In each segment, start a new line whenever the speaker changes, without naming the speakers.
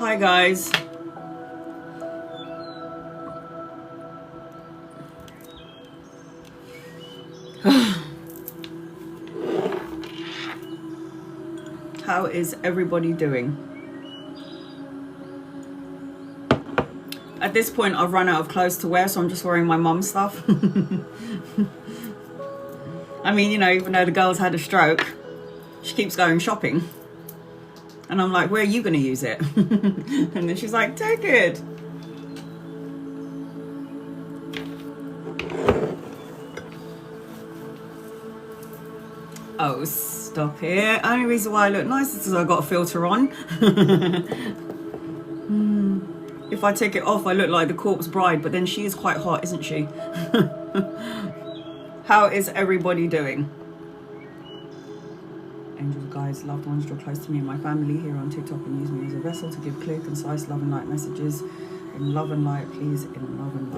Hi guys. How is everybody doing? At this point, I've run out of clothes to wear, so I'm just wearing my mum's stuff. I mean, you know, even though the girl's had a stroke, she keeps going shopping. And I'm like, where are you going to use it? And then she's like, take it. Oh, stop it. Only reason why I look nice is because I got a filter on. If I take it off, I look like the corpse bride, but then she is quite hot, isn't she? How is everybody doing? Angels, guides, loved ones, draw close to me and my family here on TikTok and use me as a vessel to give clear, concise, love and light messages. In love and light, please, in love and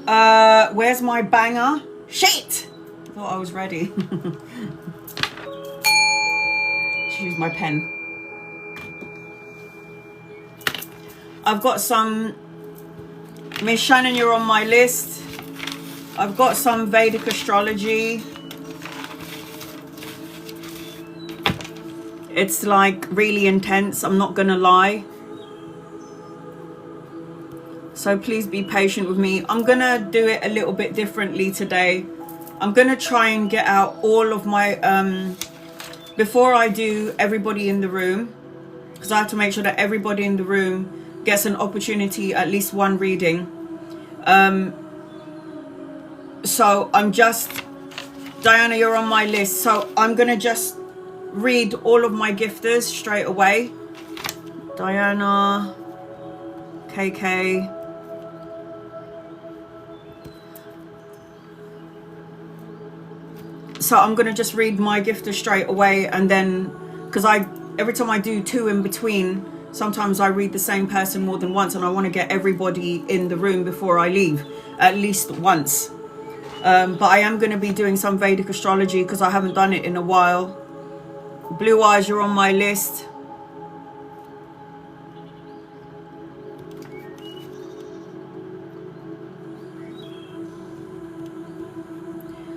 light. Where's my banger? Shit! I thought I was ready. Choose my pen. I've got some, Miss Shannon, you're on my list. I've got some Vedic astrology. It's like really intense, I'm not gonna lie. So please be patient with me. I'm gonna do it a little bit differently today. I'm gonna try and get out all of my, before I do everybody in the room, because I have to make sure that everybody in the room gets an opportunity, at least one reading. So I'm just, Diana, you're on my list. So I'm gonna just read all of my gifters straight away. Diana, KK. So I'm gonna just read my gifters straight away, and then, because every time I do two in between, sometimes I read the same person more than once, and I want to get everybody in the room before I leave, at least once. But I am going to be doing some Vedic astrology because I haven't done it in a while. Blue Eyes, you're on my list.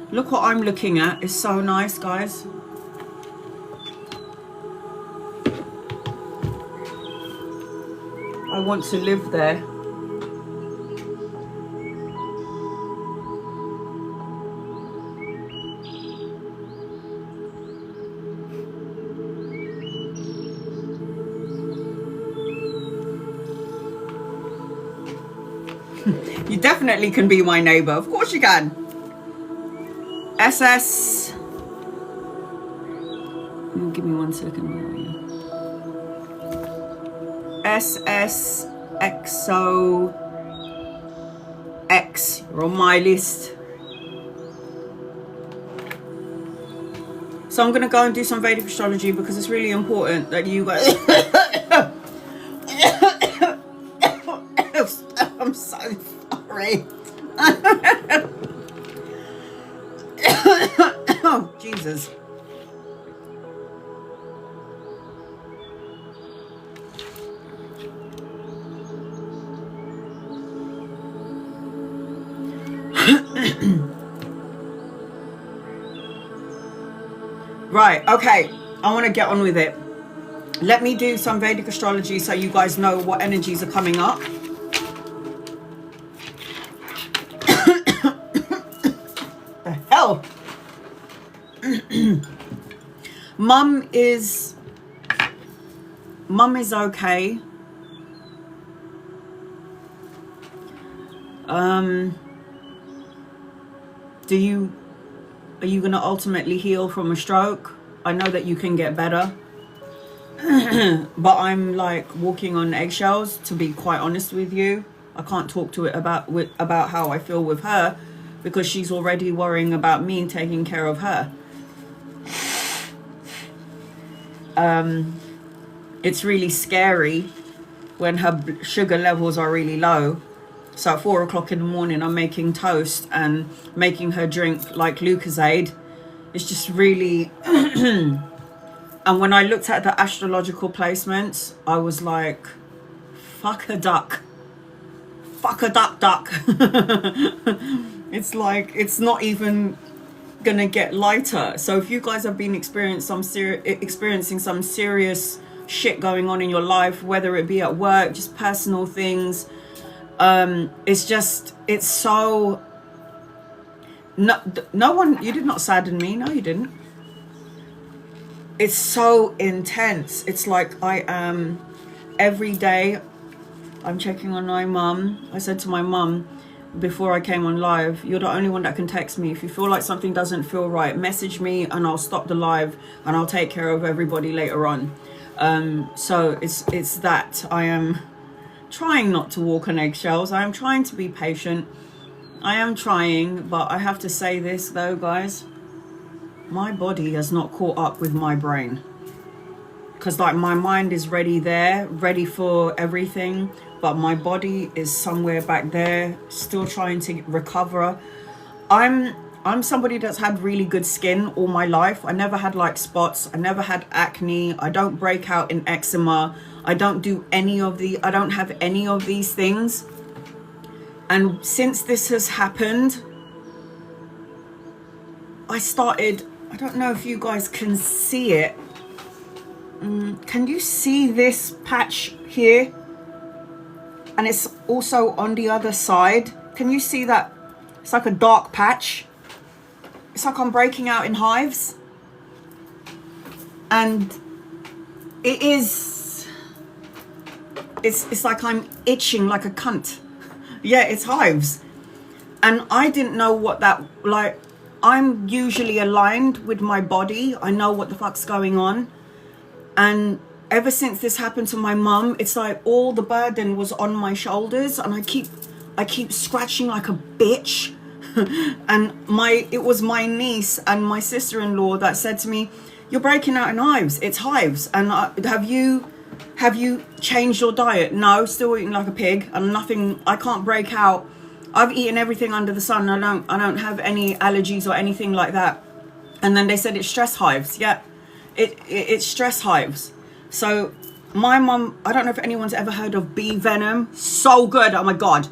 Look what I'm looking at. It's so nice, guys. I want to live there. You definitely can be my neighbor. Of course you can. SS. Give me 1 second. Where are you? SSXOX. You're on my list. So I'm going to go and do some Vedic astrology because it's really important that you guys... I'm so sorry. Oh, Jesus. Right, okay, I want to get on with it. Let me do some Vedic astrology so you guys know what energies are coming up. The hell? Mum is okay. Are you going to ultimately heal from a stroke? I know that you can get better. But I'm like walking on eggshells, to be quite honest with you. I can't talk to it about how I feel with her because she's already worrying about me taking care of her. It's really scary when her sugar levels are really low. So at 4 o'clock in the morning, I'm making toast and making her drink like Lucozade. It's just really And when I looked at the astrological placements, I was like, fuck a duck. Fuck a duck. It's like, it's not even gonna get lighter. So if you guys have been experiencing some serious shit going on in your life, whether it be at work, just personal things, it's so, no one, you did not sadden me. No, you didn't. It's so intense. It's like I am, every day I'm checking on my mum. I said to my mum before I came on live, you're the only one that can text me. If you feel like something doesn't feel right, message me and I'll stop the live and I'll take care of everybody later on. So it's that I am trying not to walk on eggshells. I am trying to be patient. I am trying, but I have to say this though, guys. My body has not caught up with my brain. Because like my mind is ready for everything, but my body is somewhere back there, still trying to recover. I'm somebody that's had really good skin all my life. I never had like spots. I never had acne. I don't break out in eczema. I don't have any of these things. And since this has happened, I don't know if you guys can see it. Can you see this patch here? And it's also on the other side. Can you see that? It's like a dark patch. It's like I'm breaking out in hives. And it's like I'm itching like a cunt. Yeah, it's hives. And I didn't know what that, like, I'm usually aligned with my body. I know what the fuck's going on. And ever since this happened to my mum, it's like all the burden was on my shoulders, and I keep scratching like a bitch. And it was my niece and my sister-in-law that said to me, "You're breaking out in hives. It's hives." And have you changed your diet? No, still eating like a pig, and nothing. I can't break out. I've eaten everything under the sun. I don't have any allergies or anything like that. And then they said it's stress hives. Yeah, it's stress hives. So my mum, I don't know if anyone's ever heard of bee venom. So good. Oh my God.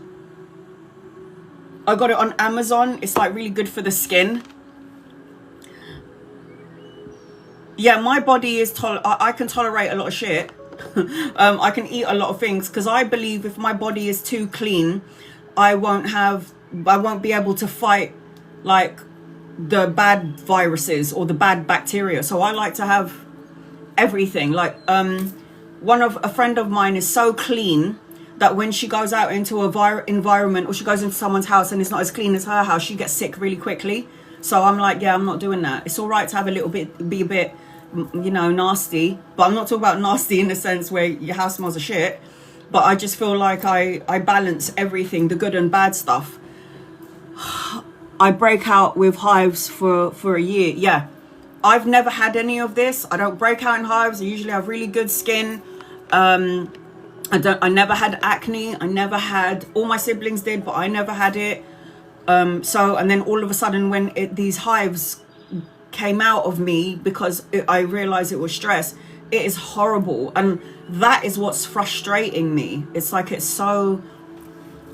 I got it on Amazon. It's like really good for the skin. Yeah, my body is I can tolerate a lot of shit. I can eat a lot of things because I believe if my body is too clean, I won't be able to fight like the bad viruses or the bad bacteria. So I like to have everything. Like a friend of mine is so clean that when she goes out into a environment or she goes into someone's house and it's not as clean as her house, she gets sick really quickly. So I'm like, yeah, I'm not doing that. It's all right to have be a bit, you know, nasty, but I'm not talking about nasty in the sense where your house smells of shit. But I just feel like I balance everything, the good and bad stuff. I break out with hives for a year. Yeah, I've never had any of this. I don't break out in hives. I usually have really good skin. I never had acne. I never had, all my siblings did, but I never had it. And then all of a sudden when these hives came out of me because I realized it was stress, it is horrible. And that is what's frustrating me. It's like it's so.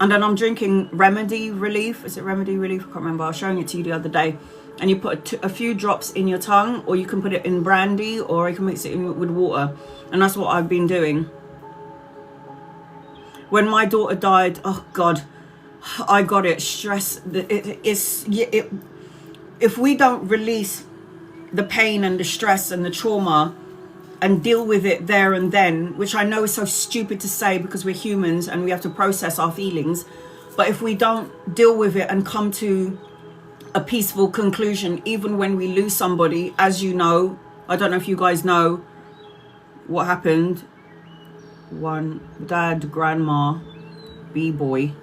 And then I'm drinking Remedy Relief. Is it Remedy Relief? I can't remember. I was showing it to you the other day. And you put a few drops in your tongue, or you can put it in brandy, or you can mix it in with water. And that's what I've been doing. When my daughter died, oh God, I got it. Stress. If we don't release the pain and the stress and the trauma and deal with it there and then, which I know is so stupid to say because we're humans and we have to process our feelings, but if we don't deal with it and come to a peaceful conclusion, even when we lose somebody, as you know, I don't know if you guys know what happened. One dad, grandma, b-boy.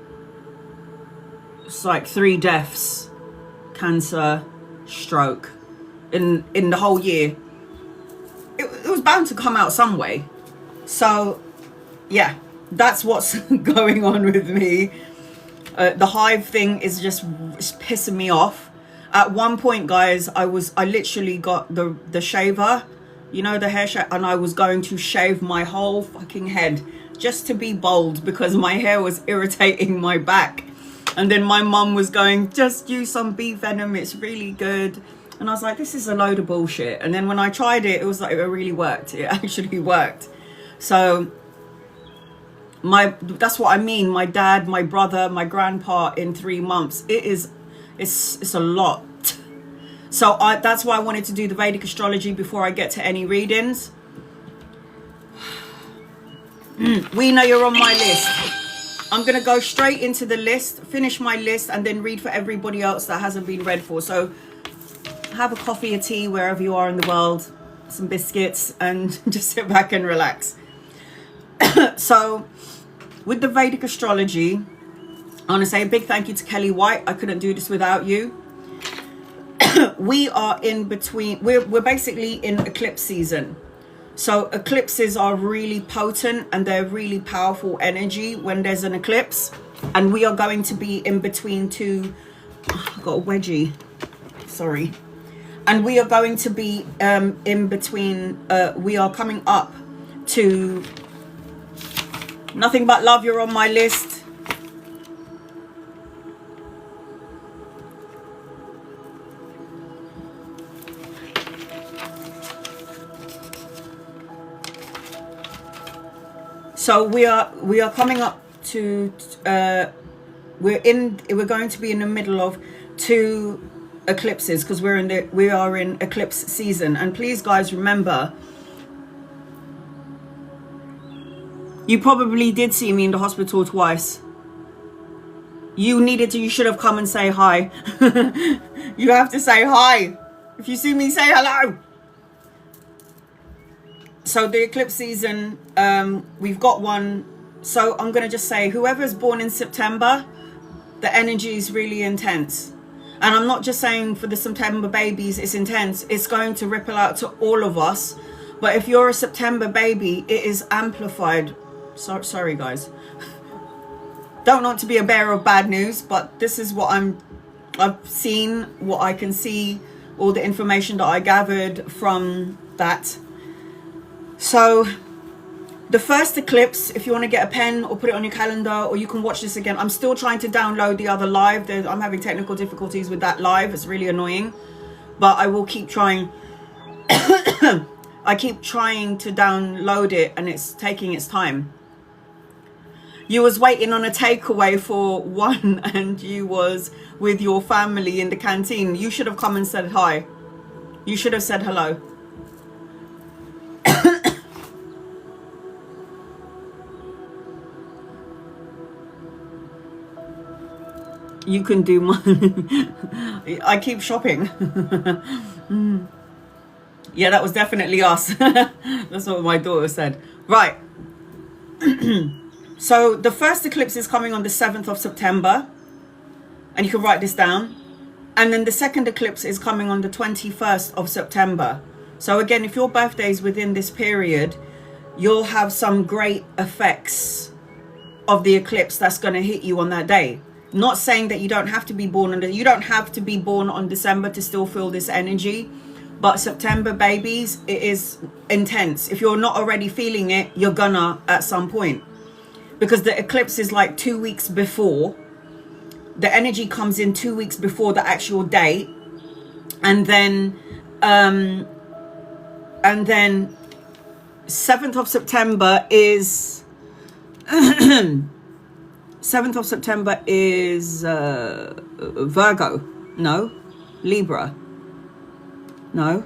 It's like 3 deaths, cancer, stroke in the whole year. It was bound to come out some way. So yeah, that's what's going on with me. The hive thing is just pissing me off. At one point, guys, I literally got the shaver You know, the hair shave. And I was going to shave my whole fucking head just to be bold because my hair was irritating my back. And then my mum was going, just use some bee venom, it's really good. And I was like, this is a load of bullshit. And then when I tried it, it was like, it really worked. It actually worked. So that's what I mean. My dad, my brother, my grandpa in 3 months. It's a lot. So that's why I wanted to do the Vedic astrology before I get to any readings. We know you're on my list. I'm going to go straight into the list, finish my list, and then read for everybody else that hasn't been read for. So have a coffee or tea wherever you are in the world, some biscuits, and just sit back and relax. So with the Vedic astrology, I want to say a big thank you to Kellee White. I couldn't do this without you. We are in between, we're basically in eclipse season. So eclipses are really potent and they're really powerful energy when there's an eclipse. And we are going to be in between two, I've got a wedgie, sorry. And we are going to be in between, we are coming up to Nothing But Love, you're on my list. So we are coming up to we're going to be in the middle of 2 eclipses because we are in eclipse season. And please guys, remember, you probably did see me in the hospital twice. You should have come and say hi. You have to say hi. If you see me, say hello. So the eclipse season, we've got one. So I'm going to just say, whoever's born in September, the energy is really intense. And I'm not just saying for the September babies, it's intense. It's going to ripple out to all of us. But if you're a September baby, it is amplified. Sorry, guys. Don't want to be a bearer of bad news, but this is what I've seen, what I can see, all the information that I gathered from that. So the first eclipse, if you want to get a pen or put it on your calendar, or you can watch this again. I'm still trying to download the other live. I'm having technical difficulties with that live. It's really annoying, but I will keep trying. I keep trying to download it and it's taking its time. You was waiting on a takeaway for one and you was with your family in the canteen. You should have come and said hi. You should have said hello. You can do mine. I keep shopping. Yeah, that was definitely us. That's what my daughter said. Right. So the first eclipse is coming on the 7th of September. And you can write this down. And then the second eclipse is coming on the 21st of September. So again, if your birthday is within this period, you'll have some great effects of the eclipse that's going to hit you on that day. Not saying that you don't have to be born on December to still feel this energy, but September babies, it is intense. If you're not already feeling it, you're gonna at some point, because the eclipse is like 2 weeks before. The energy comes in 2 weeks before the actual date, and then 7th of September is 7th of September is Virgo. No. Libra. No.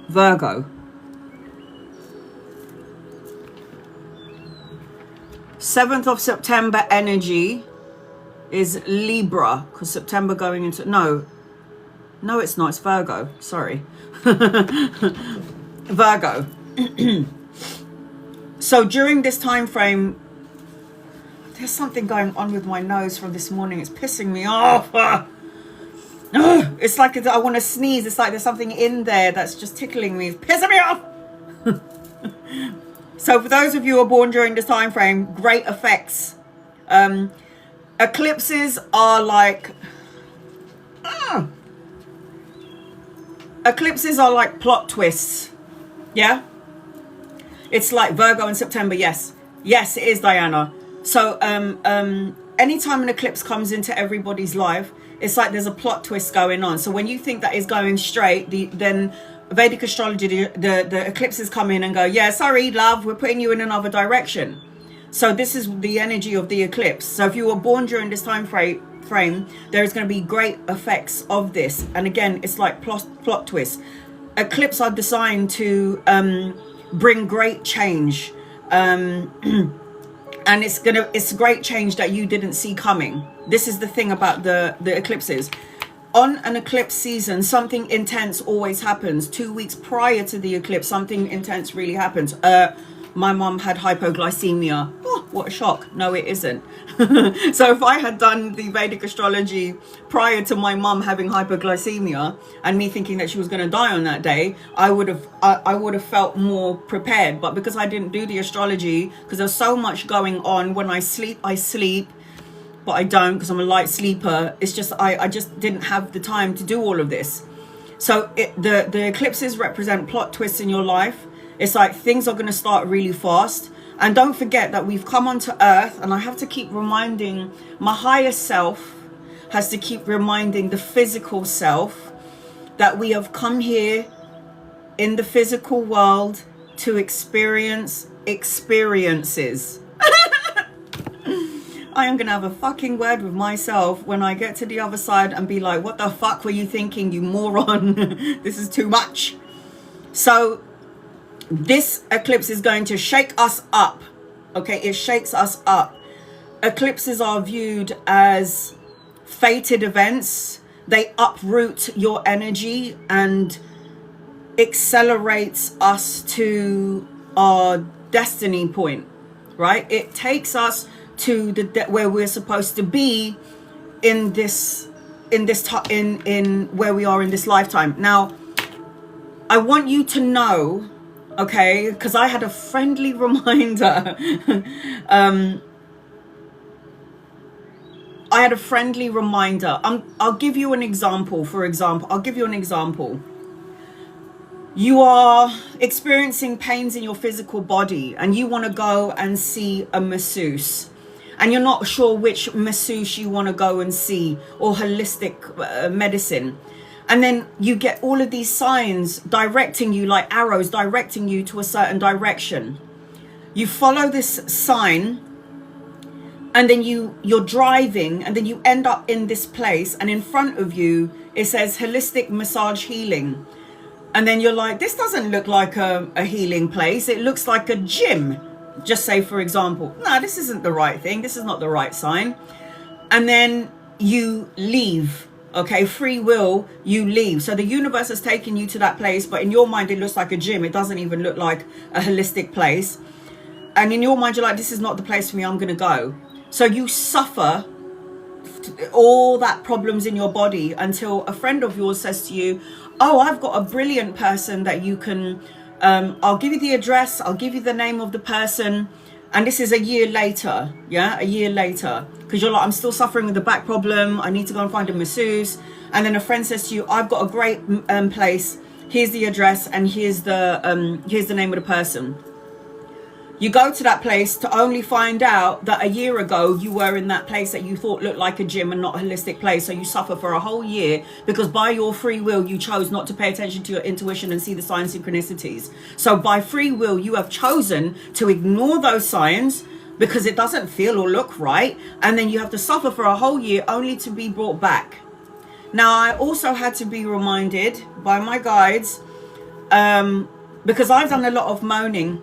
Virgo. 7th of September energy is Libra, because September going into... No, it's not. It's Virgo. Sorry. Virgo. So during this time frame, there's something going on with my nose from this morning. It's pissing me off. It's like I want to sneeze. It's like there's something in there that's just tickling me. It's pissing me off. So for those of you who are born during this time frame, great effects. Eclipses are like... Eclipses are like plot twists. Yeah? It's like Virgo in September. Yes, yes, it is, Diana. So anytime an eclipse comes into everybody's life, it's like there's a plot twist going on. So when you think that is going straight, then Vedic astrology, the eclipses come in and go, yeah, sorry, love, we're putting you in another direction. So this is the energy of the eclipse. So if you were born during this time frame, there is going to be great effects of this. And again, it's like plot twists. Eclipses are designed to bring great change. And it's great change that you didn't see coming. This is the thing about the eclipses. On an eclipse season, something intense always happens. 2 weeks prior to the eclipse, something intense really happens. My mom had hypoglycemia. Oh, what a shock. No, it isn't. So if I had done the Vedic astrology prior to my mom having hypoglycemia and me thinking that she was going to die on that day, I would have felt more prepared. But because I didn't do the astrology, because there's so much going on, when I sleep, but I don't, because I'm a light sleeper. It's just I just didn't have the time to do all of this. So the eclipses represent plot twists in your life. It's like things are going to start really fast. And don't forget that we've come onto earth, and I have to keep reminding, my higher self has to keep reminding the physical self that we have come here in the physical world to experience experiences. I am going to have a fucking word with myself when I get to the other side and be like, what the fuck were you thinking, you moron? This is too much. So this eclipse is going to shake us up. Okay, it shakes us up. Eclipses are viewed as fated events. They uproot your energy and accelerates us to our destiny point, right? It takes us to where we're supposed to be in where we are in this lifetime. Now, I want you to know, okay, because I had a friendly reminder. I'll give you an example. You are experiencing pains in your physical body and you want to go and see a masseuse. And you're not sure which masseuse you want to go and see, or holistic medicine. And then you get all of these signs directing you, like arrows directing you to a certain direction. You follow this sign, and then you're driving, and then you end up in this place, and in front of you it says holistic massage healing. And then you're like, this doesn't look like a healing place. It looks like a gym. Just say, for example, no, this isn't the right thing. This is not the right sign. And then you leave. Okay, free will, you leave. So the universe has taken you to that place, but in your mind, it looks like a gym. It doesn't even look like a holistic place. And in your mind, you're like, this is not the place for me. I'm going to go. So you suffer all that problems in your body until a friend of yours says to you, oh, I've got a brilliant person that you can, I'll give you the address. I'll give you the name of the person. And this is a year later, yeah, a year later, because you're like, I'm still suffering with the back problem. I need to go and find a masseuse. And then a friend says to you, I've got a great place. Here's the address, and here's the name of the person. You go to that place to only find out that a year ago you were in that place that you thought looked like a gym and not a holistic place. So you suffer for a whole year because by your free will, you chose not to pay attention to your intuition and see the sign synchronicities. So by free will, you have chosen to ignore those signs because it doesn't feel or look right. And then you have to suffer for a whole year only to be brought back. Now, I also had to be reminded by my guides, because I've done a lot of moaning.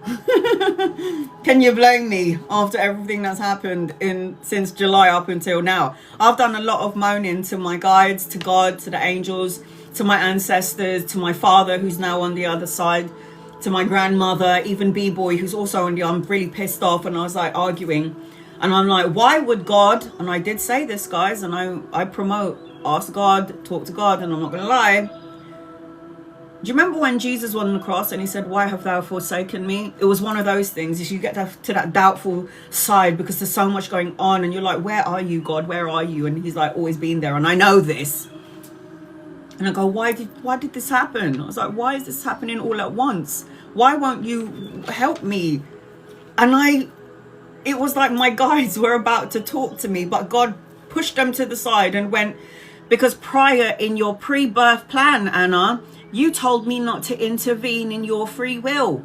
Can you blame me after everything that's happened since July up until now? I've done a lot of moaning to my guides, to God, to the angels, to my ancestors, to my father who's now on the other side, to my grandmother, even B-Boy who's also on the, I'm really pissed off, and I was like arguing. And I'm like, why would God, and I did say this, guys, and I promote, ask God, talk to God, and I'm not going to lie. Do you remember when Jesus was on the cross and he said, why have thou forsaken me? It was one of those things, is you get to that doubtful side because there's so much going on and you're like, where are you, God? Where are you? And he's like, always been there. And I know this. And I go, why did this happen? I was like, why is this happening all at once? Why won't you help me? And it was like my guides were about to talk to me, but God pushed them to the side and went, because prior in your pre-birth plan, Anna, you told me not to intervene in your free will.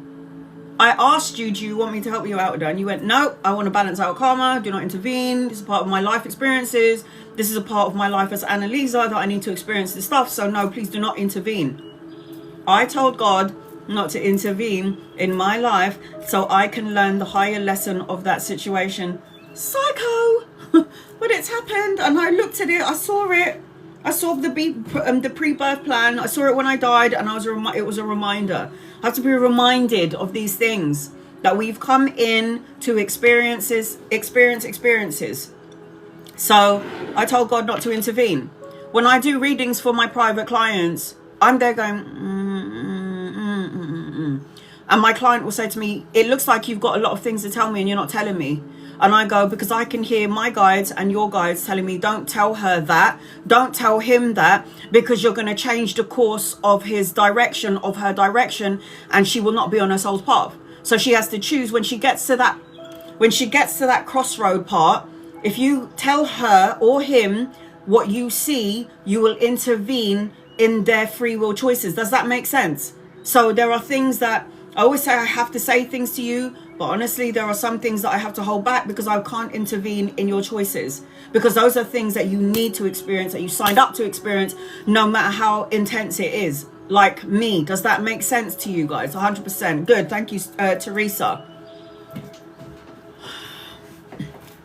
I asked you, do you want me to help you out with that? And you went, no, I want to balance out karma. Do not intervene. This is part of my life experiences. This is a part of my life as Annalisa that I need to experience this stuff. So no, please do not intervene. I told God not to intervene in my life so I can learn the higher lesson of that situation. Psycho! But it's happened, and I looked at it. I saw it. I saw the pre-birth plan. I saw it when I died, and it was a reminder. I have to be reminded of these things, that we've come in to experience. So I told God not to intervene. When I do readings for my private clients, I'm there going, and my client will say to me, it looks like you've got a lot of things to tell me and you're not telling me. And I go, because I can hear my guides and your guides telling me, don't tell her that, don't tell him that, because you're going to change the course of his direction, of her direction, and she will not be on her soul's path. So she has to choose when she gets to that crossroad part. If you tell her or him what you see, you will intervene in their free will choices. Does that make sense? So there are things that I always say, I have to say things to you, but honestly, there are some things that I have to hold back because I can't intervene in your choices, because those are things that you need to experience, that you signed up to experience, no matter how intense it is. Like me. Does that make sense to you guys? 100%. Good. Thank you, Teresa.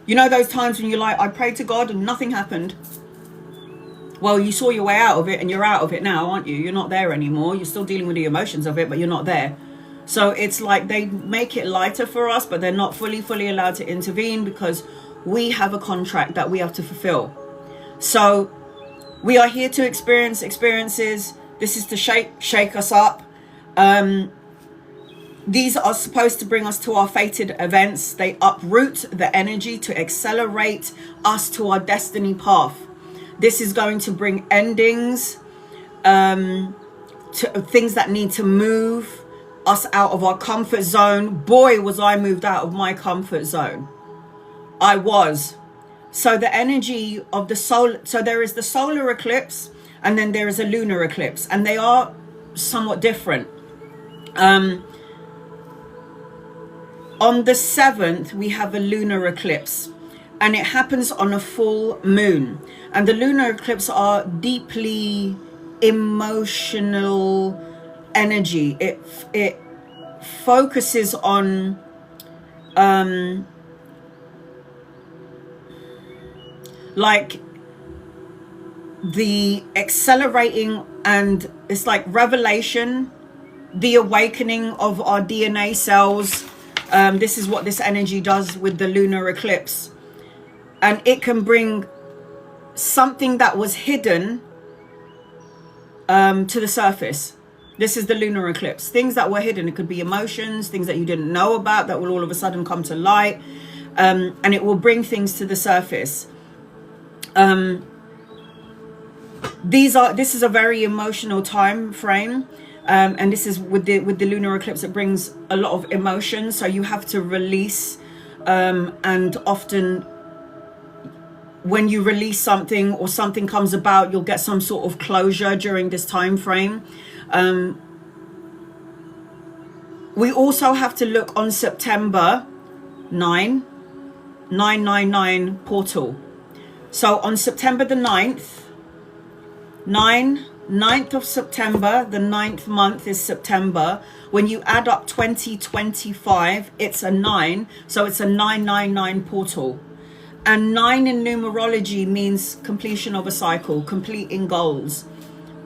You know those times when you're like, I prayed to God and nothing happened. Well, you saw your way out of it and you're out of it now, aren't you? You're not there anymore. You're still dealing with the emotions of it, but you're not there. So it's like they make it lighter for us, but they're not fully allowed to intervene because we have a contract that we have to fulfill. So we are here to experience experiences. This is to shake us up. These are supposed to bring us to our fated events. They uproot the energy to accelerate us to our destiny path. This is going to bring endings, to things that need to move us out of our comfort zone. Boy, was I moved out of my comfort zone. I was. So the energy of the soul, so there is the solar eclipse and then there is a lunar eclipse, and they are somewhat different. On the 7th, we have a lunar eclipse, and it happens on a full moon. And the lunar eclipse are deeply emotional energy. It focuses on like the accelerating, and it's like revelation, the awakening of our DNA cells. This is what this energy does with the lunar eclipse, and it can bring something that was hidden to the surface. This is the lunar eclipse. Things that were hidden. It could be emotions, things that you didn't know about that will all of a sudden come to light, and it will bring things to the surface. This is a very emotional time frame, and this is with the lunar eclipse. It brings a lot of emotion, so you have to release, and often when you release something or something comes about, you'll get some sort of closure during this time frame. We also have to look on September 999 portal. So on September the 9th, 9th of September, the 9th month is September. When you add up 2025, it's a 9. So it's a 999 portal. And 9 in numerology means completion of a cycle, completing goals,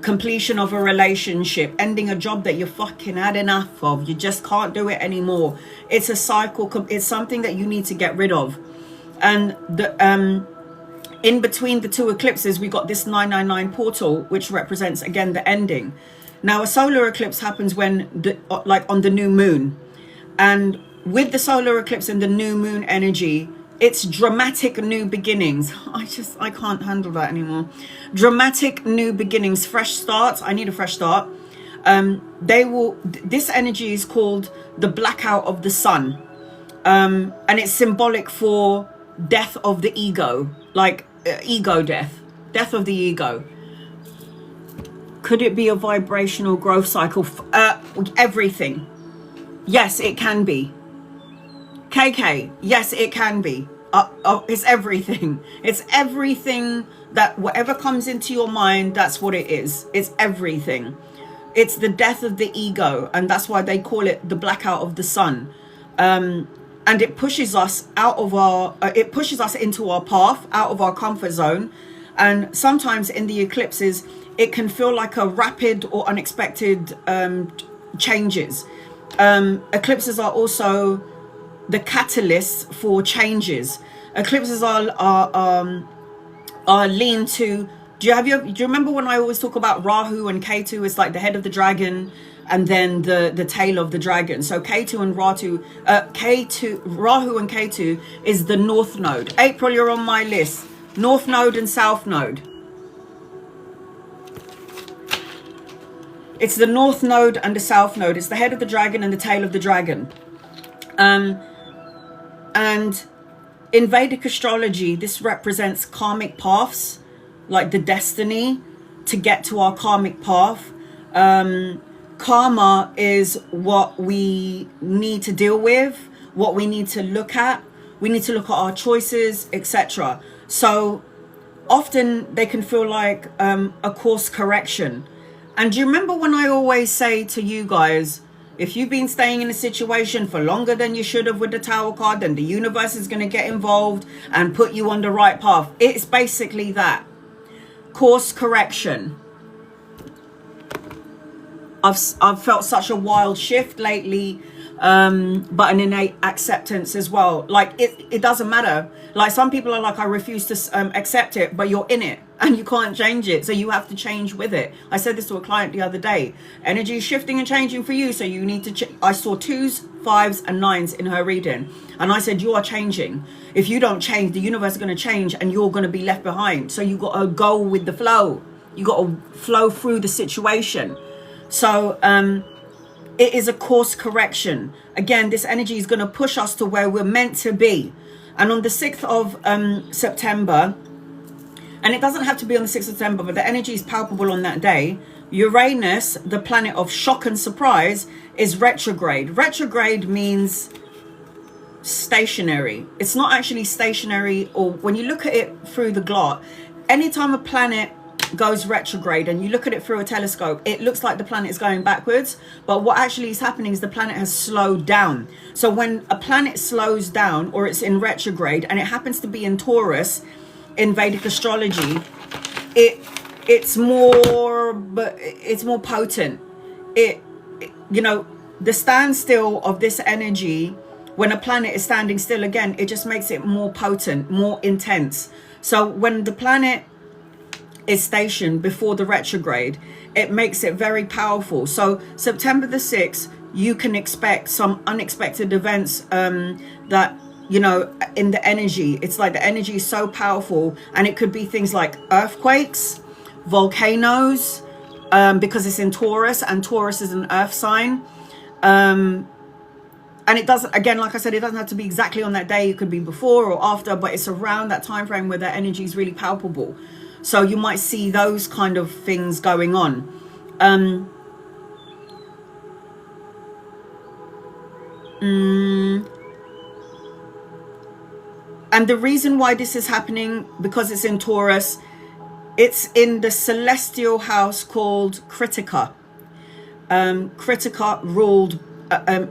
completion of a relationship, ending a job that you fucking had enough of. You just can't do it anymore. It's a cycle. It's something that you need to get rid of. And the in between the two eclipses, we got this 999 portal, which represents again the ending. Now, a solar eclipse happens when like on the new moon, and with the solar eclipse and the new moon energy, It's dramatic new beginnings. I can't handle that anymore. Dramatic new beginnings, fresh starts. I need a fresh start. This energy is called the blackout of the sun. And it's symbolic for death of the ego, like ego death of the ego. Could it be a vibrational growth cycle? Everything. Yes, it can be. KK, yes, it can be. It's everything. It's everything that whatever comes into your mind, that's what it is. It's everything. It's the death of the ego, and that's why they call it the blackout of the sun. And it pushes us out of it pushes us into our path, out of our comfort zone. And sometimes in the eclipses, it can feel like a rapid or unexpected changes. Eclipses are also the catalysts for changes. Eclipses are lean to. Do you remember when I always talk about Rahu and Ketu? It's like the head of the dragon and then the tail of the dragon. So Ketu and Rahu and Ketu is the north node. April, you're on my list. North node and south node. It's the north node and the south node. It's the head of the dragon and the tail of the dragon. And in Vedic astrology, this represents karmic paths, like the destiny to get to our karmic path. Karma is what we need to deal with, what we need to look at. We need to look at our choices, etc. So often they can feel like a course correction. And do you remember when I always say to you guys, if you've been staying in a situation for longer than you should have with the Tower card, then the universe is going to get involved and put you on the right path. It's basically that. Course correction. I've felt such a wild shift lately, but an innate acceptance as well. Like it doesn't matter. Like some people are like, I refuse to accept it, but you're in it and you can't change it. So you have to change with it. I said this to a client the other day. Energy is shifting and changing for you. So you need to I saw 2s, 5s and 9s in her reading. And I said, you are changing. If you don't change, the universe is going to change and you're going to be left behind. So you got to go with the flow. You got to flow through the situation. So it is a course correction. Again, this energy is going to push us to where we're meant to be. And on the 6th of September, and it doesn't have to be on the 6th of September, but the energy is palpable on that day, Uranus, the planet of shock and surprise, is retrograde. Retrograde means stationary. It's not actually stationary, or when you look at it through the glot, anytime a planet goes retrograde and you look at it through a telescope, it looks like the planet is going backwards, but what actually is happening is the planet has slowed down. So when a planet slows down or it's in retrograde and it happens to be in Taurus in Vedic astrology, it's more potent. You know, the standstill of this energy, when a planet is standing still again, it just makes it more potent, more intense. So when the planet is stationed before the retrograde, it makes it very powerful. So September the 6th, you can expect some unexpected events that, you know, in the energy. It's like the energy is so powerful, and it could be things like earthquakes, volcanoes, because it's in Taurus and Taurus is an earth sign. And it doesn't, again, like I said, it doesn't have to be exactly on that day. It could be before or after, but it's around that time frame where that energy is really palpable. So you might see those kind of things going on. And the reason why this is happening, because it's in Taurus, it's in the celestial house called Kritika. Kritika ruled,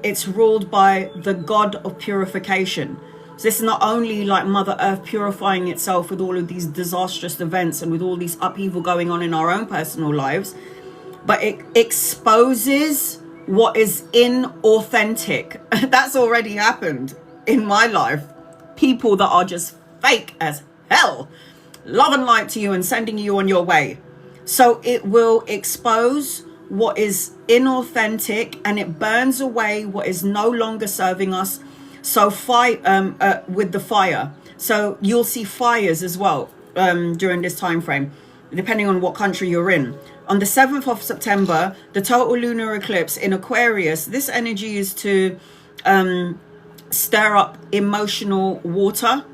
it's ruled by the god of purification. So this is not only like Mother Earth purifying itself with all of these disastrous events and with all these upheaval going on in our own personal lives, but it exposes what is inauthentic. That's already happened in my life. People that are just fake as hell, love and light to you and sending you on your way. So it will expose what is inauthentic, and it burns away what is no longer serving us. So with the fire. So you'll see fires as well during this time frame, depending on what country you're in. On the 7th of September, the total lunar eclipse in Aquarius, this energy is to stir up emotional water.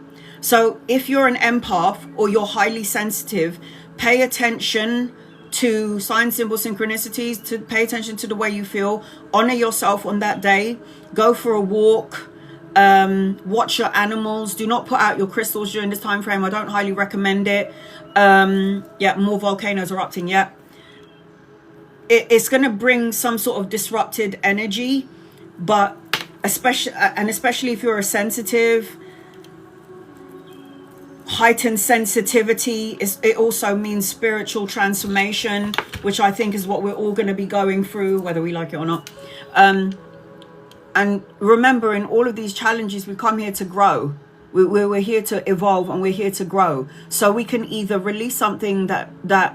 So if you're an empath or you're highly sensitive, pay attention to sign, symbol, synchronicities, to pay attention to the way you feel. Honor yourself on that day. Go for a walk. Watch your animals. Do not put out your crystals during this time frame. I don't highly recommend it. Yeah, more volcanoes erupting. Yeah, it's going to bring some sort of disrupted energy, but especially if you're a sensitive, heightened sensitivity, it also means spiritual transformation, which I think is what we're all going to be going through, whether we like it or not. And remember, in all of these challenges, we come here to grow. We're here to evolve, and we're here to grow. So we can either release something that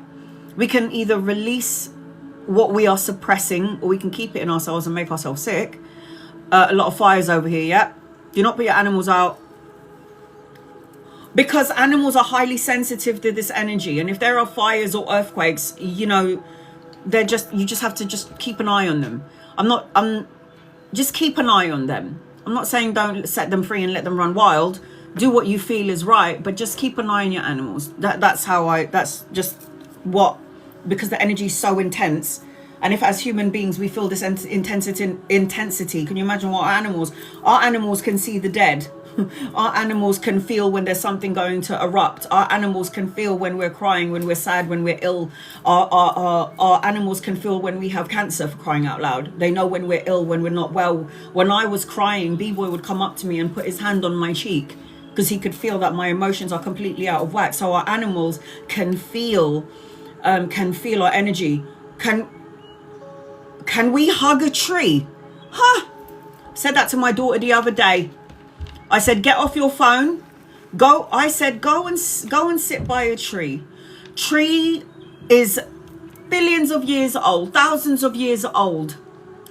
we can either release what we are suppressing, or we can keep it in ourselves and make ourselves sick. A lot of fires over here. Yeah, do not put your animals out, because animals are highly sensitive to this energy. And if there are fires or earthquakes, you know, you just have to just keep an eye on them. Just keep an eye on them. I'm not saying don't set them free and let them run wild. Do what you feel is right, but just keep an eye on your animals. That's just what, because the energy is so intense. And if as human beings we feel this intensity, can you imagine what our animals can see the dead. Our animals can feel when there's something going to erupt. Our animals can feel when we're crying, when we're sad, when we're ill. Our animals can feel when we have cancer, for crying out loud. They know when we're ill, when we're not well. When I was crying, B-boy would come up to me and put his hand on my cheek, because he could feel that my emotions are completely out of whack. So our animals can feel our energy. Can we hug a tree? Huh? Said that to my daughter the other day. I said, get off your phone. Go and sit by a tree. Tree is billions of years old, thousands of years old.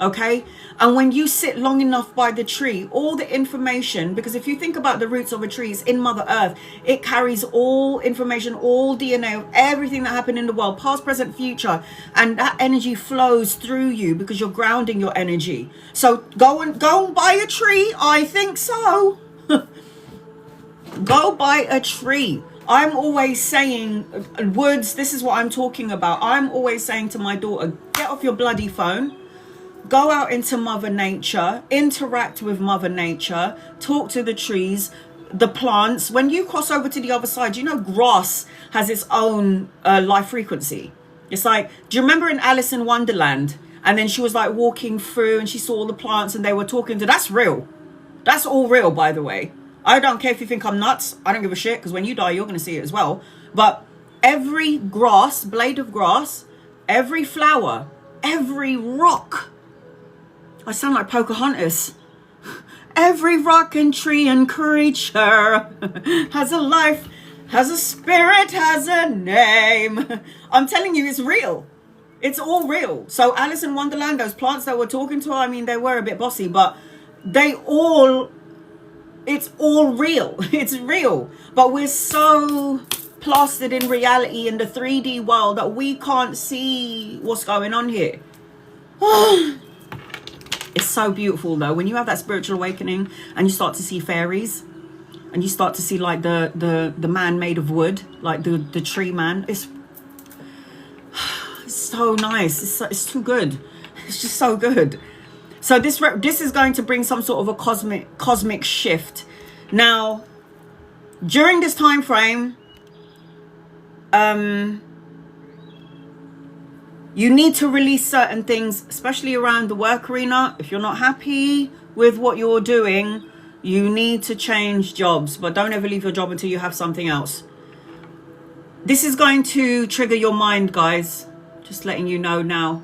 Okay? And when you sit long enough by the tree, all the information, because if you think about the roots of a tree, it's in Mother Earth. It carries all information, all DNA of everything that happened in the world, past, present, future. And that energy flows through you because you're grounding your energy. So go and buy a tree. I think so. Go buy a tree. I'm always saying, Woods, this is what I'm talking about. I'm always saying to my daughter, get off your bloody phone. Go out into Mother Nature, interact with Mother Nature, talk to the trees, the plants. When you cross over to the other side, you know grass has its own life frequency. It's like, do you remember in Alice in Wonderland? And then she was like walking through and she saw all the plants and they were talking to, that's real. That's all real, by the way. I don't care if you think I'm nuts. I don't give a shit, because when you die, you're going to see it as well. But every grass, blade of grass, every flower, every rock. I sound like Pocahontas. Every rock and tree and creature has a life, has a spirit, has a name. I'm telling you, it's real. It's all real. So Alice in Wonderland, those plants that were talking to her, I mean, they were a bit bossy, but it's all real. It's real. But we're so plastered in reality in the 3D world that we can't see what's going on here. It's so beautiful though, when you have that spiritual awakening and you start to see fairies and you start to see like the man made of wood, like the tree man. It's so nice. It's too good. It's just so good. So this is going to bring some sort of a cosmic shift. Now, during this time frame, you need to release certain things, especially around the work arena. If you're not happy with what you're doing, you need to change jobs. But don't ever leave your job until you have something else. This is going to trigger your mind, guys. Just letting you know now.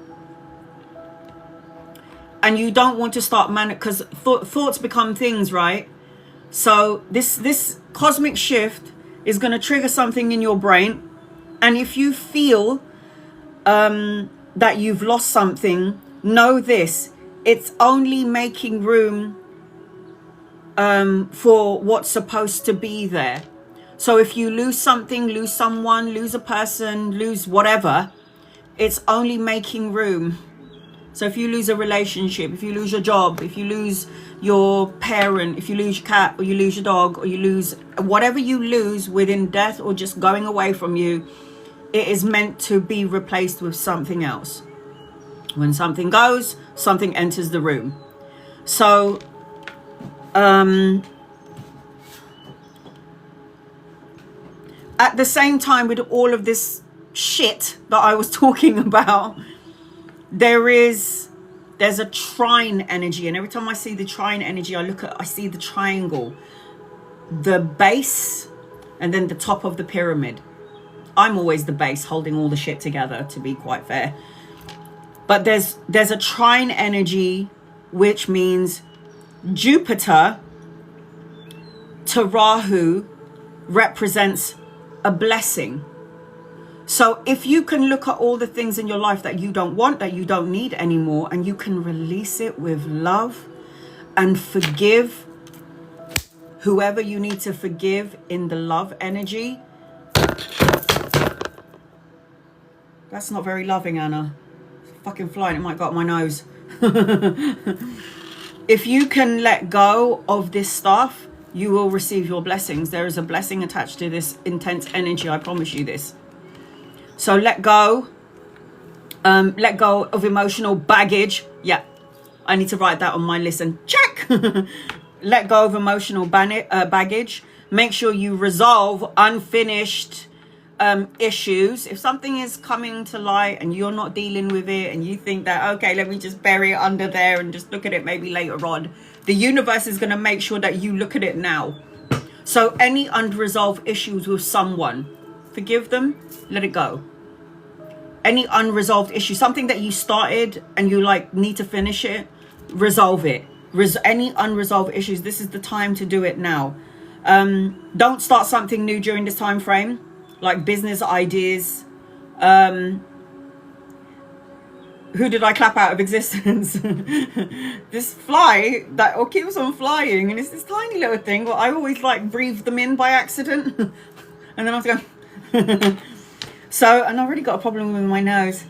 And you don't want to start because thoughts become things, right? So this cosmic shift is going to trigger something in your brain. And if you feel that you've lost something, know this: it's only making room for what's supposed to be there. So if you lose something, lose someone, lose a person, lose whatever, it's only making room. So if you lose a relationship, if you lose your job, if you lose your parent, if you lose your cat, or you lose your dog, or you lose whatever you lose within death or just going away from you, it is meant to be replaced with something else. When something goes, something enters the room. So at the same time, with all of this shit that I was talking about, there's a trine energy, and every time I see the trine energy, I see the triangle, the base, and then the top of the pyramid. I'm always the base, holding all the shit together, to be quite fair. But there's a trine energy, which means Jupiter to Rahu represents a blessing. So if you can look at all the things in your life that you don't want, that you don't need anymore, and you can release it with love and forgive whoever you need to forgive in the love energy. That's not very loving, Anna. It's fucking flying. It might go up my nose. If you can let go of this stuff, you will receive your blessings. There is a blessing attached to this intense energy. I promise you this. So let go of emotional baggage. Yeah, I need to write that on my list and check. Let go of emotional baggage. Make sure you resolve unfinished issues. If something is coming to light and you're not dealing with it, and you think that, okay, let me just bury it under there and just look at it maybe later on, the universe is going to make sure that you look at it now. So any unresolved issues with someone, forgive them, let it go. Any unresolved issue, something that you started and you need to finish it, resolve it. Any unresolved issues, this is the time to do it now. Don't start something new during this time frame, like business ideas. Who did I clap out of existence? This fly that keeps on flying, and it's this tiny little thing, but I always breathe them in by accident. And then I was going so, and I already got a problem with my nose.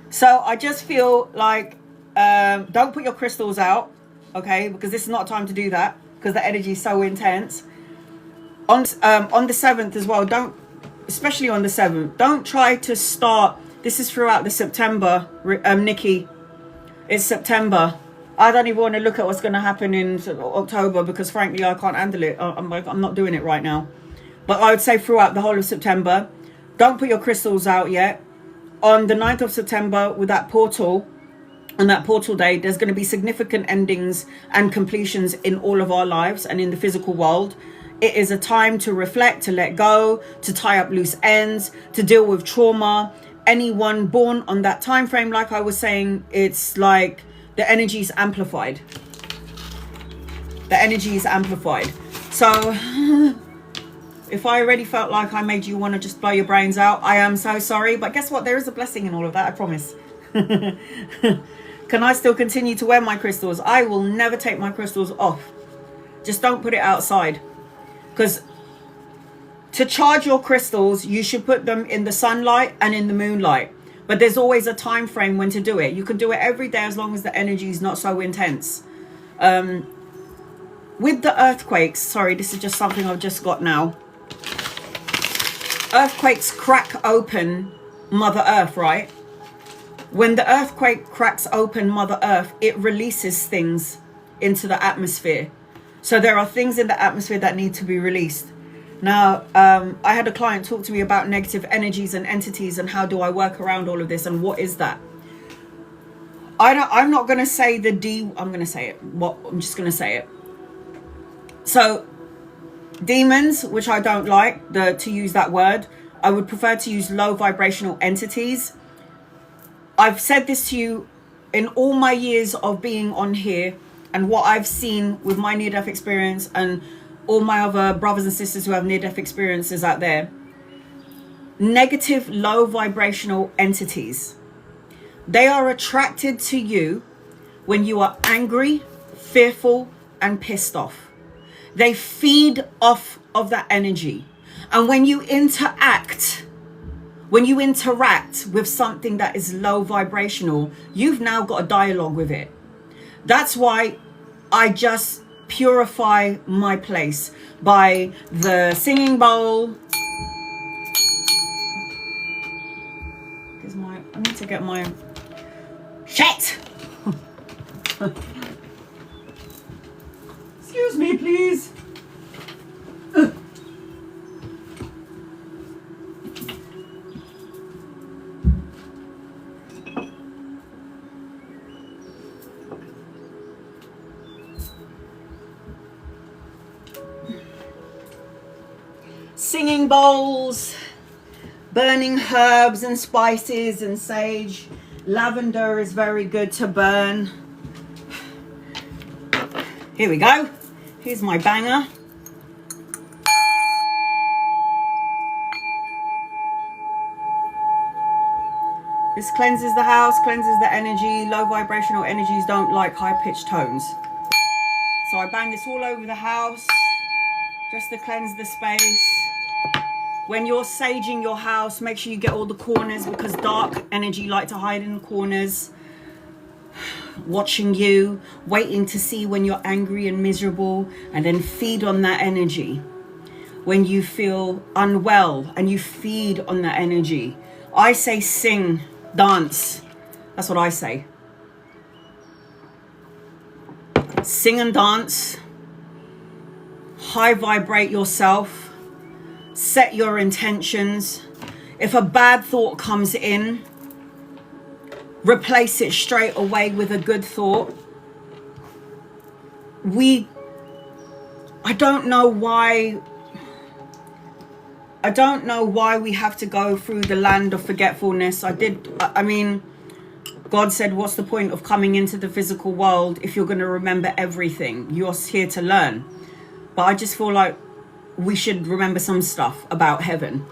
So I just feel like don't put your crystals out, okay, because this is not time to do that, because the energy is so intense. On the 7th as well, especially on the 7th, don't try to start. This is throughout the September, Nikki. It's September. I don't even want to look at what's going to happen in October, because frankly I can't handle it. I'm not doing it right now. But I would say throughout the whole of September, don't put your crystals out yet. On the 9th of September, with that portal, on that portal day, there's going to be significant endings and completions in all of our lives and in the physical world. It is a time to reflect, to let go, to tie up loose ends, to deal with trauma. Anyone born on that time frame, like I was saying, it's like the energy is amplified. The energy is amplified. So if I already felt like I made you want to just blow your brains out, I am so sorry. But guess what? There is a blessing in all of that, I promise. Can I still continue to wear my crystals? I will never take my crystals off. Just don't put it outside. Because to charge your crystals, you should put them in the sunlight and in the moonlight. But there's always a time frame when to do it. You can do it every day as long as the energy is not so intense. With the earthquakes, sorry, this is just something I've just got now. Earthquakes crack open Mother Earth, right? When the earthquake cracks open Mother Earth, it releases things into the atmosphere. So there are things in the atmosphere that need to be released. Now, I had a client talk to me about negative energies and entities and how do I work around all of this and what is that? I'm not going to say I'm going to say it. I'm just going to say it. So demons, which I don't like to use that word, I would prefer to use low vibrational entities. I've said this to you in all my years of being on here and what I've seen with my near-death experience and all my other brothers and sisters who have near-death experiences out there. Negative low vibrational entities, they are attracted to you when you are angry, fearful and pissed off. They feed off of that energy. And when you interact with something that is low vibrational, you've now got a dialogue with it. That's why I just purify my place by the singing bowl. I need to get my shit. Excuse me, please. Singing bowls, burning herbs and spices and sage. Lavender is very good to burn. Here we go. Here's my banger. This cleanses the house, cleanses the energy. Low vibrational energies don't like high-pitched tones. So I bang this all over the house just to cleanse the space. When you're saging your house, make sure you get all the corners, because dark energy like to hide in the corners, watching you, waiting to see when you're angry and miserable, and then feed on that energy. When you feel unwell and you feed on that energy. I say sing, dance. That's what I say. Sing and dance. High vibrate yourself. Set your intentions. If a bad thought comes in, replace it straight away with a good thought. I don't know why we have to go through the land of forgetfulness. I mean, God said, what's the point of coming into the physical world if you're going to remember everything? You're here to learn. But I just feel like we should remember some stuff about heaven.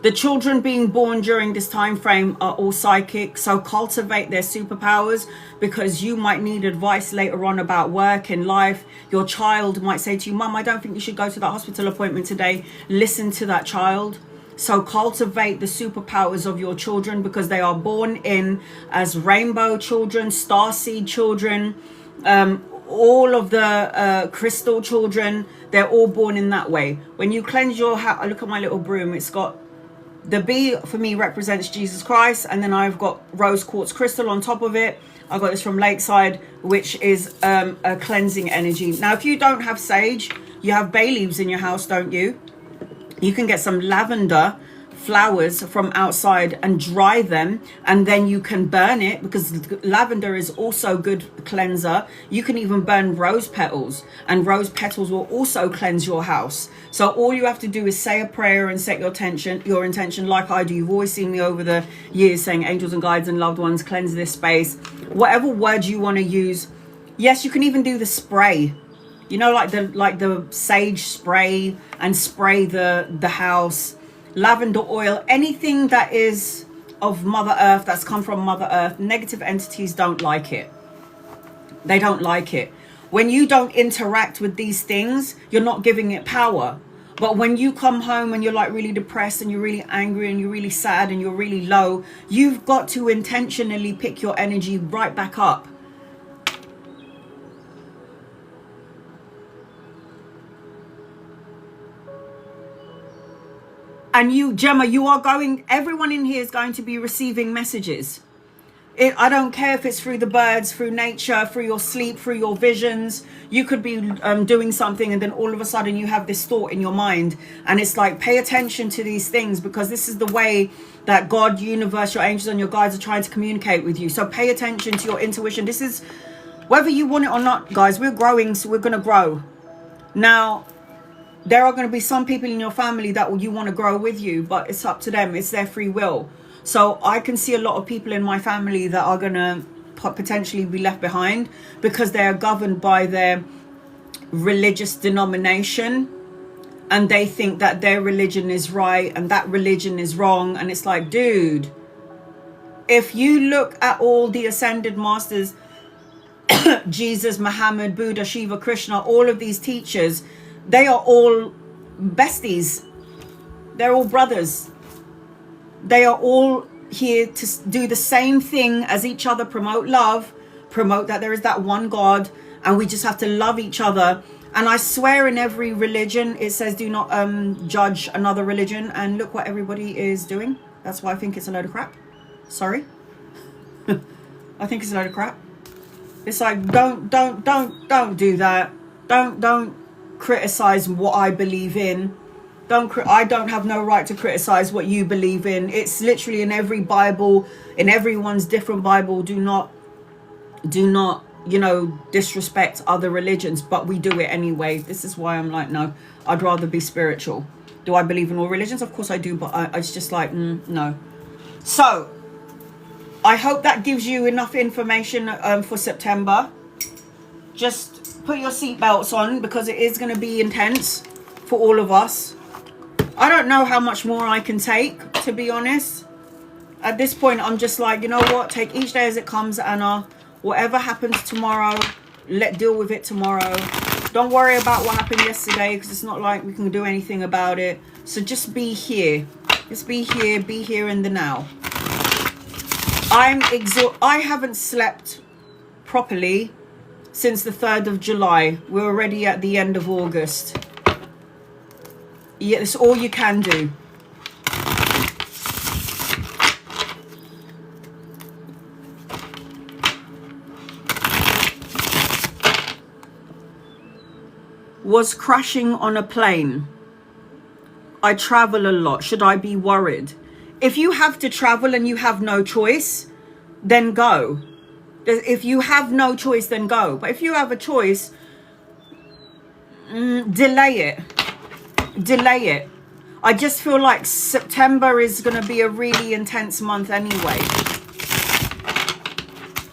The children being born during this time frame are all psychic, so cultivate their superpowers, because you might need advice later on about work and life. Your child might say to you, Mum, I don't think you should go to that hospital appointment today. Listen to that child. So cultivate the superpowers of your children, because they are born in as rainbow children, starseed children, all of the crystal children. They're all born in that way. When you cleanse your house, look at my little broom. It's got the B for me represents Jesus Christ, and then I've got rose quartz crystal on top of it. I got this from Lakeside, which is a cleansing energy. Now, if you don't have sage, you have bay leaves in your house, don't you? You can get some lavender flowers from outside and dry them, and then you can burn it, because lavender is also good cleanser. You can even burn rose petals, and rose petals will also cleanse your house. So all you have to do is say a prayer and set your intention like I do. You've always seen me over the years saying, angels and guides and loved ones, cleanse this space. Whatever word you want to use. Yes, you can even do the spray, you know, like the sage spray, and spray the house. Lavender oil, anything that is of Mother Earth, that's come from Mother Earth. Negative entities don't like it. They don't like it. When you don't interact with these things, you're not giving it power. But when you come home and you're like really depressed and you're really angry and you're really sad and you're really low, you've got to intentionally pick your energy right back up. And you, Gemma, everyone in here is going to be receiving messages. I don't care if it's through the birds, through nature, through your sleep, through your visions. You could be doing something, and then all of a sudden you have this thought in your mind. And it's like, pay attention to these things, because this is the way that God, universe, your angels and your guides are trying to communicate with you. So pay attention to your intuition. This is, whether you want it or not, guys, we're growing, so we're going to grow. Now, there are going to be some people in your family that you want to grow with you, but it's up to them. It's their free will. So I can see a lot of people in my family that are going to potentially be left behind, because they are governed by their religious denomination, and they think that their religion is right and that religion is wrong. And it's like, dude, if you look at all the ascended masters, Jesus, Muhammad, Buddha, Shiva, Krishna, all of these teachers, they are all besties. They're all brothers. They are all here to do the same thing as each other, promote love, promote that there is that one God, and we just have to love each other. And I swear in every religion it says do not judge another religion, and look what everybody is doing. That's why I think it's a load of crap. Sorry. I think it's a load of crap. It's like, don't do that. Don't criticize what I believe in. I don't have no right to criticize what you believe in. It's literally in every Bible, in everyone's different Bible. Do not, you know, disrespect other religions, but we do it anyway. This is why I'm like, no, I'd rather be spiritual. Do I believe in all religions? Of course I do, but it's just like, no. So I hope that gives you enough information for September. Just put your seatbelts on, because it is going to be intense for all of us. I don't know how much more I can take, to be honest. At this point, I'm just like, you know what? Take each day as it comes, Anna. Whatever happens tomorrow, deal with it tomorrow. Don't worry about what happened yesterday, because it's not like we can do anything about it. So just be here. Just be here in the now. I'm exhausted. I haven't slept properly since the 3rd of July. We're already at the end of August. Yeah, it's all you can do. Was crashing on a plane. I travel a lot. Should I be worried? If you have to travel and you have no choice, then go. If you have no choice, then go. But if you have a choice, delay it. Delay it. I just feel like September is going to be a really intense month anyway.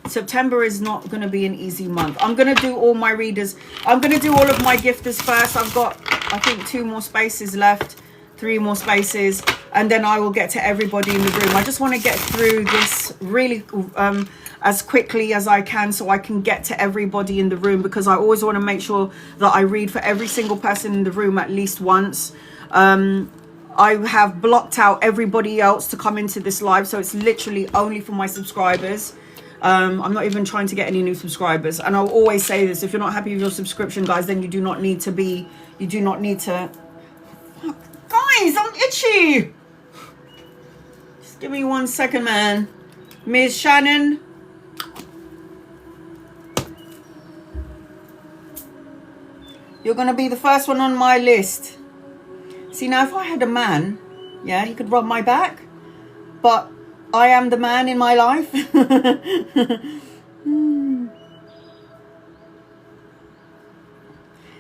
September is not going to be an easy month. I'm going to do all my readers. I'm going to do all of my gifters first. I've got, I think, 2 more spaces left. 3 more spaces, and then I will get to everybody in the room. I just want to get through this really as quickly as I can, so I can get to everybody in the room, because I always want to make sure that I read for every single person in the room at least once. I have blocked out everybody else to come into this live, so it's literally only for my subscribers. I'm not even trying to get any new subscribers, and I'll always say this: if you're not happy with your subscription, guys, then you do not need to. Guys, I'm itchy. Just give me 1 second, man. Ms. Shannon. You're going to be the first one on my list. See, now if I had a man, yeah, he could rub my back. But I am the man in my life.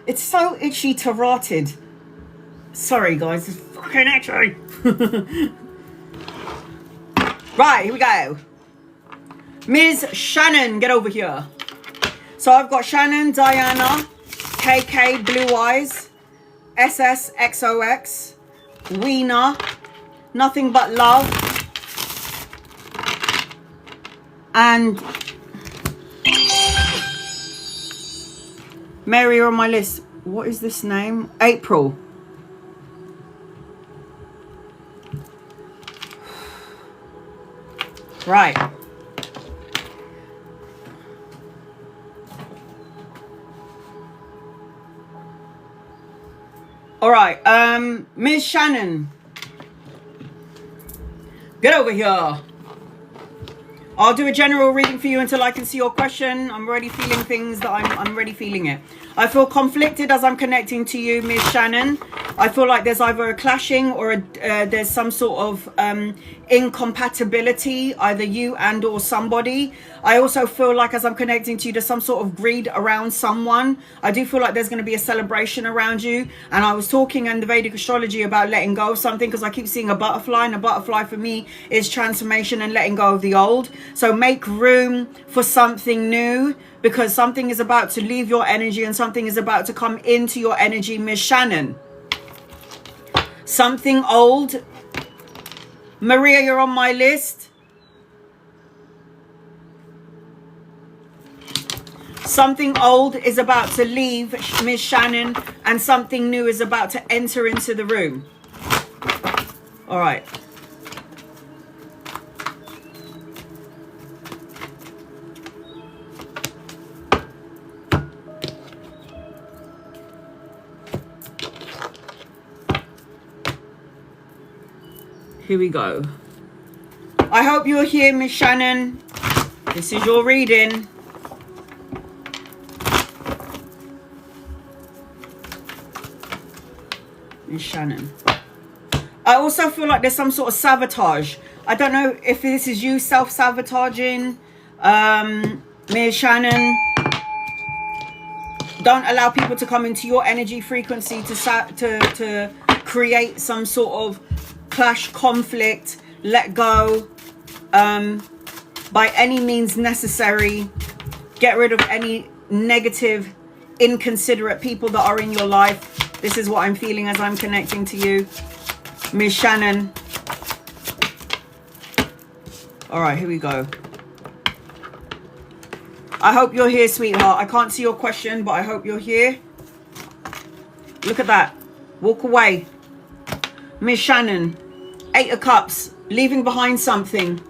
It's so itchy to rotted. Sorry, guys, it's fucking itchy. Right, here we go. Ms. Shannon, get over here. So I've got Shannon, Diana, KK, Blue Eyes, SSXOX, Weena, Nothing But Love, and Mary, you're on my list. What is this name? April. Right. All right. Ms. Shannon, get over here. I'll do a general reading for you until I can see your question. I'm already feeling things that I'm already feeling it. I feel conflicted as I'm connecting to you, Ms. Shannon. I feel like there's either a clashing or there's some sort of incompatibility, either you and or somebody. I also feel like as I'm connecting to you, there's some sort of greed around someone. I do feel like there's going to be a celebration around you. And I was talking in the Vedic astrology about letting go of something, because I keep seeing a butterfly, and a butterfly for me is transformation and letting go of the old. So make room for something new, because something is about to leave your energy and something is about to come into your energy, Ms. Shannon. Something old. Maria, you're on my list. Something old is about to leave Miss Shannon, and something new is about to enter into the room. All right. Here we go. I hope you're here, Miss Shannon. This is your reading. Miss Shannon. I also feel like there's some sort of sabotage. I don't know if this is you self-sabotaging. Miss Shannon. Don't allow people to come into your energy frequency to create some sort of clash, conflict. Let go. By any means necessary. Get rid of any negative, inconsiderate people that are in your life. This is what I'm feeling as I'm connecting to you, Miss Shannon. All right, here we go. I hope you're here, sweetheart. I can't see your question, but I hope you're here. Look at that. Walk away. Miss Shannon, 8 of Cups, leaving behind something.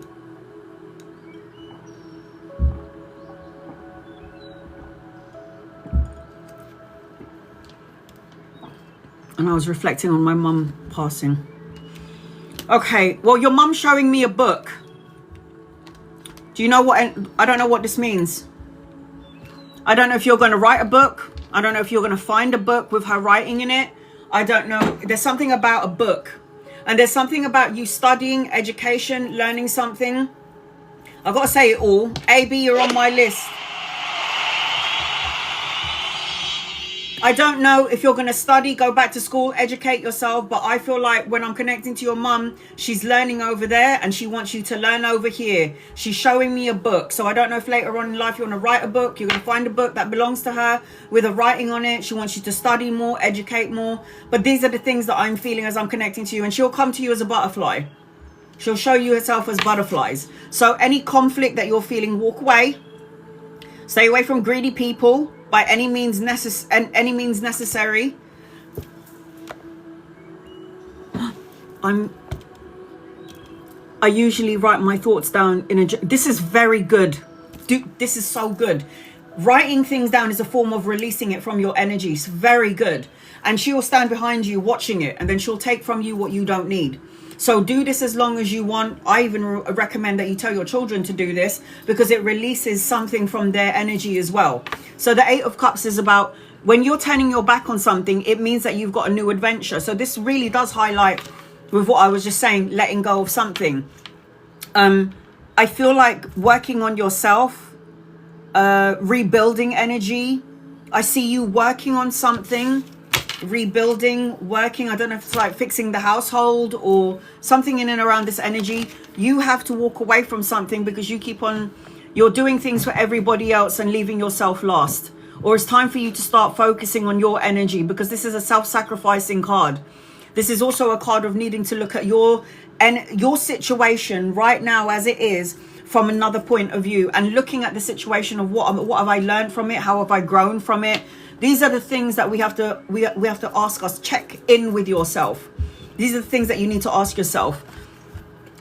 And I was reflecting on my mum passing. Okay, well, your mum's showing me a book. Do you know what? I don't know what this means. I don't know if you're going to write a book. I don't know if you're going to find a book with her writing in it. I don't know. There's something about a book. And there's something about you studying, education, learning something. I've got to say it all. AB, you're on my list. I don't know if you're going to study, go back to school, educate yourself, but I feel like when I'm connecting to your mum, she's learning over there and she wants you to learn over here. She's showing me a book. So I don't know if later on in life you want to write a book. You're going to find a book that belongs to her with a writing on it. She wants you to study more, educate more. But these are the things that I'm feeling as I'm connecting to you. And she'll come to you as a butterfly. She'll show you herself as butterflies. So any conflict that you're feeling, walk away. Stay away from greedy people. By any means necessary. I usually write my thoughts down in a. This is very good. This is so good. Writing things down is a form of releasing it from your energy. It's very good. And she will stand behind you watching it, and then she'll take from you what you don't need. So do this as long as you want. I even recommend that you tell your children to do this because it releases something from their energy as well. So the 8 of Cups is about when you're turning your back on something, it means that you've got a new adventure. So this really does highlight with what I was just saying, letting go of something. I feel like working on yourself, rebuilding energy. I see you working on something. Rebuilding, working. I don't know if it's like fixing the household or something in and around this energy. You have to walk away from something because you keep on, you're doing things for everybody else and leaving yourself last. Or it's time for you to start focusing on your energy because this is a self-sacrificing card. This is also a card of needing to look at your situation right now as it is from another point of view and looking at the situation of what have I learned from it? How have I grown from it? These are the things that we have to ask us. Check in with yourself. These are the things that you need to ask yourself.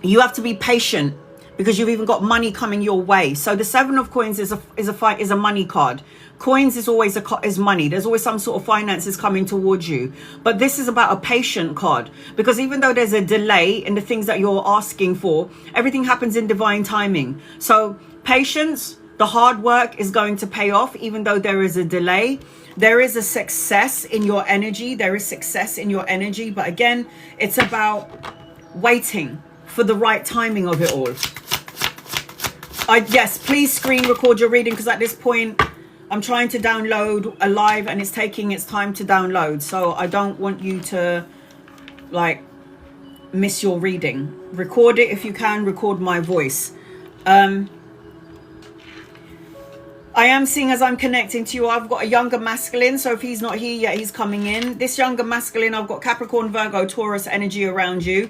You have to be patient because you've even got money coming your way. So the 7 of Coins is a money card. Coins is always is money. There's always some sort of finances coming towards you. But this is about a patient card because even though there's a delay in the things that you're asking for, everything happens in divine timing. So patience, the hard work is going to pay off even though there is a delay. There is a success in your energy. There is success in your energy. But again, it's about waiting for the right timing of it all. Yes, please screen record your reading because at this point, I'm trying to download a live and it's taking its time to download. So I don't want you to like miss your reading. Record it if you can. Record my voice. I am seeing as I'm connecting to you, I've got a younger masculine. So if he's not here yet, he's coming in. This younger masculine, I've got Capricorn, Virgo, Taurus energy around you.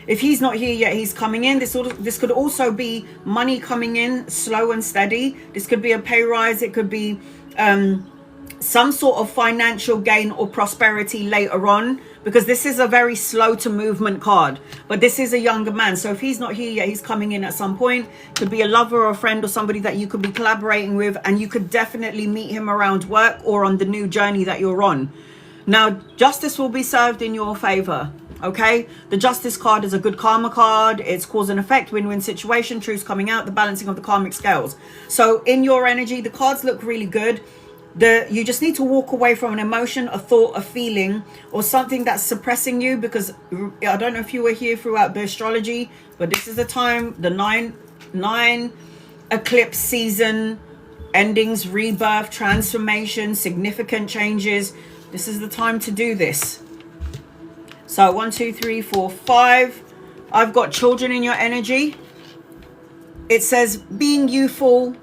If he's not here yet, he's coming in. This could also be money coming in slow and steady. This could be a pay rise. It could be some sort of financial gain or prosperity later on, because this is a very slow to movement card. But this is a younger man, so if he's not here yet, he's coming in at some point. Could be a lover or a friend or somebody that you could be collaborating with, and you could definitely meet him around work or on the new journey that you're on. Now, justice will be served in your favor. Okay, the justice card is a good karma card. It's cause and effect, win-win situation, truths coming out, the balancing of the karmic scales. So in your energy, the cards look really good. You just need to walk away from an emotion, a thought, a feeling, or something that's suppressing you, because I don't know if you were here throughout the astrology, but this is the time, the nine eclipse season, endings, rebirth, transformation, significant changes. This is the time to do this. So 1, 2, 3, 4, 5. I've got children in your energy. It says being youthful,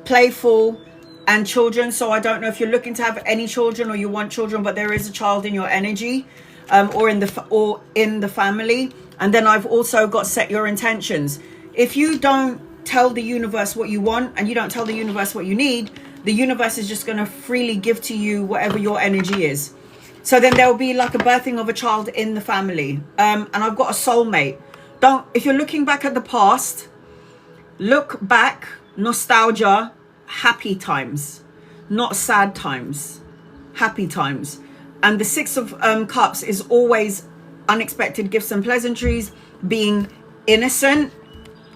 playful, and children. So I don't know if you're looking to have any children or you want children, but there is a child in your energy, or in the family. And then I've also got set your intentions. If you don't tell the universe what you want and you don't tell the universe what you need, the universe is just going to freely give to you whatever your energy is. So then there'll be like a birthing of a child in the family. And I've got a soulmate. If you're looking back at the past, look back, nostalgia, happy times, not sad times, happy times. And the 6 of Cups is always unexpected gifts and pleasantries, being innocent,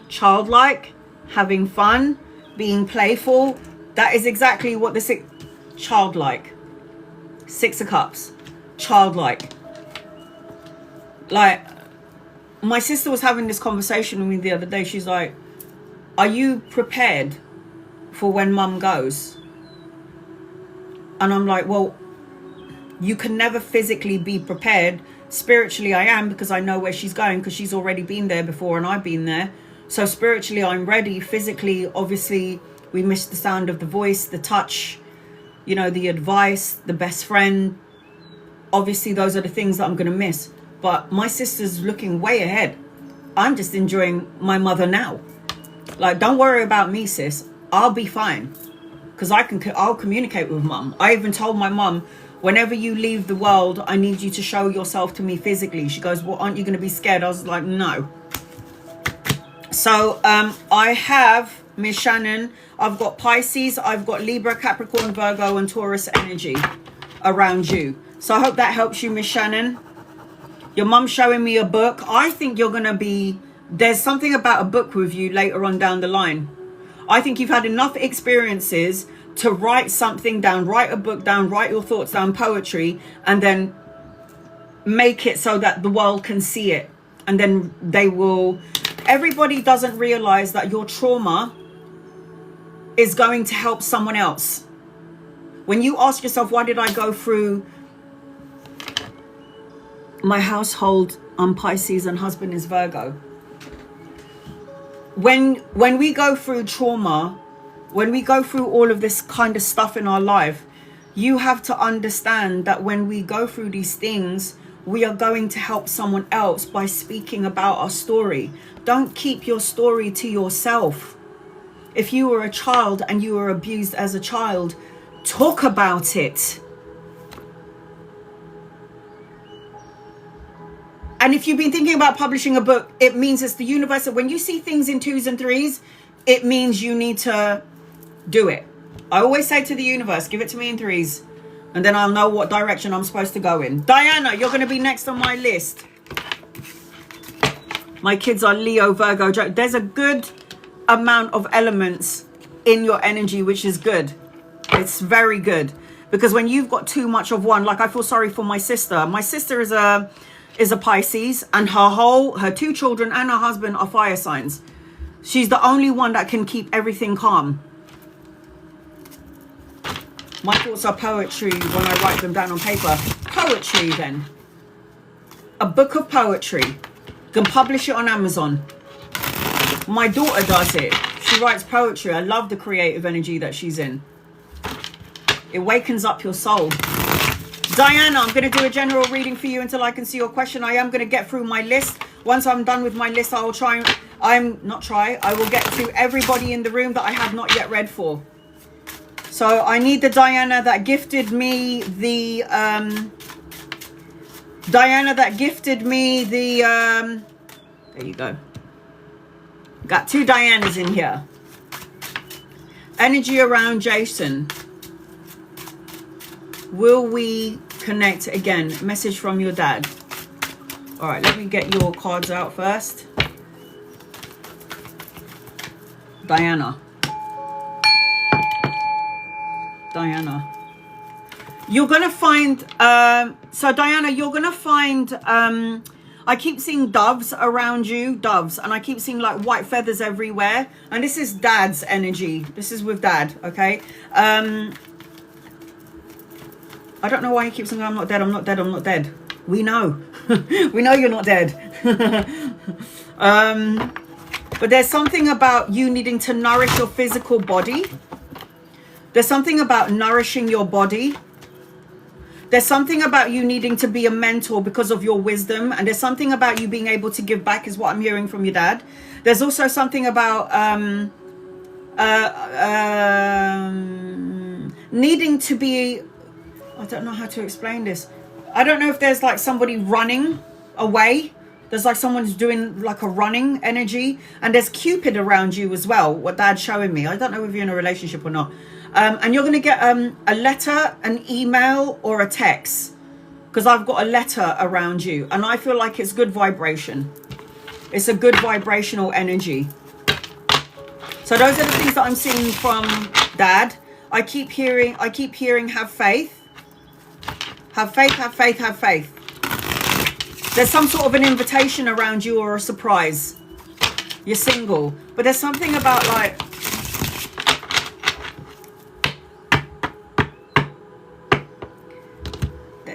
childlike, having fun, being playful. That is exactly what the childlike, 6 of Cups, childlike. Like, my sister was having this conversation with me the other day. She's like, are you prepared for when mum goes? And I'm like, well, you can never physically be prepared. Spiritually I am, because I know where she's going, because she's already been there before and I've been there. So spiritually I'm ready. Physically, obviously, we miss the sound of the voice, the touch, you know, the advice, the best friend. Obviously those are the things that I'm going to miss. But my sister's looking way ahead. I'm just enjoying my mother now. Like, don't worry about me, sis. I'll be fine, because I'll communicate with mum. I even told my mum, whenever you leave the world, I need you to show yourself to me physically. She goes, well, aren't you going to be scared? I was like, no. So I have Miss Shannon. I've got Pisces, I've got Libra, Capricorn, Virgo, and Taurus energy around you. So I hope that helps you, Miss Shannon. Your mum's showing me a book. I think you're going to be, there's something about a book with you later on down the line. I think you've had enough experiences to write something down, write a book down, write your thoughts down, poetry, and then make it so that the world can see it. And then everybody doesn't realize that your trauma is going to help someone else. When you ask yourself, why did I go through my household on Pisces and husband is Virgo? When we go through trauma, when we go through all of this kind of stuff in our life, you have to understand that when we go through these things, we are going to help someone else by speaking about our story. Don't keep your story to yourself. If you were a child and you were abused as a child, talk about it. And if you've been thinking about publishing a book, it means it's the universe. When you see things in 2s and 3s, it means you need to do it. I always say to the universe, give it to me in 3s, and then I'll know what direction I'm supposed to go in. Diana, you're going to be next on my list. My kids are Leo, Virgo, Joe. There's a good amount of elements in your energy, which is good. It's very good. Because when you've got too much of one, like I feel sorry for my sister. My sister is a Pisces, and her 2 children and her husband are fire signs. She's the only one that can keep everything calm. My thoughts are poetry when I write them down on paper. Poetry, then. A book of poetry. You can publish it on Amazon. My daughter does it. She writes poetry. I love the creative energy that she's in. It wakens up your soul. Diana, I'm going to do a general reading for you until I can see your question. I am going to get through my list. Once I'm done with my list, I will I will get to everybody in the room that I have not yet read for. So I need the Diana that gifted me the there you go. Got 2 Dianas in here. Energy around Jason. Will we connect again? Message from your dad. All right, let me get your cards out first. Diana. You're gonna find so Diana, you're gonna find I keep seeing doves around you, doves, and I keep seeing like white feathers everywhere, and this is dad's energy. This is with dad, okay? I don't know why he keeps saying I'm not dead, I'm not dead, I'm not dead. We know. We know you're not dead. But there's something about you needing to nourish your physical body. There's something about nourishing your body. There's something about you needing to be a mentor because of your wisdom. And there's something about you being able to give back is what I'm hearing from your dad. There's also something about needing to be, I don't know how to explain this. I don't know if there's like somebody running away. There's like someone's doing like a running energy. And there's Cupid around you as well, what dad's showing me. I don't know if you're in a relationship or not. And you're going to get a letter, an email, or a text. Because I've got a letter around you. And I feel like it's good vibration. It's a good vibrational energy. So those are the things that I'm seeing from dad. I keep hearing have faith. Have faith, have faith, have faith. There's some sort of an invitation around you or a surprise. You're single. But there's something about like...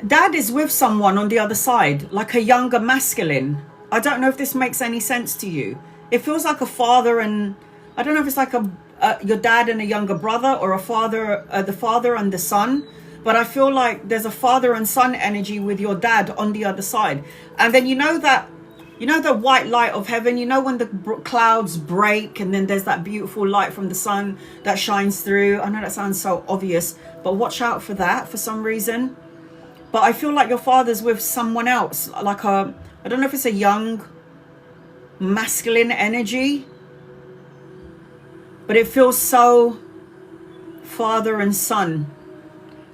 Dad is with someone on the other side, like a younger masculine. I don't know if this makes any sense to you. It feels like a father and... I don't know if it's like your dad and a younger brother, or a father, the father and the son. But I feel like there's a father and son energy with your dad on the other side. And then you know the white light of heaven, you know when the clouds break and then there's that beautiful light from the sun that shines through. I know that sounds so obvious, but watch out for that for some reason. But I feel like your father's with someone else, like I don't know if it's a young masculine energy, but it feels so father and son.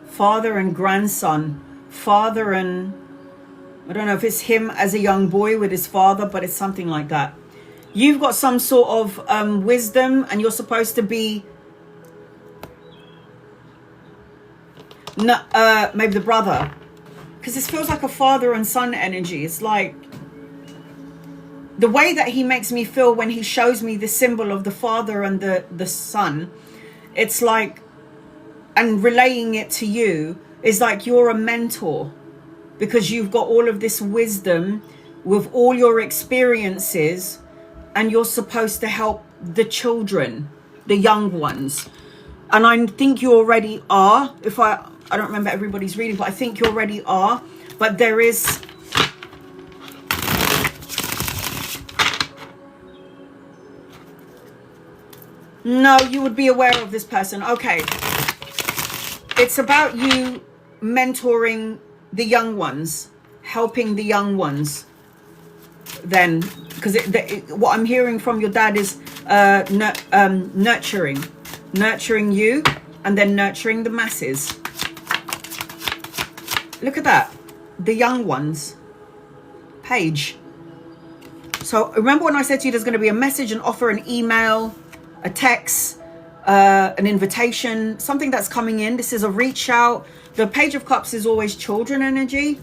Father and grandson, father and, I don't know if it's him as a young boy with his father, but it's something like that. You've got some sort of wisdom, and you're supposed to be, maybe the brother, because this feels like a father and son energy. It's like the way that he makes me feel when he shows me the symbol of the father and the son. It's like, and relaying it to you is like you're a mentor, because you've got all of this wisdom with all your experiences, and you're supposed to help the children, the young ones. And I think you already are. If I don't remember everybody's reading, but I think you already are. But there is... No, you would be aware of this person. Okay. It's about you mentoring the young ones, helping the young ones. Then, because what I'm hearing from your dad is nurturing you, and then nurturing the masses. Look at that, the young ones. Page. So remember when I said to you, there's going to be a message, an offer, an email, a text, an invitation, something that's coming in. This is a reach out. The Page of Cups is always children energy.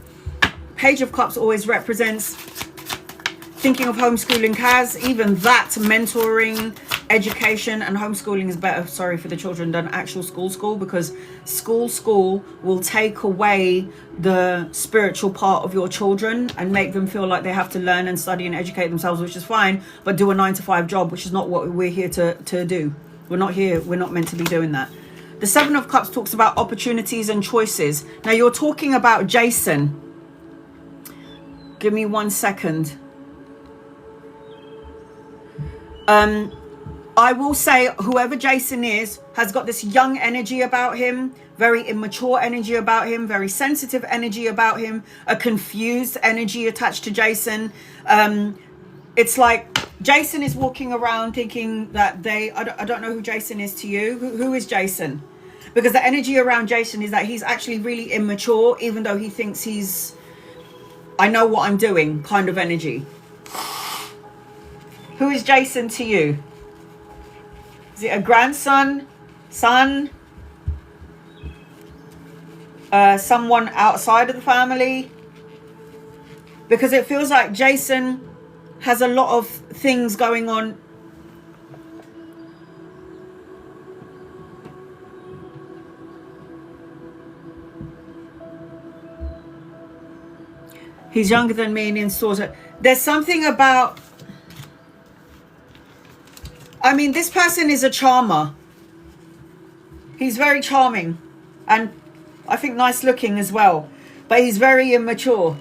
Page of Cups always represents thinking of homeschooling, Kaz. Even that, mentoring, education, and homeschooling is better, sorry, for the children than actual school, because school will take away the spiritual part of your children and make them feel like they have to learn and study and educate themselves, which is fine, but do a 9-to-5 job, which is not what we're here to do. We're not meant to be doing that. The Seven of Cups talks about opportunities and choices. Now you're talking about Jason. Give me 1 second. I will say whoever Jason is has got this young energy about him, very immature energy about him, very sensitive energy about him, a confused energy attached to Jason. It's like Jason is walking around thinking that I don't know who Jason is to you. Who is Jason? Because the energy around Jason is that he's actually really immature, even though he thinks he's, I know what I'm doing kind of energy. Who is Jason to you? Is it a grandson, son, someone outside of the family? Because it feels like Jason has a lot of things going on. He's younger than me and in stores. There's something about, I mean, this person is a charmer. He's very charming and I think nice looking as well. But he's very immature.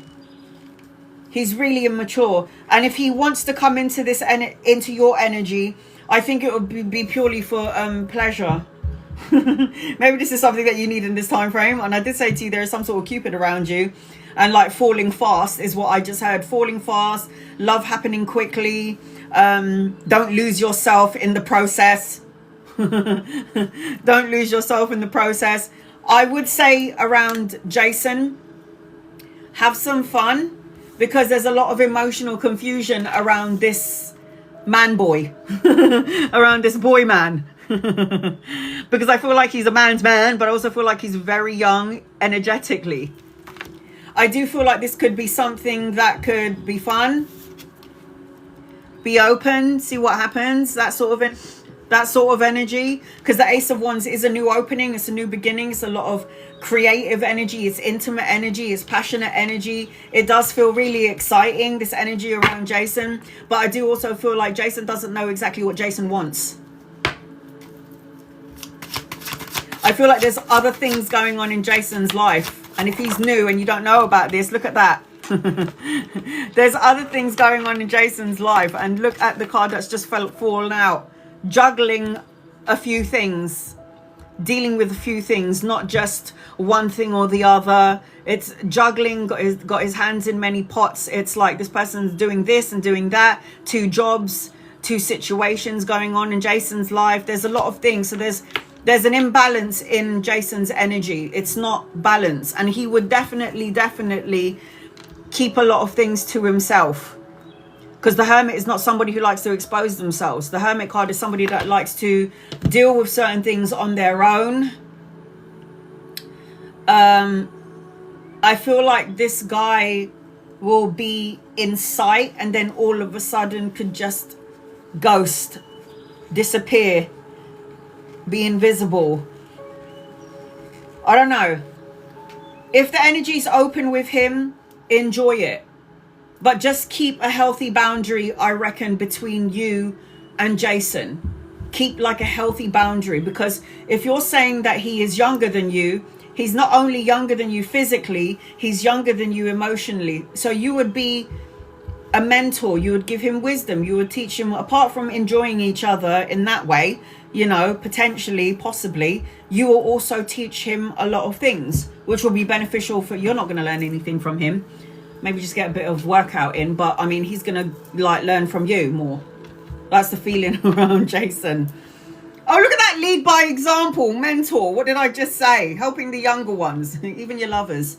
He's really immature. And if he wants to come into this into your energy, I think it would be purely for pleasure. Maybe this is something that you need in this time frame. And I did say to you, there is some sort of Cupid around you. And like falling fast is what I just heard. Falling fast, love happening quickly. Don't lose yourself in the process. Don't lose yourself in the process. I would say around Jason, have some fun, because there's a lot of emotional confusion around this man boy, around this boy man. Because I feel like he's a man's man, but I also feel like he's very young energetically. I do feel like this could be something that could be fun, be open, see what happens, that sort of energy. Because the Ace of Wands is a new opening, it's a new beginning, it's a lot of creative energy, it's intimate energy, it's passionate energy. It does feel really exciting, this energy around Jason. But I do also feel like Jason doesn't know exactly what Jason wants. I feel like there's other things going on in Jason's life. And if he's new and you don't know about this, look at that. There's other things going on in Jason's life. And look at the card that's just fallen out. Juggling a few things. Dealing with a few things. Not just one thing or the other. It's juggling. Got his hands in many pots. It's like this person's doing this and doing that. 2 jobs. 2 situations going on in Jason's life. There's a lot of things. So there's an imbalance in Jason's energy. It's not balanced. And he would definitely keep a lot of things to himself. Because the Hermit is not somebody who likes to expose themselves. The Hermit card is somebody that likes to deal with certain things on their own. I feel like this guy will be in sight and then all of a sudden could just ghost, disappear, be invisible. I don't know. If the energy's open with him, enjoy it. But just keep a healthy boundary, I reckon, between you and Jason. Keep like a healthy boundary. Because if you're saying that he is younger than you, he's not only younger than you physically, he's younger than you emotionally. So you would be a mentor. You would give him wisdom. You would teach him, apart from enjoying each other in that way, you know, potentially, possibly, you will also teach him a lot of things, which will be beneficial for, you're not going to learn anything from him. Maybe just get a bit of workout in, but I mean, he's going to like learn from you more. That's the feeling around Jason. Oh, look at that, lead by example, mentor. What did I just say? Helping the younger ones, even your lovers.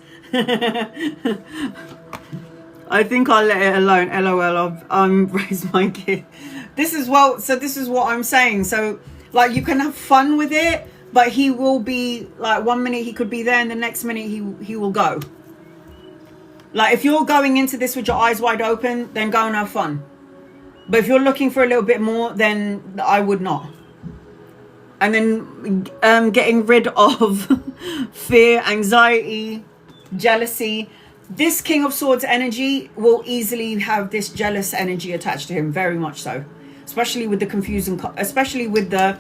I think I'll let it alone. LOL, I've raised my kid. This is, well, so this is what I'm saying. So like you can have fun with it, but he will be like, 1 minute he could be there and the next minute he will go. Like if you're going into this with your eyes wide open, then go and have fun. But if you're looking for a little bit more, then I would not. And then getting rid of fear, anxiety, jealousy. This King of Swords energy will easily have this jealous energy attached to him, very much so. Especially with the confusion, especially with the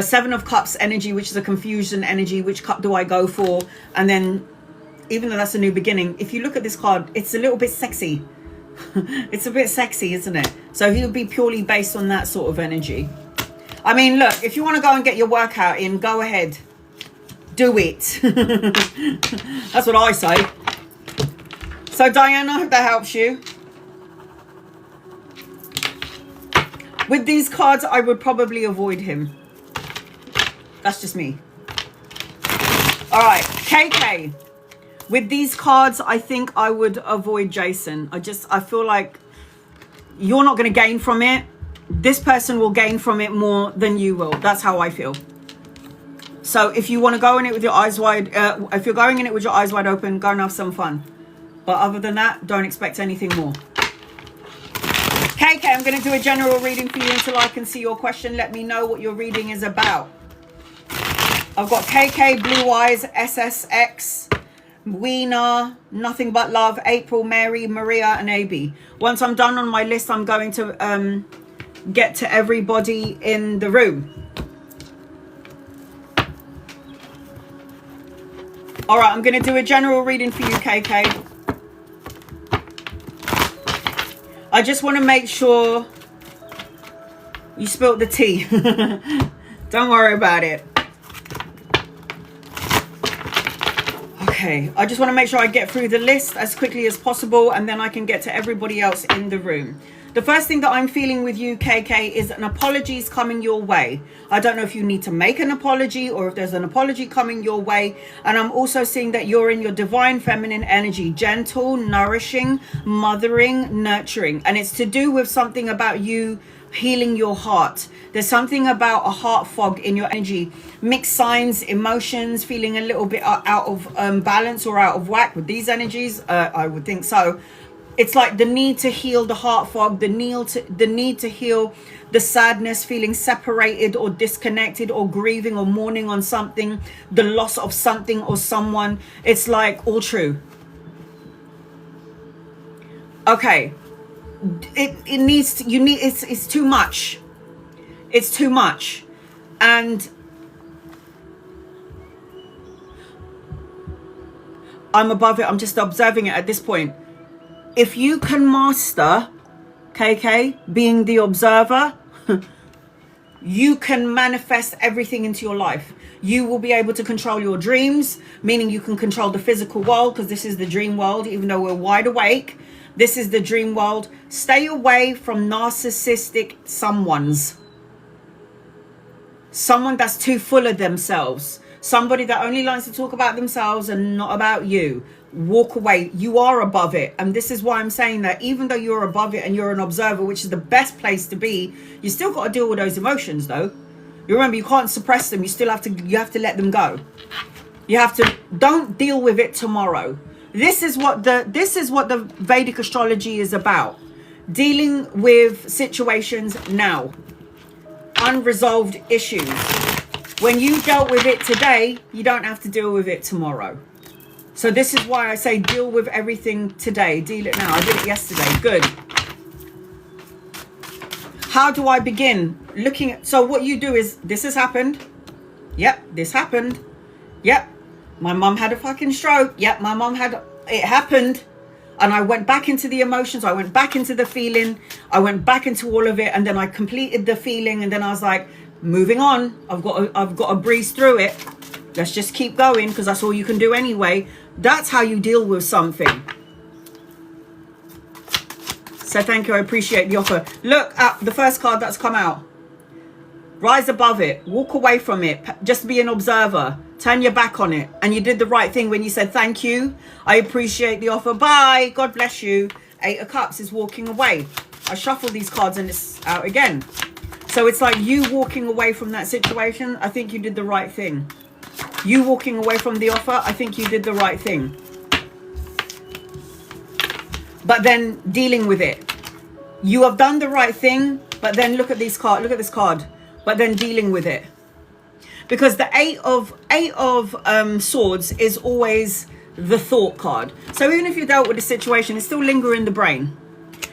7 of Cups energy, which is a confusion energy. Which cup do I go for? And then, even though that's a new beginning, if you look at this card, it's a little bit sexy. It's a bit sexy, isn't it? So he'll be purely based on that sort of energy. I mean, look, if you want to go and get your workout in, go ahead. Do it. That's what I say. So Diana, I hope that helps you. With these cards, I would probably avoid him. That's just me. All right, KK. With these cards, I think I would avoid Jason. I feel like you're not going to gain from it. This person will gain from it more than you will. That's how I feel. So if you want to go in it with your eyes wide, if you're going in it with your eyes wide open, go and have some fun. But other than that, don't expect anything more. KK, I'm going to do a general reading for you until I can see your question. Let me know what your reading is about. I've got KK, Blue Eyes, SSX, Weena, Nothing But Love, April, Mary, Maria, and AB. Once I'm done on my list, I'm going to get to everybody in the room. All right, I'm going to do a general reading for you, KK. I just want to make sure you spilt the tea. Don't worry about it. Okay, I just want to make sure I get through the list as quickly as possible, and then I can get to everybody else in the room. The first thing that I'm feeling with you, KK, is an apology is coming your way. I don't know if you need to make an apology or if there's an apology coming your way. And I'm also seeing that you're in your divine feminine energy, gentle, nourishing, mothering, nurturing. And it's to do with something about you healing your heart. There's something about a heart fog in your energy. Mixed signs, emotions, feeling a little bit out of balance or out of whack with these energies. I would think so. It's like the need to heal the heart fog, the need to heal the sadness, feeling separated or disconnected or grieving or mourning on something, the loss of something or someone. It's like all true. Okay. It needs to, it's too much. It's too much. And I'm above it. I'm just observing it at this point. If you can master, KK, being the observer, you can manifest everything into your life. You will be able to control your dreams, meaning you can control the physical world, because this is the dream world, even though we're wide awake. This is the dream world. Stay away from narcissistic someone that's too full of themselves. Somebody that only likes to talk about themselves and not about you. Walk away. You are above it. And this is why I'm saying that even though you're above it and you're an observer, which is the best place to be, you still got to deal with those emotions though. You remember, you can't suppress them. You have to let them go. You have to, don't deal with it tomorrow. This is what the Vedic astrology is about. Dealing with situations now. Unresolved issues. When you dealt with it today, you don't have to deal with it tomorrow. So this is why I say deal with everything today. Deal it now. I did it yesterday. Good. How do I begin? Looking at, so what you do is, this has happened. Yep, this happened. Yep, my mum had a fucking stroke. Yep, my mum had, it happened. And I went back into the emotions. I went back into the feeling. I went back into all of it. And then I completed the feeling. And then I was like, moving on. I've got to breeze through it. Let's just keep going, because that's all you can do anyway. That's how you deal with something. So thank you. I appreciate the offer. Look at the first card that's come out. Rise above it. Walk away from it. Just be an observer. Turn your back on it. And you did the right thing when you said thank you. I appreciate the offer. Bye. God bless you. 8 of Cups is walking away. I shuffle these cards and it's out again. So it's like you walking away from that situation. I think you did the right thing. You walking away from the offer. I think you did the right thing. But then dealing with it. You have done the right thing. But then look at this card. Look at this card. But then dealing with it. Because the eight of swords is always the thought card. So even if you dealt with the situation, it's still lingering in the brain.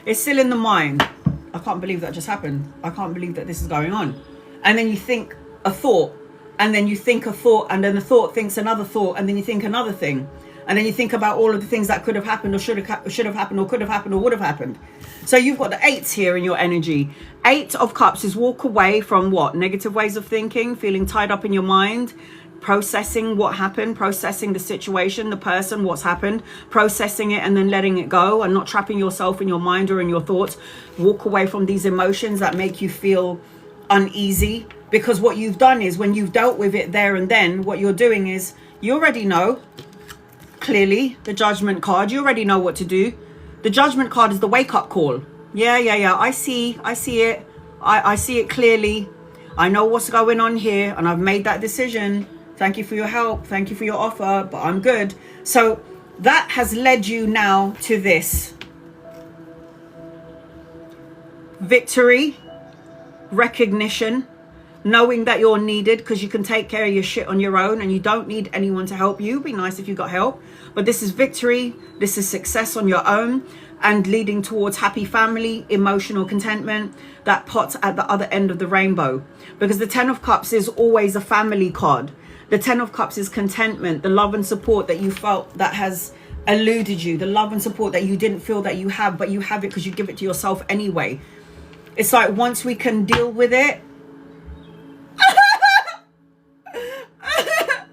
It's still in the mind. I can't believe that just happened. I can't believe that this is going on. And then you think a thought. And then you think a thought. And then the thought thinks another thought. And then you think another thing. And then you think about all of the things that could have happened or should have happened or could have happened or would have happened. So you've got the 8s here in your energy. 8 of Cups is walk away from what? Negative ways of thinking, feeling tied up in your mind, processing what happened, processing the situation, the person, what's happened, processing it and then letting it go and not trapping yourself in your mind or in your thoughts. Walk away from these emotions that make you feel uneasy, because what you've done is when you've dealt with it there and then, what you're doing is you already know clearly the Judgment card. You already know what to do. The Judgment card is the wake-up call. Yeah. I see it. I see it clearly. I know what's going on here and I've made that decision. Thank you for your help. Thank you for your offer, but I'm good. So that has led you now to this. Victory, recognition, knowing that you're needed because you can take care of your shit on your own and you don't need anyone to help you. It'd be nice if you got help. But this is victory. This is success on your own and leading towards happy family, emotional contentment, that pot at the other end of the rainbow. Because the 10 of Cups is always a family card. The 10 of Cups is contentment, the love and support that you felt that has eluded you, the love and support that you didn't feel that you have, but you have it because you give it to yourself anyway. It's like once we can deal with it,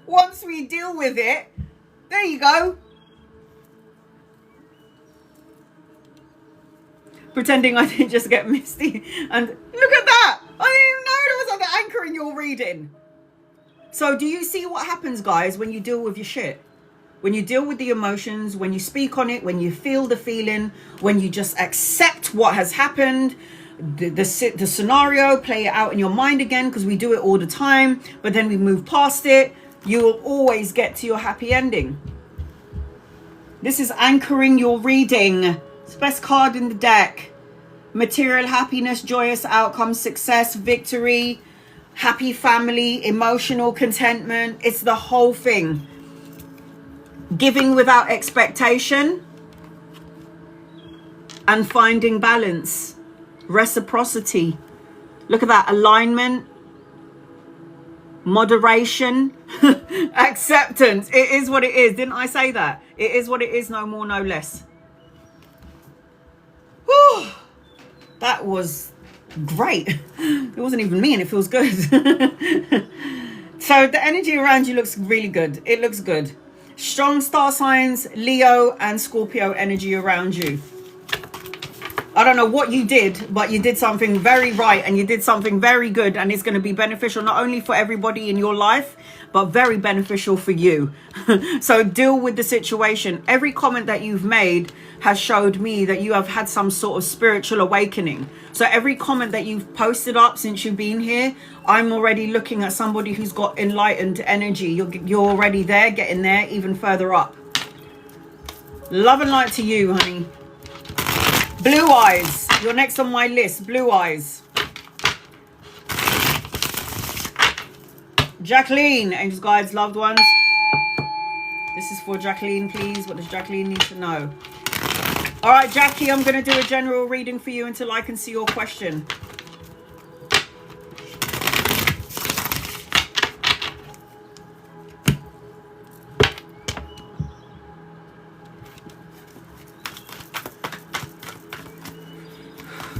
once we deal with it, there you go. Pretending I didn't just get misty. And look at that. I didn't even know there was like an anchor in your reading. So do you see what happens, guys, when you deal with your shit? When you deal with the emotions, when you speak on it, when you feel the feeling, when you just accept what has happened, the scenario, play it out in your mind again, because we do it all the time, but then we move past it, you will always get to your happy ending. This is anchoring your reading. It's the best card in the deck. Material happiness, joyous outcome, success, victory, happy family, emotional contentment. It's the whole thing. Giving without expectation and finding balance, reciprocity. Look at that. Alignment, moderation, acceptance. It is what it is. Didn't I say that? It is what it is, no more, no less. Whew. That was great. It wasn't even me and it feels good. So the energy around you looks really good. It looks good. Strong star signs, Leo and Scorpio energy around you. I don't know what you did, but you did something very right and you did something very good, and it's going to be beneficial not only for everybody in your life, but very beneficial for you. So deal with the situation. Every comment that you've made has showed me that you have had some sort of spiritual awakening. So every comment that you've posted up since you've been here, I'm already looking at somebody who's got enlightened energy. You're already there, getting there, even further up. Love and light to you, honey. Blue eyes. You're next on my list. Blue eyes. Jacqueline. Angels, guides, loved ones. This is for Jacqueline, please. What does Jacqueline need to know? All right, Jackie, I'm going to do a general reading for you until I can see your question.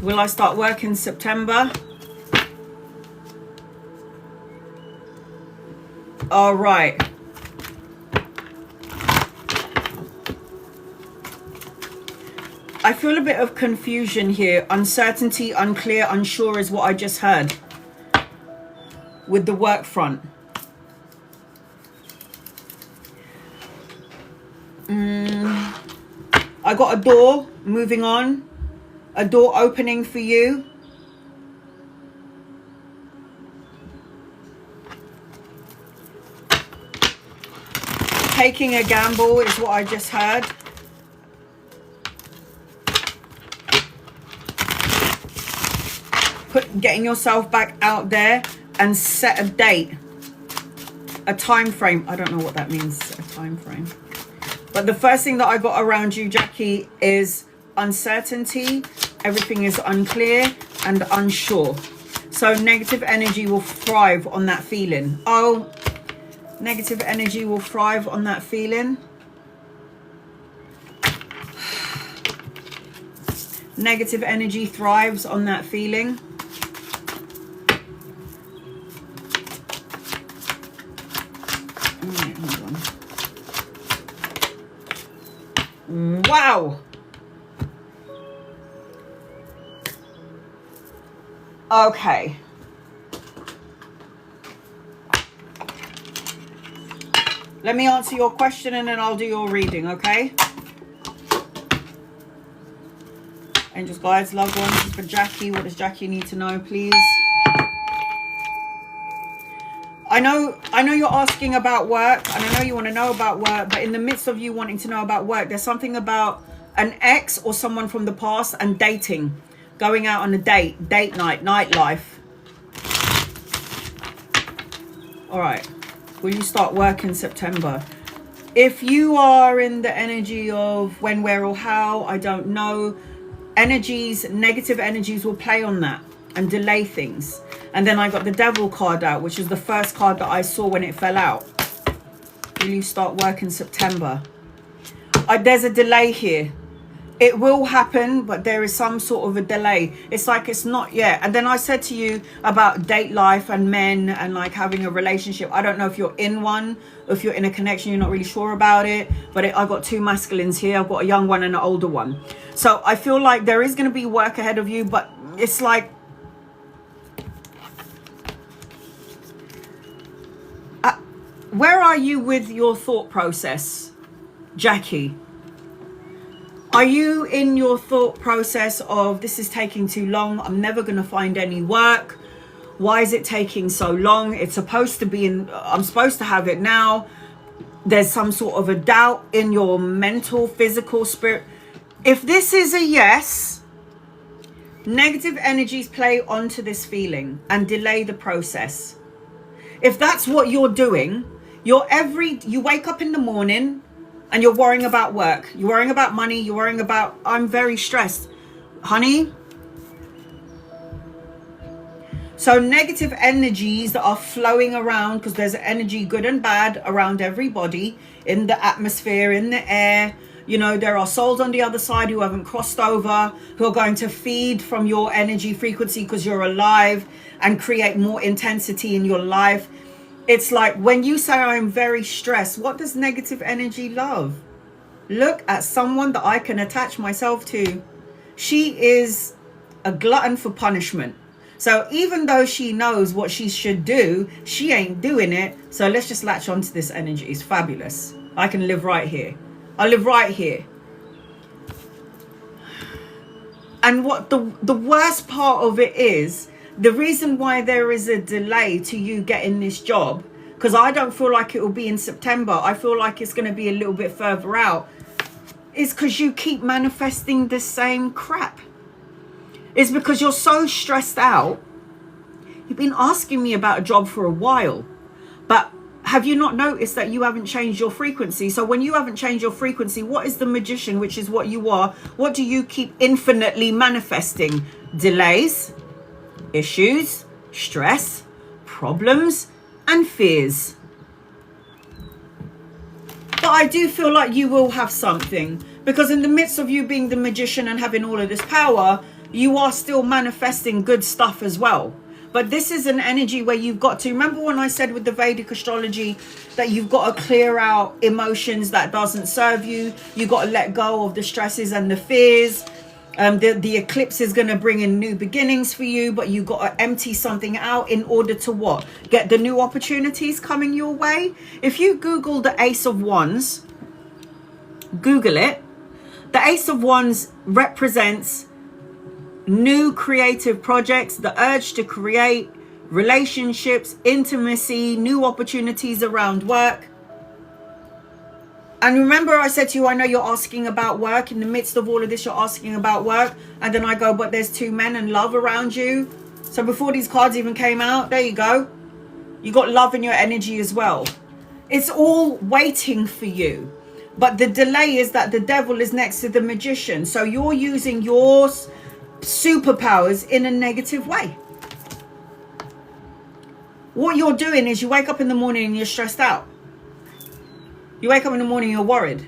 Will I start work in September? All right. I feel a bit of confusion here. Uncertainty, unclear, unsure is what I just heard with the work front. I got a door moving on. A door opening for you. Taking a gamble is what I just heard. Getting yourself back out there and set a date. A time frame. I don't know what that means, a time frame. But the first thing that I got around you, Jackie, is uncertainty. Everything is unclear and unsure. So negative energy will thrive on that feeling. Oh, negative energy will thrive on that feeling. Negative energy thrives on that feeling. Alright, hold on. Wow. Okay. Let me answer your question and then I'll do your reading, okay? Angels, guides, loved ones. This is for Jackie. What does Jackie need to know, please? I know you're asking about work, and I know you want to know about work, but in the midst of you wanting to know about work, there's something about an ex or someone from the past and dating. Going out on a date night, nightlife. All right. Will you start work in September? If you are in the energy of when, where, or how, I don't know. Energies, negative energies will play on that and delay things. And then I got the Devil card out, which is the first card that I saw when it fell out. Will you start work in September? There's a delay here. It will happen, but there is some sort of a delay. It's like it's not yet. And then I said to you about date life and men and like having a relationship. I don't know if you're in one, if you're in a connection, you're not really sure about it. But I got two masculines here. I've got a young one and an older one. So I feel like there is going to be work ahead of you, but it's like, where are you with your thought process, Jackie? Are you in your thought process of this is taking too long? I'm never going to find any work. Why is it taking so long? It's supposed to be I'm supposed to have it now. There's some sort of a doubt in your mental, physical, spirit. If this is a yes, negative energies play onto this feeling and delay the process. If that's what you're doing, you wake up in the morning and you're worrying about work. You're worrying about money. You're worrying about, I'm very stressed. Honey. So negative energies that are flowing around, because there's energy good and bad around everybody, in the atmosphere, in the air. You know, there are souls on the other side who haven't crossed over, who are going to feed from your energy frequency because you're alive and create more intensity in your life. It's like when you say I'm very stressed, what does negative energy love? Look at someone that I can attach myself to. She is a glutton for punishment. So even though she knows what she should do, she ain't doing it. So let's just latch onto this energy. It's fabulous. I can live right here. I live right here. And what the worst part of it is, the reason why there is a delay to you getting this job, because I don't feel like it will be in September. I feel like it's going to be a little bit further out. Is because you keep manifesting the same crap. It's because you're so stressed out. You've been asking me about a job for a while. But have you not noticed that you haven't changed your frequency? So when you haven't changed your frequency, what is the magician, which is what you are? What do you keep infinitely manifesting? Delays, issues, stress, problems, and fears. But I do feel like you will have something, because in the midst of you being the magician and having all of this power, you are still manifesting good stuff as well. But this is an energy where you've got to, remember when I said with the Vedic astrology that you've got to clear out emotions that doesn't serve you. You've got to let go of the stresses and the fears. The eclipse is going to bring in new beginnings for you, but you've got to empty something out in order to what? Get the new opportunities coming your way. If you Google the Ace of Wands, Google it. The Ace of Wands represents new creative projects, the urge to create, relationships, intimacy, new opportunities around work. And remember I said to you, I know you're asking about work. In the midst of all of this, you're asking about work. And then I go, but there's two men and love around you. So before these cards even came out, there you go. You got love in your energy as well. It's all waiting for you. But the delay is that the devil is next to the magician. So you're using your superpowers in a negative way. What you're doing is you wake up in the morning and you're stressed out. You wake up in the morning, you're worried.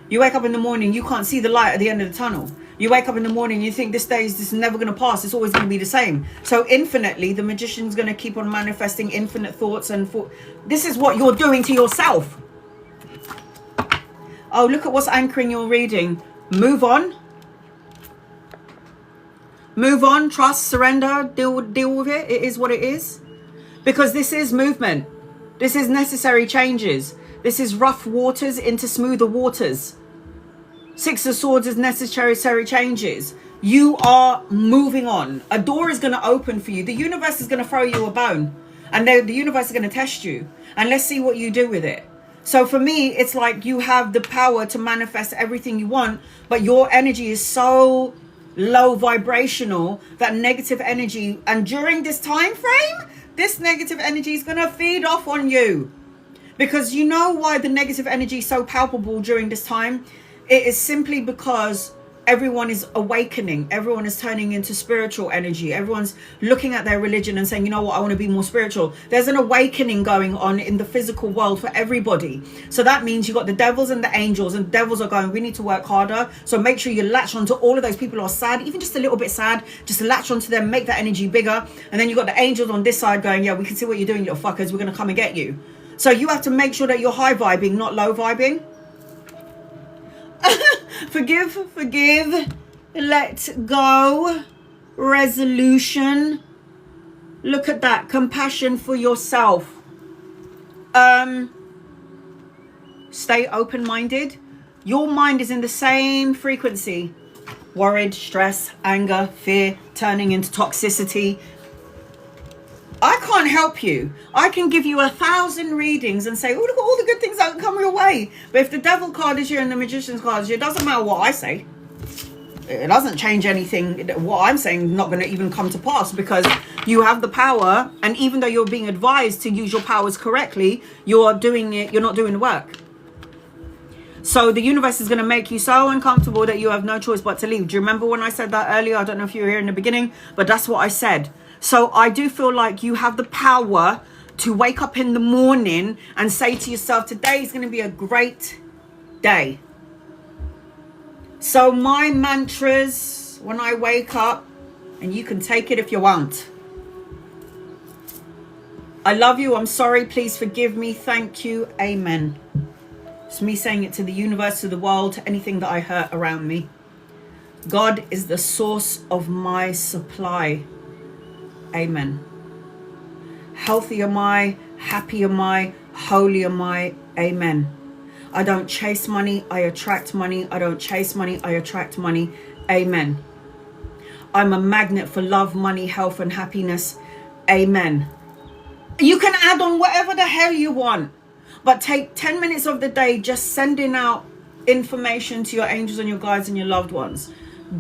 You wake up in the morning, you can't see the light at the end of the tunnel You wake up in the morning, you think this is never going to pass. It's always going to be the same. So infinitely, the magician's going to keep on manifesting infinite thoughts. And this is what you're doing to yourself. Oh, look at what's anchoring your reading. Move on. Move on, trust, surrender, deal with it. It is what it is. Because this is movement. This is necessary changes. This is rough waters into smoother waters. Six of Swords is necessary changes. You are moving on. A door is going to open for you. The universe is going to throw you a bone. And the universe is going to test you. And let's see what you do with it. So for me, it's like you have the power to manifest everything you want. But your energy is so low vibrational, that negative energy, and during this time frame, this negative energy is going to feed off on you. Because you know why the negative energy is so palpable during this time? It is simply because everyone is awakening. Everyone is turning into spiritual energy. Everyone's looking at their religion and saying, you know what, I want to be more spiritual. There's an awakening going on in the physical world for everybody. So that means you got the devils and the angels, and the devils are going, we need to work harder. So make sure you latch onto all of those people who are sad, even just a little bit sad, just latch onto them, make that energy bigger. And then you got the angels on this side going, yeah, we can see what you're doing, little fuckers. We're going to come and get you. So you have to make sure that you're high vibing, not low vibing. Forgive, let go, resolution. Look at that, compassion for yourself. Stay open-minded. Your mind is in the same frequency. Worried, stress, anger, fear, turning into toxicity. I can't help you. I can give you 1,000 readings and say, oh, look at all the good things that can come your way. But if the devil card is here and the magician's card is here, it doesn't matter what I say. It doesn't change anything. What I'm saying is not going to even come to pass, because you have the power. And even though you're being advised to use your powers correctly, you're not doing the work. So the universe is going to make you so uncomfortable that you have no choice but to leave. Do you remember when I said that earlier? I don't know if you were here in the beginning, but that's what I said. So I do feel like you have the power to wake up in the morning and say to yourself, today is going to be a great day. So my mantras when I wake up, and you can take it if you want. I love you. I'm sorry. Please forgive me. Thank you. Amen. It's me saying it to the universe, to the world, to anything that I hurt around me. God is the source of my supply. Amen. Healthy am I, happy am I, holy am I. Amen. I don't chase money, I attract money. I don't chase money, I attract money. Amen. I'm a magnet for love, money, health, and happiness. Amen. You can add on whatever the hell you want, but take 10 minutes of the day just sending out information to your angels and your guides and your loved ones.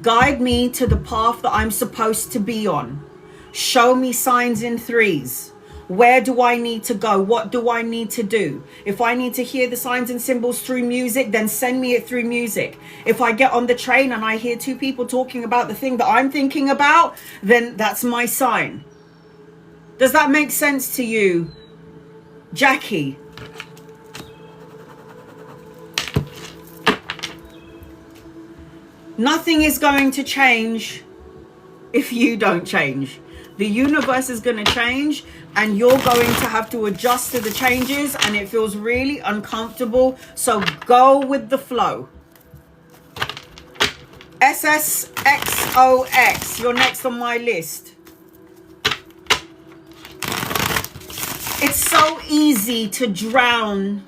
Guide me to the path that I'm supposed to be on. Show me signs in threes. Where do I need to go? What do I need to do? If I need to hear the signs and symbols through music, then send me it through music. If I get on the train and I hear two people talking about the thing that I'm thinking about, then that's my sign. Does that make sense to you, Jackie? Nothing is going to change if you don't change. The universe is going to change, and you're going to have to adjust to the changes, and it feels really uncomfortable. So go with the flow. SSXOX, you're next on my list. It's so easy to drown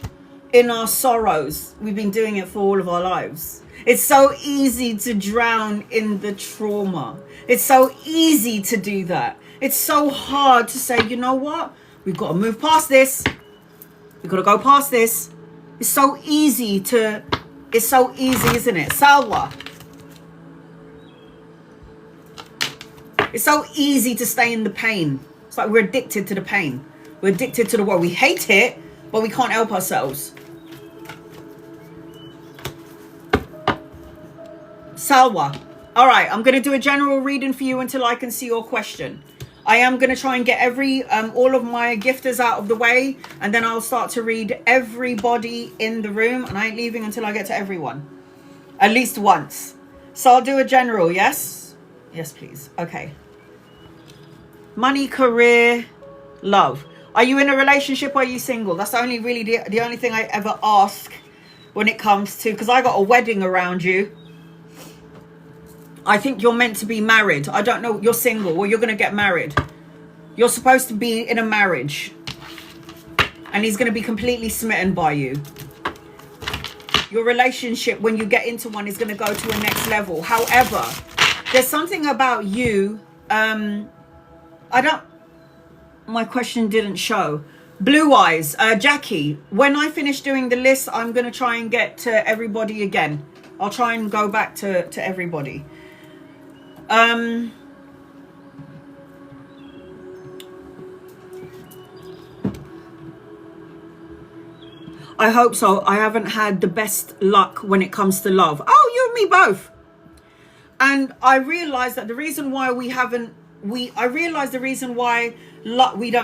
in our sorrows. We've been doing it for all of our lives. It's so easy to drown in the trauma. It's so easy to do that. It's so hard to say, you know what? We've got to move past this. We've got to go past this. It's so easy, isn't it? Salwa. It's so easy to stay in the pain. It's like we're addicted to the pain. We're addicted to the world. We hate it, but we can't help ourselves. Salwa. All right, I'm going to do a general reading for you until I can see your question. I am going to try and get all of my gifters out of the way, and then I'll start to read everybody in the room, and I ain't leaving until I get to everyone. At least once. So I'll do a general, yes? Yes, please. Okay. Money, career, love. Are you in a relationship or are you single? That's only really the only thing I ever ask when it comes to, because I got a wedding around you. I think you're meant to be married. I don't know, you're single or you're going to get married. You're supposed to be in a marriage. And he's going to be completely smitten by you. Your relationship, when you get into one, is going to go to a next level. However, there's something about you. My question didn't show. Blue eyes. Jackie, when I finish doing the list, I'm going to try and get to everybody again. I'll try and go back to everybody. I hope so. I haven't had the best luck when it comes to love. Oh, you and me both. And I realized that the reason why we don't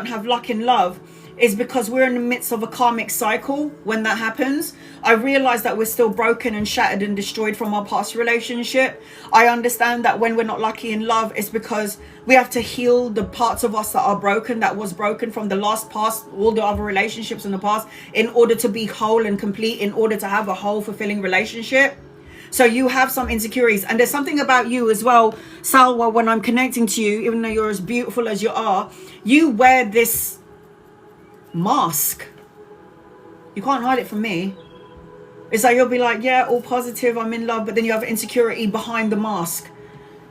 have luck in love is because we're in the midst of a karmic cycle. When that happens, I realize that we're still broken and shattered and destroyed from our past relationship. I understand that when we're not lucky in love, it's because we have to heal the parts of us that are broken, that was broken from the last past, all the other relationships in the past, in order to be whole and complete, in order to have a whole, fulfilling relationship. So you have some insecurities. And there's something about you as well, Salwa, when I'm connecting to you, even though you're as beautiful as you are, you wear this mask. You can't hide it from me. It's like you'll be like, yeah, all positive, I'm in love, but then you have insecurity behind the mask.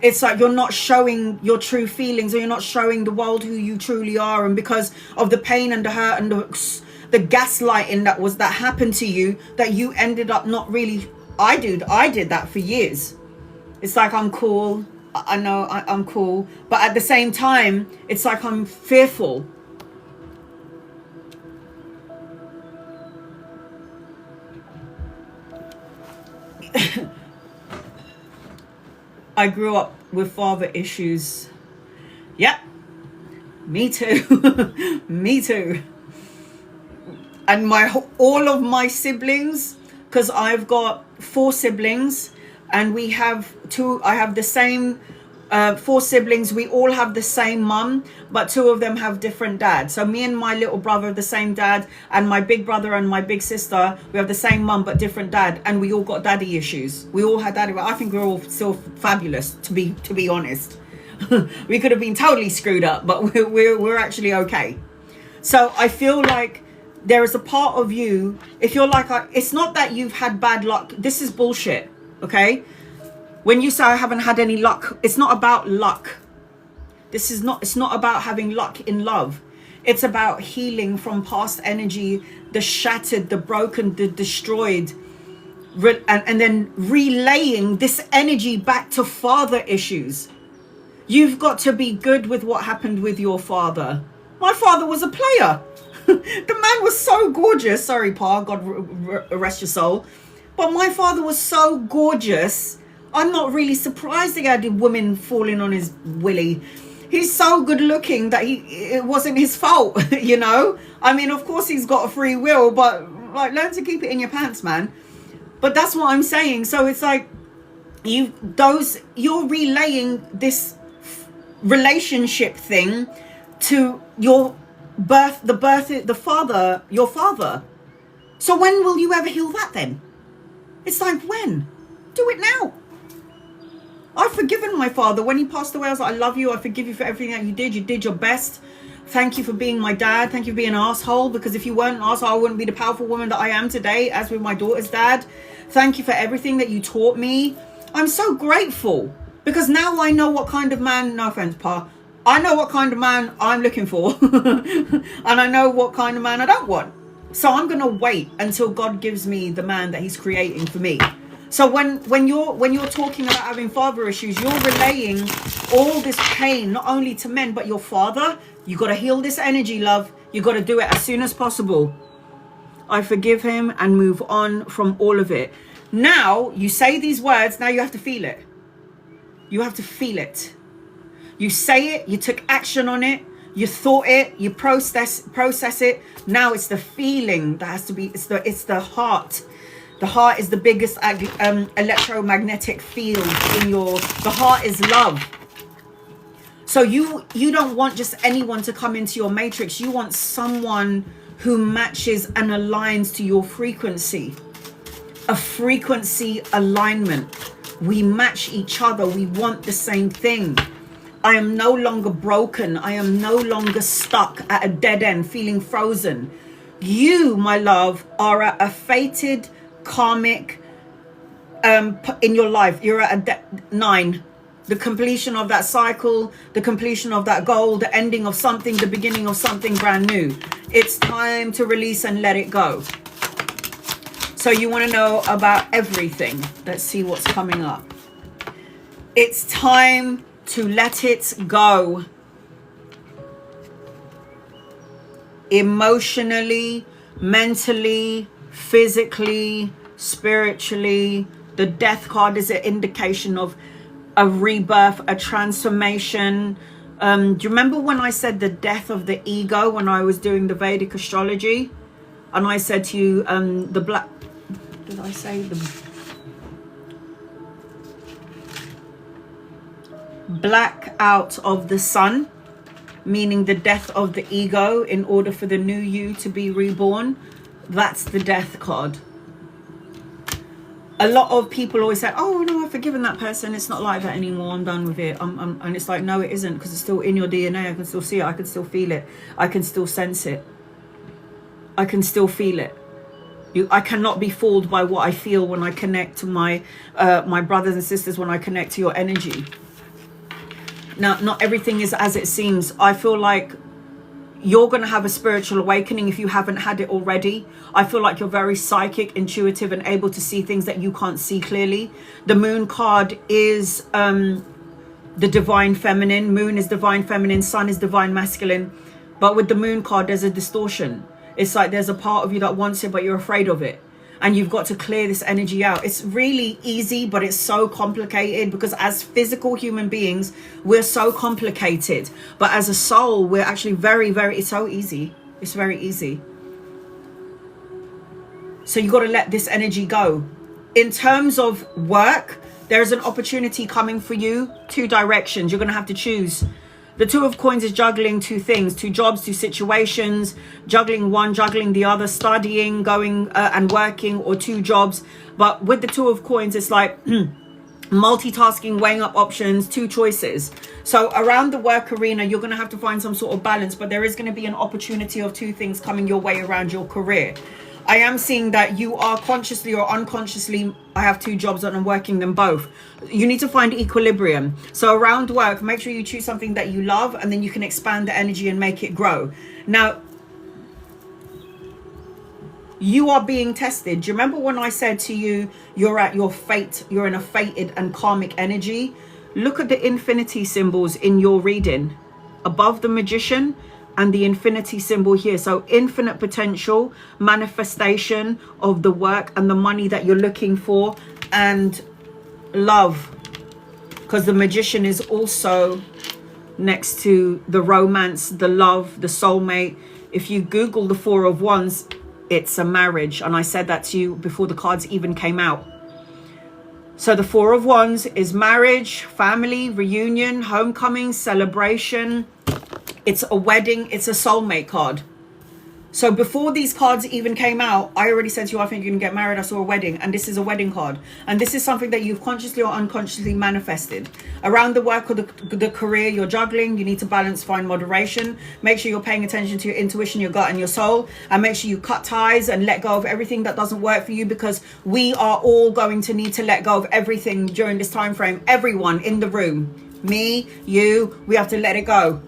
It's like you're not showing your true feelings, or you're not showing the world who you truly are. And because of the pain and the hurt and the gaslighting that happened to you, that you ended up not really. I did that for years. It's like I'm cool. I know I'm cool, but at the same time, it's like I'm fearful. I grew up with father issues. Yep, me too. Me too. And all of my siblings, because I've got 4 siblings, and I have the same 4 siblings. We all have the same mum, but 2 of them have different dads. So me and my little brother have the same dad, and my big brother and my big sister, we have the same mum but different dad, and we all got daddy issues. We all had daddy. I think we're all still fabulous, to be honest. We could have been totally screwed up, but we're actually okay. So I feel like there is a part of you, if you're like, it's not that you've had bad luck. This is bullshit, okay? When you say I haven't had any luck, it's not about luck. It's not about having luck in love. It's about healing from past energy, the shattered, the broken, the destroyed, and then relaying this energy back to father issues. You've got to be good with what happened with your father. My father was a player. The man was so gorgeous. Sorry, Pa, God rest your soul. But my father was so gorgeous. I'm not really surprised he had women falling on his willy. He's so good looking that it wasn't his fault, you know? I mean, of course he's got a free will, but like, learn to keep it in your pants, man. But that's what I'm saying. So it's like you're relaying this relationship thing to your your father. So when will you ever heal that then? It's like, when? Do it now. I've forgiven my father. When he passed away, I was like, I love you. I forgive you for everything that you did. You did your best. Thank you for being my dad. Thank you for being an asshole, because if you weren't an asshole, I wouldn't be the powerful woman that I am today, as with my daughter's dad. Thank you for everything that you taught me. I'm so grateful, because now I know what kind of man, no offense, Pa, I know what kind of man I'm looking for. And I know what kind of man I don't want. So I'm going to wait until God gives me the man that he's creating for me. So when you're talking about having father issues, you're relaying all this pain, not only to men, but your father. You got to heal this energy, love. You got to do it as soon as possible. I forgive him and move on from all of it. Now you say these words. Now you have to feel it. You have to feel it. You say it. You took action on it. You thought it. You process it. Now it's the feeling that has to be. It's the heart The heart is the biggest electromagnetic field in the heart is love. So you don't want just anyone to come into your matrix. You want someone who matches and aligns to your frequency. A frequency alignment. We match each other. We want the same thing. I am no longer broken. I am no longer stuck at a dead end, feeling frozen. You, my love, are at a fated karmic in your life. You're at a 9. The completion of that cycle, the completion of that goal, the ending of something, the beginning of something brand new. It's time to release and let it go. So you want to know about everything. Let's see what's coming up. It's time to let it go. Emotionally, mentally, physically, spiritually. The death card is an indication of a rebirth, a transformation. Do you remember when I said the death of the ego when I was doing the Vedic astrology? And I said to you, the black... Did I say the... black out of the sun, meaning the death of the ego in order for the new you to be reborn. That's the death card. A lot of people always say, oh no, I've forgiven that person, it's not like that anymore, I'm done with it. And it's like, no, it isn't, because it's still in your DNA. I can still see it, I can still feel it, I can still sense it, I can still feel it. I cannot be fooled by what I feel when I connect to my brothers and sisters, when I connect to your energy. Now, not everything is as it seems. I feel like you're going to have a spiritual awakening if you haven't had it already. I feel like you're very psychic, intuitive, and able to see things that you can't see clearly. The moon card is the divine feminine. Moon is divine feminine. Sun is divine masculine. But with the moon card, there's a distortion. It's like there's a part of you that wants it, but you're afraid of it. And you've got to clear this energy out. It's really easy, but it's so complicated, because as physical human beings, we're so complicated. But as a soul, we're actually very, very, it's so easy. It's very easy. So you got to let this energy go. In terms of work, there's an opportunity coming for you. 2 directions. You're going to have to choose. The 2 of coins is juggling 2 things, 2 jobs, 2 situations, juggling one, juggling the other, studying, going and working, or 2 jobs. But with the 2 of coins, it's like multitasking, weighing up options, 2 choices. So around the work arena, you're going to have to find some sort of balance, but there is going to be an opportunity of 2 things coming your way around your career. I am seeing that you are consciously or unconsciously, I have 2 jobs and I'm working them both. You need to find equilibrium. So around work, make sure you choose something that you love, and then you can expand the energy and make it grow. Now, you are being tested. Do you remember when I said to you, you're at your fate, you're in a fated and karmic energy? Look at the infinity symbols in your reading. Above the magician, and the infinity symbol here. So infinite potential, manifestation of the work and the money that you're looking for, and love, because the magician is also next to the romance, the love, the soulmate. If you Google the 4 of Wands, it's a marriage, and I said that to you before the cards even came out. So the 4 of Wands is marriage, family, reunion, homecoming, celebration. It's a wedding. It's a soulmate card. So before these cards even came out, I already said to you, I think you can get married. I saw a wedding, and this is a wedding card. And this is something that you've consciously or unconsciously manifested. Around the work or the career, you're juggling. You need to balance, find moderation. Make sure you're paying attention to your intuition, your gut, and your soul. And make sure you cut ties and let go of everything that doesn't work for you, because we are all going to need to let go of everything during this time frame. Everyone in the room, me, you, we have to let it go.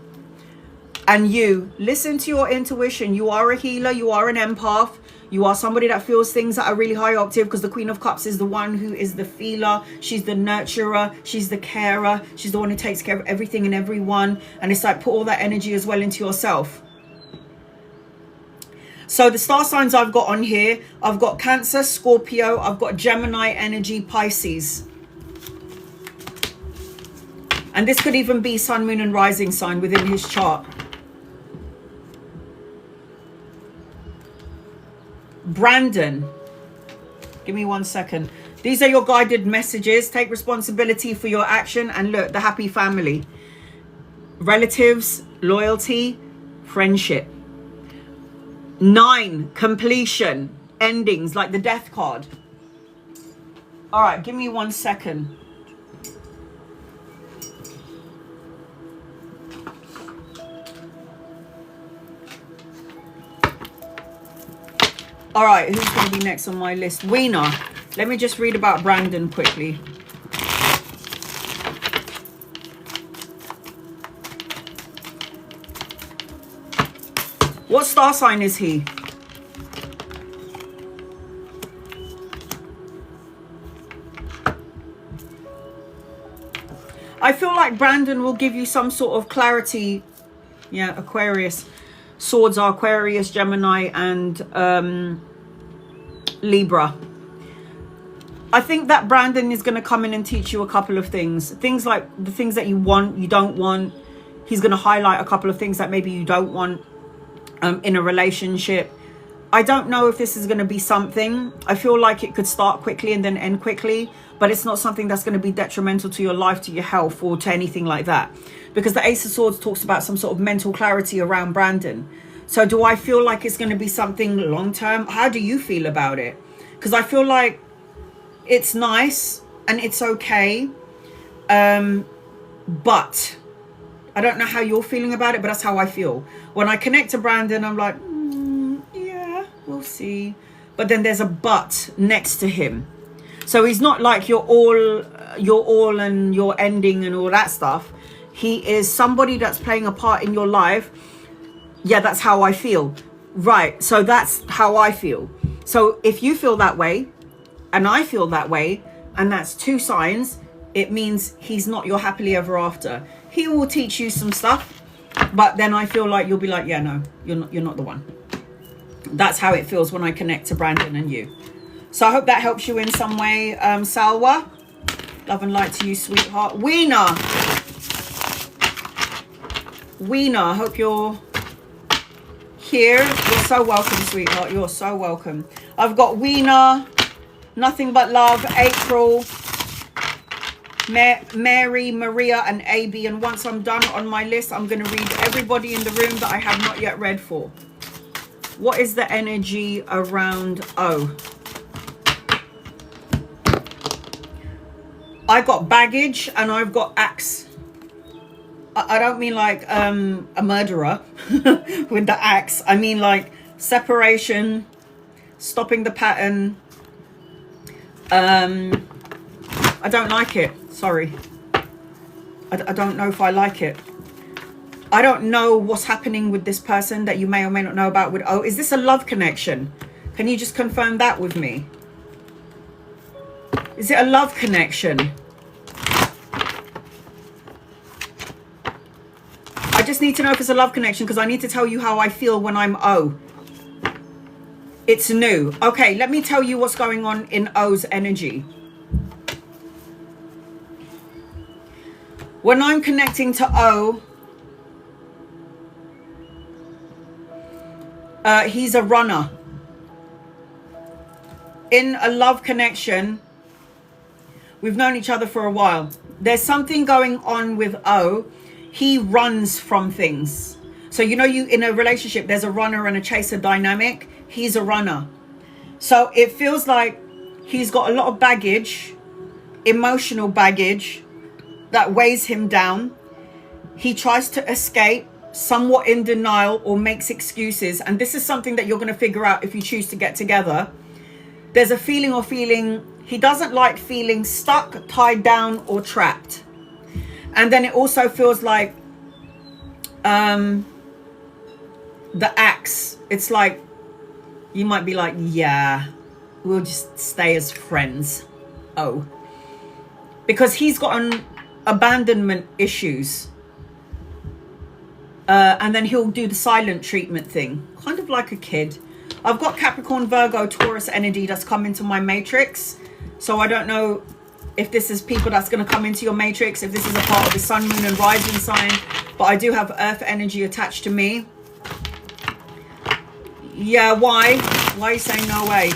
And you listen to your intuition. You are a healer. You are an empath. You are somebody that feels things that are really high octave, because the Queen of Cups is the one who is the feeler. She's the nurturer. She's the carer. She's the one who takes care of everything and everyone. And it's like, put all that energy as well into yourself. So the star signs I've got on here, I've got Cancer, Scorpio. I've got Gemini energy, Pisces. And this could even be Sun, Moon, and Rising sign within his chart. Brandon, Give me 1 second. These are your guided messages. Take responsibility for your action. And look, the happy family. Relatives, loyalty, friendship. 9, completion, endings, like the death card. All right, give me 1 second. All right, who's going to be next on my list? Weena. Let me just read about Brandon quickly. What star sign is he? I feel like Brandon will give you some sort of clarity. Yeah, Aquarius. Swords are Aquarius, Gemini, and Libra. I think that Brandon is going to come in and teach you a couple of things. Things like the things that you want, you don't want. He's going to highlight a couple of things that maybe you don't want in a relationship. I don't know if this is going to be something. I feel like it could start quickly and then end quickly, but it's not something that's going to be detrimental to your life, to your health, or to anything like that. Because the Ace of Swords talks about some sort of mental clarity around Brandon. So do I feel like it's going to be something long term? How do you feel about it? Because I feel like it's nice and it's okay. But I don't know how you're feeling about it, but that's how I feel. When I connect to Brandon, I'm like, yeah, we'll see. But then there's a but next to him. So he's not like you're all and you're ending and all that stuff. He is somebody that's playing a part in your life. Yeah, that's how I feel. Right, so that's how I feel. So if you feel that way, and I feel that way, and that's 2 signs, it means he's not your happily ever after. He will teach you some stuff, but then I feel like you'll be like, yeah, no, you're not the one. That's how it feels when I connect to Brandon and you. So I hope that helps you in some way. Salwa, love and light to you, sweetheart. Weena, I hope you're here. You're so welcome, sweetheart. You're so welcome. I've got Weena, nothing but love, April, Mary, Maria, and AB. And once I'm done on my list, I'm going to read everybody in the room that I have not yet read for. What is the energy around O? I got baggage and I've got axe. I don't mean like a murderer with the axe. I mean like separation, stopping the pattern. I don't like it. Sorry. I don't know if I like it. I don't know what's happening with this person that you may or may not know about with O. Is this a love connection? Can you just confirm that with me? Is it a love connection? I just need to know if it's a love connection because I need to tell you how I feel when I'm O. It's new. Okay, let me tell you what's going on in O's energy. When I'm connecting to O, he's a runner. In a love connection, we've known each other for a while. There's something going on with O. He runs from things. So you know, you in a relationship, there's a runner and a chaser dynamic. He's a runner. So it feels like he's got a lot of baggage, emotional baggage that weighs him down. He tries to escape, somewhat in denial, or makes excuses. And this is something that you're going to figure out if you choose to get together. There's a feeling he doesn't like feeling stuck, tied down, or trapped. And then it also feels like the axe. It's like you might be like, yeah, we'll just stay as friends. Oh, because he's got an abandonment issues. And then he'll do the silent treatment thing, kind of like a kid. I've got Capricorn, Virgo, Taurus energy that's come into my matrix. So I don't know if this is people that's going to come into your matrix, if this is a part of the sun, moon, and rising sign. But I do have earth energy attached to me. Yeah, why? Why are you saying no way?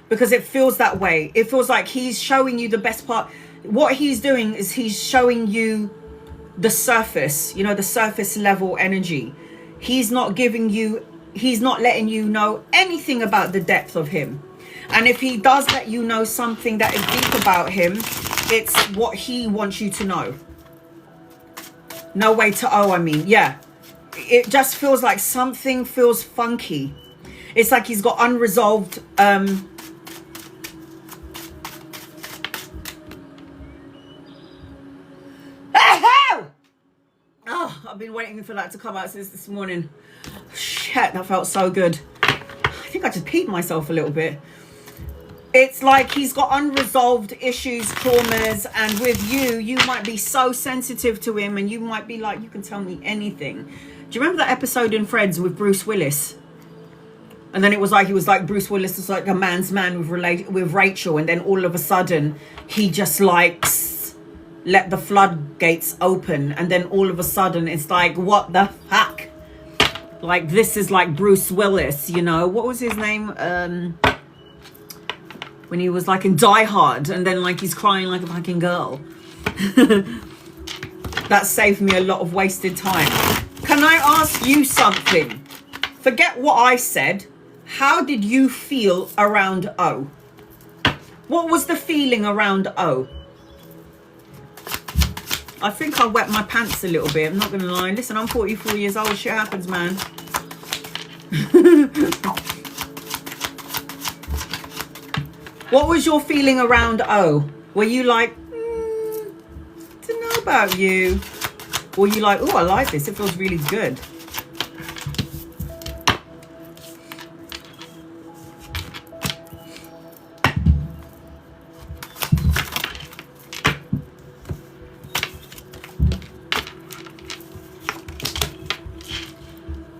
because it feels that way. It feels like he's showing you the best part. What he's doing is he's showing you the surface, you know, the surface level energy. He's not giving you, he's not letting you know anything about the depth of him. And if he does let you know something that is deep about him, it's what he wants you to know. No way to owe, I mean, yeah. It just feels like something feels funky. It's like he's got unresolved oh, I've been waiting for that to come out since this morning. Shit, that felt so good. I think I just peed myself a little bit. It's like he's got unresolved issues, traumas, and with you, you might be so sensitive to him, and you might be like, you can tell me anything. Do you remember that episode in Friends with Bruce Willis? And then it was like, he was like, Bruce Willis was like a man's man with Rachel, and then all of a sudden, he just like let the floodgates open, and then all of a sudden, it's like, what the fuck? Like, this is like Bruce Willis, you know? What was his name? When he was like in Die Hard, and then like he's crying like a fucking girl. That saved me a lot of wasted time. Can I ask you something? Forget what I said. How did you feel around O? What was the feeling around O? I think I wet my pants a little bit, I'm not gonna lie. Listen, I'm 44 years old, shit happens, man. What was your feeling around O? Were you like, don't know about you? Or were you like, oh, I like this, it feels really good?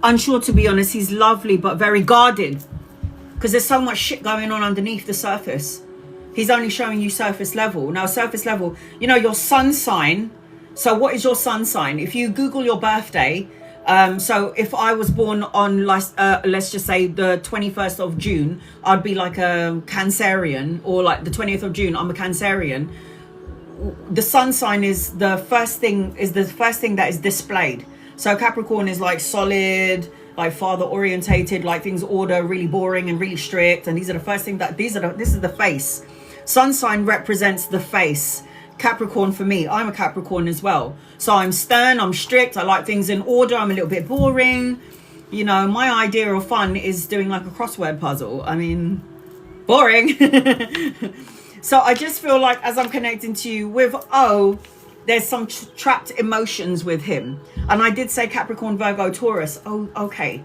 Unsure, to be honest. He's lovely, but very guarded. Because there's so much shit going on underneath the surface. He's only showing you surface level. Now, surface level, you know, your sun sign. So what is your sun sign? If you Google your birthday, so if I was born on, let's just say the 21st of June, I'd be like a Cancerian, or like the 20th of June, I'm a Cancerian. The sun sign is the first thing that is displayed. So Capricorn is like solid, like father orientated, like things order, really boring and really strict. And these are the first thing that, this is the face. Sun sign represents the face. Capricorn for me, I'm a Capricorn as well. So I'm stern, I'm strict, I like things in order, I'm a little bit boring. You know, my idea of fun is doing like a crossword puzzle. I mean, boring. So I just feel like as I'm connecting to you with O, there's some trapped emotions with him. And I did say Capricorn, Virgo, Taurus. Oh, okay.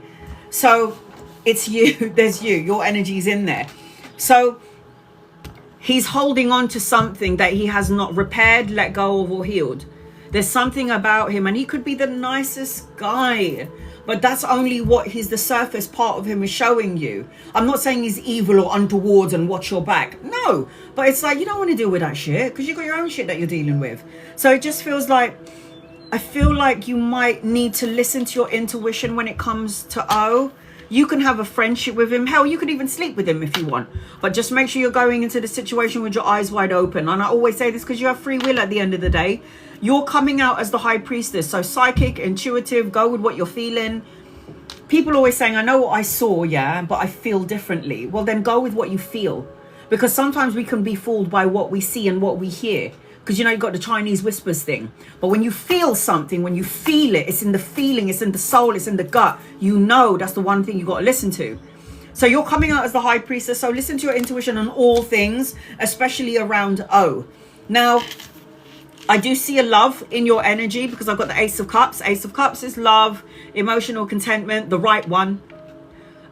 So it's you. There's you. Your energy's in there. So he's holding on to something that he has not repaired, let go of, or healed. There's something about him, and he could be the nicest guy, but that's only what the surface part of him is showing you. I'm not saying he's evil or untoward and watch your back. No, but it's like, you don't want to deal with that shit because you've got your own shit that you're dealing with. So it just feels like, I feel like you might need to listen to your intuition when it comes to O. You can have a friendship with him. Hell, you could even sleep with him if you want. But just make sure you're going into the situation with your eyes wide open. And I always say this because you have free will at the end of the day. You're coming out as the high priestess. So psychic, intuitive, go with what you're feeling. People always saying, I know what I saw, yeah, but I feel differently. Well, then go with what you feel. Because sometimes we can be fooled by what we see and what we hear. Because, you know, you've got the Chinese whispers thing. But when you feel something, when you feel it, it's in the feeling, it's in the soul, it's in the gut. You know that's the one thing you got to listen to. So you're coming out as the high priestess. So listen to your intuition on all things, especially around O. Now, I do see a love in your energy because I've got the Ace of Cups. Ace of Cups is love, emotional contentment, the right one,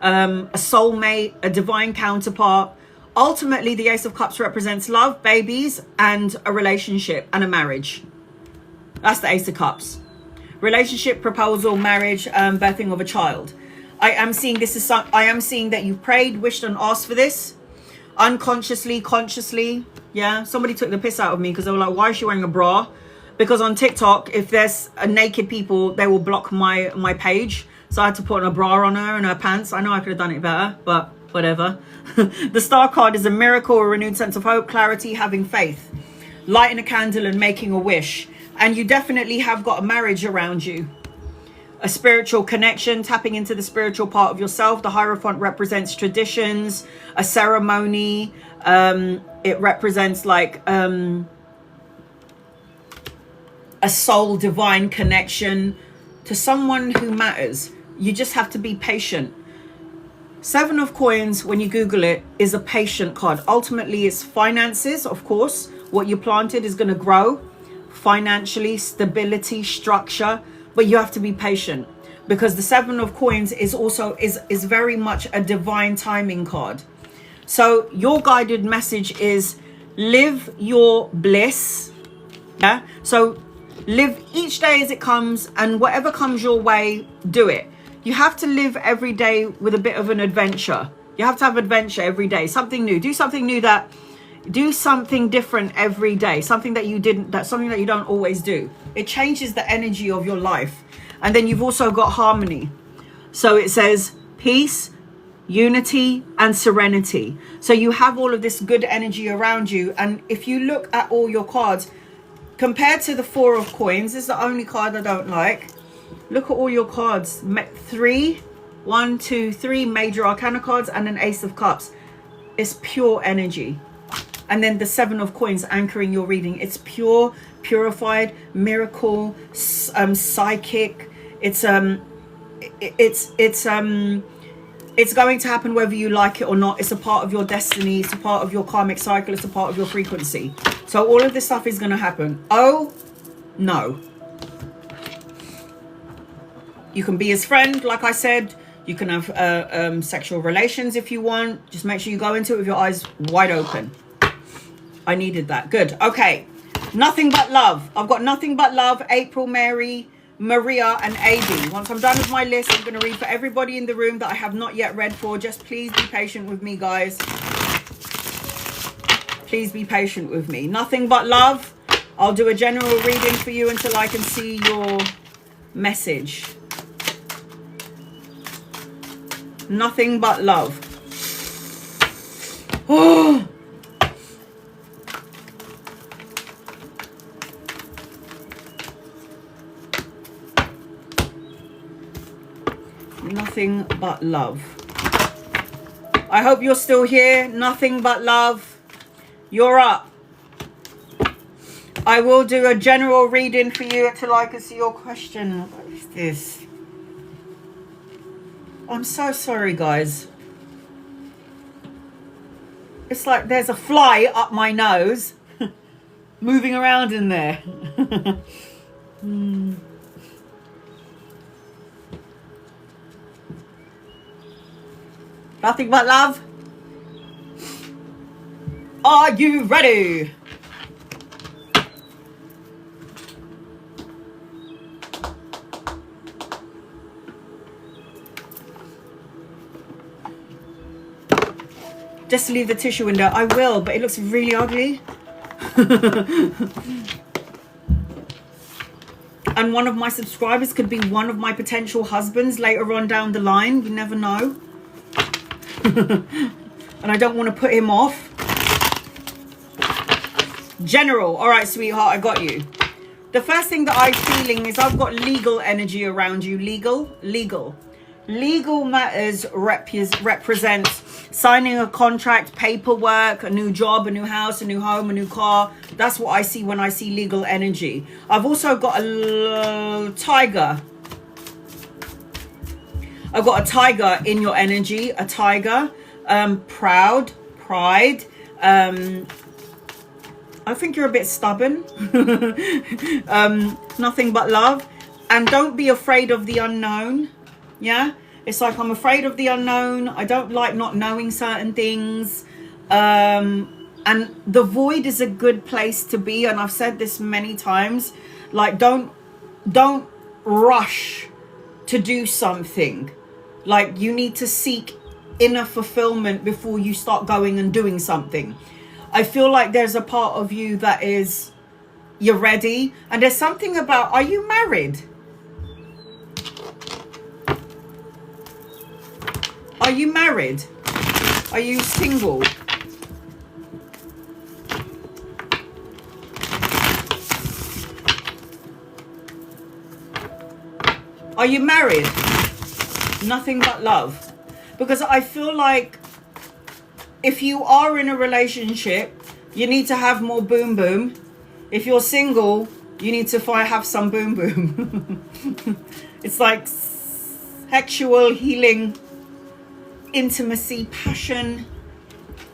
a soulmate, a divine counterpart. Ultimately, the Ace of Cups represents love, babies, and a relationship and a marriage. That's the Ace of Cups. Relationship, proposal, marriage, birthing of a child. I am seeing I am seeing that you prayed, wished, and asked for this. Unconsciously, consciously. Yeah, somebody took the piss out of me because they were like, why is she wearing a bra? Because on TikTok, if there's a naked people, they will block my page. So I had to put a bra on her and her pants. I know I could have done it better, but whatever. The star card is a miracle, a renewed sense of hope, clarity, having faith, lighting a candle and making a wish. And you definitely have got a marriage around you, a spiritual connection, tapping into the spiritual part of yourself. The Hierophant represents traditions, a ceremony. It represents like a soul divine connection to someone who matters. You just have to be patient. Seven of Coins, when you Google it, is a patient card. Ultimately, it's finances, of course. What you planted is going to grow financially, stability, structure. But you have to be patient, because the Seven of Coins is also is very much a divine timing card. So your guided message is live your bliss. Yeah. So live each day as it comes, and whatever comes your way, do it. You have to live every day with a bit of an adventure. You have to have adventure every day, something new. Do something new, do something different every day, something that you don't always do. It changes the energy of your life. And then you've also got harmony. So it says peace, unity, and serenity. So you have all of this good energy around you. And if you look at all your cards, compared to the Four of Coins, this is the only card I don't like. Look at all your cards. 3 major arcana cards and an Ace of Cups. It's pure energy. And then the Seven of Coins anchoring your reading. It's pure, purified, miracle, psychic. It's going to happen whether you like it or not. It's a part of your destiny. It's a part of your karmic cycle. It's a part of your frequency. So all of this stuff is going to happen. Oh, no. You can be his friend, like I said. You can have sexual relations if you want. Just make sure you go into it with your eyes wide open. I needed that. Good. Okay. Nothing but love. I've got nothing but love. April, Mary, Maria, and AB. Once I'm done with my list, I'm going to read for everybody in the room that I have not yet read for. Just please be patient with me, guys. Please be patient with me. Nothing but love. I'll do a general reading for you until I can see your message. Nothing but love. Oh. Nothing but love. I hope you're still here. Nothing but love. You're up. I will do a general reading for you until I can see your question. What is this? I'm so sorry, guys. It's like there's a fly up my nose moving around in there. Nothing but love. Are you ready? Just leave the tissue window. I will, but it looks really ugly. And one of my subscribers could be one of my potential husbands later on down the line. You never know. And I don't want to put him off. General. All right, sweetheart, I got you. The first thing that I'm feeling is I've got legal energy around you. Legal matters represents signing a contract, paperwork, a new job, a new house, a new home, a new car. That's what I see when I see legal energy. I've also got a tiger. I've got a tiger in your energy, a tiger, pride. I think you're a bit stubborn. Nothing but love. And don't be afraid of the unknown. Yeah, it's like I'm afraid of the unknown. I don't like not knowing certain things. And the void is a good place to be. And I've said this many times. Like, don't rush to do something. Like, you need to seek inner fulfillment before you start going and doing something. I feel like there's a part of you that is, you're ready. And there's something about, are you married? Are you married? Are you single? Are you married? Nothing but love. Because I feel like if you are in a relationship, you need to have more boom boom. If you're single, you need to have some boom boom. It's like sexual healing, intimacy, passion,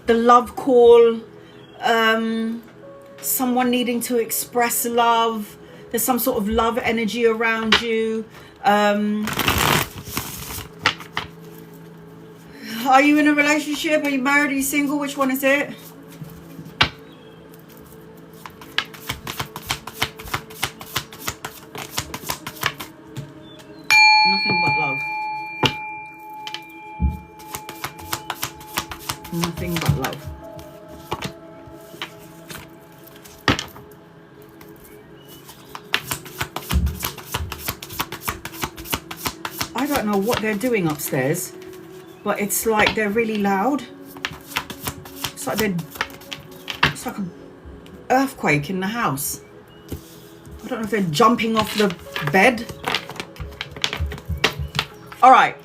the love call, someone needing to express love. There's some sort of love energy around you. Are you in a relationship? Are you married? Are you single? Which one is it? Nothing but love. Nothing but love. I don't know what they're doing upstairs, but it's like they're really loud. It's like an earthquake in the house. I don't know if they're jumping off the bed. All right,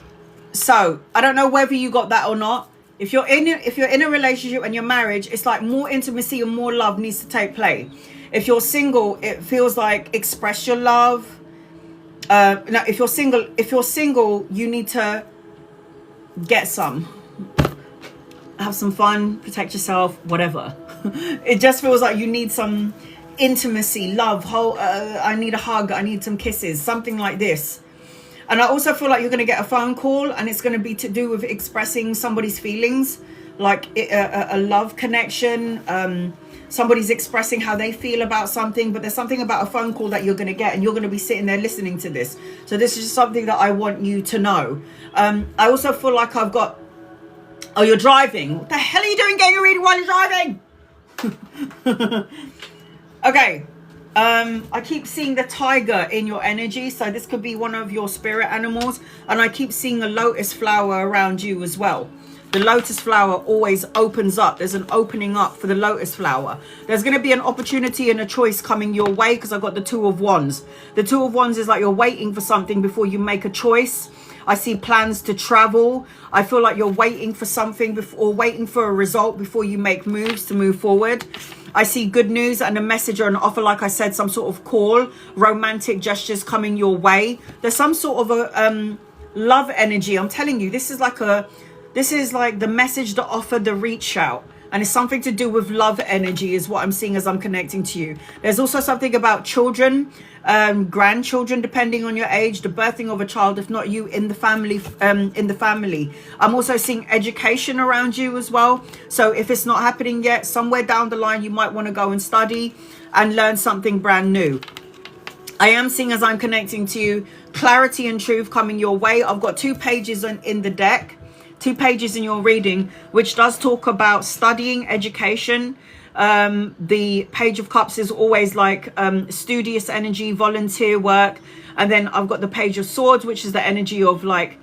so I don't know whether you got that or not. If you're in a relationship and you're married, it's like more intimacy and more love needs to take place. If you're single, it feels like express your love. No, if you're single, you need to get some, have some fun, protect yourself, whatever. It just feels like you need some intimacy, love. I need a hug. I need some kisses, something like this. And I also feel like you're going to get a phone call, and it's going to be to do with expressing somebody's feelings, like a love connection. Somebody's expressing how they feel about something, but there's something about a phone call that you're going to get, and you're going to be sitting there listening to this. So this is just something that I want you to know. I also feel like I've got... Oh, you're driving. What the hell are you doing getting a reading while you're driving? Okay. I keep seeing the tiger in your energy. So this could be one of your spirit animals. And I keep seeing a lotus flower around you as well. The lotus flower always opens up. There's an opening up for the lotus flower. There's going to be an opportunity and a choice coming your way, because I've got the Two of Wands. The Two of Wands is like you're waiting for something before you make a choice. I see plans to travel. I feel like you're waiting for something or waiting for a result before you make moves to move forward. I see good news and a message or an offer, like I said, some sort of call, romantic gestures coming your way. There's some sort of a love energy. I'm telling you, this is like the message, the offer, the reach out. And it's something to do with love energy is what I'm seeing as I'm connecting to you. There's also something about children, grandchildren, depending on your age, the birthing of a child, if not you, in the family. I'm also seeing education around you as well. So if it's not happening yet, somewhere down the line, you might want to go and study and learn something brand new. I am seeing, as I'm connecting to you, clarity and truth coming your way. I've got 2 pages in the deck. 2 pages in your reading, which does talk about studying, education. The Page of Cups is always like studious energy, volunteer work. And then I've got the Page of Swords, which is the energy of like,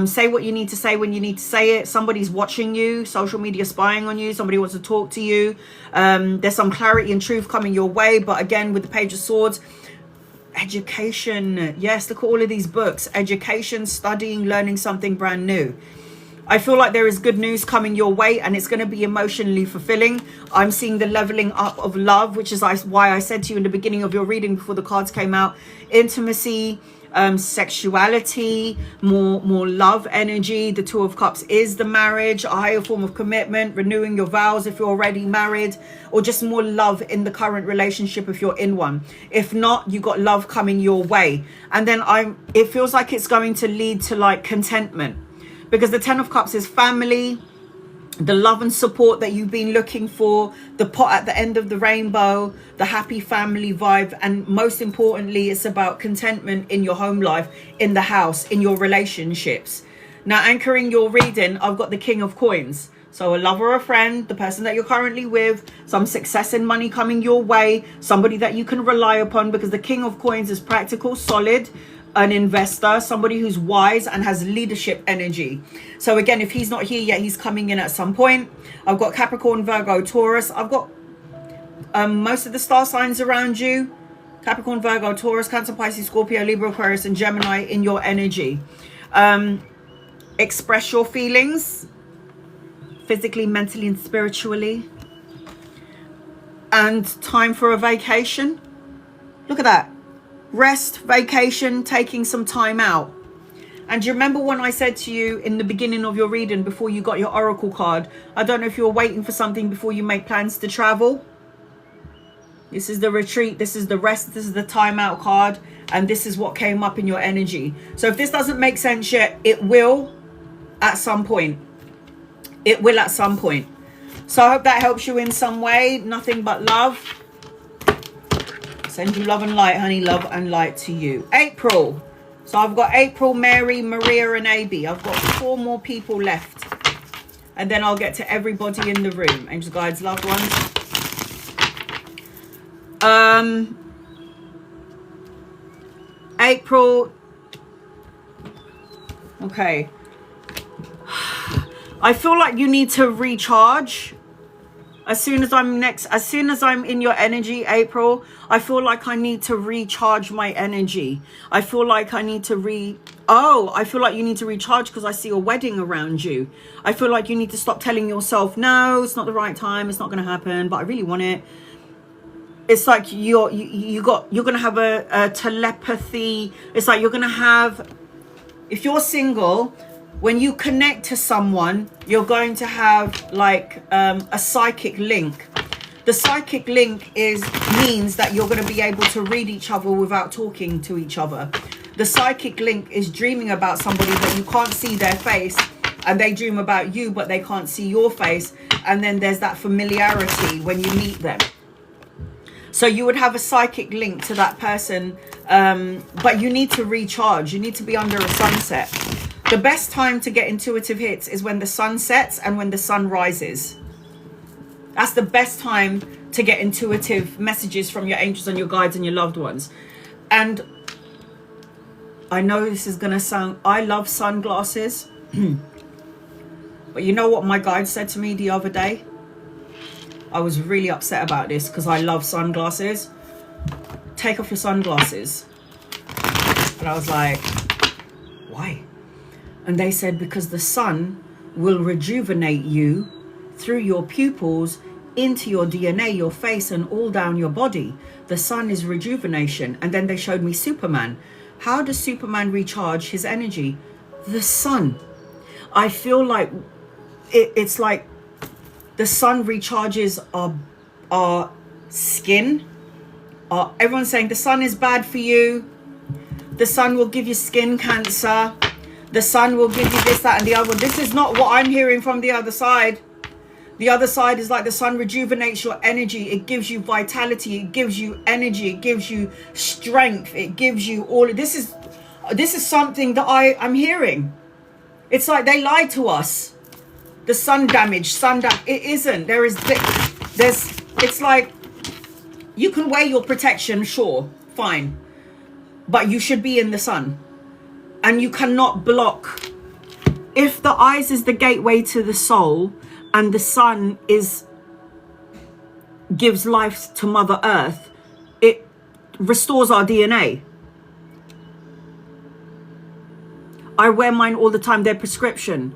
say what you need to say when you need to say it. Somebody's watching you, social media spying on you. Somebody wants to talk to you. There's some clarity and truth coming your way. But again, with the Page of Swords, education. Yes, look at all of these books. Education, studying, learning something brand new. I feel like there is good news coming your way, and it's going to be emotionally fulfilling. I'm seeing the leveling up of love, which is why I said to you in the beginning of your reading before the cards came out, intimacy, sexuality, more love energy. The Two of Cups is the marriage, a higher form of commitment, renewing your vows if you're already married, or just more love in the current relationship if you're in one. If not, you got love coming your way. And then it feels like it's going to lead to like contentment. Because the Ten of Cups is family, the love and support that you've been looking for, the pot at the end of the rainbow, the happy family vibe. And most importantly, it's about contentment in your home life, in the house, in your relationships. Now, anchoring your reading, I've got the King of Coins. So a lover or a friend, the person that you're currently with, some success and money coming your way, somebody that you can rely upon, because the King of Coins is practical, solid, an investor, somebody who's wise and has leadership energy. So again, if he's not here yet, he's coming in at some point. I've got Capricorn, Virgo, Taurus. I've got most of the star signs around you. Capricorn, Virgo, Taurus, Cancer, Pisces, Scorpio, Libra, Aquarius, and Gemini in your energy. Express your feelings physically, mentally, and spiritually. And time for a vacation. Look at that. Rest, vacation, taking some time out. And do you remember when I said to you in the beginning of your reading, before you got your oracle card, I don't know if you're waiting for something before you make plans to travel. This is the retreat, this is the rest, this is the time out card, and this is what came up in your energy. So if this doesn't make sense yet, it will at some point. It will at some point. So I hope that helps you in some way. Nothing but love. Send you love and light, honey. Love and light to you. April. So I've got April, Mary, Maria, and AB. I've got 4 more people left. And then I'll get to everybody in the room. Angels, guides, loved ones. April. Okay. I feel like you need to recharge. As soon as I'm in your energy, April, I feel like I need to recharge my energy. I feel like I need to I feel like you need to recharge because I see a wedding around you. I feel like you need to stop telling yourself, no, it's not the right time, it's not going to happen, but I really want it. It's like you're going to have a telepathy. It's like you're going to have, if you're single, when you connect to someone, you're going to have like a psychic link. The psychic link means that you're going to be able to read each other without talking to each other. The psychic link is dreaming about somebody, but you can't see their face, and they dream about you, but they can't see your face. And then there's that familiarity when you meet them. So you would have a psychic link to that person, but you need to recharge. You need to be under a sunset. The best time to get intuitive hits is when the sun sets and when the sun rises. That's the best time to get intuitive messages from your angels and your guides and your loved ones. And I know this is going to sound, I love sunglasses. But you know what my guide said to me the other day? I was really upset about this because I love sunglasses. Take off your sunglasses. And I was like, why? And they said, because the sun will rejuvenate you through your pupils into your DNA, your face, and all down your body. The sun is rejuvenation. And then they showed me Superman. How does Superman recharge his energy? The sun. I feel like it's like the sun recharges our skin. Everyone's saying the sun is bad for you. The sun will give you skin cancer. The sun will give you this, that, and the other. This is not what I'm hearing from the other side. The other side is like the sun rejuvenates your energy. It gives you vitality. It gives you energy. It gives you strength. It gives you all. This is something that I'm hearing. It's like they lied to us. The sun damage. It isn't. It's like you can wear your protection, sure, fine. But you should be in the sun. And you cannot block. If the eyes is the gateway to the soul, and the sun gives life to Mother Earth, it restores our DNA. I wear mine all the time. They're prescription.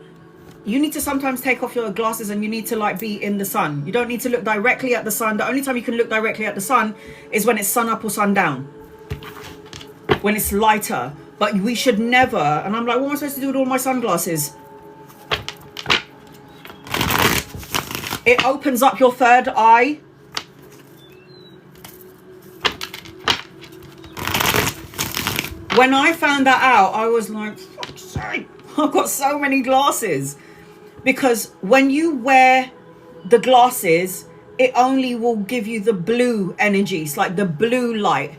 You need to sometimes take off your glasses and you need to like be in the sun. You don't need to look directly at the sun. The only time you can look directly at the sun is when it's sun up or sun down. When it's lighter. But we should never, and I'm like, what am I supposed to do with all my sunglasses? It opens up your third eye. When I found that out, I was like, fuck's sake, I've got so many glasses. Because when you wear the glasses, it only will give you the blue energy. It's like the blue light.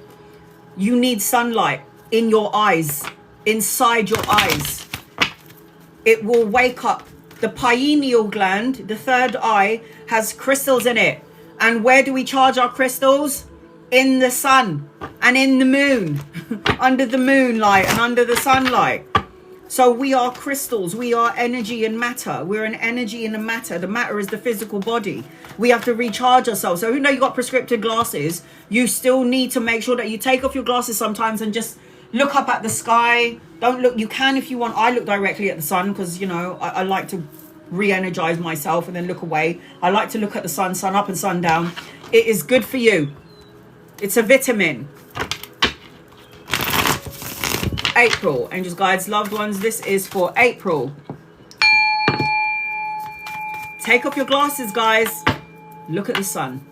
You need sunlight in your eyes, inside your eyes. It will wake up. The pineal gland, the third eye, has crystals in it. And where do we charge our crystals? in the sun and in the moon, under the moonlight and under the sunlight. So we are crystals. We are energy and matter. We're an energy and a matter. The matter is the physical body. We have to recharge ourselves. So even though you got prescriptive glasses, you still need to make sure that you take off your glasses sometimes and just look up at the sky. Don't look. You can if you want. I look directly at the sun because, you know, I like to re-energize myself and then look away. I like to look at the sun up and sun down. It is good for you. It's a vitamin. April, angels, guides, loved ones, this is for April. Take off your glasses, guys. Look at the sun.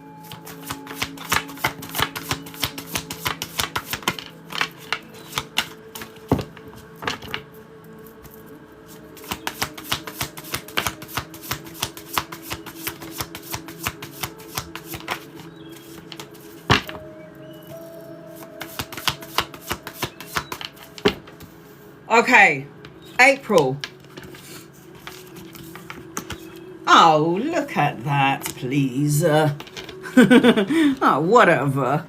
Okay, April. Oh, look at that, please. Oh, whatever.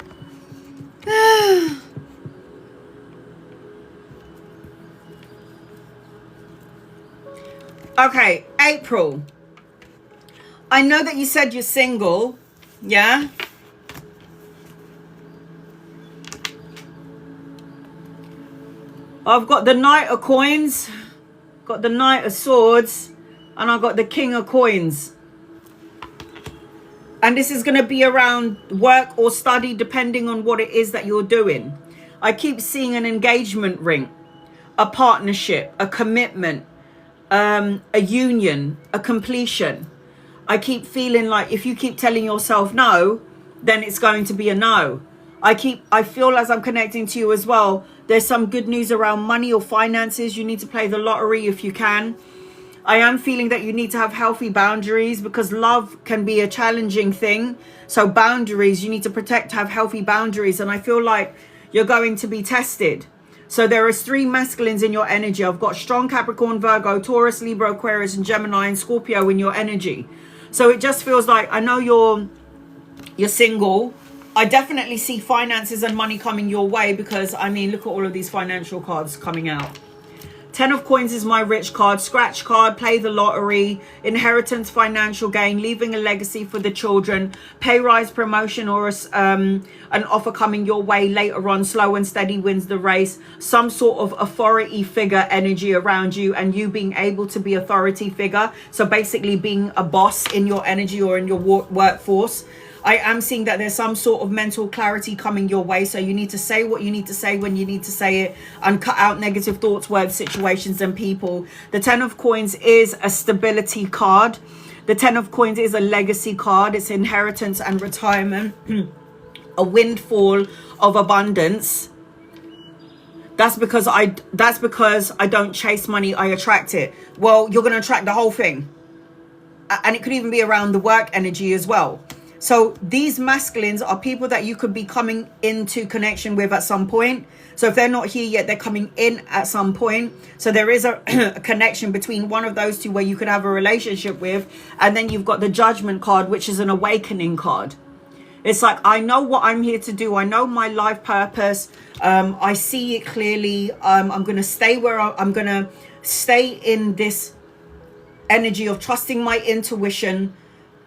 Okay, April. I know that you said you're single, yeah? I've got the Knight of Coins, got the Knight of Swords, and I've got the King of Coins. And this is going to be around work or study, depending on what it is that you're doing. I keep seeing an engagement ring, a partnership, a commitment, a union, a completion. I keep feeling like if you keep telling yourself no, then it's going to be a no. I feel as I'm connecting to you as well. There's some good news around money or finances. You need to play the lottery if you can. I am feeling that you need to have healthy boundaries because love can be a challenging thing. So boundaries, you need to protect, have healthy boundaries. And I feel like you're going to be tested. So there is 3 masculines in your energy. I've got strong Capricorn, Virgo, Taurus, Libra, Aquarius, and Gemini and Scorpio in your energy. So it just feels like, I know you're single. I definitely see finances and money coming your way because, I mean, look at all of these financial cards coming out. 10 of Coins is my rich card, scratch card, play the lottery, inheritance, financial gain, leaving a legacy for the children, pay rise, promotion, or an offer coming your way later on, slow and steady wins the race, some sort of authority figure energy around you and you being able to be authority figure. So basically being a boss in your energy or in your workforce. I am seeing that there's some sort of mental clarity coming your way. So you need to say what you need to say when you need to say it and cut out negative thoughts, words, situations and people. The 10 of Coins is a stability card. The 10 of Coins is a legacy card. It's inheritance and retirement. A windfall of abundance. That's because I don't chase money, I attract it. Well, you're going to attract the whole thing. And it could even be around the work energy as well. So these masculines are people that you could be coming into connection with at some point. So if they're not here yet, they're coming in at some point. So there is a connection between one of those two where you could have a relationship with. And then you've got the Judgment card, which is an awakening card. It's like, I know what I'm here to do. I know my life purpose. I see it clearly. I'm going to stay where I'm going to stay in this energy of trusting my intuition,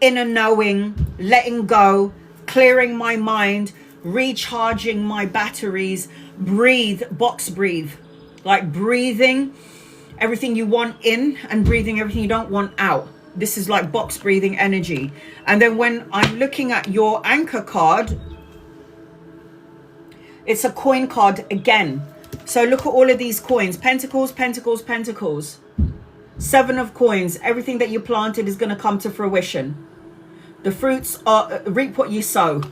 inner knowing, letting go, clearing my mind, recharging my batteries, breathe, box breathe, like breathing everything you want in and breathing everything you don't want out. This is like box breathing energy. And then when I'm looking at your anchor card, it's a coin card again. So look at all of these coins, pentacles, pentacles, pentacles. 7 of Coins, everything that you planted is going to come to fruition. The fruits are, reap what you sow.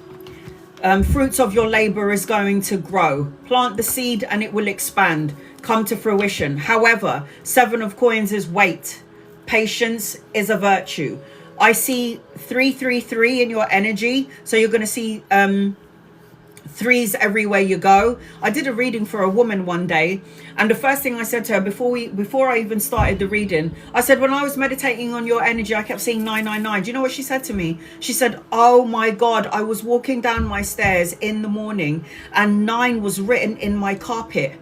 Fruits of your labor is going to grow. Plant the seed and it will expand, come to fruition. However, 7 of Coins is wait. Patience is a virtue. I see 333 in your energy. So you're going to see threes everywhere you go. I did a reading for a woman one day, and the first thing I said to her before I even started the reading, I said, when I was meditating on your energy, I kept seeing 999. Do you know what she said to me? She said, oh my God, I was walking down my stairs in the morning and 9 was written in my carpet.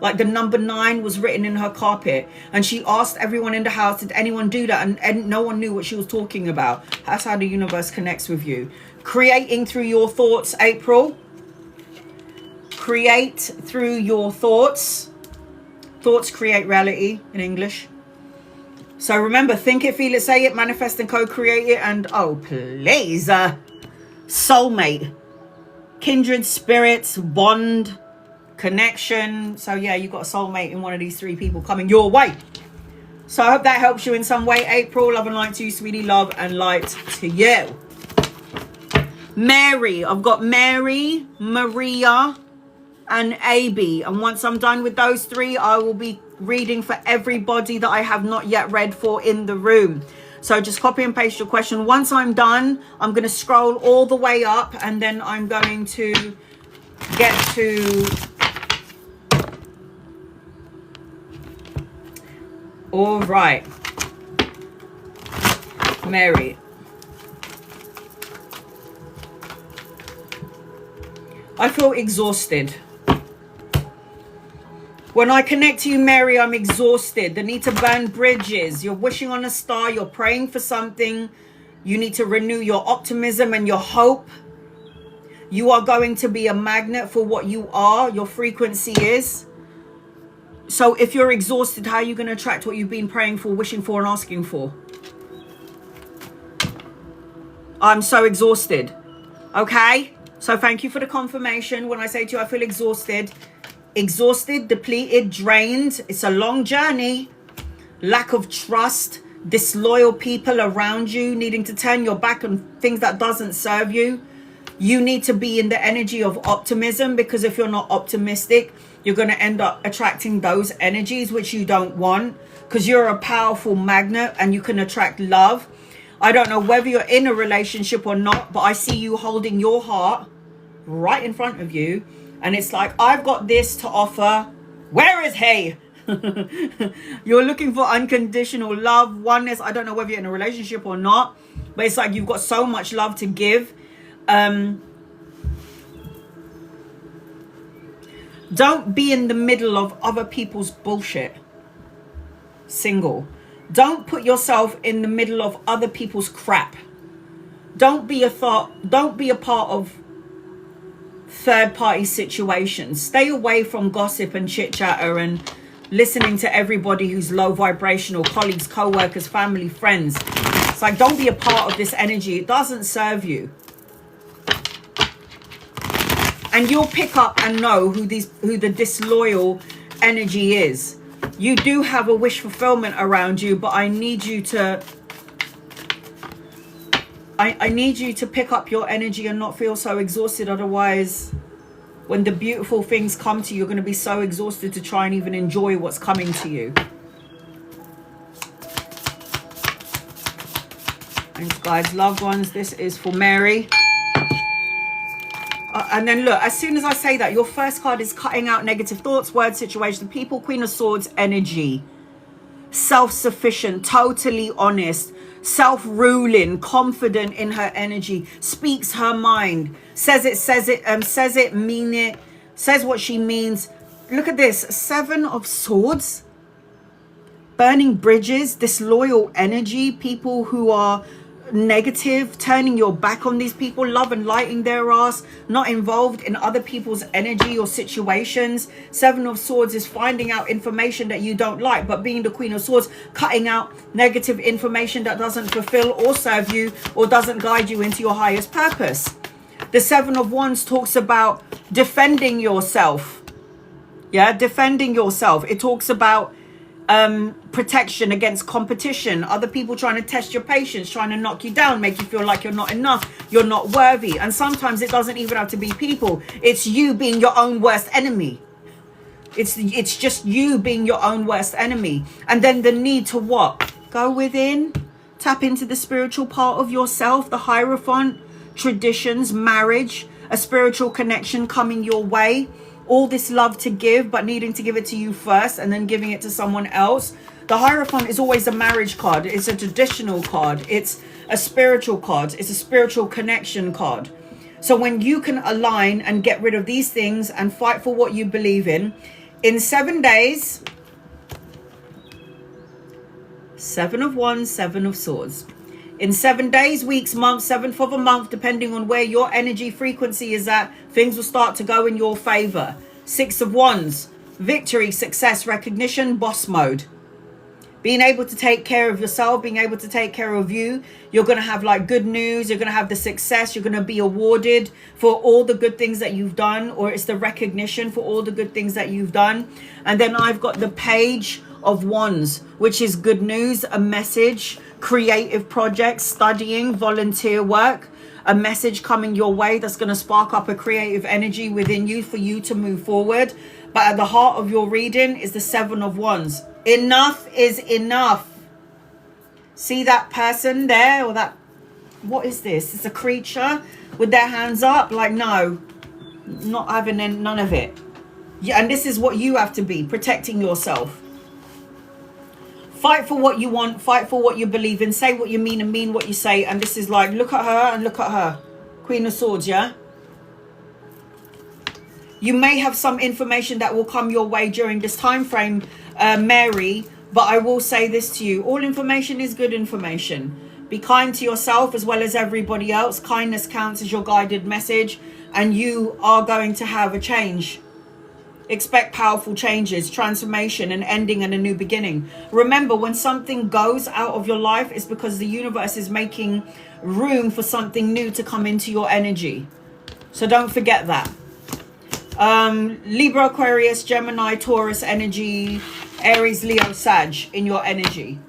Like the number 9 was written in her carpet, and she asked everyone in the house, did anyone do that? And no one knew what she was talking about. That's how the universe connects with you. Creating through your thoughts, April. Create through your thoughts. Thoughts create reality in English. So remember, think it, feel it, say it, manifest and co-create it. And oh please, soulmate, kindred spirits, bond, connection. So yeah, you got a soulmate in one of these 3 people coming your way. So I hope that helps you in some way, April. Love and light to you, sweetie. Love and light to you. Mary, I've got Mary, Maria, and AB. And once I'm done with those 3, I will be reading for everybody that I have not yet read for in the room. So just copy and paste your question. Once I'm done, I'm going to scroll all the way up, and then I'm going to get to... All right. Mary. I feel exhausted. When I connect to you, Mary, I'm exhausted. The need to burn bridges. You're wishing on a star. You're praying for something. You need to renew your optimism and your hope. You are going to be a magnet for what you are. Your frequency is. So if you're exhausted, how are you going to attract what you've been praying for, wishing for, and asking for? I'm so exhausted. Okay? So thank you for the confirmation. When I say to you, I feel exhausted. Exhausted, depleted, drained. It's a long journey. Lack of trust. Disloyal people around you. Needing to turn your back on things that doesn't serve you. You need to be in the energy of optimism, because if you're not optimistic, you're going to end up attracting those energies which you don't want, because you're a powerful magnet and you can attract love. I don't know whether you're in a relationship or not, but I see you holding your heart right in front of you. And it's like, I've got this to offer. Where is he? You're looking for unconditional love, oneness. I don't know whether you're in a relationship or not, but it's like you've got so much love to give. Don't be in the middle of other people's bullshit. Single. Don't put yourself in the middle of other people's crap. Don't be a part of third party situations. Stay away from gossip and chit chatter and listening to everybody who's low vibrational, colleagues, co-workers, family, friends. It's like, don't be a part of this energy. It doesn't serve you. And you'll pick up and know who the disloyal energy is. You do have a wish fulfillment around you, but I need you to I need you to pick up your energy and not feel so exhausted. Otherwise, when the beautiful things come to you, you're going to be so exhausted to try and even enjoy what's coming to you. Thanks, guys. Loved ones, this is for Mary. And then look, as soon as I say that, your first card is cutting out negative thoughts, words, situation, people, Queen of Swords energy. Self-sufficient, totally honest, self-ruling, confident in her energy, speaks her mind, says it, mean it, says what she means. Look at this, 7 of Swords, burning bridges, disloyal energy, people who are negative, turning your back on these people, love and lighting their ass, not involved in other people's energy or situations. 7 of Swords is finding out information that you don't like, but being the Queen of Swords, cutting out negative information that doesn't fulfill or serve you or doesn't guide you into your highest purpose. The 7 of Wands talks about defending yourself. Yeah, defending yourself. It talks about protection against competition, other people trying to test your patience, trying to knock you down, make you feel like you're not enough, you're not worthy. And sometimes it doesn't even have to be people. It's you being your own worst enemy. It's just you being your own worst enemy. And then the need to what? Go within, tap into the spiritual part of yourself, the Hierophant, traditions, marriage, a spiritual connection coming your way. All this love to give, but needing to give it to you first and then giving it to someone else. The Hierophant is always a marriage card. It's a traditional card. It's a spiritual card. It's a spiritual connection card. So when you can align and get rid of these things and fight for what you believe in 7 days, 7 of Wands, 7 of Swords. In 7 days, weeks, months, 7th of a month, depending on where your energy frequency is at, things will start to go in your favor. 6 of Wands, victory, success, recognition, boss mode. Being able to take care of yourself, being able to take care of you. You're going to have like good news. You're going to have the success. You're going to be awarded for all the good things that you've done, or it's the recognition for all the good things that you've done. And then I've got the Page of Wands, which is good news, a message, creative projects, studying, volunteer work, a message coming your way that's going to spark up a creative energy within you for you to move forward. But at the heart of your reading is the 7 of Wands. Enough is enough. See that person there, or that, what is this? It's a creature with their hands up. Like, no, not having none of it. Yeah, and this is what you have to be, protecting yourself. Fight for what you want, fight for what you believe in, say what you mean and mean what you say. And this is like, look at her and look at her. Queen of Swords, yeah? You may have some information that will come your way during this time frame, Mary, but I will say this to you. All information is good information. Be kind to yourself as well as everybody else. Kindness counts as your guided message, and you are going to have a change. Expect powerful changes, transformation, an ending and a new beginning. Remember, when something goes out of your life, it's because the universe is making room for something new to come into your energy. So don't forget that. Libra, Aquarius, Gemini, Taurus energy, Aries, Leo, Sag in your energy.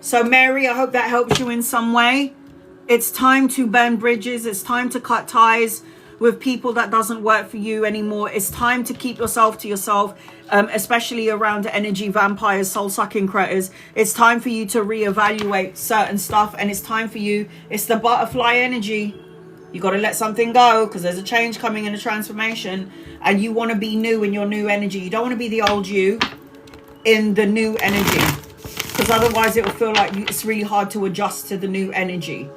So Mary, I hope that helps you in some way. It's time to burn bridges. It's time to cut ties with people that doesn't work for you anymore. It's time to keep yourself to yourself, especially around energy vampires, soul-sucking critters. It's time for you to reevaluate certain stuff, and it's time for you. It's the butterfly energy. You got to let something go because there's a change coming and a transformation, and you want to be new in your new energy. You don't want to be the old you in the new energy, because otherwise it will feel like it's really hard to adjust to the new energy.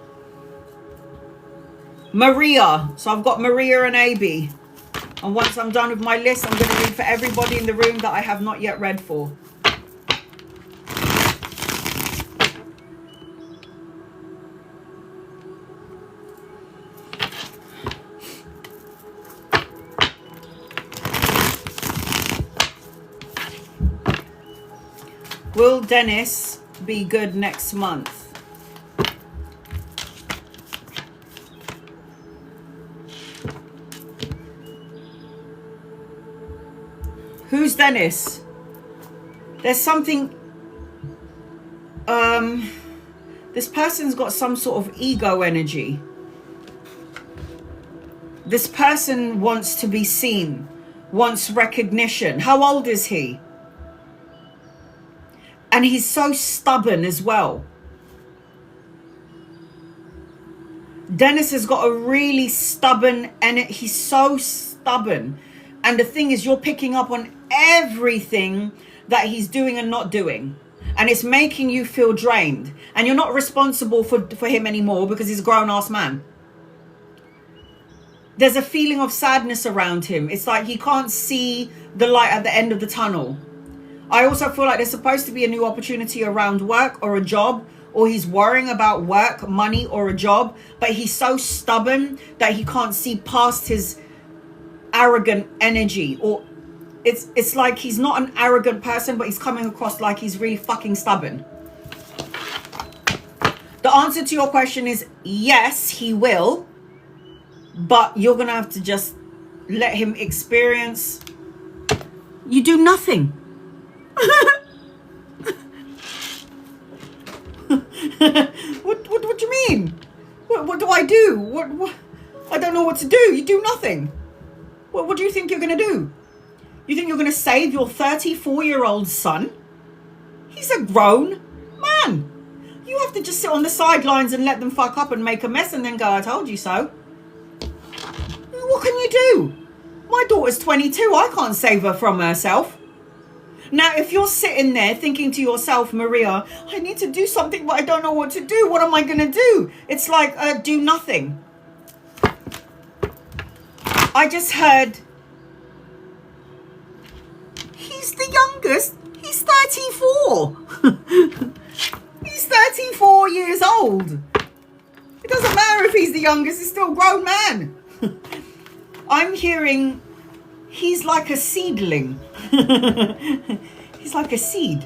Maria. So I've got Maria and AB. And once I'm done with my list, I'm going to read for everybody in the room that I have not yet read for. Will Dennis be good next month? Who's Dennis? There's something, this person's got some sort of ego energy. This person wants to be seen, wants recognition. How old is he? And he's so stubborn as well. Dennis has got a really stubborn, and he's so stubborn. And the thing is, you're picking up on everything that he's doing and not doing. And it's making you feel drained. And you're not responsible for him anymore because he's a grown-ass man. There's a feeling of sadness around him. It's like he can't see the light at the end of the tunnel. I also feel like there's supposed to be a new opportunity around work or a job, or he's worrying about work, money, or a job. But he's so stubborn that he can't see past his arrogant energy. Or it's like he's not an arrogant person, but he's coming across like he's really fucking stubborn. The answer to your question is yes, he will, but you're gonna have to just let him experience. You do nothing. What do you mean? What do I do? What I don't know what to do. You do nothing. What do you think you're going to do? You think you're going to save your 34-year-old son? He's a grown man. You have to just sit on the sidelines and let them fuck up and make a mess and then go, I told you so. What can you do? My daughter's 22. I can't save her from herself. Now, if you're sitting there thinking to yourself, Maria, I need to do something, but I don't know what to do. What am I going to do? It's like, do nothing. I just heard, he's the youngest. He's 34. He's 34 years old. It doesn't matter if he's the youngest. He's still a grown man. I'm hearing he's like a seedling. He's like a seed.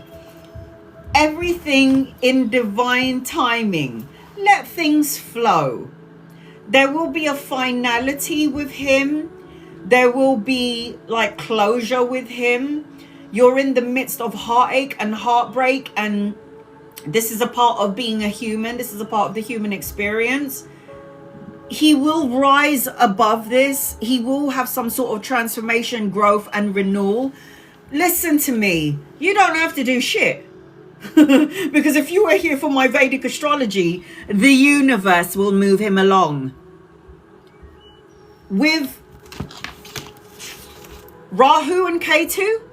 Everything in divine timing. Let things flow. There will be a finality with him. There will be like closure with him. You're in the midst of heartache and heartbreak, and this is a part of being a human. This is a part of the human experience. He will rise above this. He will have some sort of transformation, growth, and renewal. Listen to me. You don't have to do shit. Because if you were here for my Vedic astrology, the universe will move him along. With Rahu and Ketu,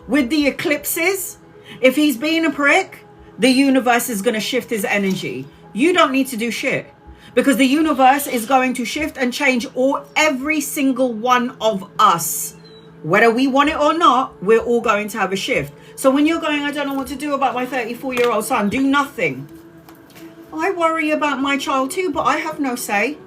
with the eclipses, if he's being a prick, the universe is going to shift his energy. You don't need to do shit. Because the universe is going to shift and change every single one of us. Whether we want it or not, we're all going to have a shift. So when you're going, I don't know what to do about my 34-year-old son, do nothing. I worry about my child too, but I have no say.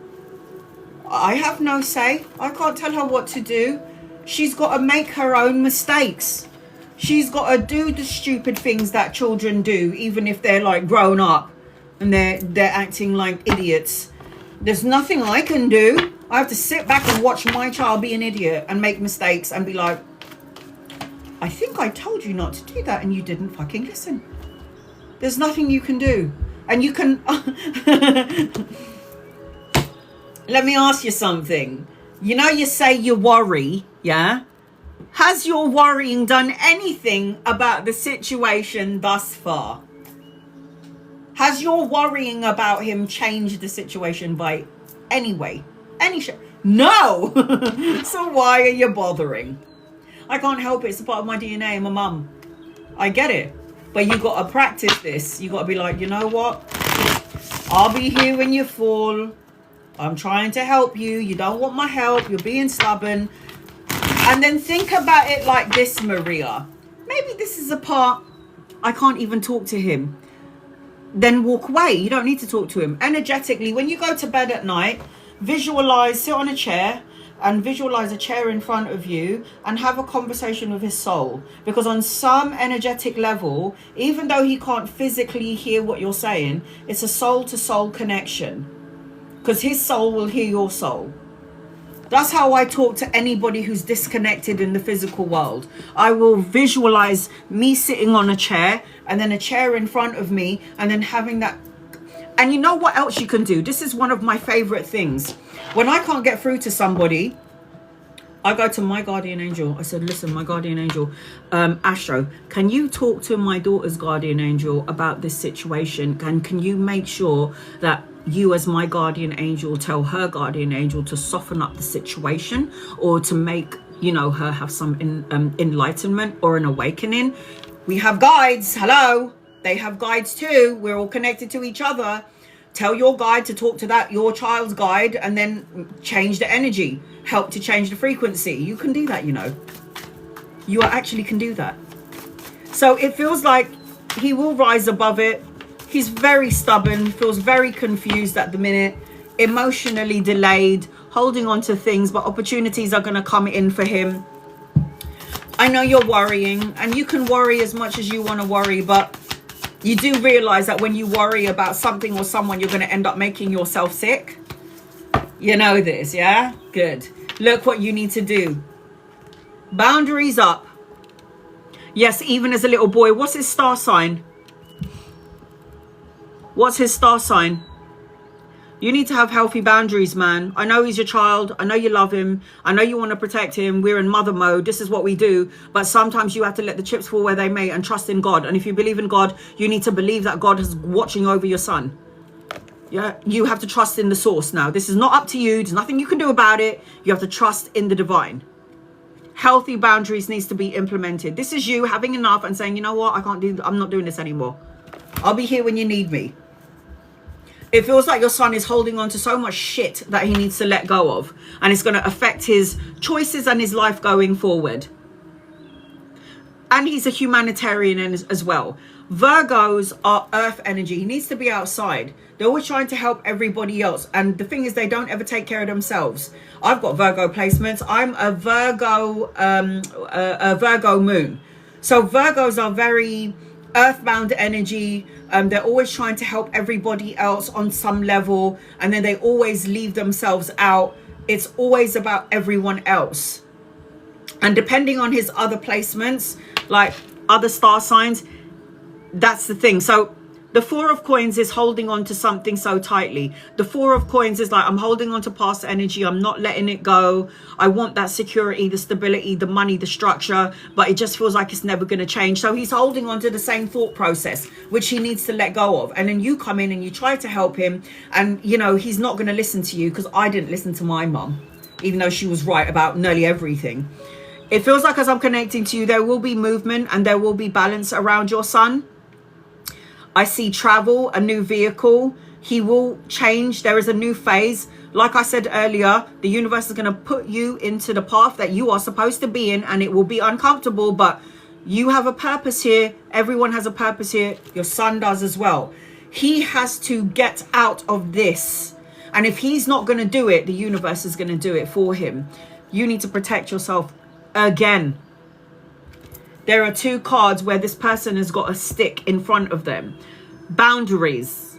I have no say. I can't tell her what to do. She's got to make her own mistakes. She's got to do the stupid things that children do, even if they're like grown up and they're acting like idiots. There's nothing I can do. I have to sit back and watch my child be an idiot and make mistakes and be like, I think I told you not to do that and you didn't fucking listen. There's nothing you can do. And you can... Let me ask you something. You know, you say you worry, yeah? Has your worrying done anything about the situation thus far? Has your worrying about him changed the situation by any way? No! So why are you bothering? I can't help it. It's a part of my DNA and my mum. I get it. But you got to practice this. You got to be like, you know what? I'll be here when you fall. I'm trying to help you. You don't want my help. You're being stubborn. And then think about it like this, Maria. Maybe this is a part I can't even talk to him. Then walk away. You don't need to talk to him. Energetically, when you go to bed at night, visualize, sit on a chair and visualize a chair in front of you and have a conversation with his soul. Because on some energetic level, even though he can't physically hear what you're saying, it's a soul-to-soul connection. Because his soul will hear your soul. That's how I talk to anybody who's disconnected in the physical world. I will visualize me sitting on a chair and then a chair in front of me and then having that. And you know what else you can do? This is one of my favorite things. When I can't get through to somebody, I go to my guardian angel. I said, listen, my guardian angel, Astro, can you talk to my daughter's guardian angel about this situation? Can you make sure that you as my guardian angel tell her guardian angel to soften up the situation or to make, you know, her have some enlightenment or an awakening? We have guides. Hello. They have guides too. We're all connected to each other. Tell your guide to talk to your child's guide and then change the energy. Help to change the frequency. You can do that, you know. You actually can do that. So it feels like he will rise above it. He's very stubborn, feels very confused at the minute, emotionally delayed, holding on to things, but opportunities are going to come in for him. I know you're worrying, and you can worry as much as you want to worry, but you do realize that when you worry about something or someone, you're going to end up making yourself sick. You know this, yeah? Good. Look what you need to do. Boundaries up. Yes, even as a little boy. What's his star sign? What's his star sign? You need to have healthy boundaries, man. I know he's your child. I know you love him. I know you want to protect him. We're in mother mode. This is what we do. But sometimes you have to let the chips fall where they may and trust in God. And if you believe in God, you need to believe that God is watching over your son. Yeah, you have to trust in the source now. This is not up to you. There's nothing you can do about it. You have to trust in the divine. Healthy boundaries needs to be implemented. This is you having enough and saying, you know what, I'm not doing this anymore. I'll be here when you need me. It feels like your son is holding on to so much shit that he needs to let go of, and it's going to affect his choices and his life going forward. And he's a humanitarian as well. Virgos are earth energy. He needs to be outside. They're always trying to help everybody else, and the thing is, they don't ever take care of themselves. I've got Virgo placements. I'm a Virgo moon, so Virgos are very earthbound energy. They're always trying to help everybody else on some level, and then they always leave themselves out. It's always about everyone else. And depending on his other placements, like other star signs, that's the thing. So the Four of Coins is holding on to something so tightly. The Four of Coins is like, I'm holding on to past energy. I'm not letting it go. I want that security, the stability, the money, the structure, but it just feels like it's never going to change. So he's holding on to the same thought process, which he needs to let go of. And then you come in and you try to help him. And, you know, he's not going to listen to you, because I didn't listen to my mum, even though she was right about nearly everything. It feels like as I'm connecting to you, there will be movement and there will be balance around your son. I see travel, a new vehicle. He will change. There is a new phase. Like I said earlier, the universe is going to put you into the path that you are supposed to be in, and it will be uncomfortable, but you have a purpose here. Everyone has a purpose here. Your son does as well. He has to get out of this. And if he's not going to do it, the universe is going to do it for him. You need to protect yourself again. There are two cards where this person has got a stick in front of them. Boundaries.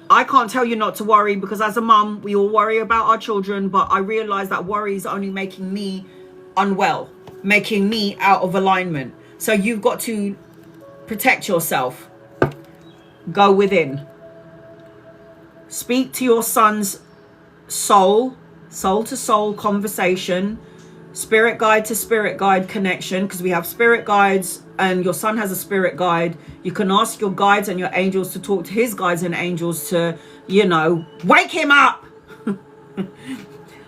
I can't tell you not to worry, because as a mum, we all worry about our children, but I realize that worry is only making me unwell, making me out of alignment. So you've got to protect yourself. Go within. Speak to your son's soul to soul conversation. Spirit guide to spirit guide connection, because we have spirit guides and your son has a spirit guide. You can ask your guides and your angels to talk to his guides and angels to, you know, wake him up.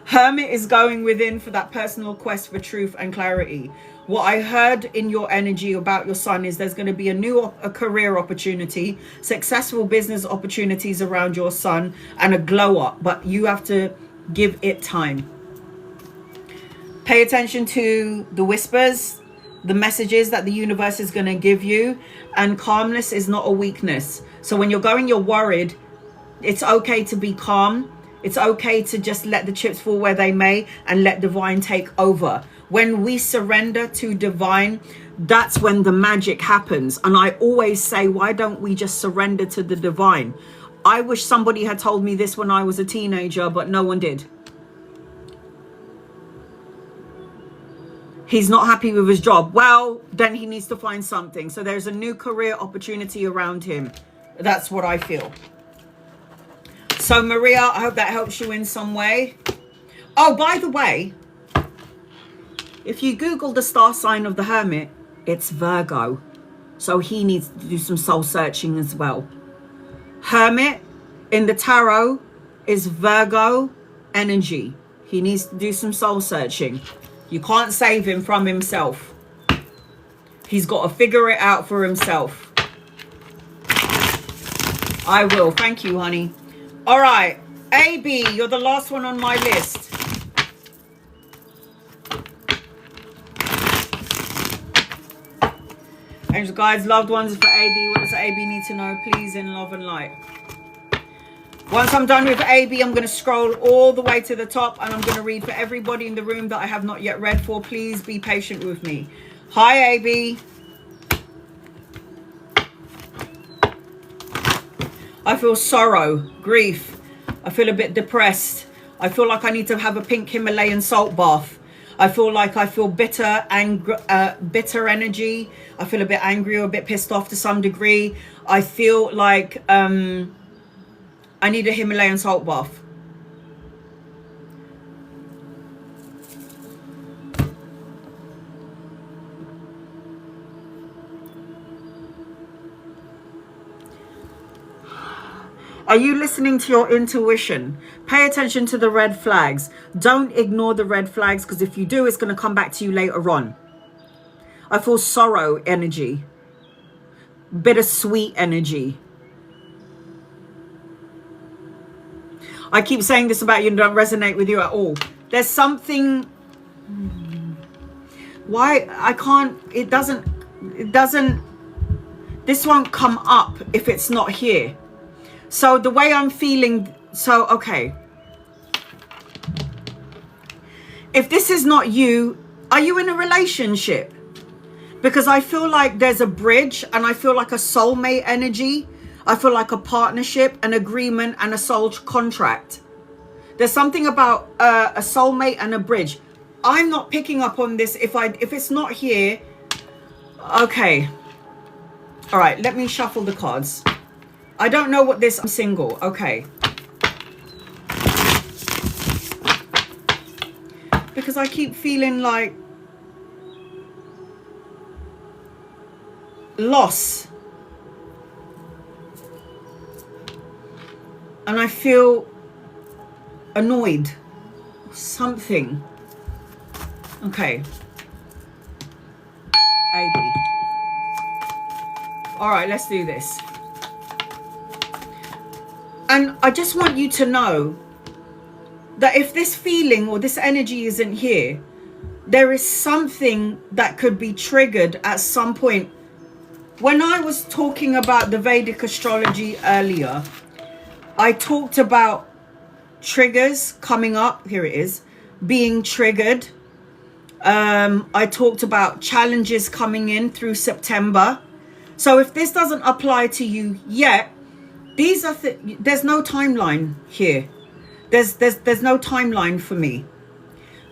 Hermit is going within for that personal quest for truth and clarity. What I heard in your energy about your son is there's going to be a career opportunity, successful business opportunities around your son, and a glow up, but you have to give it time. Pay attention to the whispers, the messages that the universe is going to give you. And calmness is not a weakness. So when you're worried, it's okay to be calm. It's okay to just let the chips fall where they may and let divine take over. When we surrender to divine, that's when the magic happens. And I always say, why don't we just surrender to the divine? I wish somebody had told me this when I was a teenager, but no one did. He's not happy with his job. Well, then he needs to find something. So there's a new career opportunity around him. That's what I feel. So Maria, I hope that helps you in some way. Oh, by the way, if you Google the star sign of the Hermit, it's Virgo. So he needs to do some soul searching as well. Hermit in the tarot is Virgo energy. He needs to do some soul searching. You can't save him from himself. He's got to figure it out for himself. I will. Thank you, honey. All right. AB, you're the last one on my list. Angel guides, loved ones for AB. What does AB need to know? Please, in love and light. Once I'm done with AB, I'm going to scroll all the way to the top and I'm going to read for everybody in the room that I have not yet read for. Please be patient with me. Hi, AB. I feel sorrow, grief. I feel a bit depressed. I feel like I need to have a pink Himalayan salt bath. I feel like I feel bitter energy. I feel a bit angry or a bit pissed off to some degree. I feel like I need a Himalayan salt bath. Are you listening to your intuition? Pay attention to the red flags. Don't ignore the red flags, because if you do, it's going to come back to you later on. I feel sorrow energy. Bittersweet energy. I keep saying this about you and don't resonate with you at all. There's something. Why I can't, it doesn't, this won't come up if it's not here. So the way I'm feeling, so, okay. If this is not you, are you in a relationship? Because I feel like there's a bridge, and I feel like a soulmate energy. I feel like a partnership, an agreement, and a soul contract. There's something about a soulmate and a bridge. I'm not picking up on this. If it's not here, okay. All right, let me shuffle the cards. I don't know what this, I'm single. Okay. Because I keep feeling like loss. And I feel annoyed. Something. Okay. AB. All right, let's do this. And I just want you to know that if this feeling or this energy isn't here, there is something that could be triggered at some point. When I was talking about the Vedic astrology earlier, I talked about triggers coming up. Here it is. Being triggered. I talked about challenges coming in through September. So if this doesn't apply to you yet, these are there's no timeline here. There's no timeline for me.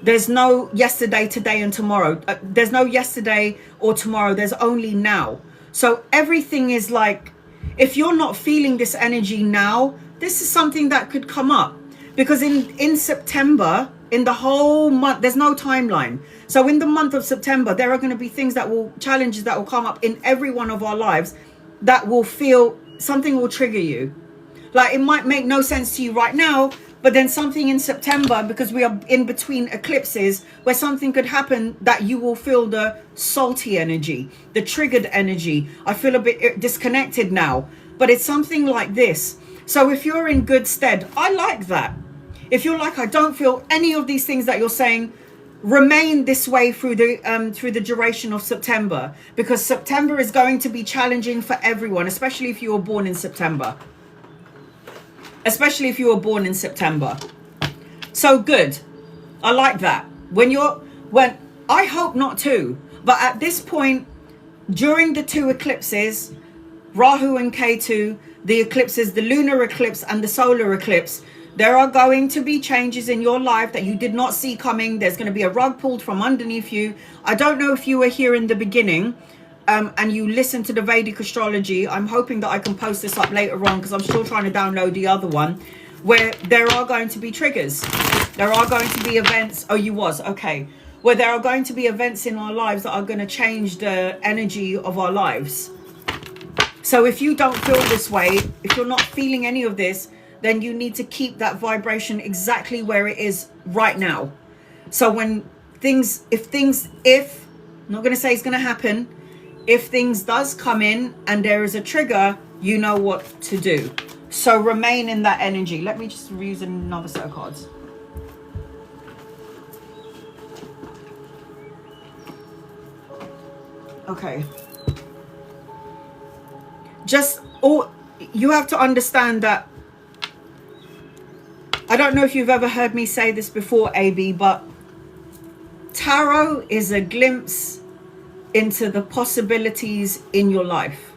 There's no yesterday, today, and tomorrow. There's no yesterday or tomorrow. There's only now. So everything is like, if you're not feeling this energy now, this is something that could come up. Because in September, in the whole month, there's no timeline. So in the month of September, there are going to be things that will, challenges that will come up in every one of our lives that will feel, something will trigger you. Like, it might make no sense to you right now, but then something in September, because we are in between eclipses, where something could happen that you will feel the salty energy, the triggered energy. I feel a bit disconnected now, but it's something like this. So if you're in good stead, I like that. If you're like, I don't feel any of these things that you're saying, remain this way through the duration of September, because September is going to be challenging for everyone, especially if you were born in September. Especially if you were born in September. So good. I like that. When I hope not to, but at this point, during the two eclipses, Rahu and Ketu, the eclipses, the lunar eclipse and the solar eclipse, there are going to be changes in your life that you did not see coming. There's going to be a rug pulled from underneath you. I don't know if you were here in the beginning and you listened to the Vedic astrology. I'm hoping that I can post this up later on, because I'm still trying to download the other one, where there are going to be triggers. There are going to be events. Oh, you was. Okay. Where there are going to be events in our lives that are going to change the energy of our lives. So if you don't feel this way, if you're not feeling any of this, then you need to keep that vibration exactly where it is right now. So when things, if I'm not going to say it's going to happen, if things does come in and there is a trigger, you know what to do. So remain in that energy. Let me just use another set of cards. Okay. You have to understand that, I don't know if you've ever heard me say this before, AB, but tarot is a glimpse into the possibilities in your life.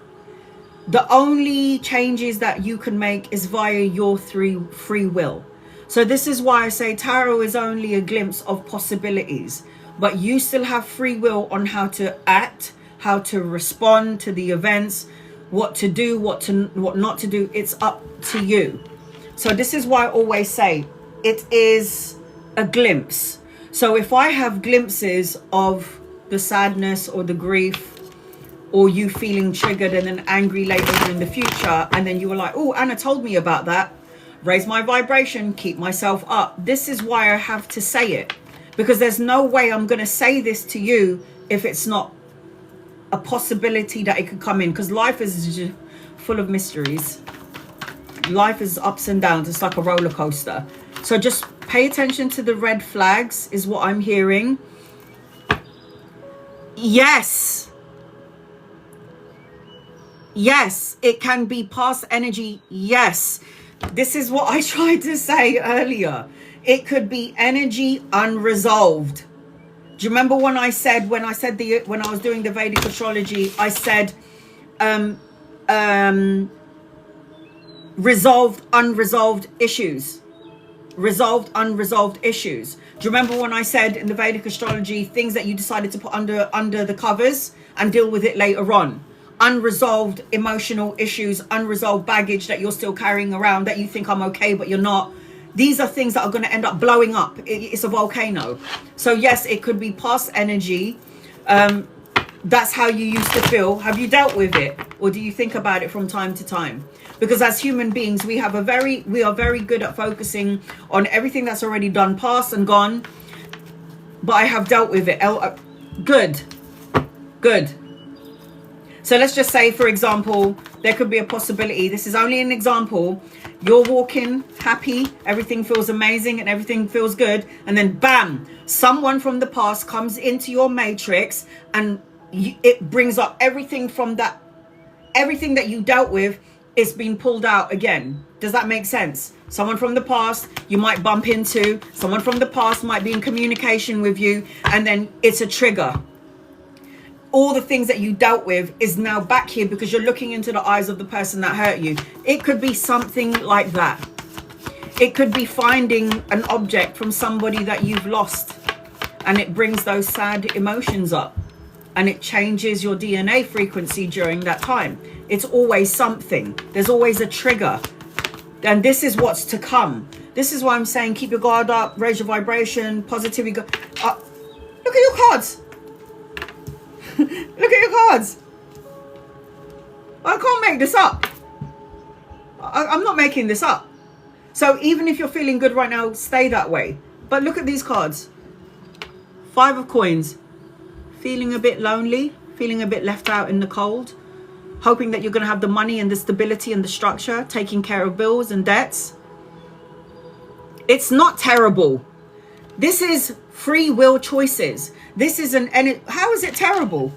The only changes that you can make is via your free will. So this is why I say tarot is only a glimpse of possibilities, but you still have free will on how to act, how to respond to the events, what to do, what not to do. It's up to you. So this is why I always say it is a glimpse. So if I have glimpses of the sadness or the grief or you feeling triggered and then angry later in the future, and then you were like, oh, Anna told me about that. Raise my vibration, keep myself up. This is why I have to say it, because there's no way I'm going to say this to you if it's not a possibility that it could come in, because life is full of mysteries. Life is ups and downs. It's like a roller coaster. So just pay attention to the red flags is what I'm hearing. Yes. Yes, it can be past energy. Yes. This is what I tried to say earlier. It could be energy unresolved. Do you remember when I said when I was doing the Vedic astrology, I said resolved unresolved issues. Resolved unresolved issues. Do you remember when I said in the Vedic astrology, things that you decided to put under the covers and deal with it later on? Unresolved emotional issues, unresolved baggage that you're still carrying around, that you think I'm okay but you're not. These are things that are going to end up blowing up. It's a volcano. So yes, it could be past energy. That's how you used to feel. Have you dealt with it, or do you think about it from time to time? Because as human beings, we are very good at focusing on everything that's already done, past and gone. But I have dealt with it. Good. So let's just say, for example, there could be a possibility. This is only an example. You're walking happy, everything feels amazing and everything feels good. And then bam, someone from the past comes into your matrix and it brings up everything from that, everything that you dealt with is being pulled out again. Does that make sense? Someone from the past you might bump into, someone from the past might be in communication with you, and then it's a trigger. All the things that you dealt with is now back here because you're looking into the eyes of the person that hurt you. It could be something like that. It could be finding an object from somebody that you've lost, and it brings those sad emotions up, and it changes your DNA frequency during that time. It's always something. There's always a trigger. And this is what's to come. This is why I'm saying keep your guard up, raise your vibration, positivity. Look at your cards. Look at your cards. I can't make this up. I'm not making this up. So even if you're feeling good right now, stay that way. But look at these cards. 5 of coins. Feeling a bit lonely, feeling a bit left out in the cold, hoping that you're going to have the money and the stability and the structure, taking care of bills and debts. It's not terrible. This is free will choices. This is how is it terrible?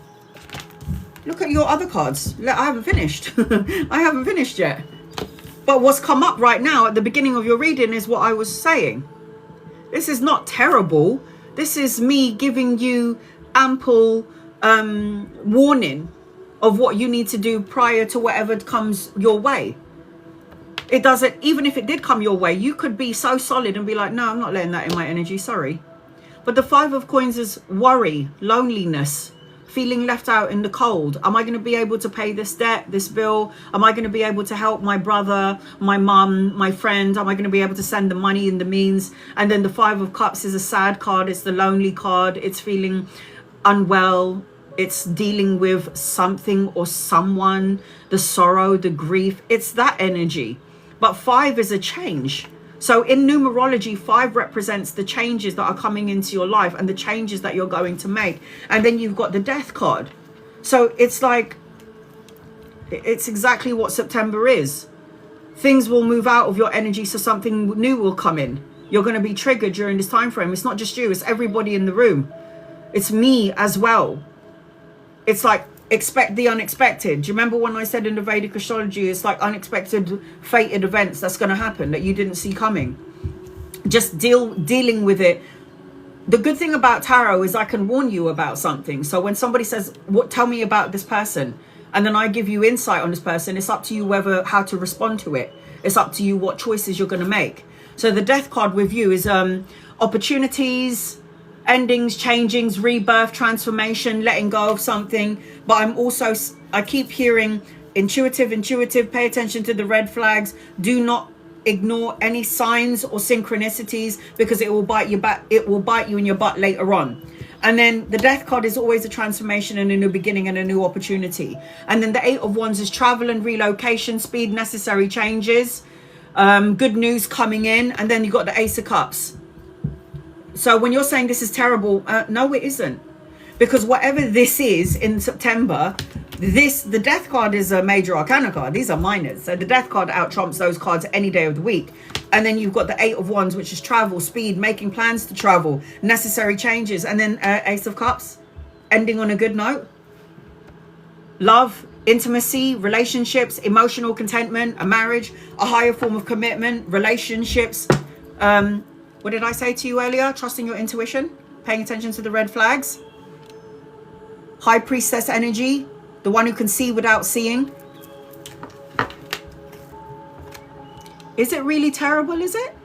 Look at your other cards. I haven't finished. I haven't finished yet. But what's come up right now at the beginning of your reading is what I was saying. This is not terrible. This is me giving you ample warning of what you need to do prior to whatever comes your way. It doesn't, even if it did come your way, you could be so solid and be like, no, I'm not letting that in my energy, sorry. But the 5 of coins is worry, loneliness, feeling left out in the cold. Am I going to be able to pay this debt, this bill? Am I going to be able to help my brother, my mum, my friend? Am I going to be able to send the money and the means? And then the 5 of cups is a sad card. It's the lonely card. It's feeling unwell. It's dealing with something or someone, the sorrow, the grief. It's that energy. But 5 is a change. So in numerology, 5 represents the changes that are coming into your life and the changes that you're going to make. And then you've got the death card. So it's like, it's exactly what September is. Things will move out of your energy, so something new will come in. You're going to be triggered during this time frame. It's not just you, it's everybody in the room. It's me as well. It's like, expect the unexpected. Do you remember when I said in the Vedic astrology, it's like unexpected fated events that's going to happen that you didn't see coming. Just dealing with it. The good thing about tarot is I can warn you about something. So when somebody says, tell me about this person, and then I give you insight on this person, it's up to you how to respond to it. It's up to you what choices you're going to make. So the death card with you is opportunities, endings, changings, rebirth, transformation, letting go of something. But I keep hearing intuitive, pay attention to the red flags. Do not ignore any signs or synchronicities, because it will bite you back. It will bite you in your butt later on. And then the death card is always a transformation and a new beginning and a new opportunity. And then the 8 of Wands is travel and relocation, speed, necessary changes, good news coming in. And then you got the Ace of Cups. So when you're saying this is terrible, no, it isn't. Because whatever this is in September, the death card is a major arcana card. These are minors. So the death card out trumps those cards any day of the week. And then you've got the 8 of Wands, which is travel, speed, making plans to travel, necessary changes. And then Ace of Cups, ending on a good note. Love, intimacy, relationships, emotional contentment, a marriage, a higher form of commitment, relationships. What did I say to you earlier? Trusting your intuition, paying attention to the red flags. High Priestess energy, the one who can see without seeing. Is it really terrible, is it?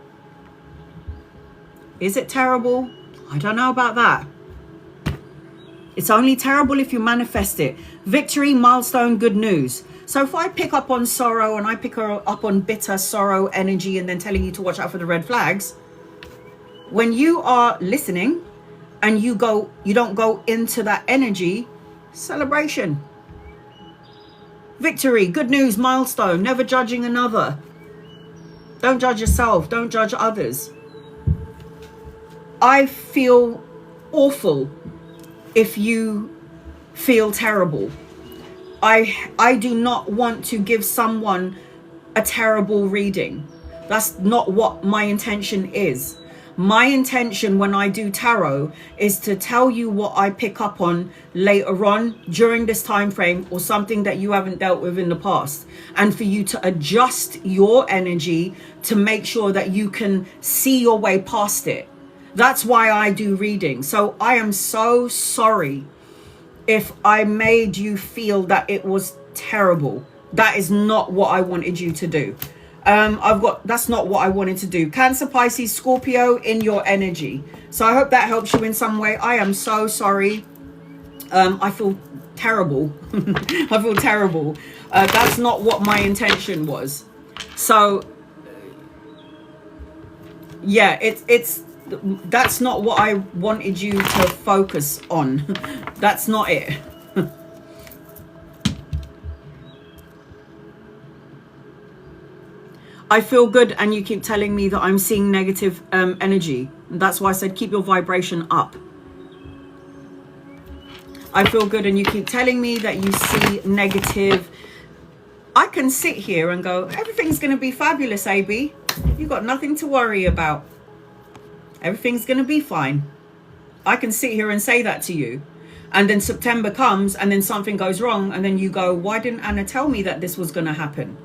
Is it terrible? I don't know about that. It's only terrible if you manifest it. Victory, milestone, good news. So if I pick up on sorrow and I pick up on bitter sorrow energy and then telling you to watch out for the red flags, when you are listening and you don't go into that energy, celebration. Victory, good news, milestone, never judging another. Don't judge yourself. Don't judge others. I feel awful if you feel terrible. I do not want to give someone a terrible reading. That's not what my intention is. My intention when I do tarot is to tell you what I pick up on later on during this time frame, or something that you haven't dealt with in the past, and for you to adjust your energy to make sure that you can see your way past it. That's why I do reading. So I am so sorry if I made you feel that it was terrible. That is not what I wanted you to do. That's not what I wanted to do. Cancer, Pisces, Scorpio in your energy. So I hope that helps you in some way. I am so sorry. I feel terrible. I feel terrible. That's not what my intention was. So yeah, that's not what I wanted you to focus on. That's not it. I feel good and you keep telling me that I'm seeing negative energy. That's why I said keep your vibration up. I feel good and you keep telling me that you see negative. I can sit here and go, everything's going to be fabulous, AB. You got nothing to worry about. Everything's going to be fine. I can sit here and say that to you. And then September comes and then something goes wrong. And then you go, why didn't Anna tell me that this was going to happen?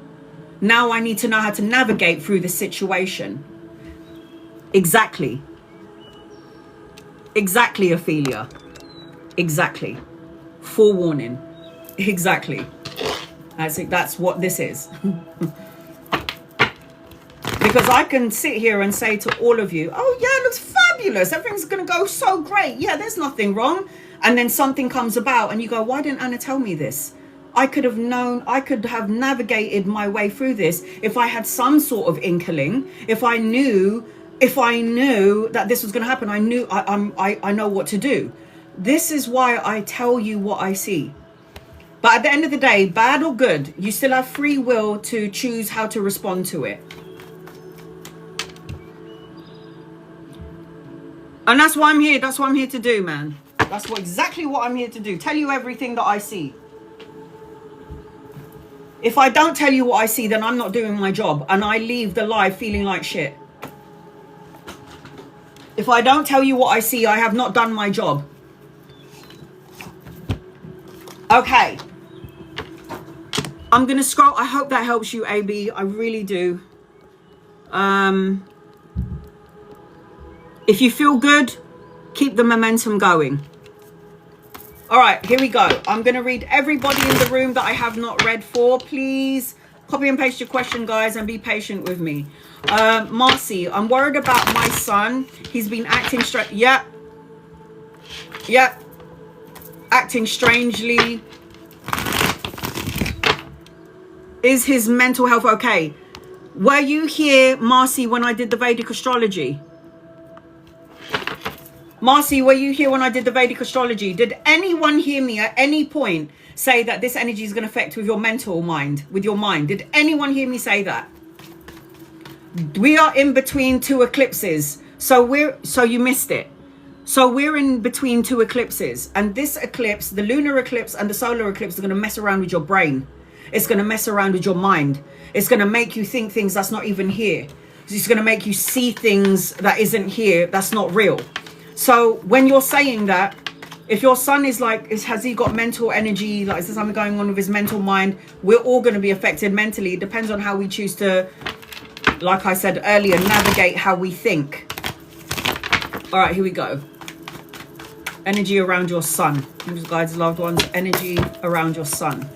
Now I need to know how to navigate through the situation. Exactly. Exactly, Ophelia. Exactly. Forewarning. Exactly. That's what this is. Because I can sit here and say to all of you, oh yeah, it looks fabulous. Everything's going to go so great. Yeah, there's nothing wrong. And then something comes about and you go, why didn't Anna tell me this? I could have known, I could have navigated my way through this if I had some sort of inkling. If I knew that this was going to happen, I know what to do. This is why I tell you what I see. But at the end of the day, bad or good, you still have free will to choose how to respond to it. And that's what I'm here. That's what I'm here to do, man. That's exactly what I'm here to do. Tell you everything that I see. If I don't tell you what I see, then I'm not doing my job. And I leave the live feeling like shit. If I don't tell you what I see, I have not done my job. Okay. I'm going to scroll. I hope that helps you, AB. I really do. If you feel good, keep the momentum going. All right, here we go. I'm going to read everybody in the room that I have not read for. Please copy and paste your question, guys, and be patient with me. Marcy, I'm worried about my son. He's been acting strange. Yep. Acting strangely. Is his mental health okay? Were you here, Marcy, when I did the Vedic astrology? Marcy, were you here when I did the Vedic astrology? Did anyone hear me at any point say that this energy is going to affect with your mental mind, with your mind? Did anyone hear me say that? We are in between two eclipses. So you missed it. So we're in between two eclipses, and this eclipse, the lunar eclipse and the solar eclipse, are going to mess around with your brain. It's going to mess around with your mind. It's going to make you think things that's not even here. It's going to make you see things that isn't here, that's not real. So when you're saying that, if your son is like, has he got mental energy, like is there something going on with his mental mind, we're all going to be affected mentally. It depends on how we choose to, like I said earlier, navigate how we think. All right, here we go. Energy around your son. Guides, loved ones, energy around your son.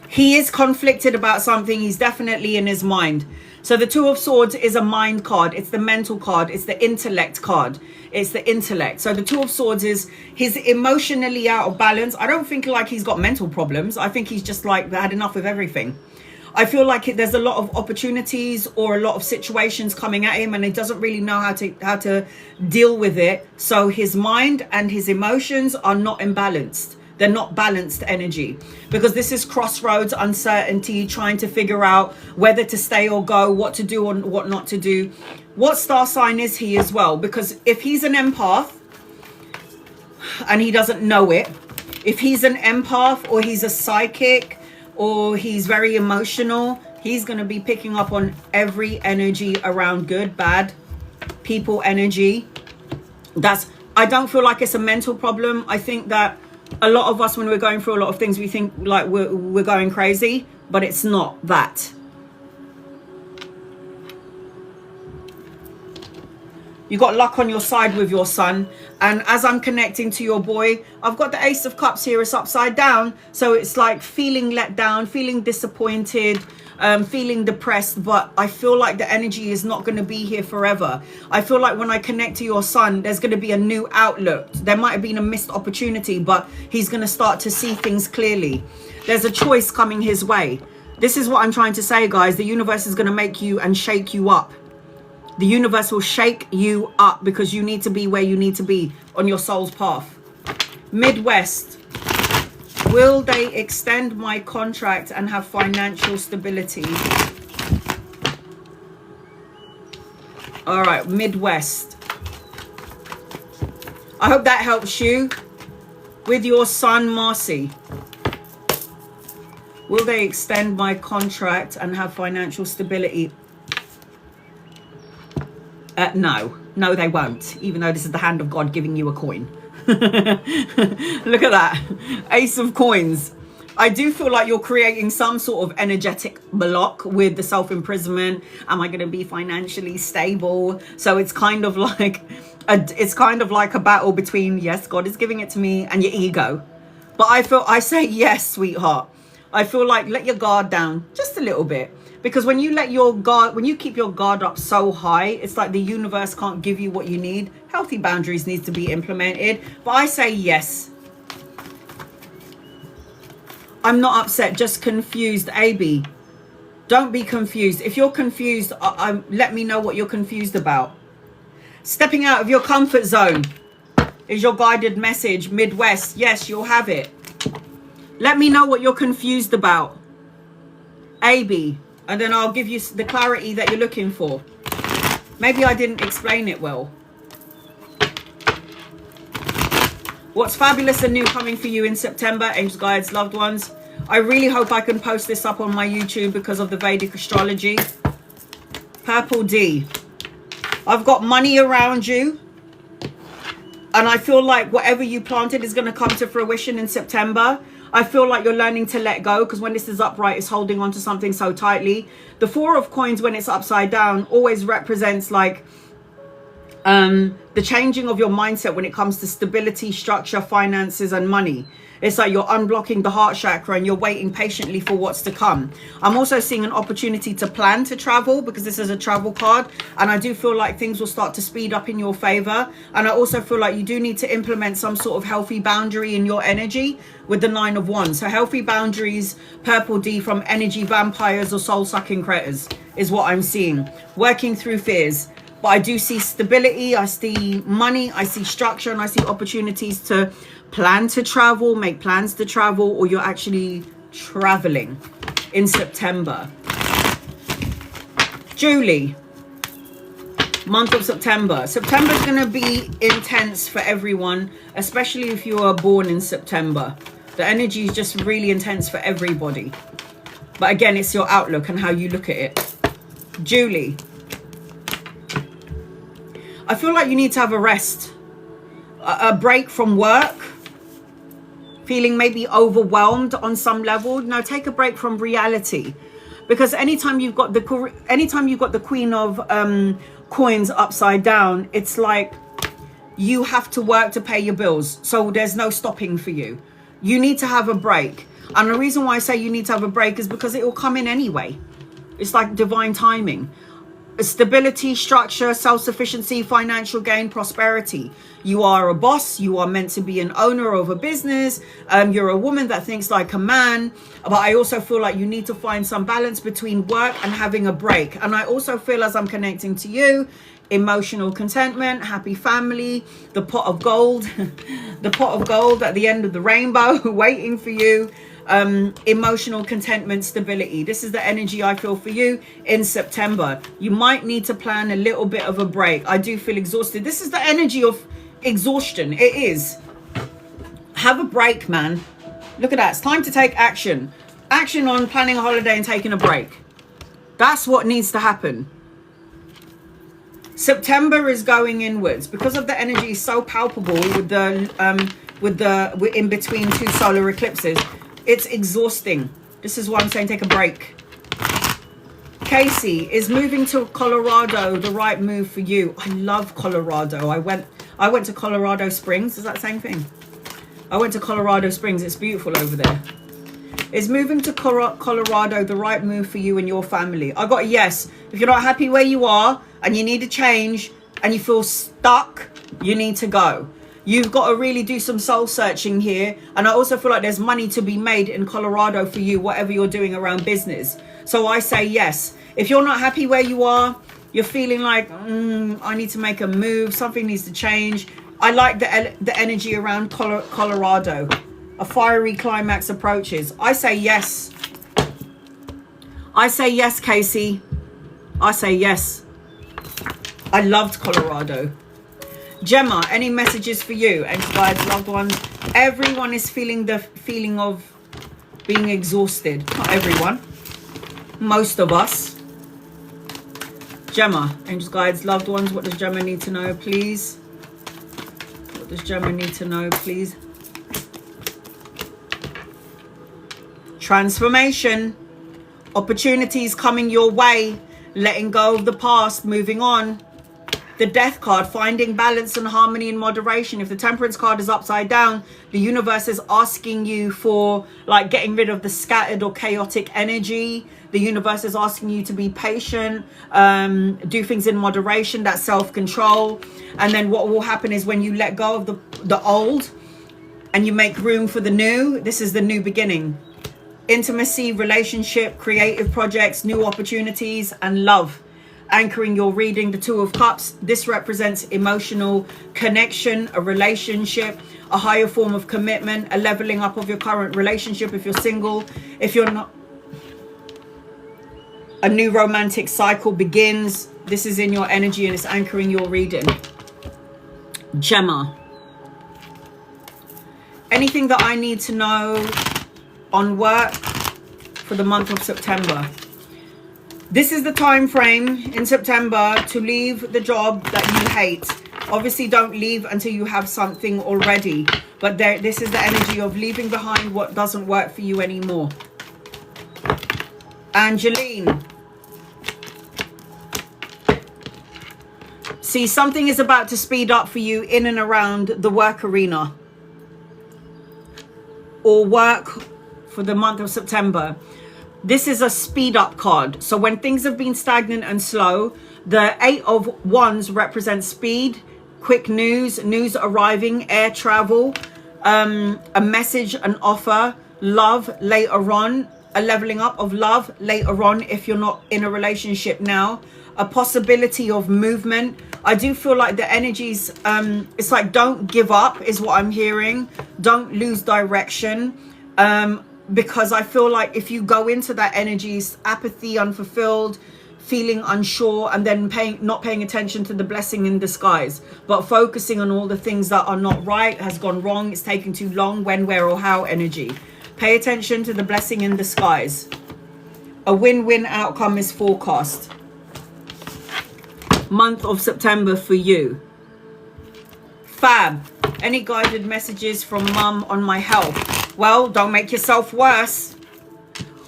He is conflicted about something. He's definitely in his mind. So the Two of Swords is a mind card. It's the mental card. It's the intellect card. It's the intellect. So the Two of Swords is he's emotionally out of balance. I don't think like he's got mental problems. I think he's just like had enough of everything. I feel like there's a lot of opportunities or a lot of situations coming at him, and he doesn't really know how to deal with it. So his mind and his emotions are not imbalanced. They're not balanced energy, because this is crossroads, uncertainty, trying to figure out whether to stay or go, what to do or what not to do. What star sign is he as well? Because if he's an empath and he doesn't know it, if he's an empath or he's a psychic or he's very emotional, he's going to be picking up on every energy around good, bad, people energy. I don't feel like it's a mental problem. I think that a lot of us, when we're going through a lot of things, we think like we're going crazy, but it's not that. You got luck on your side with your son. And as I'm connecting to your boy, I've got the Ace of Cups here. It's upside down. So it's like feeling let down, feeling disappointed, feeling depressed. But I feel like the energy is not going to be here forever. I feel like when I connect to your son, there's going to be a new outlook. There might have been a missed opportunity, but he's going to start to see things clearly. There's a choice coming his way. This is what I'm trying to say, guys. The universe is going to make you and shake you up. The universe will shake you up because you need to be where you need to be on your soul's path. Midwest. Will they extend my contract and have financial stability? All right, Midwest. I hope that helps you with your son, Marcy. Will they extend my contract and have financial stability? No, they won't, even though this is the hand of God giving you a coin. Look at that. Ace of Coins. I do feel like you're creating some sort of energetic block with the self-imprisonment. Am I going to be financially stable? So it's kind of like a battle between, yes, God is giving it to me, and your ego. But I say yes, sweetheart. I feel like let your guard down just a little bit. Because when you keep your guard up so high, it's like the universe can't give you what you need. Healthy boundaries need to be implemented. But I say yes. I'm not upset, just confused. AB, don't be confused. If you're confused, let me know what you're confused about. Stepping out of your comfort zone is your guided message. Midwest, yes, you'll have it. Let me know what you're confused about. AB. And then I'll give you the clarity that you're looking for. Maybe I didn't explain it well. What's fabulous and new coming for you in September, angels, guides, loved ones? I really hope I can post this up on my YouTube because of the Vedic astrology. Purple D. I've got money around you. And I feel like whatever you planted is going to come to fruition in September. I feel like you're learning to let go, because when this is upright, it's holding on to something so tightly. The Four of Coins, when it's upside down, always represents like the changing of your mindset when it comes to stability, structure, finances, and money. It's like you're unblocking the heart chakra and you're waiting patiently for what's to come. I'm also seeing an opportunity to plan to travel, because this is a travel card. And I do feel like things will start to speed up in your favor. And I also feel like you do need to implement some sort of healthy boundary in your energy with the Nine of Wands. So healthy boundaries, Purple D, from energy vampires or soul-sucking critters is what I'm seeing. Working through fears. But I do see stability, I see money, I see structure, and I see opportunities to plan to travel, make plans to travel, or you're actually traveling in September. Julie, month of September. September is going to be intense for everyone, especially if you are born in September. The energy is just really intense for everybody. But again, it's your outlook and how you look at it. Julie, I feel like you need to have a rest, a break from work, feeling maybe overwhelmed on some level. No, take a break from reality, because anytime you've got the Queen of coins upside down, it's like you have to work to pay your bills, so there's no stopping for you. You need to have a break, and the reason why I say you need to have a break is because it will come in anyway. It's like divine timing. Stability, structure, self-sufficiency, financial gain, prosperity. You are a boss. You are meant to be an owner of a business. You're a woman that thinks like a man. But I also feel like you need to find some balance between work and having a break. And I also feel, as I'm connecting to you, emotional contentment, happy family, the pot of gold, the pot of gold at the end of the rainbow waiting for you. Emotional contentment, stability. This is the energy I feel for you in September. You might need to plan a little bit of a break. I do feel exhausted. This is the energy of exhaustion. It is. Have a break, man. Look at that. It's time to take action. Action on planning a holiday and taking a break. That's what needs to happen. September is going inwards because of the energy so palpable with the in between two solar eclipses. It's exhausting. This is why I'm saying take a break. Casey, is moving to Colorado the right move for you? I love Colorado. I went to Colorado Springs. Is that the same thing? I went to Colorado Springs. It's beautiful over there. Is moving to Colorado the right move for you and your family? I got a yes. If you're not happy where you are and you need a change and you feel stuck, you need to go. You've got to really do some soul searching here. And I also feel like there's money to be made in Colorado for you, whatever you're doing around business. So I say yes. If you're not happy where you are, you're feeling like, I need to make a move, something needs to change. I like the energy around Colorado. A fiery climax approaches. I say yes. I say yes, Casey. I say yes. I loved Colorado. Gemma, any messages for you? Angel guides, loved ones. Everyone is feeling the feeling of being exhausted. Not everyone. Most of us. Gemma, angels, guides, loved ones. What does Gemma need to know, please? What does Gemma need to know, please? Transformation. Opportunities coming your way. Letting go of the past. Moving on. The Death card, finding balance and harmony and moderation. If the Temperance card is upside down, the universe is asking you for like getting rid of the scattered or chaotic energy. The universe is asking you to be patient, do things in moderation, that's self-control. And then what will happen is when you let go of the old and you make room for the new, this is the new beginning. Intimacy, relationship, creative projects, new opportunities, and love. Anchoring your reading, the Two of Cups. This represents emotional connection, a relationship, a higher form of commitment, a leveling up of your current relationship if you're single. If you're not, a new romantic cycle begins. This is in your energy and it's anchoring your reading. Gemma, anything that I need to know on work for the month of September? This is the time frame in September to leave the job that you hate. Obviously, don't leave until you have something already. But this is the energy of leaving behind what doesn't work for you anymore. Angeline. See, something is about to speed up for you in and around the work arena. Or work for the month of September. This is a speed up card. So when things have been stagnant and slow, the 8 of Wands represents speed, quick news arriving, air travel, a message, an offer, love later on, a leveling up of love later on if you're not in a relationship now, a possibility of movement. I do feel like the energies, it's like don't give up is what I'm hearing. Don't lose direction. Because I feel like if you go into that energies, apathy, unfulfilled, feeling unsure, and then not paying attention to the blessing in disguise, but focusing on all the things that are not right, has gone wrong, it's taken too long, when, where, or how energy. Pay attention to the blessing in disguise. A win-win outcome is forecast. Month of September for you. Fab. Any guided messages from mum on my health? Well, don't make yourself worse.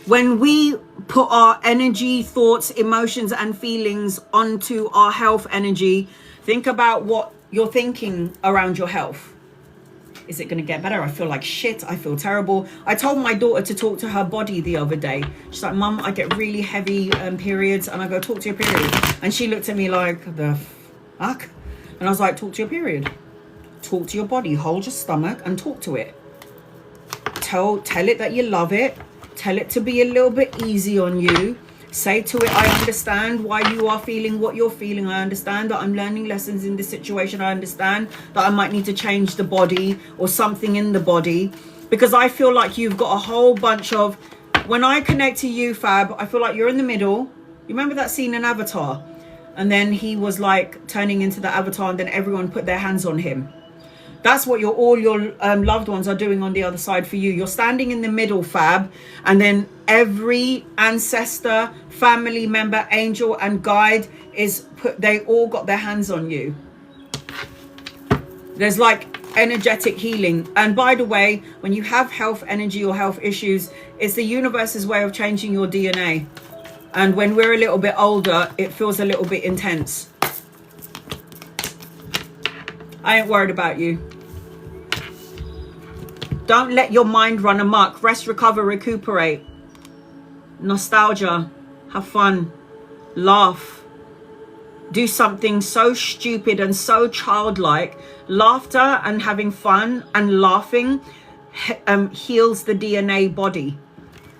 When we put our energy, thoughts, emotions, and feelings onto our health energy, think about what you're thinking around your health. Is it going to get better? I feel like shit. I feel terrible. I told my daughter to talk to her body the other day. She's like, Mum, I get really heavy periods. And I go, talk to your period. And she looked at me like, the fuck? And I was like, talk to your period. Talk to your body. Hold your stomach and talk to it. Tell it that you love it. Tell it to be a little bit easy on you. Say to it, I understand why you are feeling what you're feeling. I understand that I'm learning lessons in this situation. I understand that I might need to change the body or something in the body. Because I feel like you've got a whole bunch of... When I connect to you, Fab, I feel like you're in the middle. You remember that scene in Avatar? And then he was like turning into the avatar and then everyone put their hands on him. That's what all your loved ones are doing on the other side for you. You're standing in the middle, Fab, and then every ancestor, family member, angel, and guide they all got their hands on you. There's like energetic healing. And by the way, when you have health energy or health issues, it's the universe's way of changing your DNA. And when we're a little bit older, it feels a little bit intense. I ain't worried about you. Don't let your mind run amok. Rest, recover, recuperate. Nostalgia. Have fun. Laugh. Do something so stupid and so childlike. Laughter and having fun and laughing heals the DNA body.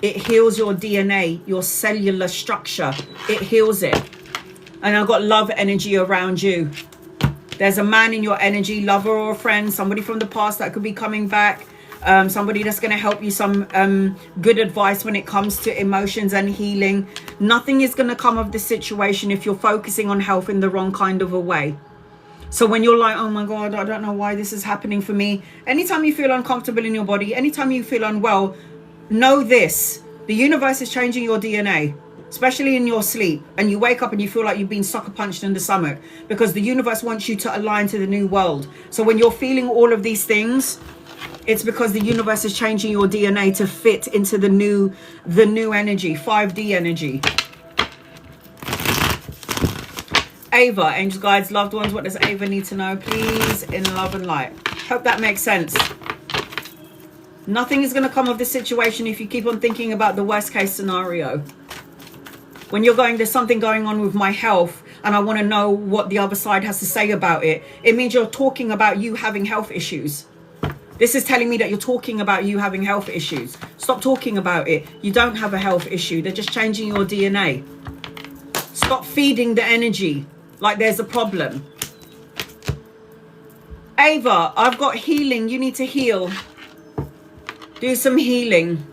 It heals your DNA, your cellular structure. It heals it. And I've got love energy around you. There's a man in your energy, lover or a friend, somebody from the past that could be coming back. Somebody that's going to help you, some good advice when it comes to emotions and healing. Nothing is going to come of this situation if you're focusing on health in the wrong kind of a way. So when you're like, oh my God, I don't know why this is happening for me. Anytime you feel uncomfortable in your body, anytime you feel unwell, know this. The universe is changing your DNA, especially in your sleep. And you wake up and you feel like you've been sucker punched in the stomach because the universe wants you to align to the new world. So when you're feeling all of these things, it's because the universe is changing your DNA to fit into the new energy, 5D energy. Ava, angels, guides, loved ones, what does Ava need to know? Please, in love and light. Hope that makes sense. Nothing is going to come of this situation if you keep on thinking about the worst case scenario. When you're going, there's something going on with my health and I want to know what the other side has to say about it. It means you're talking about you having health issues. This is telling me that you're talking about you having health issues. Stop talking about it. You don't have a health issue. They're just changing your DNA. Stop feeding the energy like there's a problem. Ava, I've got healing. You need to heal. Do some healing.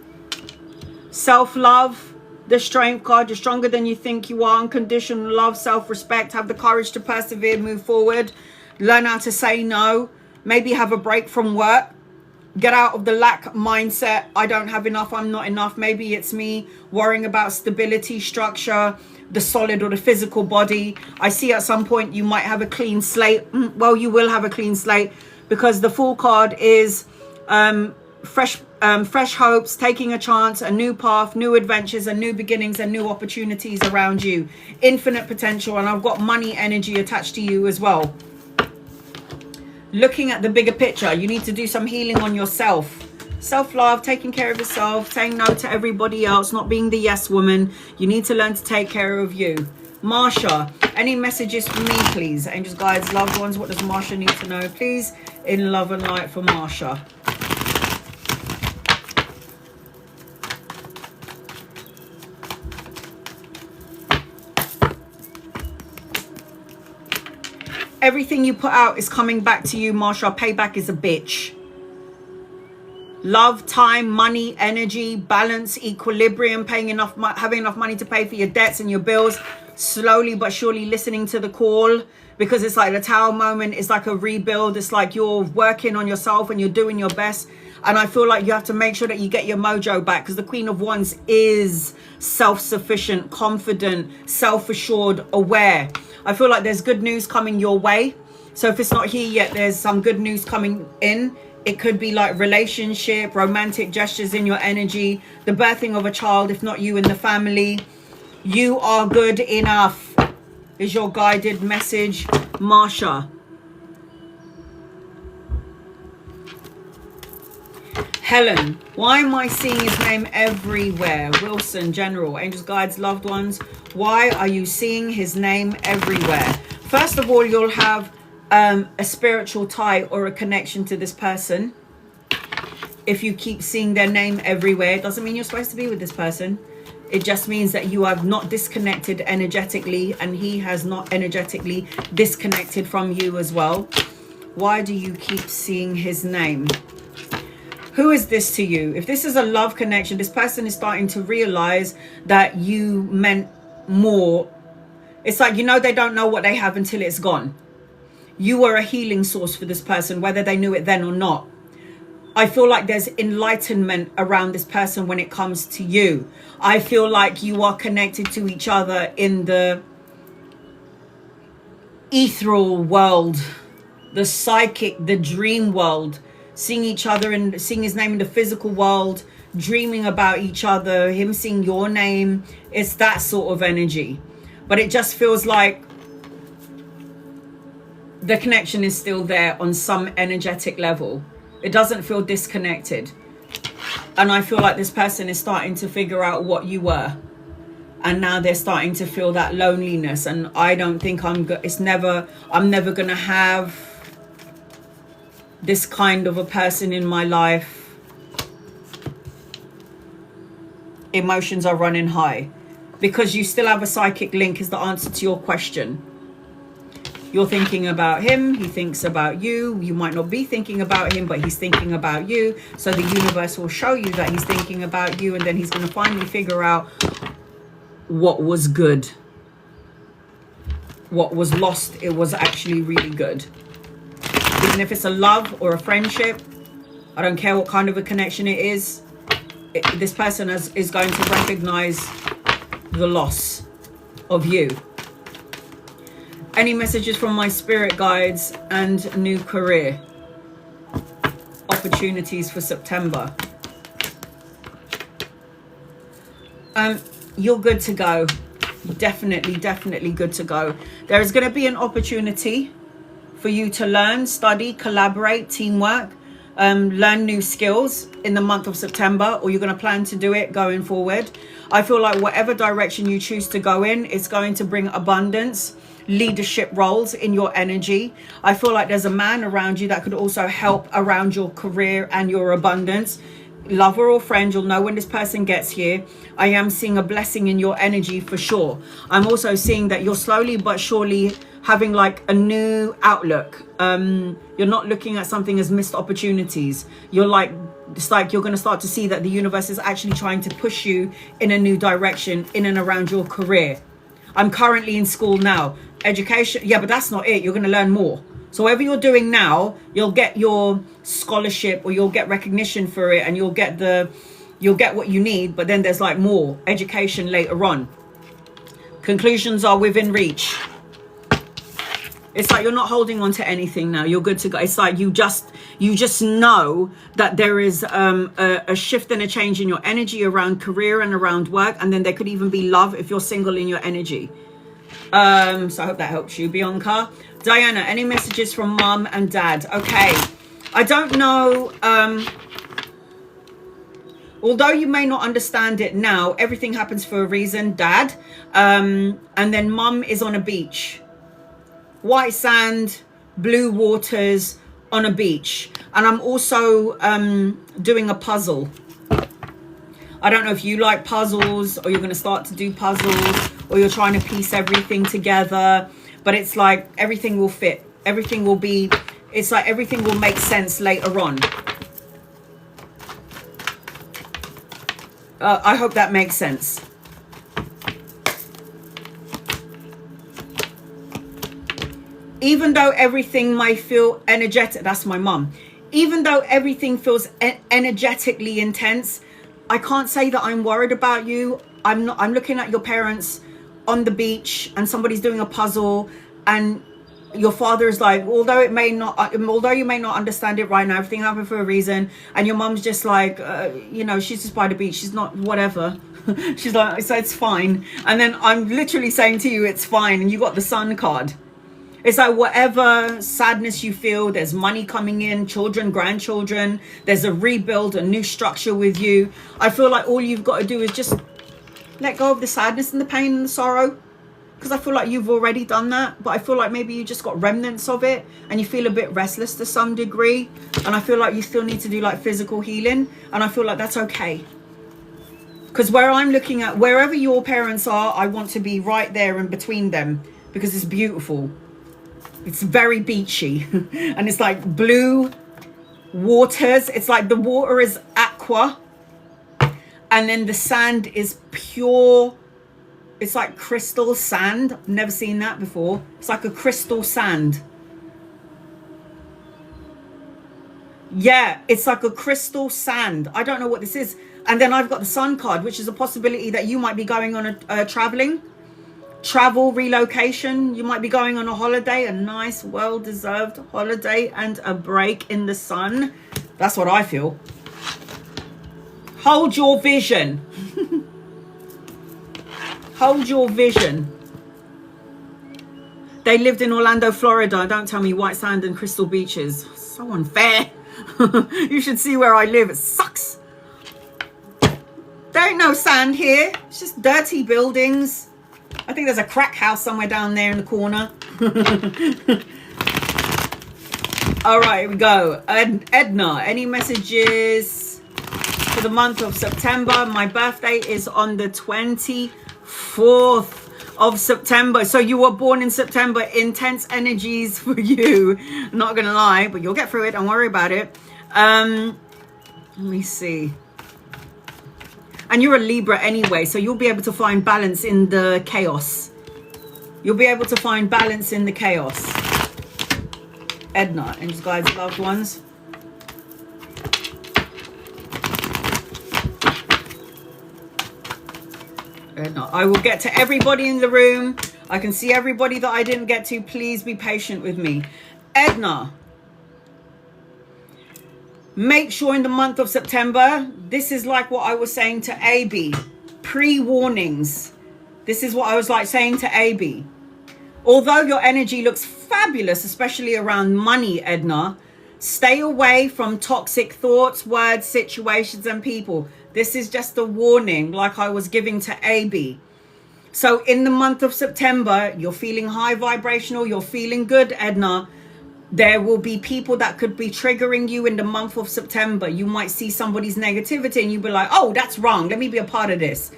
Self-love, the strength card. You're stronger than you think you are. Unconditional love, self-respect. Have the courage to persevere, move forward. Learn how to say no. Maybe have a break from work. Get out of the lack mindset. I don't have enough. I'm not enough. Maybe it's me worrying about stability, structure, the solid or the physical body. I see at some point you might have a clean slate. Well, you will have a clean slate because the Fool card is fresh hopes, taking a chance, a new path, new adventures and new beginnings and new opportunities around you. Infinite potential. And I've got money energy attached to you as well. Looking at the bigger picture, you need to do some healing on yourself. Self-love, taking care of yourself, saying no to everybody else, not being the yes woman. You need to learn to take care of you. Marsha, any messages for me, please? Angels, guides, loved ones, what does Marsha need to know, please? In love and light for Marsha. Everything you put out is coming back to you, Marsha. Payback is a bitch. Love, time, money, energy, balance, equilibrium, paying enough, having enough money to pay for your debts and your bills. Slowly but surely listening to the call, because it's like the Tower moment is like a rebuild. It's like you're working on yourself and you're doing your best. And I feel like you have to make sure that you get your mojo back, because the Queen of Wands is self-sufficient, confident, self-assured, aware. I feel like there's good news coming your way. So if it's not here yet, there's some good news coming in. It could be like relationship, romantic gestures in your energy, the birthing of a child, if not you in the family. You are good enough is your guided message, Marsha. Helen, why am I seeing his name everywhere? Wilson, General, Angels, Guides, Loved Ones. Why are you seeing his name everywhere? First of all, you'll have a spiritual tie or a connection to this person. If you keep seeing their name everywhere, it doesn't mean you're supposed to be with this person. It just means that you have not disconnected energetically, and he has not energetically disconnected from you as well. Why do you keep seeing his name? Who is this to you? If this is a love connection, this person is starting to realize that you meant more. It's like, you know, they don't know what they have until it's gone. You are a healing source for this person, whether they knew it then or not. I feel like there's enlightenment around this person when it comes to you. I feel like you are connected to each other in the ethereal world, the psychic, the dream world. Seeing each other and seeing his name in the physical world, dreaming about each other, him seeing your name. It's that sort of energy. But it just feels like the connection is still there on some energetic level. It doesn't feel disconnected. And I feel like this person is starting to figure out what you were. And now they're starting to feel that loneliness. And I don't think I'm never going to have this kind of a person in my life. Emotions are running high. Because you still have a psychic link is the answer to your question. You're thinking about him, he thinks about you. You might not be thinking about him, but he's thinking about you. So the universe will show you that he's thinking about you, and then he's going to finally figure out what was good. What was lost, it was actually really good. Even if it's a love or a friendship, I don't care what kind of a connection it is, this person is going to recognize the loss of you. Any messages from my spirit guides and new career opportunities for September? You're good to go. Definitely good to go. There is going to be an opportunity for you to learn, study, collaborate, teamwork, learn new skills in the month of September, or you're going to plan to do it going forward. I feel like whatever direction you choose to go in, it's going to bring abundance, leadership roles in your energy. I feel like there's a man around you that could also help around your career and your abundance. Lover or friend, you'll know when this person gets here. I am seeing a blessing in your energy for sure. I'm also seeing that you're slowly but surely having like a new outlook. You're not looking at something as missed opportunities. It's like you're going to start to see that the universe is actually trying to push you in a new direction in and around your career. I'm currently in school now. Education, yeah, but that's not it. You're going to learn more. So whatever you're doing now, you'll get your scholarship, or you'll get recognition for it, and you'll get what you need. But then there's like more education later on. Conclusions are within reach. It's like you're not holding on to anything now. You're good to go. It's like you just know that there is a shift and a change in your energy around career and around work. And then there could even be love if you're single in your energy. So I hope that helps you, Bianca. Diana, any messages from mom and dad? Okay. I don't know. Although you may not understand it now, everything happens for a reason, dad. And then mum is on a beach. White sand, blue waters on a beach. And I'm also doing a puzzle. I don't know if you like puzzles, or you're going to start to do puzzles, or you're trying to piece everything together. But it's like everything will fit. everything will be, it's like everything will make sense later on. I hope that makes sense. Even though everything might feel energetic, that's my mum. Even though everything feels energetically intense, I can't say that I'm worried about you. I'm looking at your parents on the beach and somebody's doing a puzzle, and your father is like, although you may not understand it right now, everything happened for a reason. And your mum's just like, you know, she's just by the beach. She's not, whatever. She's like, so it's fine. And then I'm literally saying to you, it's fine. And you got the sun card. It's like whatever sadness you feel, there's money coming in, children, grandchildren, there's a rebuild, a new structure with you. I feel like all you've got to do is just let go of the sadness and the pain and the sorrow. Because I feel like you've already done that. But I feel like maybe you just got remnants of it and you feel a bit restless to some degree. And I feel like you still need to do like physical healing. And I feel like that's okay. Because where I'm looking at, wherever your parents are, I want to be right there in between them. Because it's beautiful. It's very beachy. And it's like blue waters. It's like the water is aqua. And then the sand is pure. It's like crystal sand. I've never seen that before. It's like a crystal sand. Yeah, it's like a crystal sand. I don't know what this is. And then I've got the sun card, which is a possibility that you might be going on a travel relocation. You might be going on a holiday, a nice, well-deserved holiday and a break in the sun. That's what I feel. Hold your vision. Hold your vision. They lived in Orlando, Florida. Don't tell me white sand and crystal beaches. So unfair. You should see where I live. It sucks. There ain't no sand here. It's just dirty buildings. I think there's a crack house somewhere down there in the corner. All right, here we go. Edna, any messages for the month of September? My birthday is on the 24th of September. So you were born in September. Intense energies for you. Not gonna lie, but you'll get through it. Don't worry about it. Let me see. And you're a Libra anyway, so you'll be able to find balance in the chaos. You'll be able to find balance in the chaos. Edna, and guys, loved ones. Edna, I will get to everybody in the room. I can see everybody that I didn't get to. Please be patient with me. Edna, make sure in the month of September, this is like what I was saying to AB. Pre-warnings. This is what I was like saying to AB. Although your energy looks fabulous, especially around money, Edna, stay away from toxic thoughts, words, situations, and people. This is just a warning like I was giving to AB. So in the month of September, you're feeling high vibrational, you're feeling good, Edna. There will be people that could be triggering you in the month of September. You might see somebody's negativity and you'll be like, oh, that's wrong. Let me be a part of this.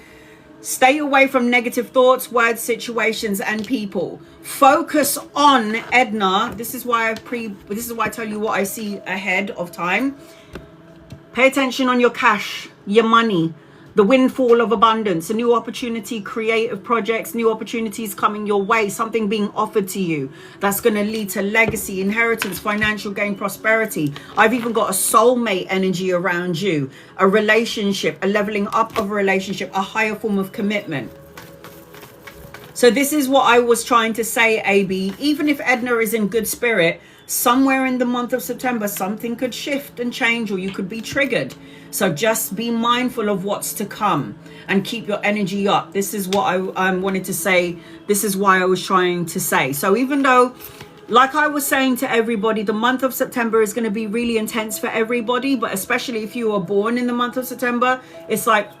Stay away from negative thoughts, words, situations, and people. Focus on, Edna. This is why I tell you what I see ahead of time. Pay attention on your cash, your money, the windfall of abundance, a new opportunity, creative projects, new opportunities coming your way, something being offered to you that's going to lead to legacy, inheritance, financial gain, prosperity. I've even got a soulmate energy around you, a relationship, a leveling up of a relationship, a higher form of commitment. So this is what I was trying to say, AB. Even if Edna is in good spirit, somewhere in the month of September, something could shift and change, or you could be triggered. So just be mindful of what's to come and keep your energy up. This is what I wanted to say. This is why I was trying to say. So even though, like I was saying to everybody, the month of September is going to be really intense for everybody, but especially if you were born in the month of September, it's like,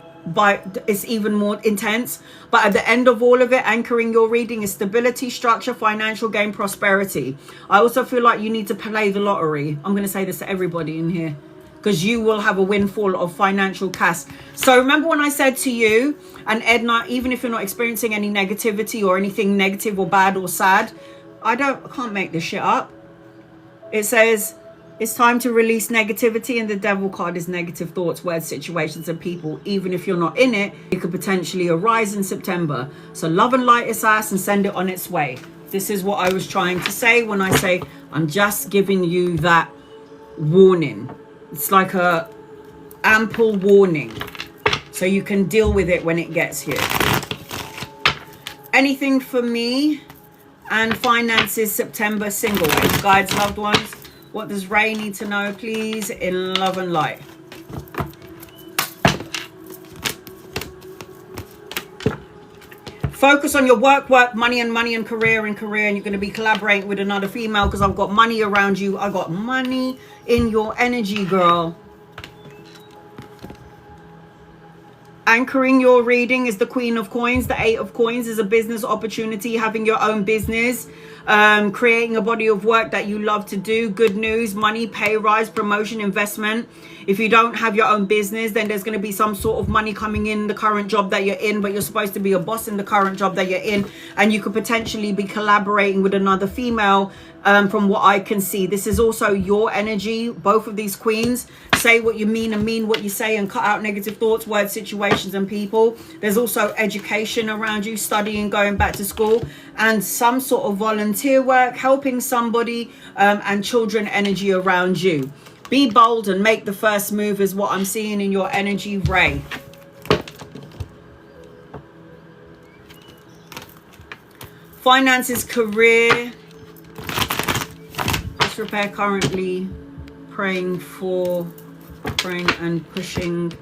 it's even more intense. But at the end of all of it, anchoring your reading is stability, structure, financial gain, prosperity. I also feel like you need to play the lottery. I'm going to say this to everybody in here, because you will have a windfall of financial cash. So remember when I said to you, and Edna, even if you're not experiencing any negativity or anything negative or bad or sad, I can't make this shit up. It says, it's time to release negativity, and the devil card is negative thoughts, words, situations, and people. Even if you're not in it, it could potentially arise in September. So love and light its ass and send it on its way. This is what I was trying to say when I say I'm just giving you that warning. It's like a ample warning, so you can deal with it when it gets here. Anything for me and finances, September, single ways, guides, loved ones. What does Ray need to know, please, in love and light? Focus on your work, money, and career, and you're going to be collaborating with another female, because I've got money around you. I got money in your energy, girl. Anchoring your reading is the Queen of Coins. The Eight of Coins is a business opportunity, having your own business, creating a body of work that you love to do. Good news, money, pay rise, promotion, investment. If you don't have your own business, then there's going to be some sort of money coming in the current job that you're in, but you're supposed to be a boss in the current job that you're in, and you could potentially be collaborating with another female. From what I can see, this is also your energy. Both of these queens, say what you mean and mean what you say, and cut out negative thoughts, words, situations, and people. There's also education around you, studying, going back to school, and some sort of volunteer work, helping somebody, and children energy around you. Be bold and make the first move is what I'm seeing in your energy, Ray. Finances, career. Disrepair, currently praying and pushing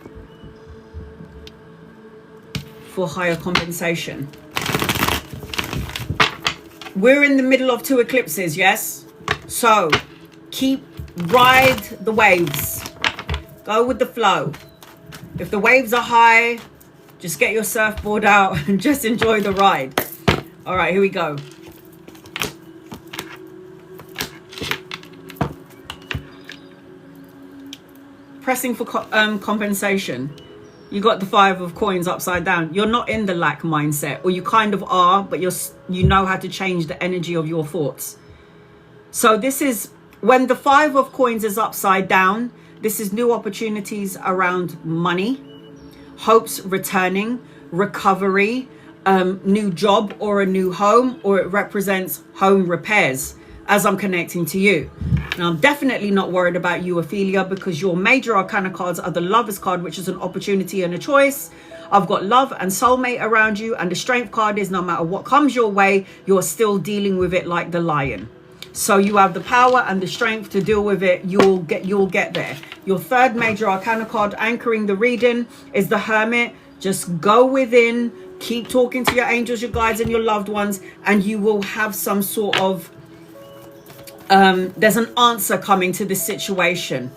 for higher compensation. We're in the middle of 2 eclipses, yes? So ride the waves. Go with the flow. If the waves are high, just get your surfboard out and just enjoy the ride. All right, here we go. Pressing for compensation. You got the 5 of Coins upside down. You're not in the lack mindset, or you kind of are, but you know how to change the energy of your thoughts. So this is when the 5 of Coins is upside down. This is new opportunities around money, hopes returning, recovery, new job or a new home, or it represents home repairs as I'm connecting to you. Now, I'm definitely not worried about you, Ophelia, because your major arcana cards are the Lovers card, which is an opportunity and a choice. I've got love and soulmate around you, and the Strength card is no matter what comes your way, you're still dealing with it like the Lion. So you have the power and the strength to deal with it. You'll get there. Your third major arcana card anchoring the reading is the Hermit. Just go within, keep talking to your angels, your guides, and your loved ones, and you will have some sort of there's an answer coming to this situation.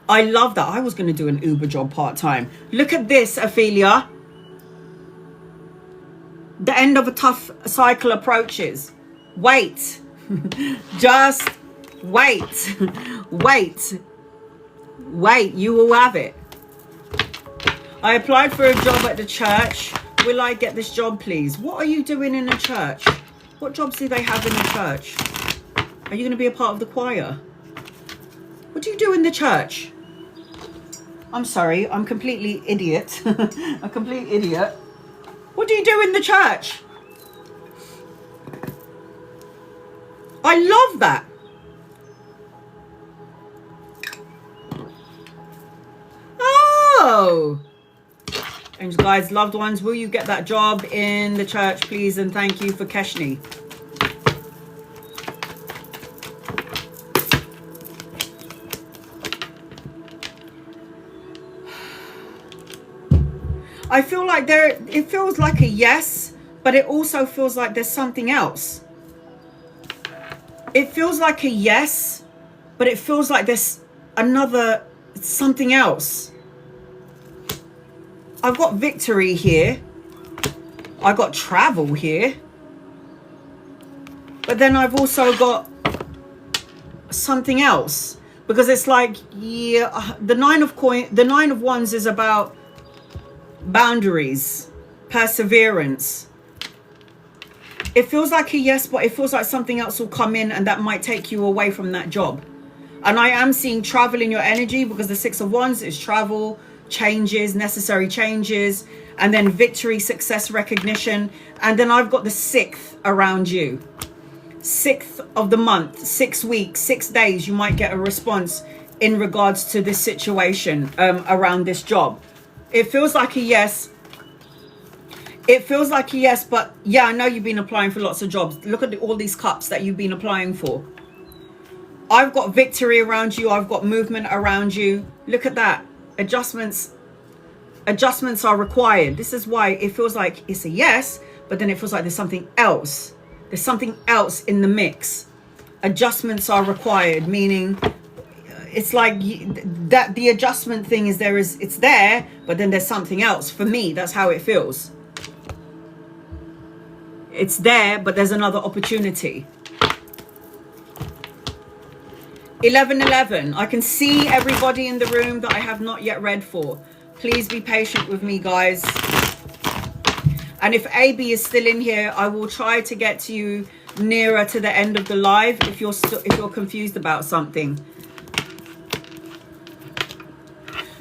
I love that. I was going to do an Uber job part-time. Look at this, Ophelia. The end of a tough cycle approaches. Wait. Just wait. Wait. You will have it. I applied for a job at the church. Will I get this job, please? What are you doing in a church? What jobs do they have in the church? Are you going to be a part of the choir? What do you do in the church? I'm sorry, I'm completely idiot. A complete idiot. What do you do in the church? I love that. Oh. Angels, guides, loved ones, will you get that job in the church, please? And thank you for Keshni. I feel like it feels like a yes, but it also feels like there's something else. It feels like a yes, but it feels like there's something else. I've got victory here. I got travel here. But then I've also got something else. Because it's like, yeah, the Nine of Wands is about boundaries, perseverance. It feels like a yes, but it feels like something else will come in and that might take you away from that job. And I am seeing travel in your energy, because the 6 of Wands is travel, changes, necessary changes, and then victory, success, recognition. And then I've got the 6th around you. 6th of the month, 6 weeks, 6 days, you might get a response in regards to this situation around this job. It feels like a yes. It feels like a yes, but yeah, I know you've been applying for lots of jobs. Look at all these cups that you've been applying for. I've got victory around you. I've got movement around you. Look at that. Adjustments are required. This is why it feels like it's a yes, but then it feels like there's something else. There's something else in the mix. Adjustments are required, meaning it's like that the adjustment thing is it's there, but then there's something else. For me, that's how it feels. It's there, but there's another opportunity. 1111. I can see everybody in the room that I have not yet read for. Please be patient with me, guys. And if AB is still in here, I will try to get to you nearer to the end of the live if you're confused about something.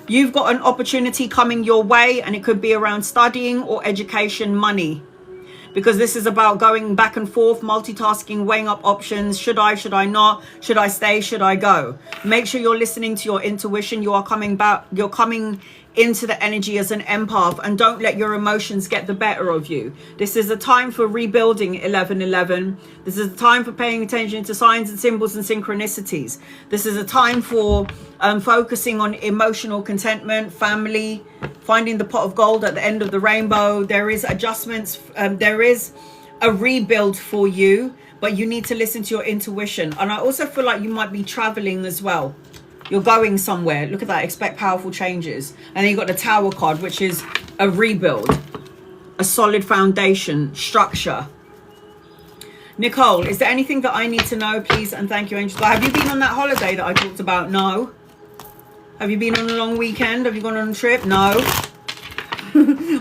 You've got an opportunity coming your way, and it could be around studying or education, money. Because this is about going back and forth, multitasking, weighing up options. Should I not? Should I stay? Should I go? Make sure you're listening to your intuition. You're coming into the energy as an empath, and don't let your emotions get the better of you. This is a time for rebuilding, 1111. This is a time for paying attention to signs and symbols and synchronicities. This is a time for focusing on emotional contentment, family, finding the pot of gold at the end of the rainbow. There is adjustments. There is a rebuild for you, but you need to listen to your intuition. And I also feel like you might be traveling as well. You're going somewhere. Look at that. Expect powerful changes. And then you've got the Tower card, which is a rebuild, a solid foundation, structure. Nicole, is there anything that I need to know, please? And thank you, Angel. Have you been on that holiday that I talked about? No. Have you been on a long weekend? Have you gone on a trip? No.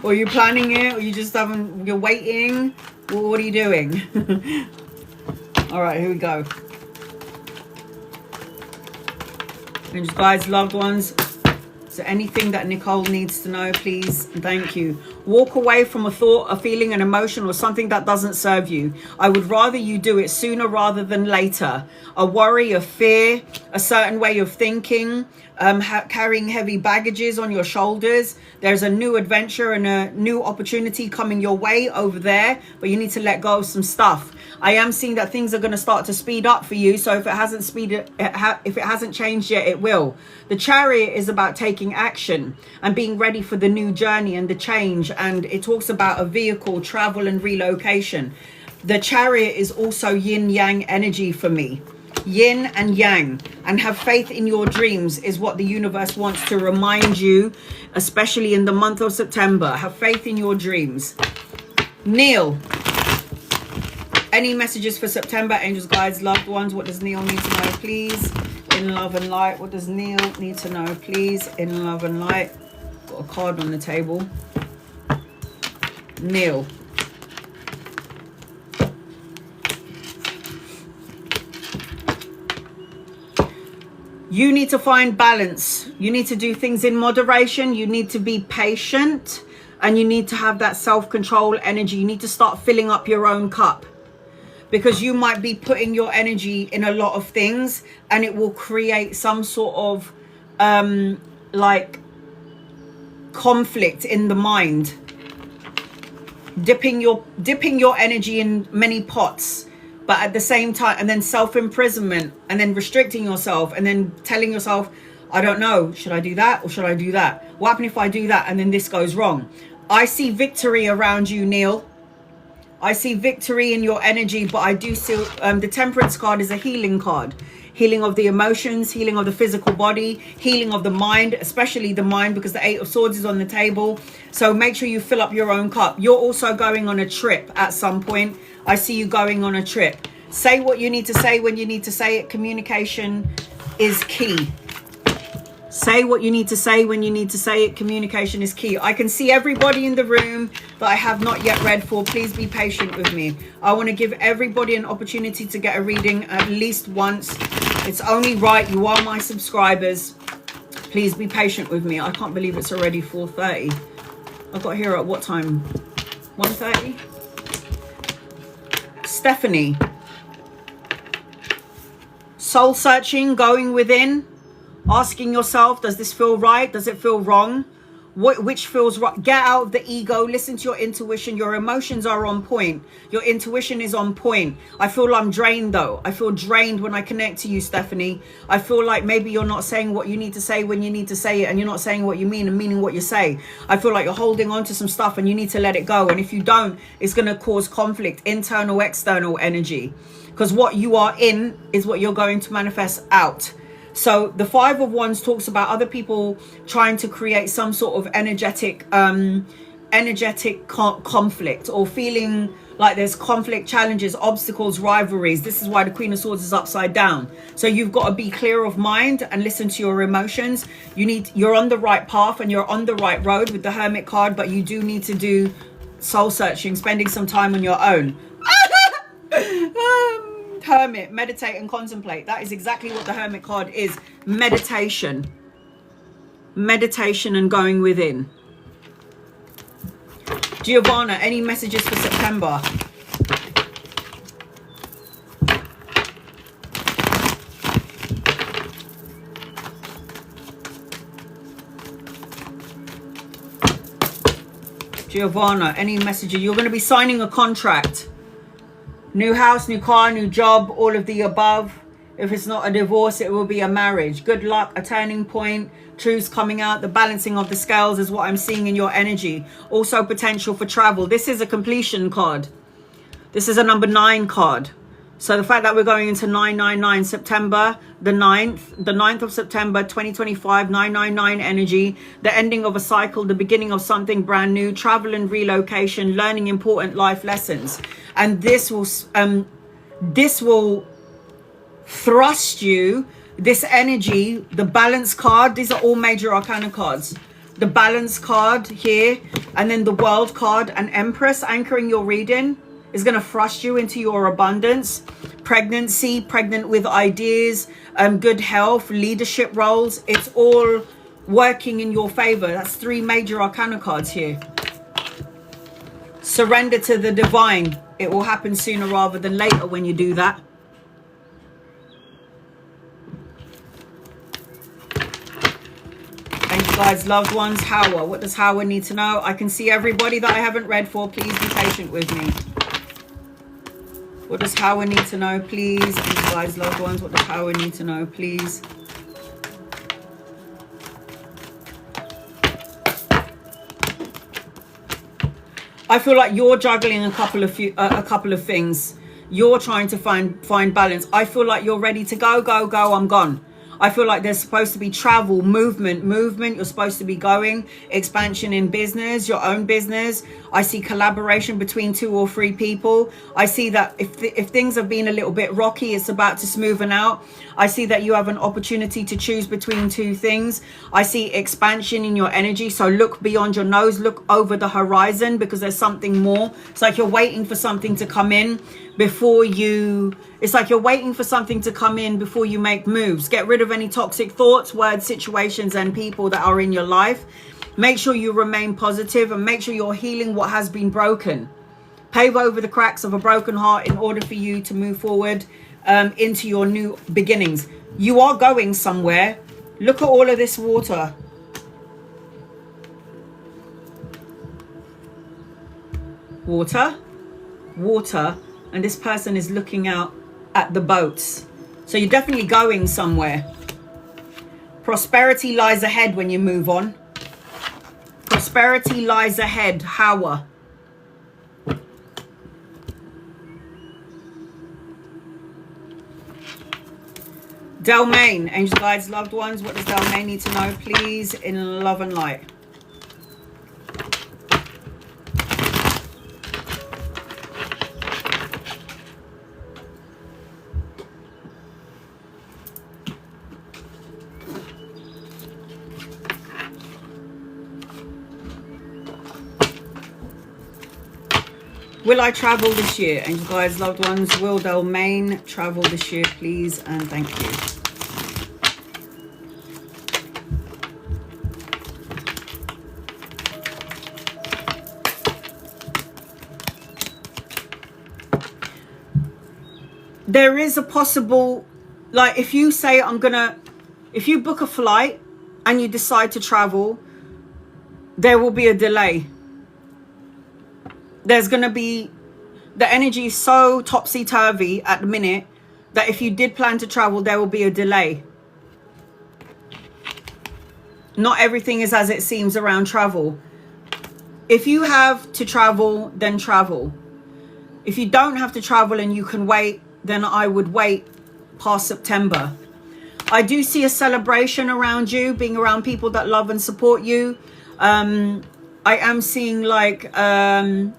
Or are you planning it? Or you just haven't, you're waiting? Well, what are you doing? All right, here we go. And guys, loved ones, is there anything that Nicole needs to know, please? Thank you. Walk away from a thought, a feeling, an emotion, or something that doesn't serve you. I would rather you do it sooner rather than later. A worry, a fear, a certain way of thinking, carrying heavy baggages on your shoulders. There's a new adventure and a new opportunity coming your way over there, but you need to let go of some stuff. I am seeing that things are going to start to speed up for you. So if it hasn't changed yet, it will. The Chariot is about taking action and being ready for the new journey and the change. And it talks about a vehicle, travel and relocation. The Chariot is also yin yang energy for me. Yin and yang. And have faith in your dreams is what the universe wants to remind you, especially in the month of September. Have faith in your dreams. Neil. Any messages for September, angels, guides, loved ones? What does Neil need to know, please? In love and light. What does Neil need to know, please? In love and light. Got a card on the table. Neil. You need to find balance. You need to do things in moderation. You need to be patient. And you need to have that self-control energy. You need to start filling up your own cup. Because you might be putting your energy in a lot of things, and it will create some sort of like conflict in the mind. Dipping your energy in many pots, but at the same time, and then self-imprisonment, and then restricting yourself, and then telling yourself, I don't know, should I do that or should I do that? What happens if I do that and then this goes wrong? I see victory around you, Neil. I see victory in your energy, but I do see the Temperance card is a healing card. Healing of the emotions, healing of the physical body, healing of the mind, especially the mind, because the 8 of Swords is on the table. So make sure you fill up your own cup. You're also going on a trip at some point. I see you going on a trip. Say what you need to say when you need to say it. Communication is key. Say what you need to say when you need to say it. Communication is key. I can see everybody in the room that I have not yet read for. Please be patient with me. I want to give everybody an opportunity to get a reading at least once. It's only right. You are my subscribers. Please be patient with me. I can't believe it's already 4:30. I got here at what time? 1:30? Stephanie. Soul searching, going within. Asking yourself, does this feel right? Does it feel wrong? Which feels right? Get out of the ego. Listen to your intuition. Your emotions are on point. Your intuition is on point. I feel I'm drained though. I feel drained when I connect to you, Stephanie. I feel like maybe you're not saying what you need to say when you need to say it, and you're not saying what you mean and meaning what you say. I feel like you're holding on to some stuff and you need to let it go. And if you don't, it's going to cause conflict, internal, external energy. Because what you are in is what you're going to manifest out. So the Five of Wands talks about other people trying to create some sort of energetic conflict, or feeling like there's conflict, challenges, obstacles, rivalries. This is why the Queen of Swords is upside down. So you've got to be clear of mind and listen to your emotions. You're on the right path and you're on the right road with the Hermit card, but you do need to do soul searching, spending some time on your own. Hermit, meditate and contemplate. That is exactly what the Hermit card is. Meditation and going within. Giovanna, any messages for September? Giovanna, any messages? You're going to be signing a contract. New house, new car, new job, all of the above. If it's not a divorce, it will be a marriage. Good luck, a turning point, truths coming out. The balancing of the scales is what I'm seeing in your energy. Also potential for travel. This is a completion card. This is a number 9 card. So the fact that we're going into 999, September the 9th of September 2025, 999 energy, the ending of a cycle, the beginning of something brand new, travel and relocation, learning important life lessons. And this will thrust you, this energy, the balance card. These are all major arcana cards. The balance card here, and then the world card and Empress anchoring your reading is going to thrust you into your abundance. Pregnancy, pregnant with ideas, good health, leadership roles. It's all working in your favor. That's 3 major arcana cards here. Surrender to the divine. It will happen sooner rather than later when you do that. Thank you guys. Loved ones, Howard. What does Howard need to know? I can see everybody that I haven't read for. Please be patient with me. What does Howard need to know, please? And you guys, loved ones, what does Howard need to know, please? I feel like you're juggling a couple of things. You're trying to find balance. I feel like you're ready to go, I'm gone. I feel like there's supposed to be travel, movement. You're supposed to be going, expansion in business, your own business. I see collaboration between 2 or 3 people. I see that if things have been a little bit rocky, it's about to smoothen out. I see that you have an opportunity to choose between 2 things. I see expansion in your energy. So look beyond your nose, look over the horizon, because there's something more. It's like you're waiting for something to come in before you make moves. Get rid of any toxic thoughts, words, situations and people that are in your life. Make sure you remain positive and make sure you're healing what has been broken. Pave over the cracks of a broken heart in order for you to move forward into your new beginnings. You are going somewhere. Look at all of this water. Water. And this person is looking out at the boats. So you're definitely going somewhere. Prosperity lies ahead when you move on. Prosperity lies ahead. Howard. Delmain, angels, guides, loved ones. What does Delmain need to know, please, in love and light? Will I travel this year? Angel guides, loved ones, will Delmain travel this year, please and thank you. There is a possible, like if you say if you book a flight and you decide to travel, there will be a delay. There's going to be, the energy is so topsy-turvy at the minute that if you did plan to travel, there will be a delay. Not everything is as it seems around travel. If you have to travel, then travel. If you don't have to travel and you can wait, then I would wait past September. I do see a celebration around you, being around people that love and support you. I am seeing like a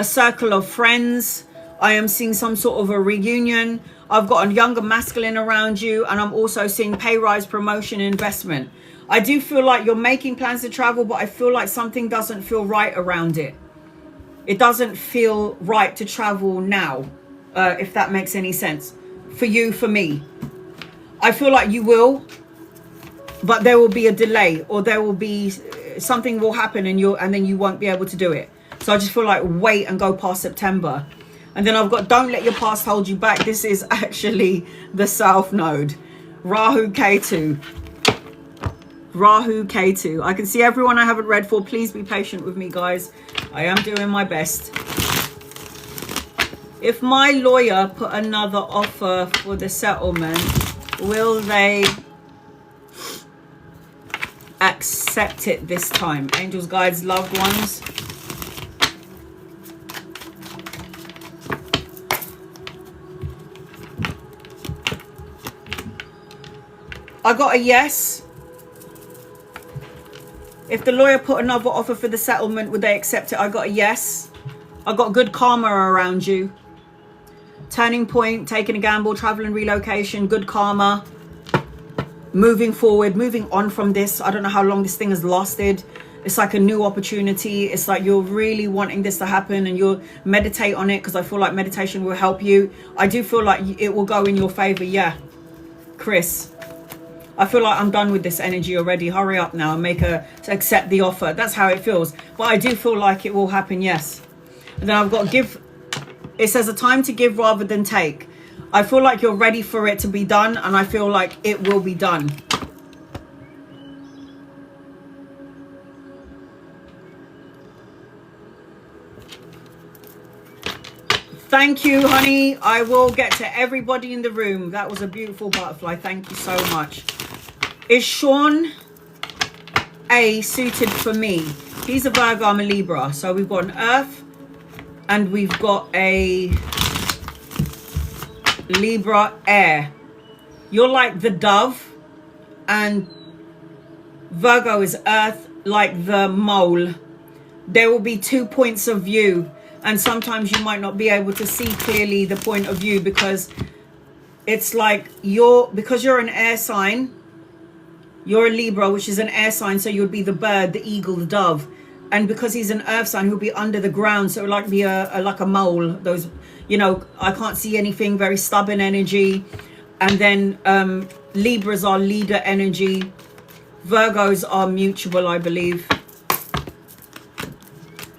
circle of friends. I am seeing some sort of a reunion. I've got a younger masculine around you, and I'm also seeing pay rise, promotion, investment. I do feel like you're making plans to travel, but I feel like something doesn't feel right around it. It doesn't feel right to travel now, if that makes any sense. For you, for me. I feel like you will, but there will be a delay, or there will be something will happen and then you won't be able to do it. So I just feel like wait and go past September. And then I've got don't let your past hold you back. This is actually the South Node. Rahu Ketu. Rahu Ketu. I can see everyone I haven't read for. Please be patient with me, guys. I am doing my best. If my lawyer put another offer for the settlement, will they accept it this time? Angels, guides, loved ones. I got a yes. If the lawyer put another offer for the settlement, would they accept it? I got a yes. I got good karma around you. Turning point, taking a gamble, travel and relocation, good karma. Moving forward, moving on from this. I don't know how long this thing has lasted. It's like a new opportunity. It's like you're really wanting this to happen, and you'll meditate on it, because I feel like meditation will help you. I do feel like it will go in your favor. Yeah, Chris. I feel like I'm done with this energy already. Hurry up now and to accept the offer. That's how it feels. But I do feel like it will happen, yes. And then I've got give. It says a time to give rather than take. I feel like you're ready for it to be done, and I feel like it will be done. Thank you, honey. I will get to everybody in the room. That was a beautiful butterfly. Thank you so much. Is Sean A suited for me? He's a Virgo, I'm a Libra. So we've got an Earth and we've got a Libra Air. You're like the dove, and Virgo is Earth, like the mole. There will be 2 points of view, and sometimes you might not be able to see clearly the point of view, because it's like because you're an air sign. You're a Libra, which is an air sign, so you'd be the bird, the eagle, the dove. And because he's an earth sign, he'll be under the ground, so it would like be like a mole. Those, you know, I can't see anything, very stubborn energy. And then Libras are leader energy. Virgos are mutual, I believe.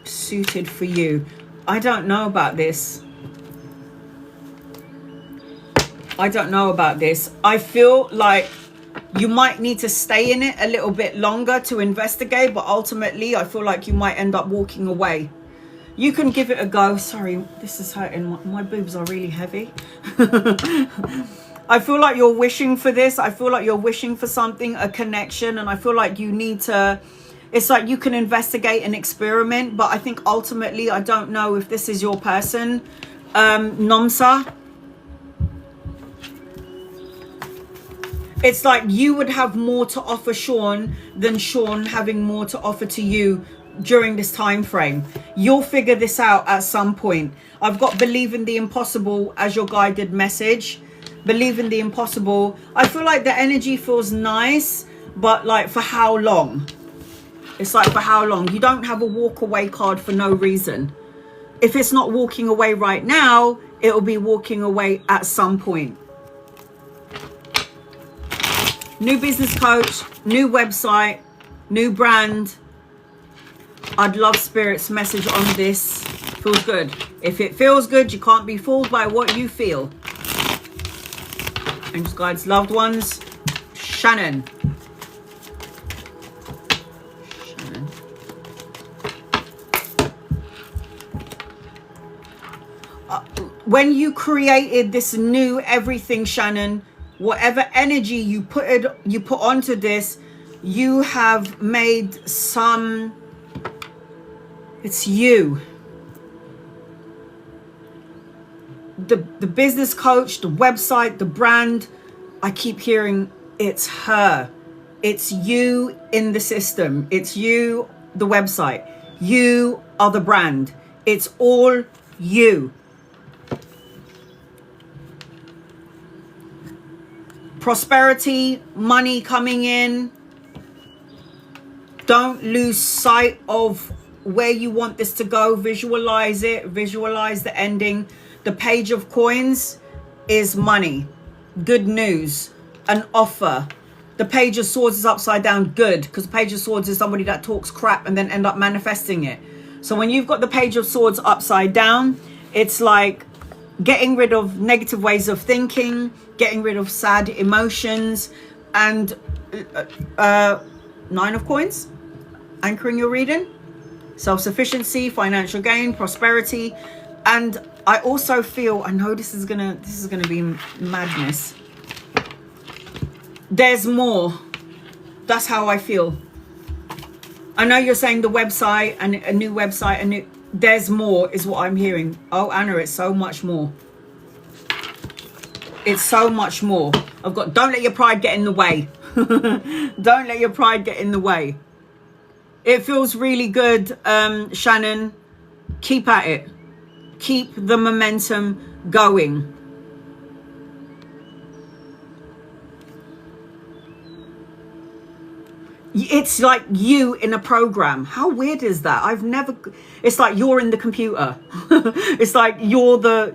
Suited for you. I don't know about this. I don't know about this. I feel like you might need to stay in it a little bit longer to investigate, but ultimately I feel like you might end up walking away. You can give it a go. Sorry, this is hurting. My boobs are really heavy. I feel like you're wishing for this. I feel like you're wishing for something, a connection, and I feel like you need to, it's like you can investigate and experiment, but I think ultimately, I don't know if this is your person. Nomsa. It's like you would have more to offer Sean than Sean having more to offer to you during this time frame. You'll figure this out at some point. I've got believe in the impossible as your guided message. Believe in the impossible. I feel like the energy feels nice, but like for how long? It's like for how long? You don't have a walk away card for no reason. If it's not walking away right now, it will be walking away at some point. New business coach, new website, new brand. I'd love Spirit's message on this. Feels good. If it feels good, you can't be fooled by what you feel. Angels, guides, loved ones. Shannon. When you created this new everything, Shannon, whatever energy you put onto this, you have made some. It's you. The business coach, the website, the brand. I keep hearing it's her. It's you in the system. It's you, the website. You are the brand. It's all you. Prosperity, money coming in. Don't lose sight of where you want this to go. Visualize it. Visualize the ending. The page of coins is money. Good news. An offer. The page of swords is upside down. Good. Because the page of swords is somebody that talks crap and then end up manifesting it. So when you've got the page of swords upside down, it's like getting rid of negative ways of thinking, getting rid of sad emotions, and 9 of coins, anchoring your reading, self-sufficiency, financial gain, prosperity. And I also feel, I know this is gonna be madness. There's more. That's how I feel. I know you're saying the website and a new website and there's more is what I'm hearing. Oh, Anna, it's so much more. It's so much more. I've got, don't let your pride get in the way. Don't let your pride get in the way. It feels really good, Shannon. Keep at it. Keep the momentum going. It's like you in a program. How weird is that? I've never, it's like you're in the computer. It's like you're the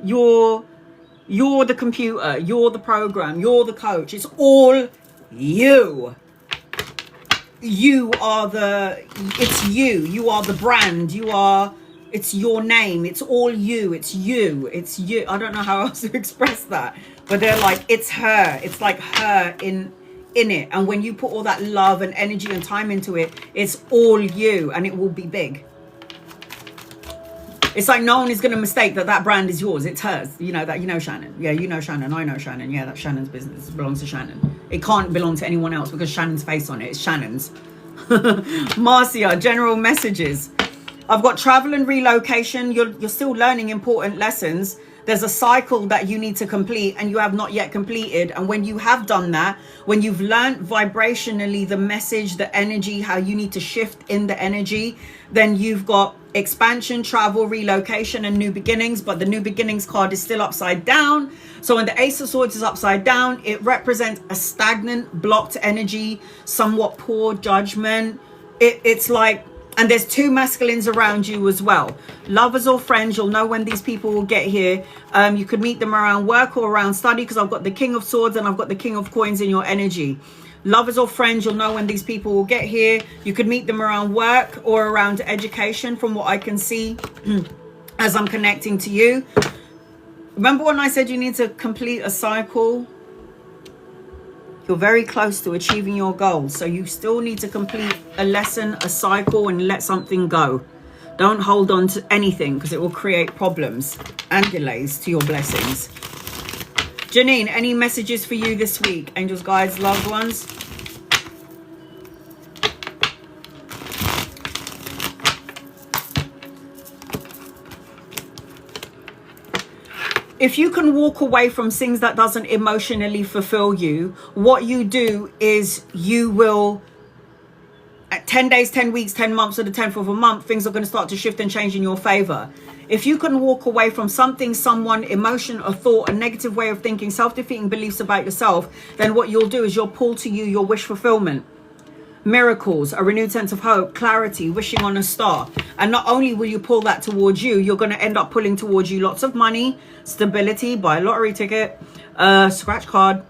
computer, you're the program, you're the coach. It's all you. You are it's you are the brand, it's your name, it's all you, it's you. I don't know how else to express that, but they're like, it's her, it's like her in it. And when you put all that love and energy and time into it, it's all you, and it will be big. It's like no one is going to mistake that brand is yours. It's hers. You know that. You know Shannon. Yeah, you know Shannon. I know Shannon. Yeah, that's Shannon's business. It belongs to Shannon. It can't belong to anyone else because Shannon's face on it. It's Shannon's. Marcia, general messages. I've got travel and relocation. You're still learning important lessons. There's a cycle that you need to complete and you have not yet completed. And when you have done that, when you've learned vibrationally the message, the energy, how you need to shift in the energy, then you've got expansion, travel, relocation, and new beginnings. But the new beginnings card is still upside down. So when the Ace of Swords is upside down, it represents a stagnant, blocked energy, somewhat poor judgment. It's like, and there's 2 masculines around you as well. Lovers or friends, you'll know when these people will get here. You could meet them around work or around study, because I've got the King of Swords and I've got the King of Coins in your energy. Lovers or friends, you'll know when these people will get here. You could meet them around work or around education, from what I can see as I'm connecting to you. Remember when I said you need to complete a cycle? You're very close to achieving your goals. So you still need to complete a lesson, a cycle, and let something go. Don't hold on to anything, because it will create problems and delays to your blessings. Janine, any messages for you this week? Angels, guides, loved ones. If you can walk away from things that doesn't emotionally fulfill you, what you do is you will, at 10 days, 10 weeks, 10 months, or the 10th of a month, things are going to start to shift and change in your favor. If you can walk away from something, someone, emotion, a thought, a negative way of thinking, self-defeating beliefs about yourself, then what you'll do is you'll pull to you your wish fulfillment. miracles, a renewed sense of hope, clarity, wishing on a star. And not only will you pull that towards you, you're going to end up pulling towards you lots of money, stability, buy a lottery ticket, scratch card,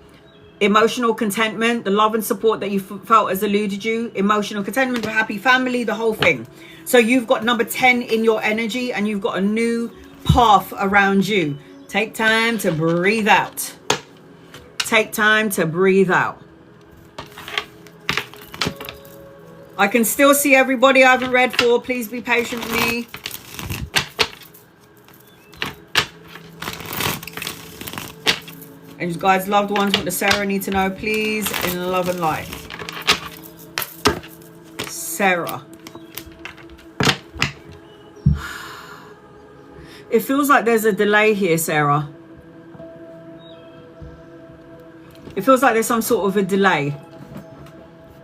emotional contentment, the love and support that you felt has eluded you, emotional contentment, a happy family, the whole thing. So you've got number 10 in your energy, and you've got a new path around you. Take time to breathe out. Take time to breathe out. I can still see everybody I haven't read for. Please be patient with me. And you guys, loved ones, what does Sarah need to know? Please, in love and light. Sarah. It feels like there's a delay here, Sarah. It feels like there's some sort of a delay.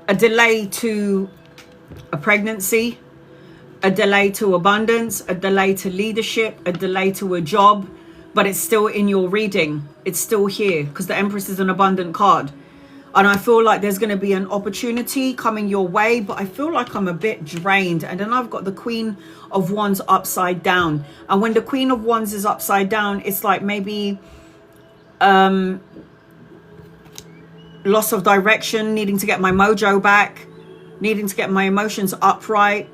A delay to a pregnancy, a delay to abundance, a delay to leadership, a delay to a job, but it's still in your reading. It's still here because the Empress is an abundant card. And I feel like there's going to be an opportunity coming your way, but I feel like I'm a bit drained. And then I've got the Queen of Wands upside down. And when the Queen of Wands is upside down, it's like maybe loss of direction, needing to get my mojo back, needing to get my emotions upright.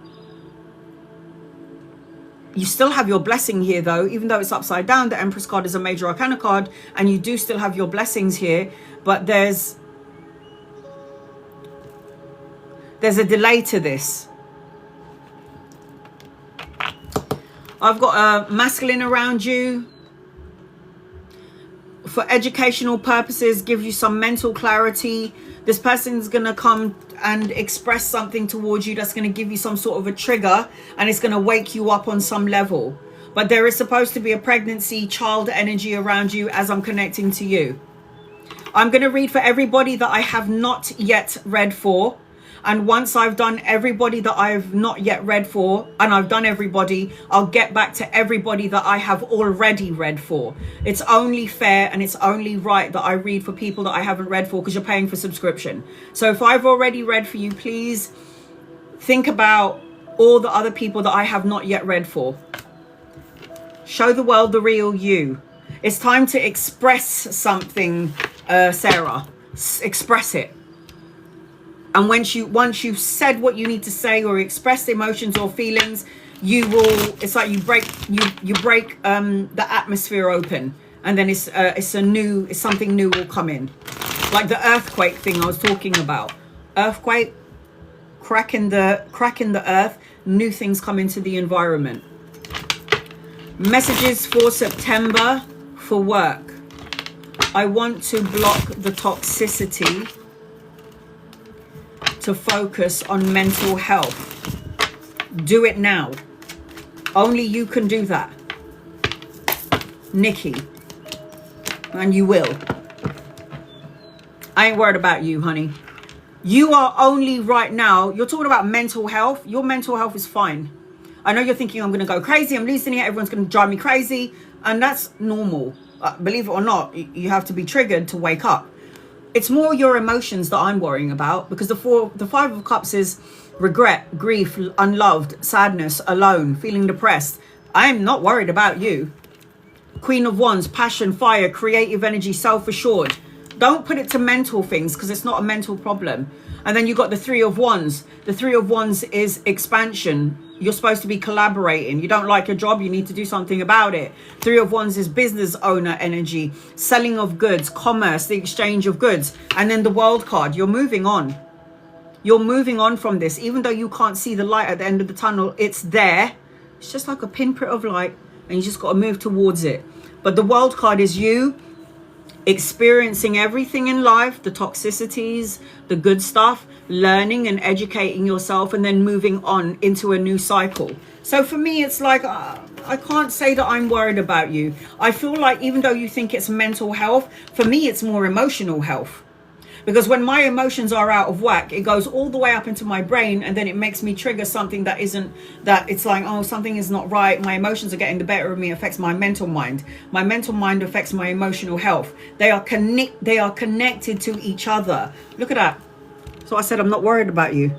You still have your blessing here though, even though it's upside down. The Empress card is a major arcana card, and you do still have your blessings here, but there's a delay to this. I've got a masculine around you for educational purposes, give you some mental clarity. This person's going to come and express something towards you that's going to give you some sort of a trigger, and it's going to wake you up on some level. But there is supposed to be a pregnancy, child energy around you as I'm connecting to you. I'm going to read for everybody that I have not yet read for. And once I've done everybody that I've not yet read for, and I've done everybody, I'll get back to everybody that I have already read for. It's only fair and it's only right that I read for people that I haven't read for, because you're paying for subscription. So if I've already read for you, please think about all the other people that I have not yet read for. Show the world the real you. It's time to express something, Sarah. Express it. And once you've said what you need to say or expressed emotions or feelings, you will, it's like you break the atmosphere open, and then it's something new will come in. Like the earthquake thing I was talking about. Earthquake, crack in the earth, new things come into the environment. Messages for September for work. I want to block the toxicity to focus on mental health. Do it now. Only you can do that, Nikki. And you will. I ain't worried about you, honey. You are only right now, you're talking about mental health. Your mental health is fine. I know you're thinking I'm going to go crazy, I'm losing it, everyone's going to drive me crazy. And that's normal. Believe it or not, you have to be triggered to wake up. It's more your emotions that I'm worrying about, because the Five of Cups is regret, grief, unloved, sadness, alone, feeling depressed. I'm not worried about you. Queen of Wands, passion, fire, creative energy, self-assured. Don't put it to mental things, because it's not a mental problem. And then you got the Three of Wands. The Three of Wands is expansion. You're supposed to be collaborating. You don't like your job, you need to do something about it. Three of Wands is business owner energy, selling of goods, commerce, the exchange of goods. And then the World card, you're moving on. You're moving on from this. Even though you can't see the light at the end of the tunnel, it's there. It's just like a pinprick of light, and you just got to move towards it. But the World card is you experiencing everything in life, the toxicities, the good stuff, learning and educating yourself, and then moving on into a new cycle. So for me, it's like, I can't say that I'm worried about you. I feel like even though you think it's mental health, for me, it's more emotional health. Because when my emotions are out of whack, it goes all the way up into my brain, and then it makes me trigger something that isn't, that it's like, oh, something is not right. My emotions are getting the better of me. It affects my mental mind. My mental mind affects my emotional health. They are connected to each other. Look at that. So I said, I'm not worried about you.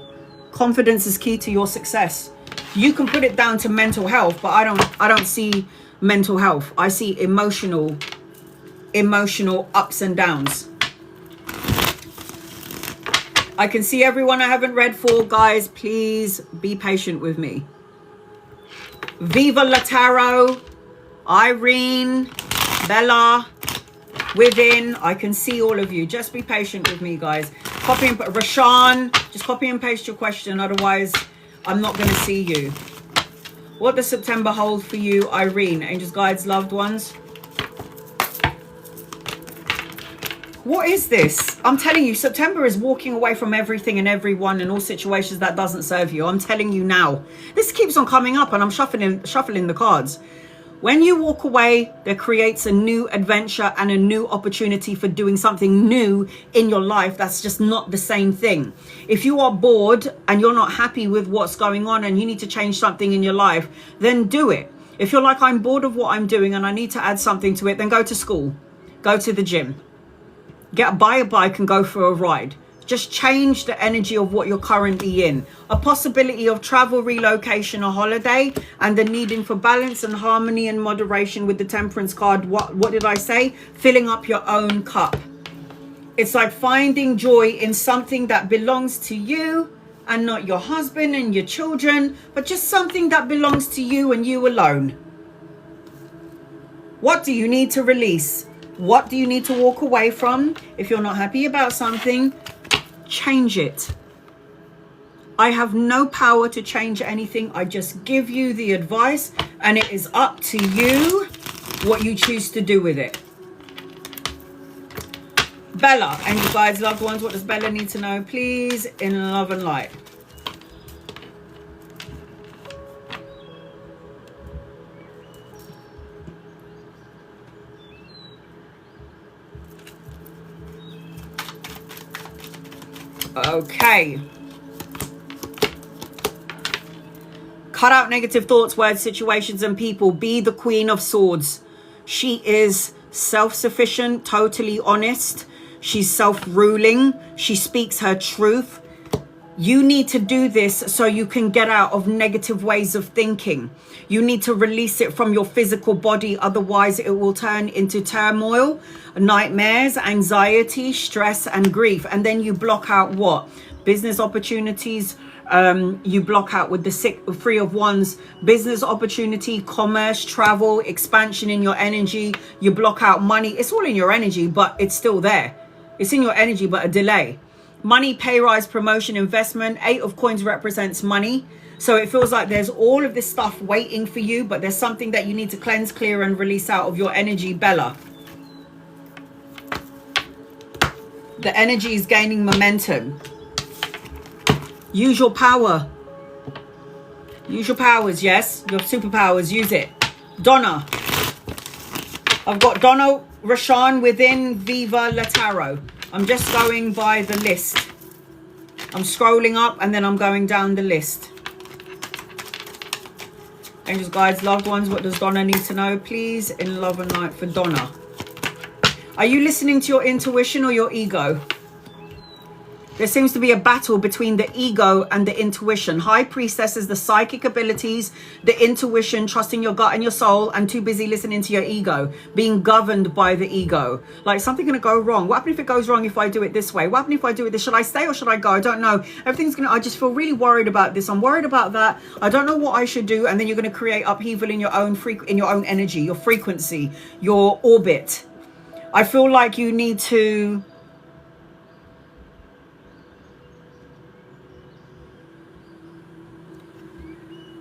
Confidence is key to your success. You can put it down to mental health, but I don't see mental health. I see emotional ups and downs. I can see everyone I haven't read for. Guys, please be patient with me. Viva Lataro, Irene, Bella, Within. I can see all of you. Just be patient with me, guys. Copy and Rashawn, just copy and paste your question. Otherwise, I'm not going to see you. What does September hold for you, Irene? Angels, guides, loved ones. What is this? I'm telling you, September is walking away from everything and everyone and all situations that doesn't serve you. I'm telling you now. This keeps on coming up and I'm shuffling the cards. When you walk away, there creates a new adventure and a new opportunity for doing something new in your life that's just not the same thing. If you are bored and you're not happy with what's going on and you need to change something in your life, then do it. If you're like, I'm bored of what I'm doing and I need to add something to it, then go to school, go to the gym, buy a bike and go for a ride. Just change the energy of what you're currently in. A possibility of travel, relocation, or holiday, and the needing for balance and harmony and moderation with the Temperance card. What did I say? Filling up your own cup. It's like finding joy in something that belongs to you and not your husband and your children, but just something that belongs to you and you alone. What do you need to release? What do you need to walk away from? If you're not happy about something, change it. I have no power to change anything. I just give you the advice and it is up to you what you choose to do with it. Bella, and you guys, loved ones, what does Bella need to know? Please, in love and light. Okay. Cut out negative thoughts, words, situations, and people. Be the Queen of Swords. She is self-sufficient, totally honest. She's self-ruling. She speaks her truth. You need to do this so you can get out of negative ways of thinking. You need to release it from your physical body. Otherwise, it will turn into turmoil, nightmares, anxiety, stress, and grief. And then you block out what? Business opportunities. You block out with the Three of Wands. Business opportunity, commerce, travel, expansion in your energy. You block out money. It's all in your energy, but it's still there. It's in your energy, but a delay. Money, pay rise, promotion, investment. 8 of Coins represents money. So it feels like there's all of this stuff waiting for you, but there's something that you need to cleanse, clear, and release out of your energy, Bella. The energy is gaining momentum. Use your power. Use your powers, yes? Your superpowers, use it. Donna. I've got Donna, Rashawn, Within, Viva, Lataro. I'm just going by the list. I'm scrolling up and then I'm going down the list. Angels, guides, loved ones, what does Donna need to know? Please, in love and light for Donna. Are you listening to your intuition or your ego? There seems to be a battle between the ego and the intuition. High Priestess is the psychic abilities, the intuition, trusting your gut and your soul, and too busy listening to your ego, being governed by the ego. Like, something going to go wrong. What happens if it goes wrong if I do it this way? What happens if I do it this? Should I stay or should I go? I don't know. Everything's going to, I just feel really worried about this. I'm worried about that. I don't know what I should do. And then you're going to create upheaval in your own energy, your frequency, your orbit. I feel like you need to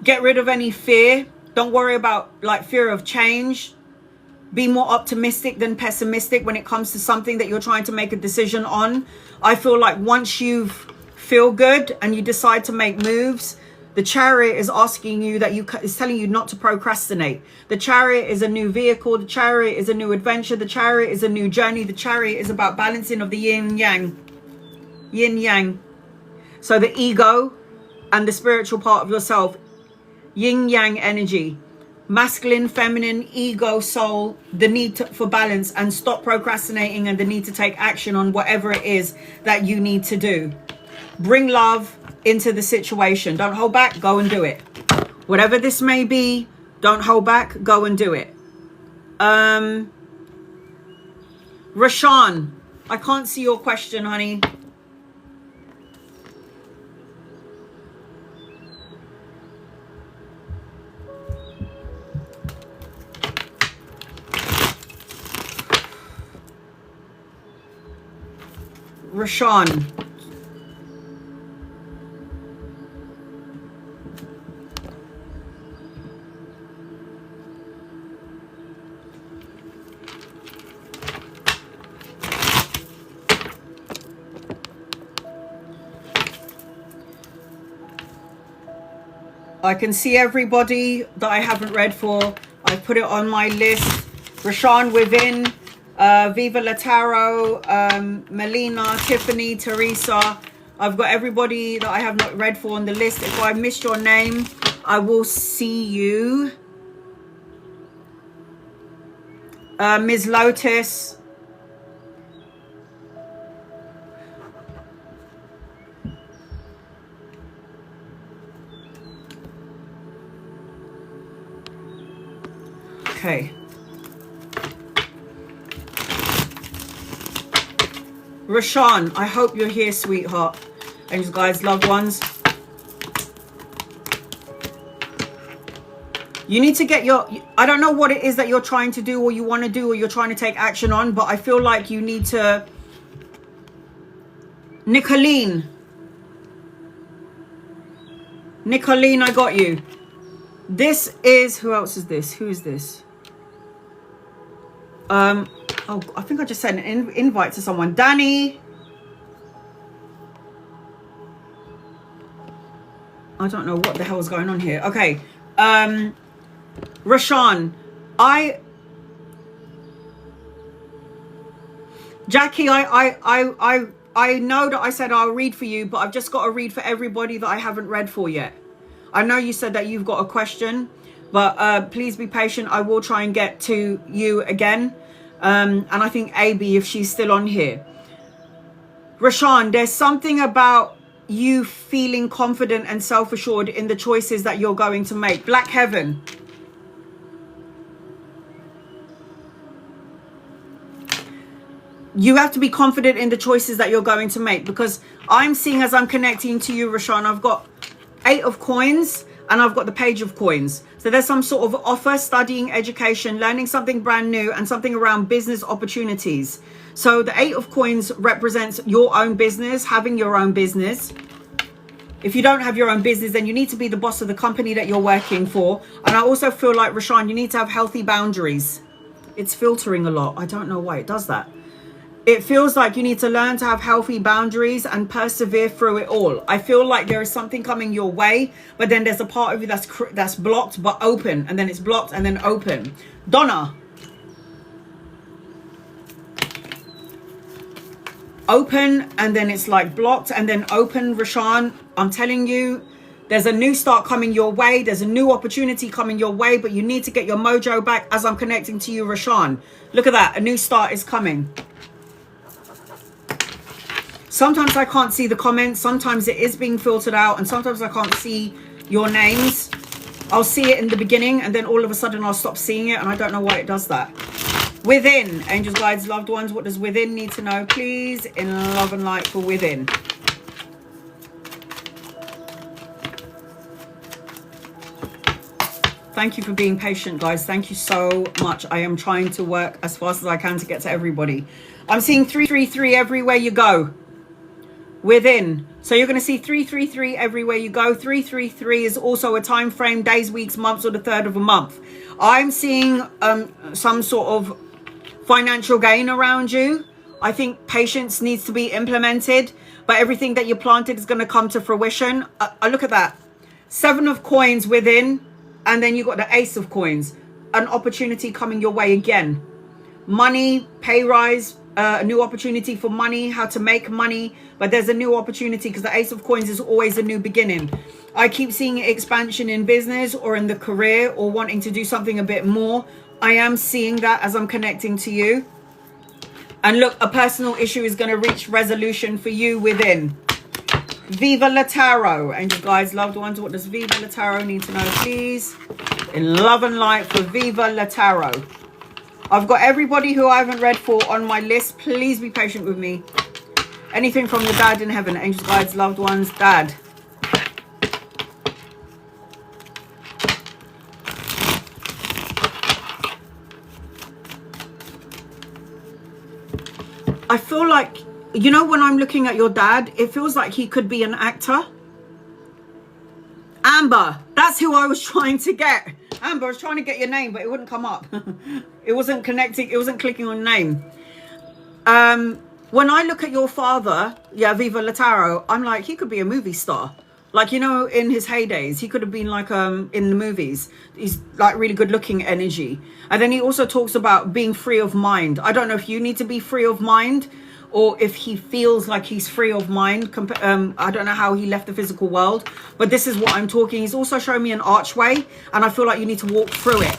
get rid of any fear. Don't worry about like fear of change. Be more optimistic than pessimistic when it comes to something that you're trying to make a decision on. I feel like once you feel good and you decide to make moves, the Chariot is asking you that is telling you not to procrastinate. The Chariot is a new vehicle. The Chariot is a new adventure. The Chariot is a new journey. The Chariot is about balancing of the yin yang. Yin yang. So the ego and the spiritual part of yourself. Yin yang energy, masculine, feminine, ego, soul, the need for balance, and stop procrastinating and the need to take action on whatever it is that you need to do. Bring love into the situation. Don't hold back. Go and do it. Whatever this may be, don't hold back. Go and do it. Rashawn, I can't see your question, honey. Rashawn. I can see everybody that I haven't read for. I put it on my list. Rashawn within, Viva Lataro, Melina, Tiffany, Teresa. I've got everybody that I have not read for on the list. If I missed your name, I will see you. Ms. Lotus. Okay. Rashawn, I hope you're here, sweetheart. Angels, guides, loved ones. You need to get your... I don't know what it is that you're trying to do or you want to do or you're trying to take action on, but I feel like you need to... Nicolene, I got you. This is... Who else is this? Who is this? Oh, I think I just sent an invite to someone. Danny. I don't know what the hell is going on here. Okay. Rashawn, Jackie, I know that I said I'll read for you, but I've just got to read for everybody that I haven't read for yet. I know you said that you've got a question, but please be patient. I will try and get to you again. And I think AB, if she's still on here. Rashawn, there's something about you feeling confident and self-assured in the choices that you're going to make. Black Heaven. You have to be confident in the choices that you're going to make, because I'm seeing, as I'm connecting to you, Rashawn, I've got 8 of coins and I've got the Page of Coins. So there's some sort of offer, studying, education, learning something brand new, and something around business opportunities. So the 8 of Coins represents your own business, having your own business. If you don't have your own business, then you need to be the boss of the company that you're working for. And I also feel like, Rashawn, you need to have healthy boundaries. It's filtering a lot. I don't know why it does that. It feels like you need to learn to have healthy boundaries and persevere through it all. I feel like there is something coming your way, but then there's a part of you that's blocked but open, and then it's blocked and then open. Donna. Open and then it's like blocked and then open. Rashawn, I'm telling you, there's a new start coming your way. There's a new opportunity coming your way, but you need to get your mojo back as I'm connecting to you, Rashawn. Look at that. A new start is coming. Sometimes I can't see the comments. Sometimes it is being filtered out. And sometimes I can't see your names. I'll see it in the beginning and then all of a sudden I'll stop seeing it. And I don't know why it does that. Within. Angels, guides, loved ones. What does within need to know, please? In love and light for within. Thank you for being patient, guys. Thank you so much. I am trying to work as fast as I can to get to everybody. I'm seeing 333 everywhere you go. Within. So you're going to see 333 everywhere you go. 333 is also a time frame, days, weeks, months, or the third of a month. I'm seeing some sort of financial gain around you. I think patience needs to be implemented, but everything that you planted is going to come to fruition. I look at that. 7 of coins within, and then you got the Ace of Coins. An opportunity coming your way again. Money, pay rise, a new opportunity for money, how to make money. But there's a new opportunity because the Ace of Coins is always a new beginning. I keep seeing expansion in business or in the career or wanting to do something a bit more. I am seeing that as I'm connecting to you. And look, a personal issue is going to reach resolution for you within. Viva La Tarot. Angel guides, loved ones, what does Viva La Tarot need to know, please? In love and light for Viva La Tarot. I've got everybody who I haven't read for on my list. Please be patient with me. Anything from your dad in heaven. Angel guides, loved ones, dad. I feel like, you know, when I'm looking at your dad, it feels like he could be an actor. Amber, that's who I was trying to get. Amber, I was trying to get your name, but it wouldn't come up. It wasn't connecting, it wasn't clicking on name. When I look at your father, yeah, Viva La Tarot, I'm like, he could be a movie star. Like, you know, in his heydays, he could have been like in the movies. He's like really good looking energy. And then he also talks about being free of mind. I don't know if you need to be free of mind or if he feels like he's free of mind. I don't know how he left the physical world, but this is what I'm talking. He's also showing me an archway, and I feel like you need to walk through it.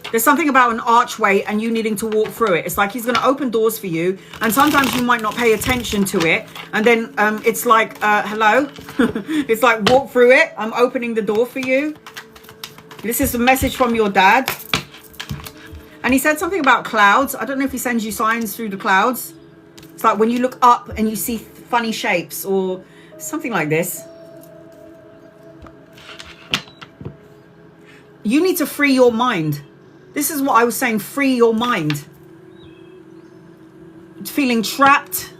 There's something about an archway and you needing to walk through it. It's like he's going to open doors for you, and sometimes you might not pay attention to it. And then it's like, hello? It's like, walk through it. I'm opening the door for you. This is a message from your dad. And he said something about clouds. I don't know if he sends you signs through the clouds. It's like when you look up and you see funny shapes or something like this. You need to free your mind. This is what I was saying, free your mind. Feeling trapped.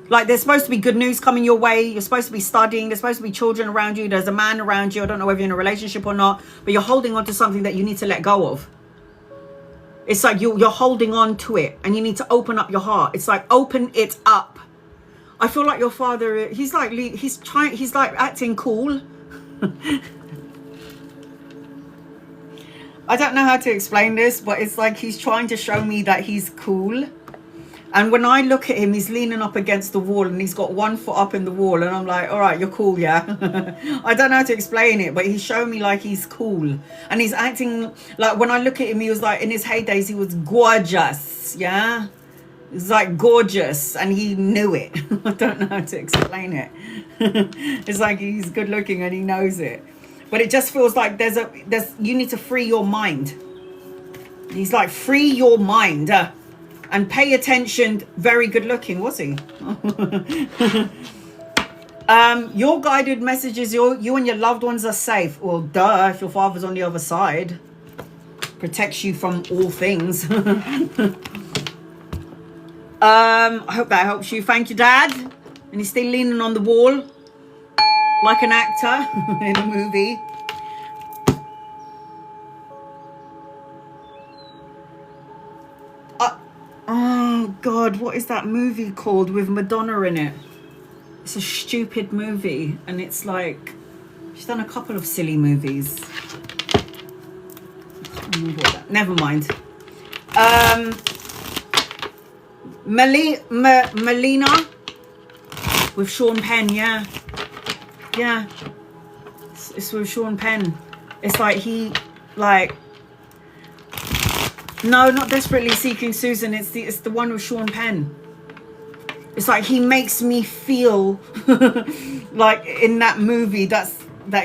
Like there's supposed to be good news coming your way. You're supposed to be studying. There's supposed to be children around you. There's a man around you. I don't know whether you're in a relationship or not, but you're holding on to something that you need to let go of. It's like you're holding on to it and you need to open up your heart. It's like, open it up. I feel like your father, he's like acting cool. I don't know how to explain this, but it's like he's trying to show me that he's cool. And when I look at him, he's leaning up against the wall and he's got one foot up in the wall. And I'm like, all right, you're cool, yeah? I don't know how to explain it, but he's showing me like he's cool. And he's acting like, when I look at him, he was like, in his heydays, he was gorgeous, yeah? He's like gorgeous, and he knew it. I don't know how to explain it. It's like he's good looking and he knows it. But it just feels like you need to free your mind. He's like, free your mind. And pay attention. Very good looking, was he? Your guided messages, you and your loved ones are safe. Well, duh, if your father's on the other side. Protects you from all things. I hope that helps you. Thank you, Dad. And he's still leaning on the wall. Like an actor in a movie. Oh God, what is that movie called with Madonna in it? It's a stupid movie, and it's like, she's done a couple of silly movies. Never mind. Melina with Sean Penn, yeah. Yeah. It's with Sean Penn. It's like no, not Desperately Seeking Susan. It's the one with Sean Penn. It's like he makes me feel like in that movie that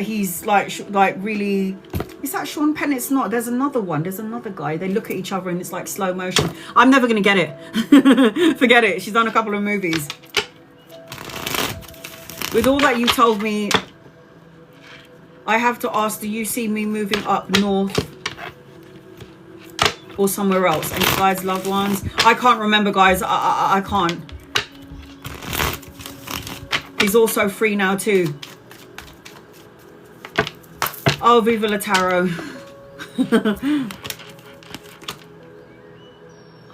he's like really. Is that Sean Penn? It's not. There's another one. There's another guy. They look at each other and it's like slow motion. I'm never gonna get it. Forget it. She's done a couple of movies. With all that you told me, I have to ask, do you see me moving up north or somewhere else? And you guys, loved ones, I can't remember, guys. I can't. He's also free now too. Oh, Viva La Tarot. I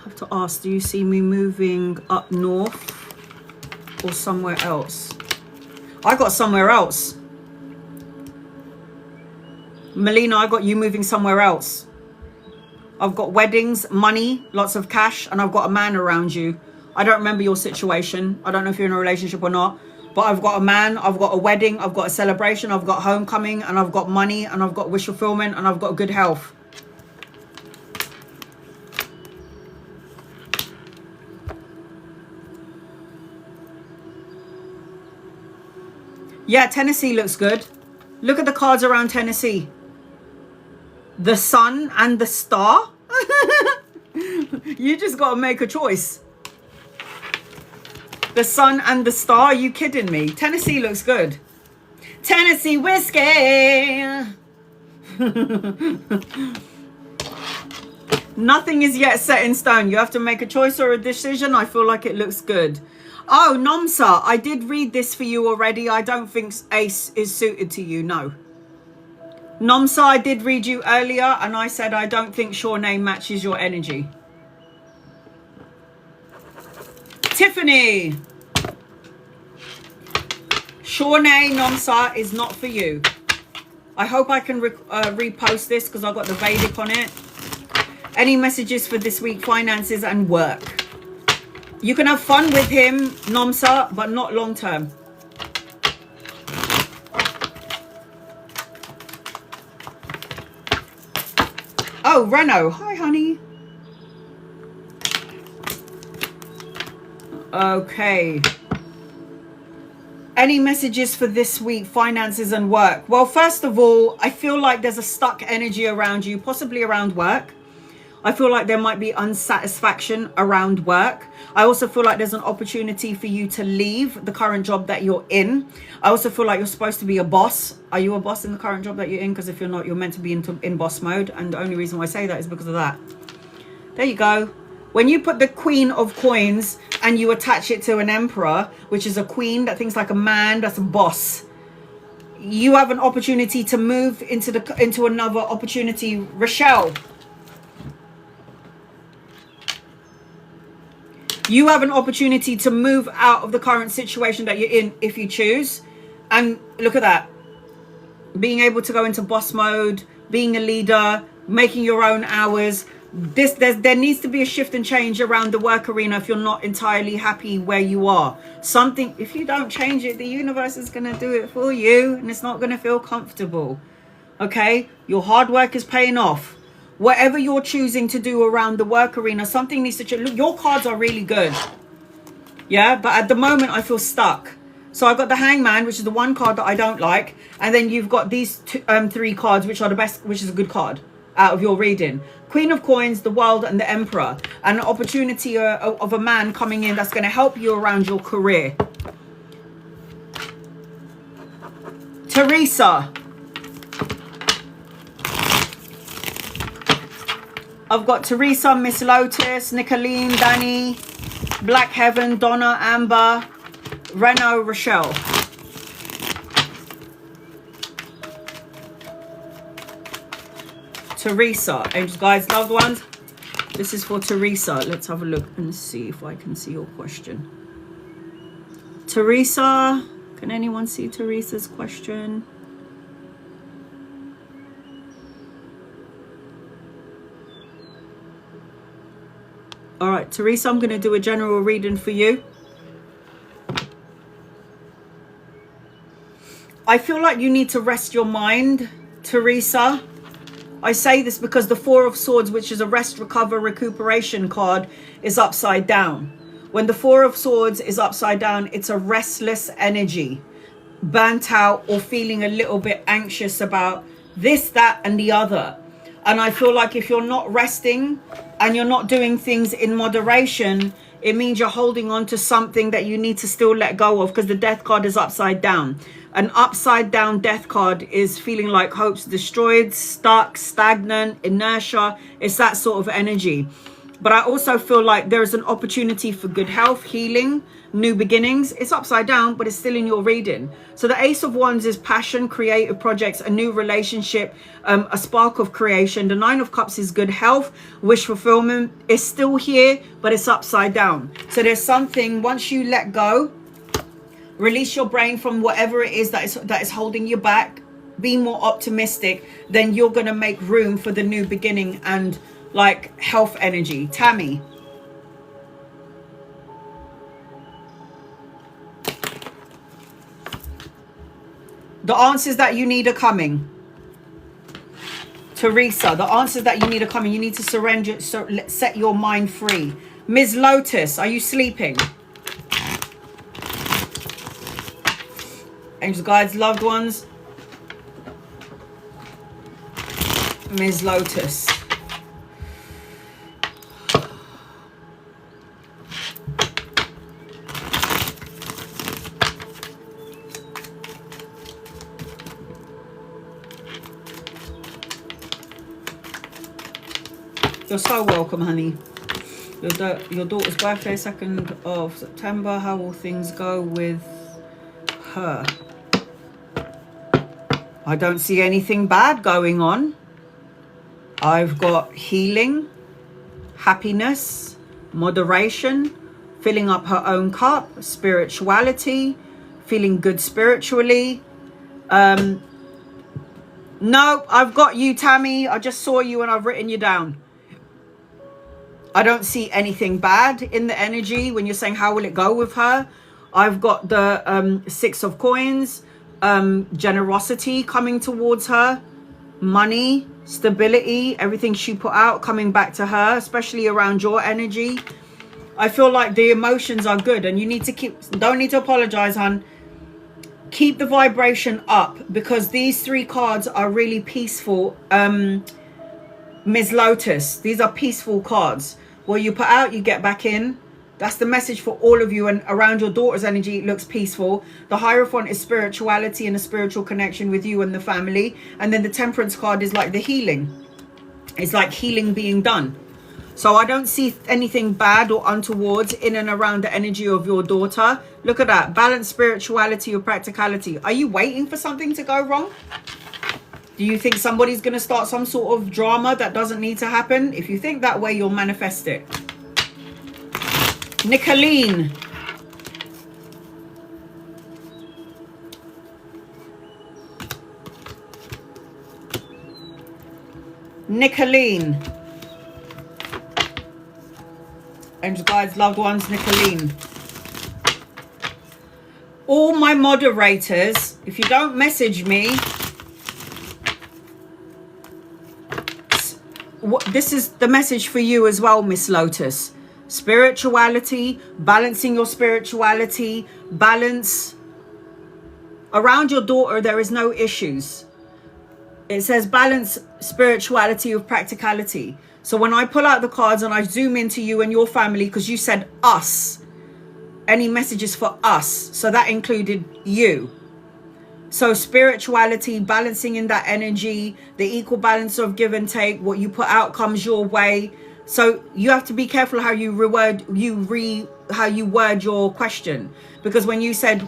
have to ask, do you see me moving up north or somewhere else? I got somewhere else. Melina, I got you moving somewhere else. I've got weddings, money, lots of cash, and I've got a man around you. I don't remember your situation. I don't know if you're in a relationship or not, but I've got a man, I've got a wedding, I've got a celebration, I've got homecoming, and I've got money, and I've got wish fulfillment, and I've got good health. Yeah, Tennessee looks good. Look at the cards around Tennessee. The sun and the star. You just got to make a choice. The sun and the star. Are you kidding me? Tennessee looks good. Tennessee whiskey. Nothing is yet set in stone. You have to make a choice or a decision. I feel like it looks good. Oh, Nomsa, I did read this for you already. I don't think Ace is suited to you. No. Nomsa, I did read you earlier, and I said I don't think Shawnee matches your energy. Tiffany. Shawnee, Nomsa is not for you. I hope I can repost this because I've got the Vedic on it. Any messages for this week? Finances and work. You can have fun with him, Nomsa, but not long term. Oh, Reno. Hi, honey. Okay. Any messages for this week? Finances and work. Well, first of all, I feel like there's a stuck energy around you, possibly around work. I feel like there might be unsatisfaction around work. I also feel like there's an opportunity for you to leave the current job that you're in. I also feel like you're supposed to be a boss. Are you a boss in the current job that you're in? Because if you're not, you're meant to be in boss mode. And the only reason why I say that is because of that. There you go. When you put the Queen of Coins and you attach it to an Emperor, which is a queen, that thing's like a man, that's a boss. You have an opportunity to move into another opportunity. Rochelle. You have an opportunity to move out of the current situation that you're in if you choose. And look at that. Being able to go into boss mode, being a leader, making your own hours. There needs to be a shift and change around the work arena if you're not entirely happy where you are. Something, if you don't change it, the universe is going to do it for you and it's not going to feel comfortable. Okay? Your hard work is paying off. Whatever you're choosing to do around the work arena, something needs to change. Look, your cards are really good. Yeah, but at the moment I feel stuck. So I've got the Hangman, which is the one card that I don't like. And then you've got these three cards, which are the best, which is a good card out of your reading. Queen of Coins, the World, and the Emperor. And an opportunity of a man coming in that's going to help you around your career. Teresa. I've got Teresa, Miss Lotus, Nicolene, Danny, Black Heaven, Donna, Amber, Reno, Rochelle. Teresa, angels, guides, loved ones. This is for Teresa. Let's have a look and see if I can see your question. Teresa, can anyone see Teresa's question? All right, Teresa, I'm going to do a general reading for you. I feel like you need to rest your mind, Teresa. I say this because the Four of Swords, which is a rest, recover, recuperation card, is upside down. When the Four of Swords is upside down, it's a restless energy, burnt out or feeling a little bit anxious about this, that, and the other. And I feel like if you're not resting and you're not doing things in moderation, it means you're holding on to something that you need to still let go of, because the Death card is upside down. An upside down Death card is feeling like hope's destroyed, stuck, stagnant, inertia. It's that sort of energy. But I also feel like there is an opportunity for good health, healing, new beginnings. It's upside down, but it's still in your reading. So the Ace of Wands is passion, creative projects, a new relationship, a spark of creation. The Nine of Cups is good health, wish fulfillment. It's still here, but it's upside down. So there's something, once you let go, release your brain from whatever it is that is holding you back, be more optimistic, then you're going to make room for the new beginning and like health energy. Tammy. The answers that you need are coming. Teresa, the answers that you need are coming. You need to surrender, set your mind free. Ms. Lotus, are you sleeping? Angels, guides, loved ones. Ms. Lotus. You're so welcome, honey. Your daughter's birthday, 2nd of September. How will things go with her? I don't see anything bad going on. I've got healing, happiness, moderation, filling up her own cup, spirituality, feeling good spiritually. No, I've got you, Tammy. I just saw you and I've written you down. I don't see anything bad in the energy when you're saying how will it go with her. I've got the 6 of coins, generosity coming towards her, money, stability, everything she put out coming back to her, especially around your energy. I feel like the emotions are good and you need to don't need to apologize, hon. Keep the vibration up because these 3 cards are really peaceful. Ms. Lotus, these are peaceful cards. What you put out, you get back in. That's the message for all of you. And around your daughter's energy, it looks peaceful. The Hierophant is spirituality and a spiritual connection with you and the family. And then the Temperance card is like the healing. It's like healing being done. So I don't see anything bad or untowards in and around the energy of your daughter. Look at that. Balance spirituality or practicality. Are you waiting for something to go wrong? Do you think somebody's going to start some sort of drama that doesn't need to happen? If you think that way, you'll manifest it. Nicolene. Nicolene. Angel guides, loved ones, Nicolene. All my moderators, if you don't message me, this is the message for you as well, Miss Lotus. Spirituality, balancing your spirituality, balance. Around your daughter, there is no issues. It says balance spirituality with practicality. So when I pull out the cards and I zoom into you and your family, because you said us, any messages for us. So that included you. So spirituality, balancing in that energy, the equal balance of give and take, what you put out comes your way. So you have to be careful how you word your question. Because when you said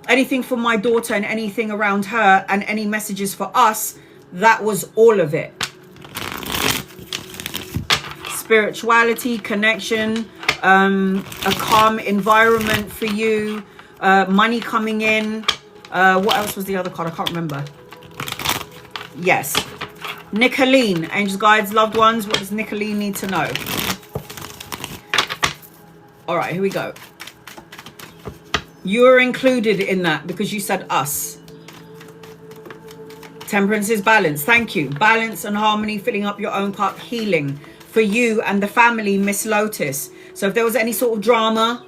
anything for my daughter and anything around her and any messages for us, that was all of it. Spirituality, connection, a calm environment for you, money coming in. What else was the other card? I can't remember. Yes. Nicolene, angels, guides, loved ones. What does Nicolene need to know? All right, here we go. You're included in that because you said us. Temperance is balance. Thank you. Balance and harmony, filling up your own cup, healing for you and the family, Miss Lotus. So if there was any sort of drama,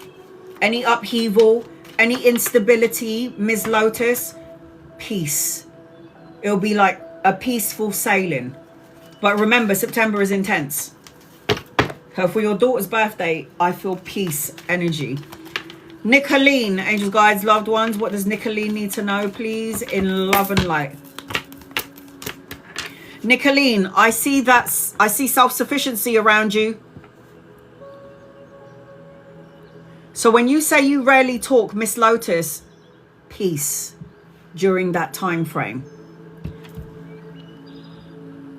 any upheaval, any instability, Ms. Lotus, peace. It'll be like a peaceful sailing. But remember, September is intense. So for your daughter's birthday, I feel peace energy. Nicolene, angels, guides, loved ones. What does Nicolene need to know, please, in love and light? Nicolene, I see self-sufficiency around you. So when you say you rarely talk, Miss Lotus, peace during that time frame.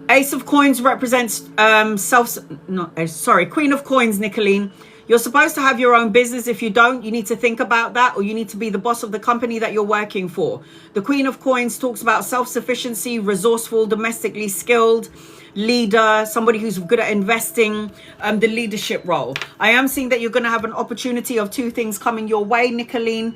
Ace of Coins represents Queen of Coins, Nicolene. You're supposed to have your own business. If you don't, you need to think about that, or you need to be the boss of the company that you're working for. The Queen of Coins talks about self-sufficiency, resourceful, domestically skilled, leader, somebody who's good at investing, the leadership role. I am seeing that you're going to have an opportunity of 2 things coming your way, Nicolene.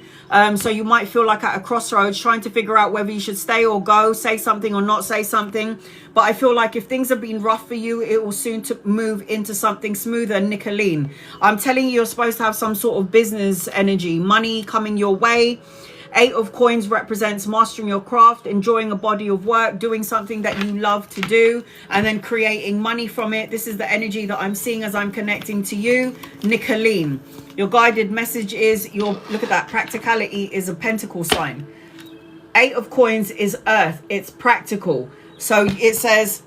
So you might feel like at a crossroads trying to figure out whether you should stay or go, say something or not say something. But I feel like if things have been rough for you, it will soon to move into something smoother, Nicolene. I'm telling you, you're supposed to have some sort of business energy, money coming your way. Eight of Coins represents mastering your craft, enjoying a body of work, doing something that you love to do, and then creating money from it. This is the energy that I'm seeing as I'm connecting to you, Nicolene. Your guided message is, look at that, practicality is a pentacle sign. Eight of Coins is earth, it's practical. So it says,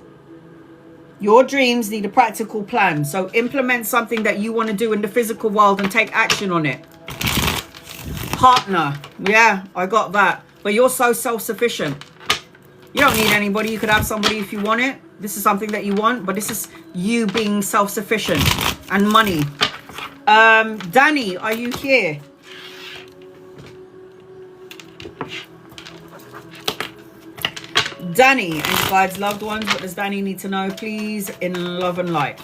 your dreams need a practical plan. So implement something that you want to do in the physical world and take action on it. Partner. Yeah, I got that. But you're so self-sufficient. You don't need anybody. You could have somebody if you want it. This is something that you want, but this is you being self-sufficient. And money. Danny, are you here? Danny, and guides loved ones. What does Danny need to know, please, in love and light?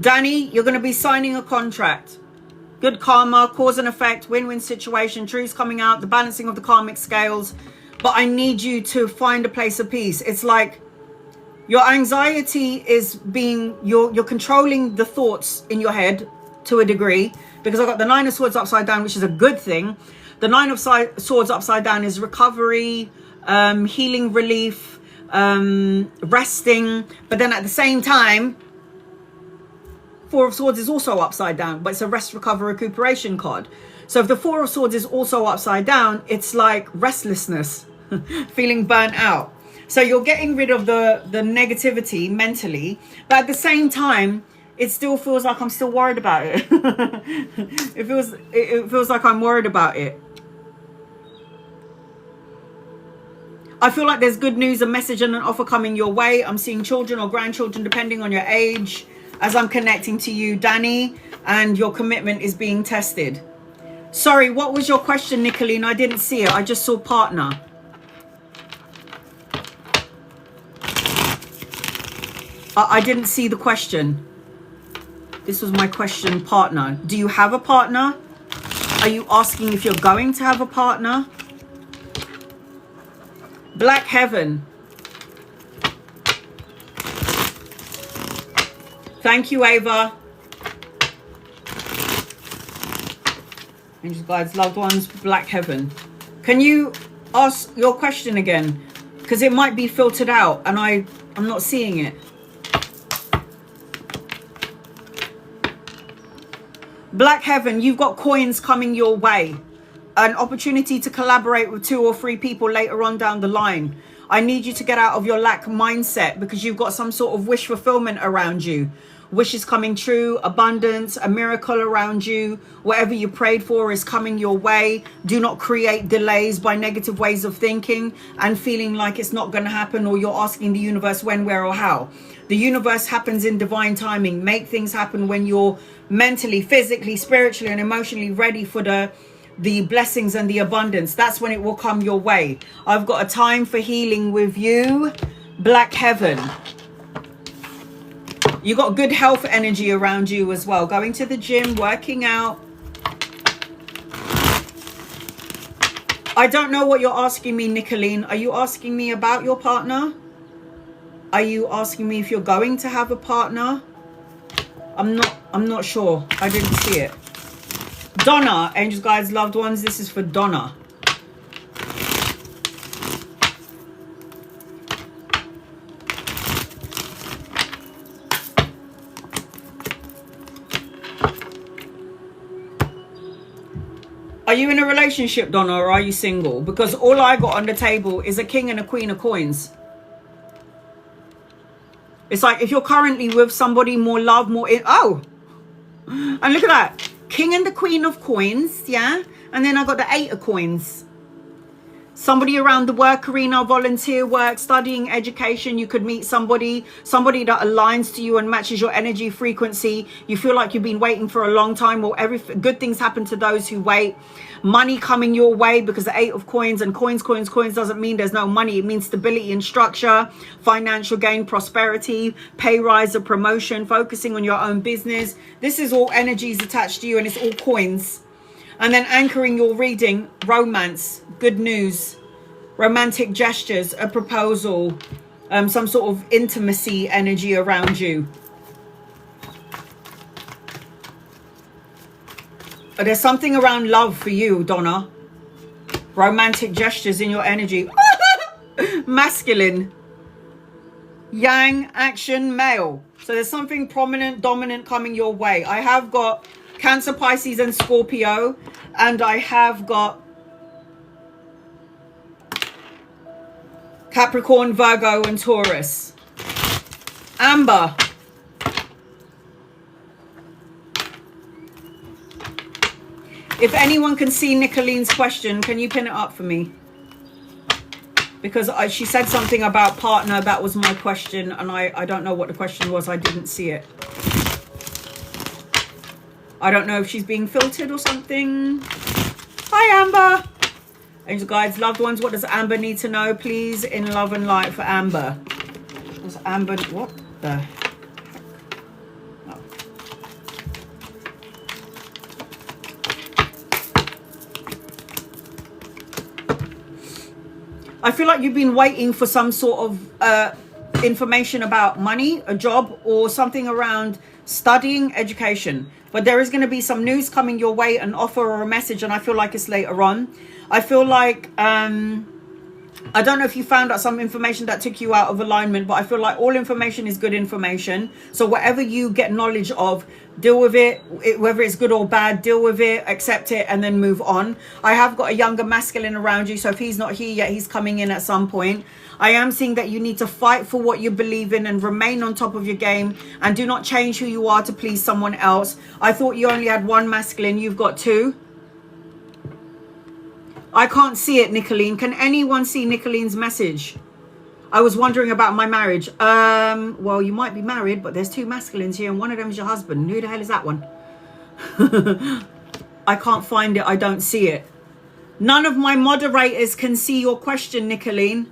Danny, you're going to be signing a contract. Good karma, cause and effect, win-win situation, truths coming out, the balancing of the karmic scales. But I need you to find a place of peace. It's like your anxiety is being, you're controlling the thoughts in your head to a degree. Because I've got the Nine of Swords upside down, which is a good thing. The Nine of Swords upside down is recovery, healing, relief, resting. But then at the same time, Four of Swords is also upside down, but it's a rest, recover, recuperation card. So if the Four of Swords is also upside down, it's like restlessness, feeling burnt out. So you're getting rid of the negativity mentally, but at the same time, it still feels like I'm still worried about it. It feels like I'm worried about it. I feel like there's good news, a message and an offer coming your way. I'm seeing children or grandchildren, depending on your age, as I'm connecting to you, Danny, and your commitment is being tested. Sorry, what was your question, Nicolene? I didn't see it. I just saw partner. I didn't see the question. This was my question, partner. Do you have a partner? Are you asking if you're going to have a partner? Black Heaven. Thank you, Ava. Angels, guides, loved ones, Black Heaven. Can you ask your question again? Because it might be filtered out and I'm not seeing it. Black Heaven, you've got coins coming your way. An opportunity to collaborate with 2 or 3 people later on down the line. I need you to get out of your lack mindset because you've got some sort of wish fulfillment around you. Wishes coming true, abundance, a miracle around you. Whatever you prayed for is coming your way. Do not create delays by negative ways of thinking and feeling like it's not going to happen, or you're asking the universe when, where, or how. The universe happens in divine timing. Make things happen when you're mentally, physically, spiritually, and emotionally ready for the blessings and the abundance. That's when it will come your way. I've got a time for healing with you, Black Heaven. You got good health energy around you as well. Going to the gym, working out. I don't know what you're asking me, Nicolene. Are you asking me about your partner? Are you asking me if you're going to have a partner? I'm not sure. I didn't see it. Donna, angels, guides, loved ones. This is for Donna. Are you in a relationship, Donna, or are you single? Because all I got on the table is a king and a queen of coins. It's like if you're currently with somebody, more love, more... Oh! And look at that. King and the queen of coins, yeah? And then I got the 8 of coins. Somebody around the work arena, volunteer work, studying, education. You could meet somebody that aligns to you and matches your energy frequency. You feel like you've been waiting for a long time, or good things happen to those who wait. Money coming your way, because the 8 of coins and coins doesn't mean there's no money. It means stability and structure, financial gain, prosperity, pay rise or promotion, focusing on your own business. This is all energies attached to you, and it's all coins. And then anchoring your reading, romance, good news, romantic gestures, a proposal, some sort of intimacy energy around you. There's something around love for you, Donna. Romantic gestures in your energy. Masculine. Yang, action, male. So there's something prominent, dominant coming your way. I have got Cancer, Pisces, and Scorpio. And I have got Capricorn, Virgo, and Taurus. Amber. If anyone can see Nicolene's question, can you pin it up for me? Because she said something about partner. That was my question. And I don't know what the question was. I didn't see it. I don't know if she's being filtered or something. Hi, Amber. Angel guides, loved ones, what does Amber need to know, please, in love and light for Amber? Does Amber, what the heck? Oh. I feel like you've been waiting for some sort of information about money, a job, or something around studying, education. But there is going to be some news coming your way, an offer or a message, and I feel like it's later on. I feel like, I don't know if you found out some information that took you out of alignment, but I feel like all information is good information. So whatever you get knowledge of, deal with it, whether it's good or bad, deal with it, accept it, and then move on. I have got a younger masculine around you, so if he's not here yet, he's coming in at some point. I am seeing that you need to fight for what you believe in and remain on top of your game, and do not change who you are to please someone else. I thought you only had one masculine, you've got two. I can't see it, Nicolene. Can anyone see Nicolene's message? I was wondering about my marriage. Well, you might be married, but there's two masculines here, and one of them is your husband. Who the hell is that one? I can't find it. I don't see it. None of my moderators can see your question, Nicolene.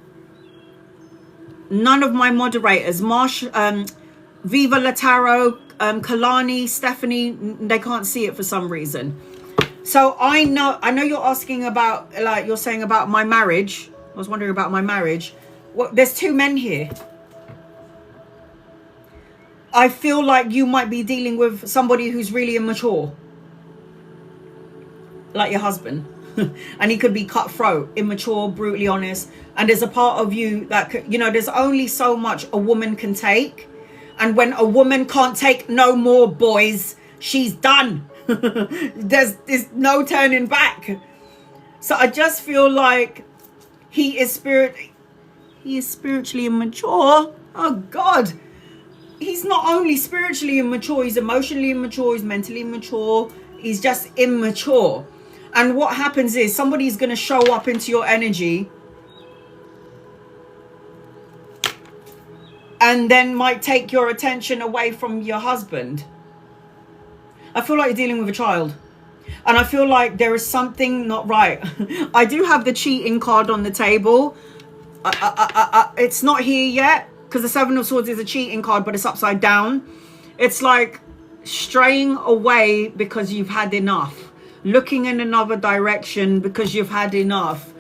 None of my moderators. Viva Lataro, Kalani, Stephanie, they can't see it for some reason. So I know you're asking about, like you're saying about my marriage. I was wondering about my marriage. Well, there's two men here. I feel like you might be dealing with somebody who's really immature. Like your husband. And he could be cutthroat, immature, brutally honest. And there's a part of you that could, you know, there's only so much a woman can take. And when a woman can't take no more, boys, she's done. There's no turning back. So I just feel like he is spiritually immature. Oh God. He's not only spiritually immature, he's emotionally immature, he's mentally immature, he's just immature. And what happens is somebody's going to show up into your energy and then might take your attention away from your husband. I feel like you're dealing with a child. And I feel like there is something not right. I do have the cheating card on the table. It's not here yet, because the Seven of Swords is a cheating card, but it's upside down. It's like straying away because you've had enough. Looking in another direction because you've had enough.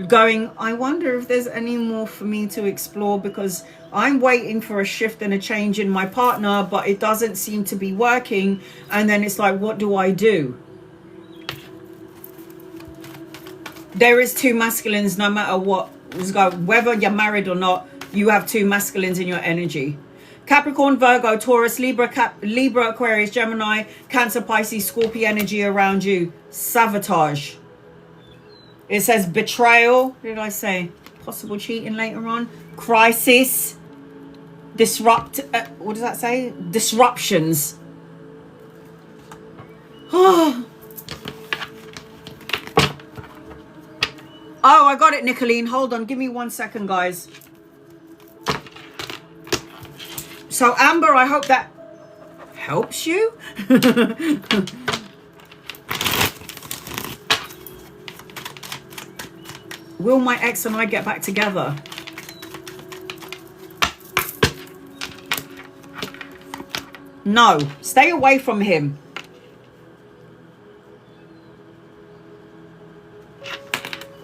Going, I wonder if there's any more for me to explore, because I'm waiting for a shift and a change in my partner, but it doesn't seem to be working. And then it's like, what do I do? There is two masculines, no matter what. Whether you're married or not, you have two masculines in your energy. Capricorn, Virgo, Taurus, Libra, Aquarius, Gemini, Cancer, Pisces, Scorpio energy around you. Sabotage. It says betrayal. What did I say? Possible cheating later on. Crisis. Disrupt. What does that say? Disruptions. Oh, I got it, Nicolene. Hold on. Give me 1 second, guys. So, Amber, I hope that helps you. Will my ex and I get back together? No. Stay away from him.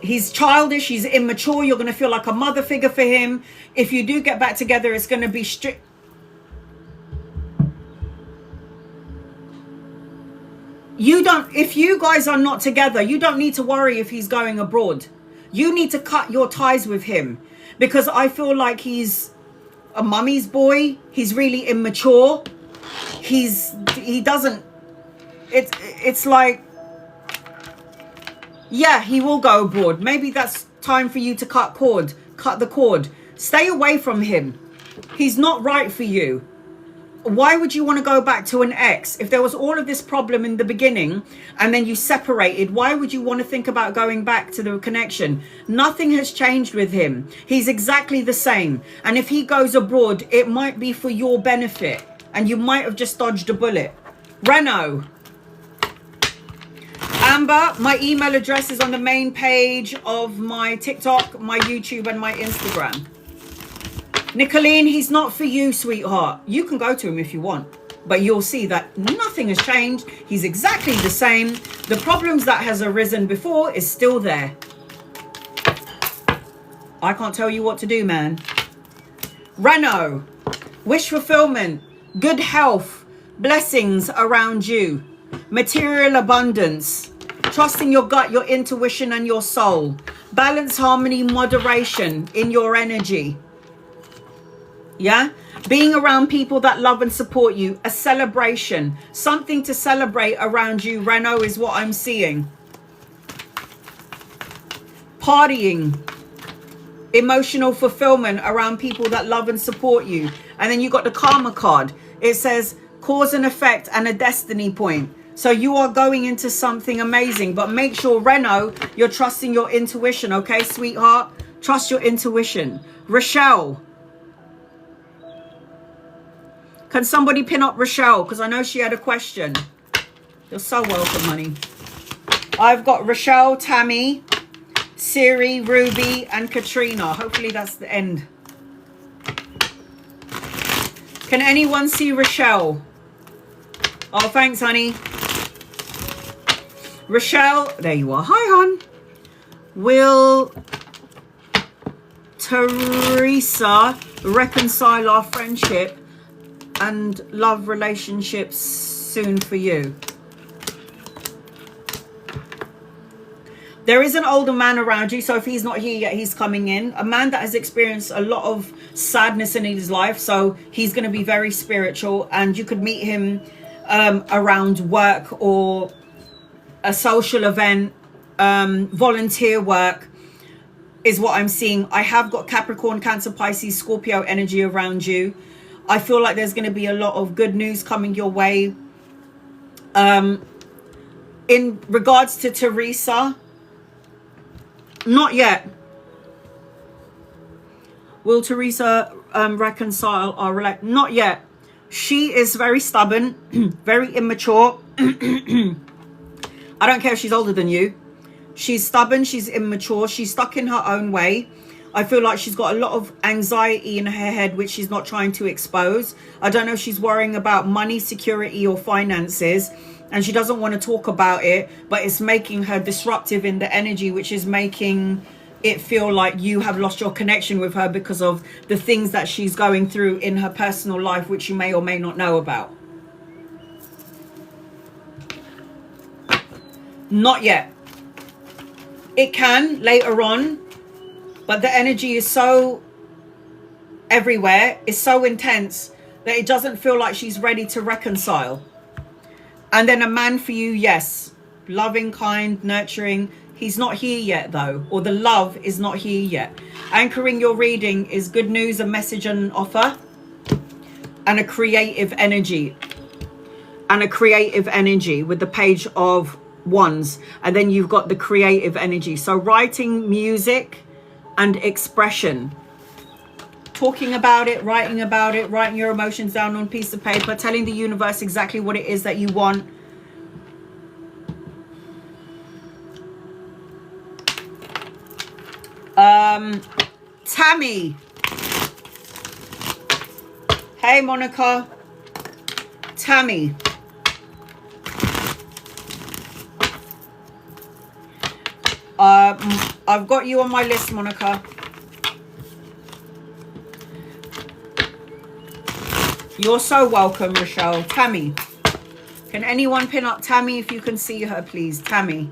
He's childish. He's immature. You're going to feel like a mother figure for him. If you do get back together, it's going to be strict. You don't, if you guys are not together, you don't need to worry if he's going abroad. You need to cut your ties with him, because I feel like he's a mummy's boy. He's really immature. He doesn't, it's like, yeah, he will go abroad. Maybe that's time for you to cut the cord. Stay away from him. He's not right for you. Why would you want to go back to an ex? If there was all of this problem in the beginning and then you separated, why would you want to think about going back to the connection? Nothing has changed with him. He's exactly the same. And if he goes abroad, it might be for your benefit and you might have just dodged a bullet. Reno. Amber, my email address is on the main page of my TikTok, my YouTube and my Instagram. Nicolene, he's not for you, sweetheart. You can go to him if you want, but you'll see that nothing has changed. He's exactly the same. The problems that has arisen before is still there. I can't tell you what to do, man. Reno, wish fulfillment, good health, blessings around you, material abundance, trusting your gut, your intuition and your soul, balance, harmony, moderation in your energy. Yeah, being around people that love and support you, a celebration, something to celebrate around you, Reno, is what I'm seeing. Partying, emotional fulfillment around people that love and support you. And then you got the karma card. It says cause and effect and a destiny point. So you are going into something amazing, but make sure, Reno, you're trusting your intuition. Okay, sweetheart, trust your intuition. Rochelle. Can somebody pin up Rochelle? Because I know she had a question. You're so welcome, honey. I've got Rochelle, Tammy, Siri, Ruby, and Katrina. Hopefully that's the end. Can anyone see Rochelle? Oh, thanks, honey. Rochelle, there you are. Hi, hon. Will Teresa reconcile our friendship and love relationships soon for you? There is an older man around you, so if he's not here yet, he's coming in. A man that has experienced a lot of sadness in his life, so he's going to be very spiritual, and you could meet him around work or a social event, volunteer work is what I'm seeing. I have got Capricorn, Cancer, Pisces, Scorpio energy around you. I feel like there's going to be a lot of good news coming your way. In regards to Teresa, not yet. Will Teresa reconcile or relate? Not yet. She is very stubborn, very immature. I don't care if she's older than you. She's stubborn, she's immature, she's stuck in her own way. I feel like she's got a lot of anxiety in her head, which she's not trying to expose. I don't know if she's worrying about money, security, or finances, and she doesn't want to talk about it, but it's making her disruptive in the energy, which is making it feel like you have lost your connection with her because of the things that she's going through in her personal life, which you may or may not know about. Not yet. It can later on, but the energy is so everywhere, it's so intense that it doesn't feel like she's ready to reconcile. And then a man for you, yes, loving, kind, nurturing. He's not here yet though, or the love is not here yet. Anchoring your reading is good news, a message and an offer, and a creative energy. And a creative energy with the Page of Wands. And then you've got the creative energy. So writing, music, and expression. Talking about it, writing your emotions down on a piece of paper, telling the universe exactly what it is that you want. Tammy. Hey, Monica. Tammy. I've got you on my list, Monica. You're so welcome, Rochelle. Tammy. Can anyone pin up Tammy if you can see her, please? Tammy.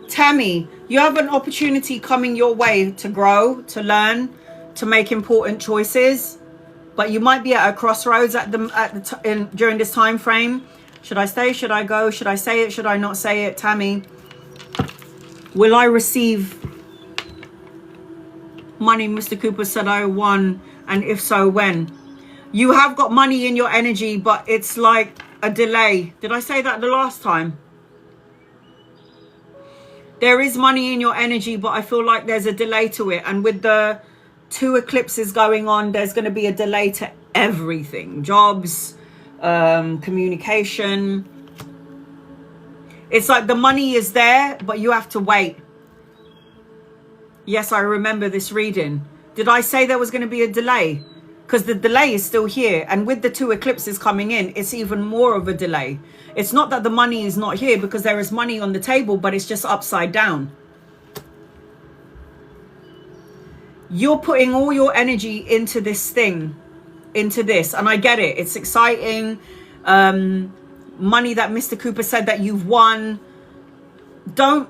Tammy, you have an opportunity coming your way to grow, to learn, to make important choices, but you might be at a crossroads during this time frame. Should I stay? Should I go? Should I say it? Should I not say it? Tammy, will I receive money? Mr. Cooper said I won, and if so, when? You have got money in your energy, but it's like a delay. Did I say that the last time? There is money in your energy, but I feel like there's a delay to it. And with the 2 eclipses going on, there's going to be a delay to everything. Jobs, communication. It's like the money is there, but you have to wait. Yes, I remember this reading. Did I say there was going to be a delay? Because the delay is still here. And with the 2 eclipses coming in, it's even more of a delay. It's not that the money is not here, because there is money on the table, but it's just upside down. You're putting all your energy into this thing, into this. And I get it. It's exciting. Money that Mr. Cooper said that you've won. There's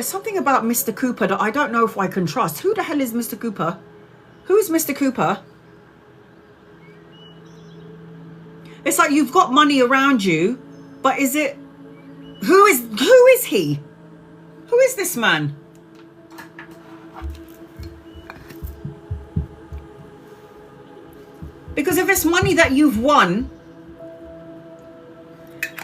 something about Mr. Cooper that I don't know if I can trust. Who the hell is Mr. Cooper? Who is Mr. Cooper? It's like you've got money around you, but is it, who is he? Who is this man? Because if it's money that you've won,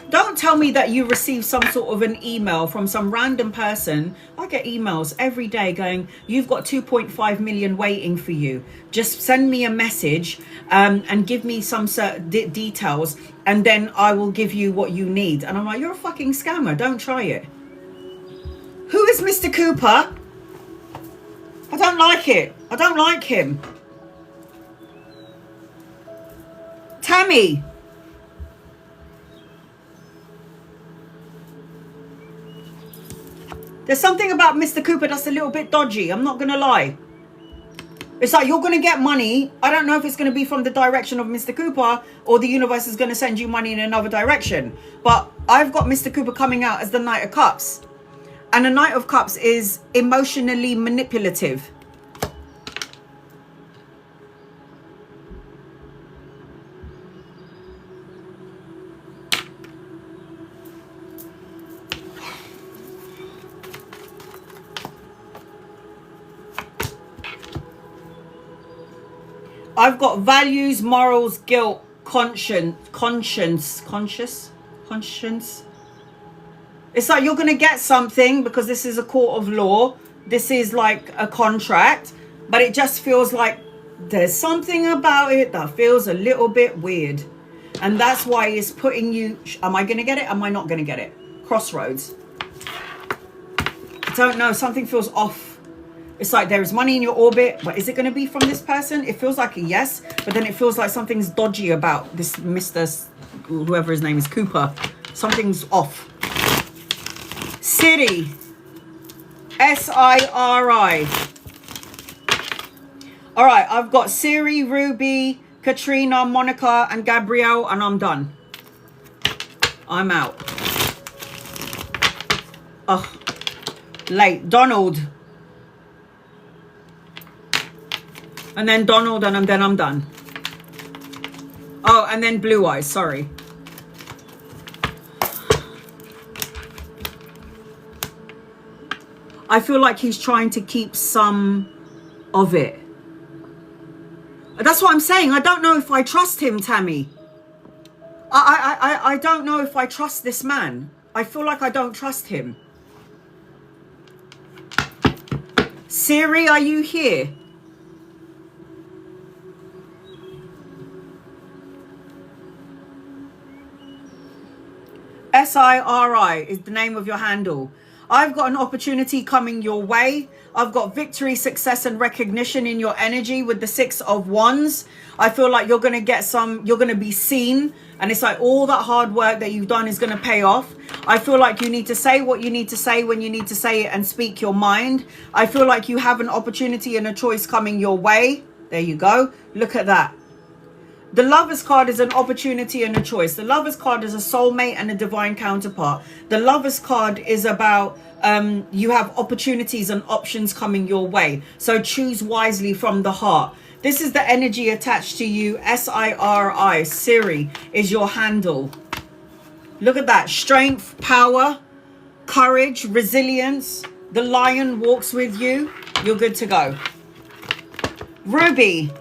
don't tell me that you received some sort of an email from some random person. I get emails every day going, you've got 2.5 million waiting for you. Just send me a message and give me some details, and then I will give you what you need. And I'm like, you're a fucking scammer. Don't try it. Who is Mr. Cooper? I don't like it. I don't like him. Tammy. There's something about Mr. Cooper that's a little bit dodgy. I'm not going to lie. It's like you're going to get money. I don't know if it's going to be from the direction of Mr. Cooper, or the universe is going to send you money in another direction. But I've got Mr. Cooper coming out as the Knight of Cups. And the Knight of Cups is emotionally manipulative. I've got values, morals, guilt, conscience. It's like you're going to get something because this is a court of law. This is like a contract, but it just feels like there's something about it that feels a little bit weird. And that's why it's putting you, am I going to get it? Am I not going to get it? Crossroads. I don't know. Something feels off. It's like there is money in your orbit, but is it going to be from this person? It feels like a yes, but then it feels like something's dodgy about this Mr. whoever his name is, Cooper. Something's off. Siri. S-I-R-I. All right, I've got Siri, Ruby, Katrina, Monica, and Gabrielle, and I'm done. I'm out. Oh, late. Donald. And then Donald, and then I'm done. Oh, and then Blue Eyes, sorry. I feel like he's trying to keep some of it. That's what I'm saying. I don't know if I trust him, Tammy. I don't know if I trust this man. I feel like I don't trust him. Siri, are you here? S-I-R-I is the name of your handle. I've got an opportunity coming your way. I've got victory, success, and recognition in your energy with the 6 of Wands. I feel like you're going to get you're going to be seen. And it's like all that hard work that you've done is going to pay off. I feel like you need to say what you need to say when you need to say it and speak your mind. I feel like you have an opportunity and a choice coming your way. There you go. Look at that. The Lovers card is an opportunity and a choice. The Lovers card is a soulmate and a divine counterpart. The Lovers card is about you have opportunities and options coming your way. So choose wisely from the heart. This is the energy attached to you. SIRI, Siri, is your handle. Look at that. Strength, power, courage, resilience. The lion walks with you. You're good to go. Ruby.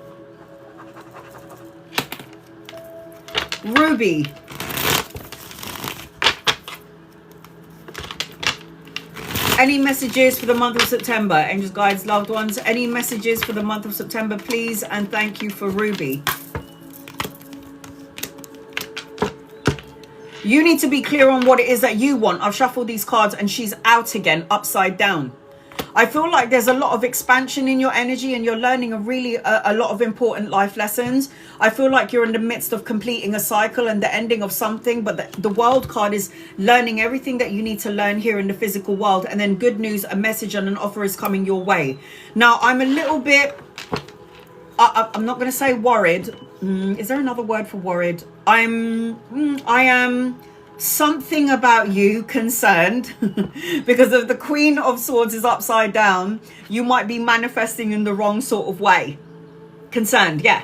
Ruby. Any messages for the month of September? Angels, guides, loved ones. Any messages for the month of September, please? And thank you for Ruby. You need to be clear on what it is that you want. I've shuffled these cards and she's out again, upside down. I feel like there's a lot of expansion in your energy and you're learning a lot of important life lessons. I feel like you're in the midst of completing a cycle and the ending of something, but the world card is learning everything that you need to learn here in the physical world. And then good news, a message and an offer is coming your way. Now, I'm a little bit, I'm not going to say worried. Is there another word for worried? I am something about you concerned because if the Queen of Swords is upside down, you might be manifesting in the wrong sort of way. Concerned, yeah.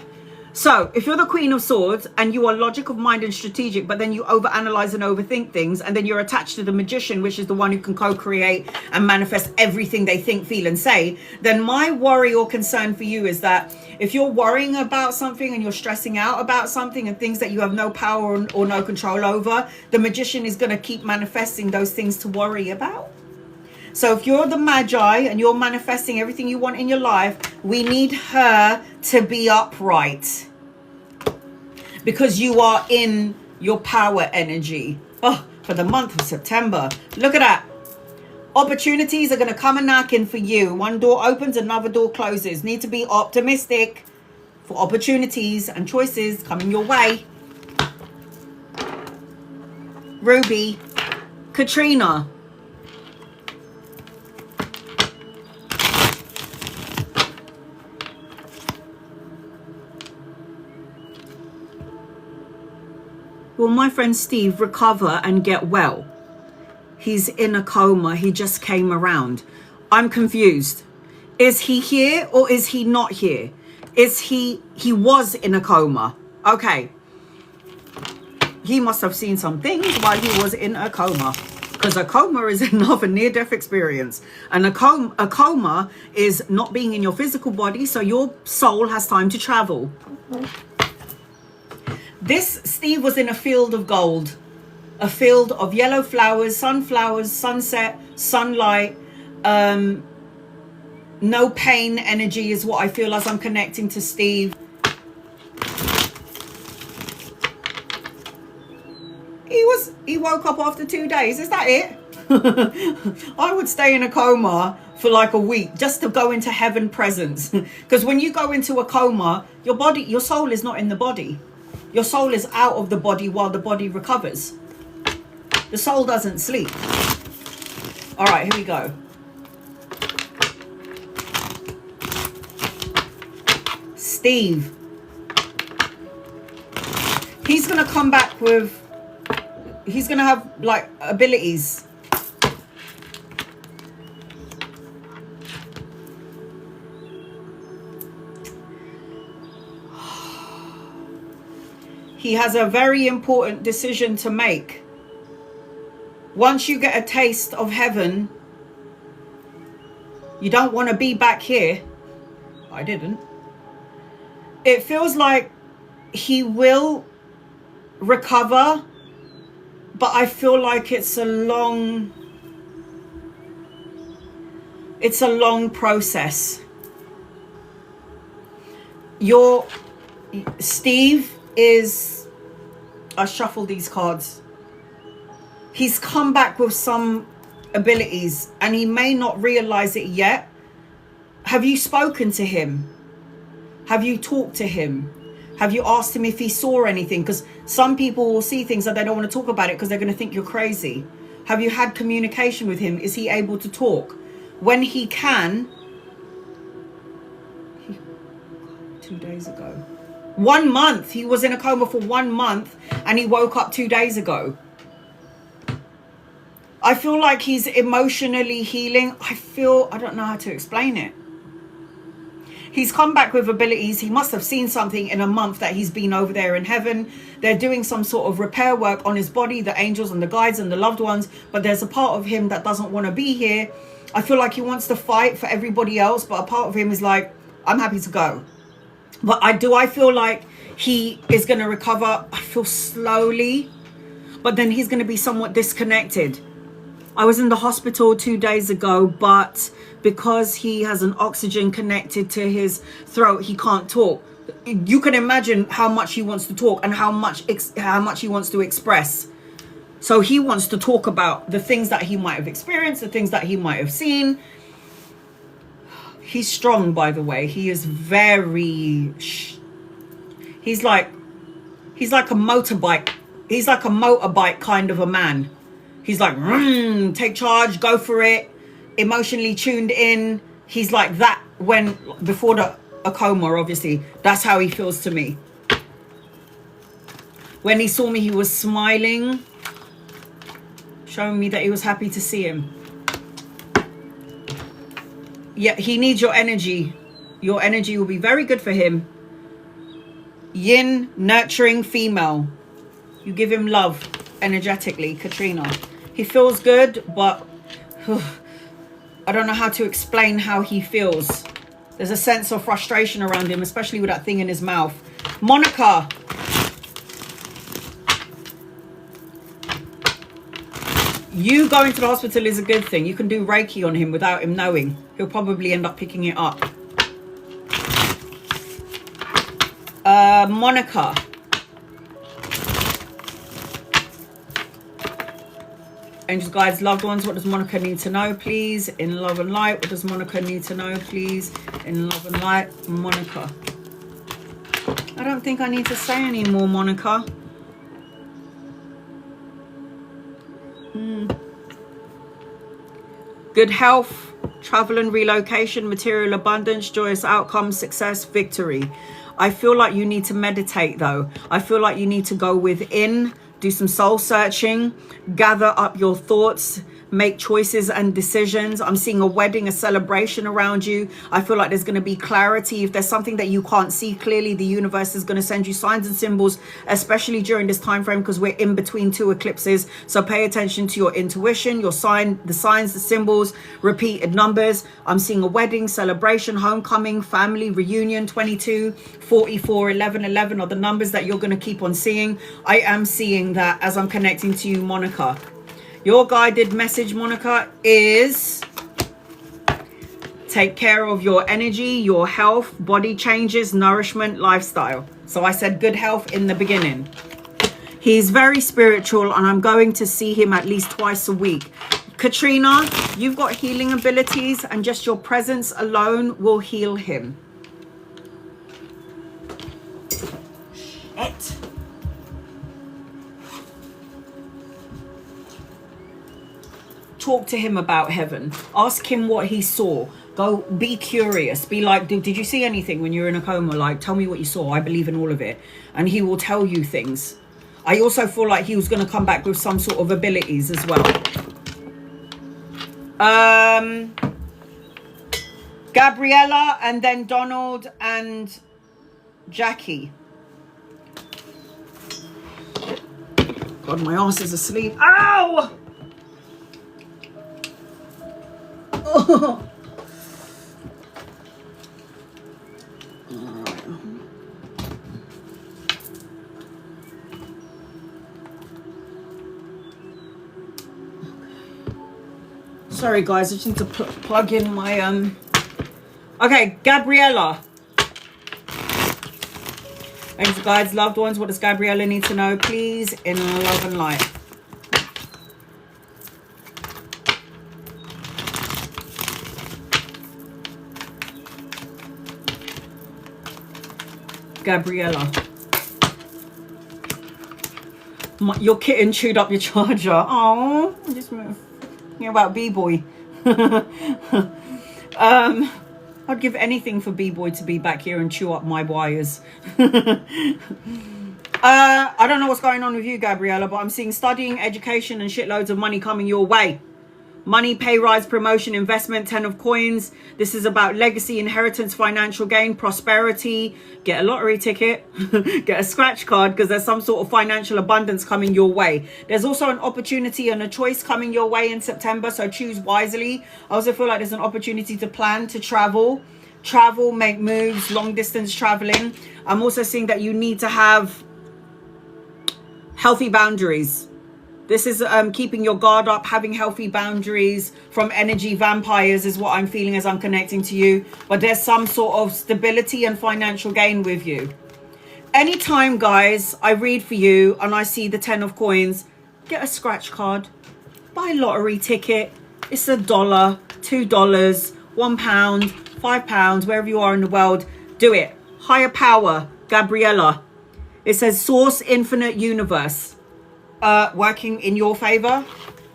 So if you're the Queen of Swords and you are logic of mind and strategic, but then you overanalyze and overthink things, and then you're attached to the Magician, which is the one who can co-create and manifest everything they think, feel and say, then my worry or concern for you is that if you're worrying about something and you're stressing out about something and things that you have no power or no control over, the Magician is going to keep manifesting those things to worry about. So if you're the Magi and you're manifesting everything you want in your life, we need her to be upright because you are in your power energy. Oh, for the month of September. Look at that. Opportunities are going to come and knocking for you. One door opens, another door closes. Need to be optimistic for opportunities and choices coming your way. Ruby. Katrina. Will my friend Steve recover and get well? He's in a coma. He just came around. I'm confused. Is he here or is he not here? He was in a coma. Okay. He must have seen some things while he was in a coma. Because a coma is another near-death experience. And a coma is not being in your physical body, so your soul has time to travel. This Steve was in a field of gold, a field of yellow flowers, sunflowers, sunset, sunlight. No pain energy is what I feel as I'm connecting to Steve. He woke up after 2 days. Is that it? I would stay in a coma for like a week just to go into heaven presence. Because when you go into a coma, your soul is not in the body. Your soul is out of the body while the body recovers. The soul doesn't sleep. All right, here we go. Steve. He's going to come back with... He's going to have, like, abilities. He has a very important decision to make. Once you get a taste of heaven, you don't want to be back here. I didn't. It feels like he will recover, but I feel like it's a long process. Steve is, I shuffle these cards. He's come back with some abilities and he may not realize it yet. Have you spoken to him? Have you talked to him? Have you asked him if he saw anything? Because some people will see things that they don't want to talk about it because they're going to think you're crazy. Have you had communication with him? Is he able to talk? When he can, 2 days ago. 1 month. He was in a coma for 1 month and he woke up 2 days ago. I feel like he's emotionally healing. I don't know how to explain it. He's come back with abilities. He must have seen something in a month that he's been over there in heaven. They're doing some sort of repair work on his body, the angels and the guides and the loved ones. But there's a part of him that doesn't want to be here. I feel like he wants to fight for everybody else. But a part of him is like, I'm happy to go. But I feel like he is going to recover. I feel slowly. But then he's going to be somewhat disconnected. I was in the hospital 2 days ago, but because he has an oxygen connected to his throat, he can't talk. You can imagine how much he wants to talk and how much he wants to express. So he wants to talk about the things that he might have experienced, the things that he might have seen. He's strong, by the way. He is very... He's like a motorbike. He's like a motorbike kind of a man. He's like, take charge, go for it. Emotionally tuned in. He's like that before a coma, obviously. That's how he feels to me. When he saw me, he was smiling, showing me that he was happy to see him. Yeah, he needs your energy. Your energy will be very good for him. Yin, nurturing female. You give him love energetically, Katrina. He feels good, but I don't know how to explain how he feels. There's a sense of frustration around him, especially with that thing in his mouth. Monica. You going to the hospital is a good thing. You can do Reiki on him without him knowing. He'll probably end up picking it up. Monica. Angels, guides, loved ones, what does Monica need to know, please? In love and light. What does Monica need to know, please? In love and light. Monica. I don't think I need to say any more, Monica. Good health, travel and relocation, material abundance, joyous outcomes, success, victory. I feel like you need to meditate, though. I feel like you need to go within, do some soul searching, gather up your thoughts, make choices and decisions. I'm seeing a wedding, a celebration around you. I feel like there's going to be clarity. If there's something that you can't see clearly, the universe is going to send you signs and symbols, especially during this time frame, because we're in between 2 eclipses. So pay attention to your intuition, your sign, the signs, the symbols, repeated numbers. I'm seeing a wedding, celebration, homecoming, family reunion. 22, 44, 11, 11 are the numbers that you're going to keep on seeing. I am seeing that as I'm connecting to you, Monica. Your guided message, Monica, is take care of your energy, your health, body changes, nourishment, lifestyle. So I said good health in the beginning. He's very spiritual and I'm going to see him at least twice a week. Katrina, you've got healing abilities and just your presence alone will heal him. Shit. Talk to him about heaven. Ask him what he saw. Go be curious. Be like, did you see anything when you were in a coma? Like, tell me what you saw. I believe in all of it. And he will tell you things. I also feel like he was going to come back with some sort of abilities as well. Gabriella and then Donald and Jackie. God, my ass is asleep. Ow! Oh. Sorry guys, I just need to plug in my okay, Gabriella. Angels, guides, loved ones, what does Gabriella need to know, please? In love and light. Gabriella. Your kitten chewed up your charger. Oh, I just thinking about B-boy. I'd give anything for B-Boy to be back here and chew up my wires. I don't know what's going on with you, Gabriella, but I'm seeing studying, education, and shitloads of money coming your way. Money, pay rise, promotion, investment, 10 of coins. This is about legacy, inheritance, financial gain, prosperity. Get a lottery ticket, get a scratch card, because there's some sort of financial abundance coming your way. There's also an opportunity and a choice coming your way in September, so choose wisely. I also feel like there's an opportunity to plan, to travel, make moves, long distance traveling. I'm also seeing that you need to have healthy boundaries. This is keeping your guard up, having healthy boundaries from energy vampires is what I'm feeling as I'm connecting to you. But there's some sort of stability and financial gain with you. Anytime, guys, I read for you and I see the 10 of coins, get a scratch card, buy a lottery ticket. It's $1, $2, £1, £5, wherever you are in the world. Do it. Higher power, Gabriella. It says source, infinite universe. Working in your favor.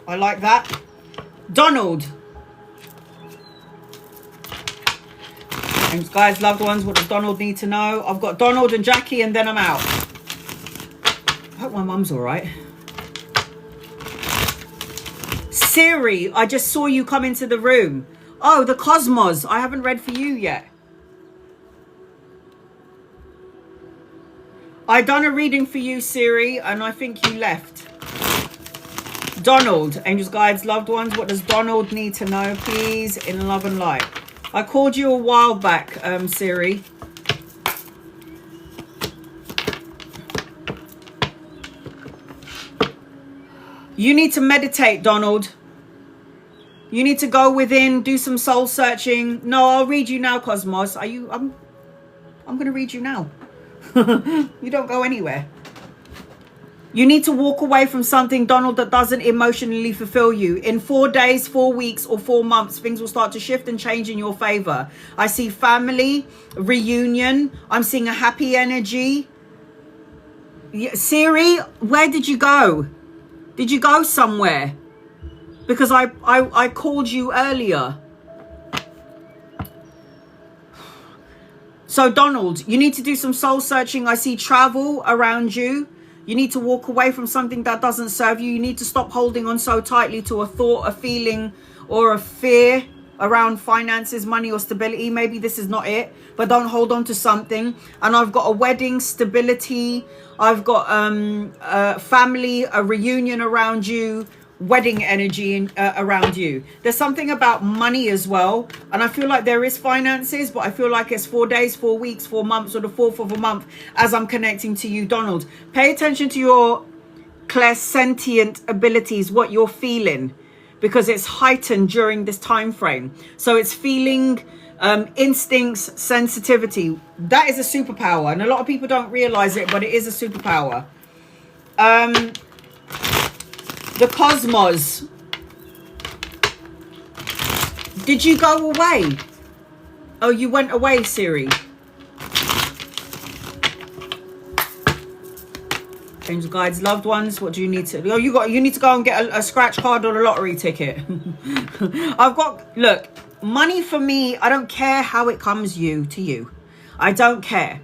I like that. Donald. Names, guys, loved ones. What does Donald need to know? I've got Donald and Jackie, and then I'm out. I hope my mum's all right. Siri, I just saw you come into the room. Oh, the cosmos. I haven't read for you yet. I done a reading for you, Siri, and I think you left. Donald, angels, guides, loved ones. What does Donald need to know, please, in love and light? I called you a while back, Siri. You need to meditate, Donald. You need to go within, do some soul searching. No, I'll read you now, Cosmos. Are you? I'm going to read you now. You don't go anywhere. You need to walk away from something, Donald, that doesn't emotionally fulfill you. In 4 days, 4 weeks, or 4 months, things will start to shift and change in your favor. I see family, reunion. I'm seeing a happy energy. Siri, where did you go? Did you go somewhere? Because I called you earlier. So, Donald, you need to do some soul searching. I see travel around you. You need to walk away from something that doesn't serve you. You need to stop holding on so tightly to a thought, a feeling, or a fear around finances, money, or stability. Maybe this is not it, but don't hold on to something. And I've got a wedding, stability. I've got family, a reunion around you, wedding energy around you. There's something about money as well, and I feel like there is finances, but I feel like it's 4 days, 4 weeks, 4 months, or the 4th of a month as I'm connecting to you, Donald. Pay attention to your clairsentient abilities, what you're feeling, because it's heightened during this time frame. So it's feeling instincts, sensitivity. That is a superpower, and a lot of people don't realize it, but it is a superpower. The cosmos. Did you go away? Oh, you went away, Siri. Angels, guides, loved ones. What do you need to? Oh, you need to go and get a scratch card or a lottery ticket. I've got. Look, money for me. I don't care how it comes to you. I don't care.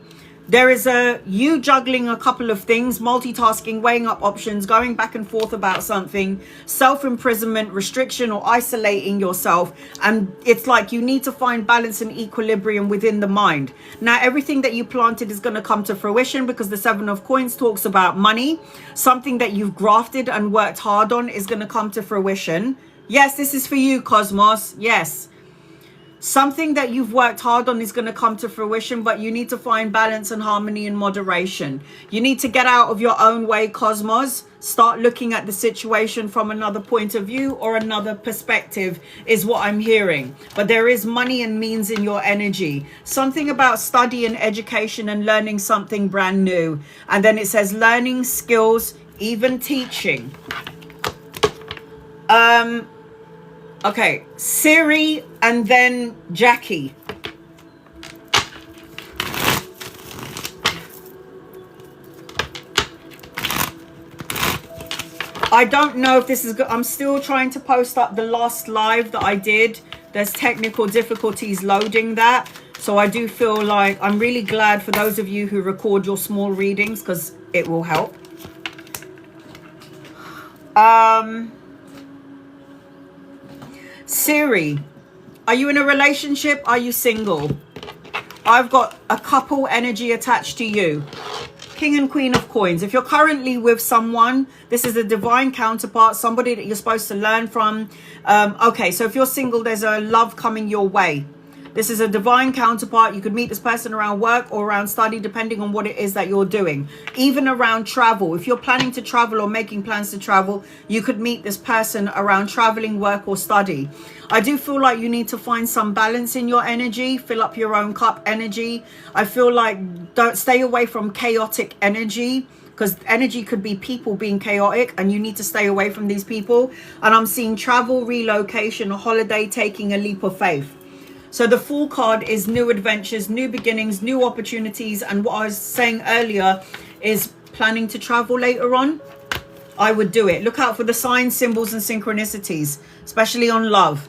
There is you juggling a couple of things, multitasking, weighing up options, going back and forth about something, self-imprisonment, restriction, or isolating yourself. And it's like you need to find balance and equilibrium within the mind. Now, everything that you planted is going to come to fruition, because the 7 of coins talks about money. Something that you've grafted and worked hard on is going to come to fruition. Yes, this is for you, Cosmos. Yes. Something that you've worked hard on is going to come to fruition, but you need to find balance and harmony and moderation. You need to get out of your own way, Cosmos. Start looking at the situation from another point of view or another perspective is what I'm hearing. But there is money and means in your energy. Something about study and education and learning something brand new. And then it says learning skills, even teaching. Okay, Siri and then Jackie. I don't know if this is good. I'm still trying to post up the last live that I did There's technical difficulties loading that. So I do feel like I'm really glad for those of you who record your small readings, because it will help. Siri, are you in a relationship? Are you single? I've got a couple energy attached to you. King and Queen of Coins. If you're currently with someone, this is a divine counterpart, somebody that you're supposed to learn from. Okay, so if you're single, there's a love coming your way. This is a divine counterpart. You could meet this person around work or around study, depending on what it is that you're doing. Even around travel. If you're planning to travel or making plans to travel, you could meet this person around traveling, work, or study. I do feel like you need to find some balance in your energy. Fill up your own cup energy. I feel like don't stay away from chaotic energy, because energy could be people being chaotic and you need to stay away from these people. And I'm seeing travel, relocation, a holiday, taking a leap of faith. So the Fool card is new adventures, new beginnings, new opportunities. And what I was saying earlier is planning to travel later on. I would do it. Look out for the signs, symbols, and synchronicities, especially on love.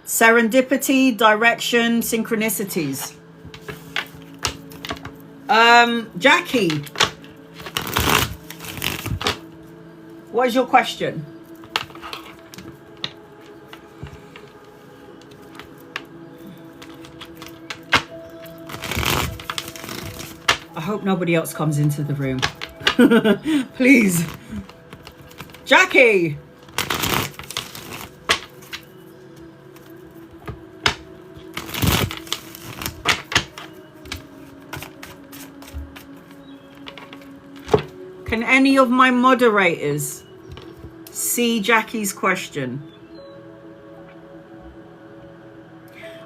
Serendipity, direction, synchronicities. Jackie, what is your question? I hope nobody else comes into the room. Please. Jackie. Can any of my moderators see Jackie's question?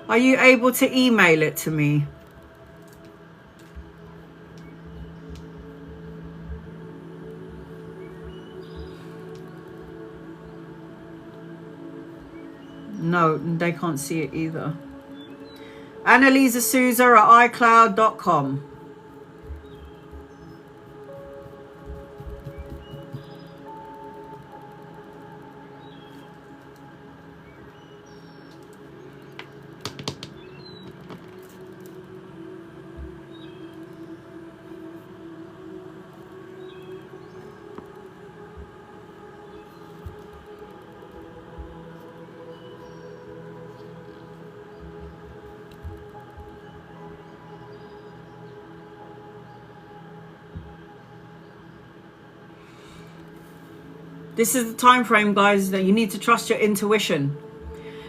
Are you able to email it to me? No, they can't see it either. Annalizasouza at iCloud.com. This is the time frame, guys, that you need to trust your intuition.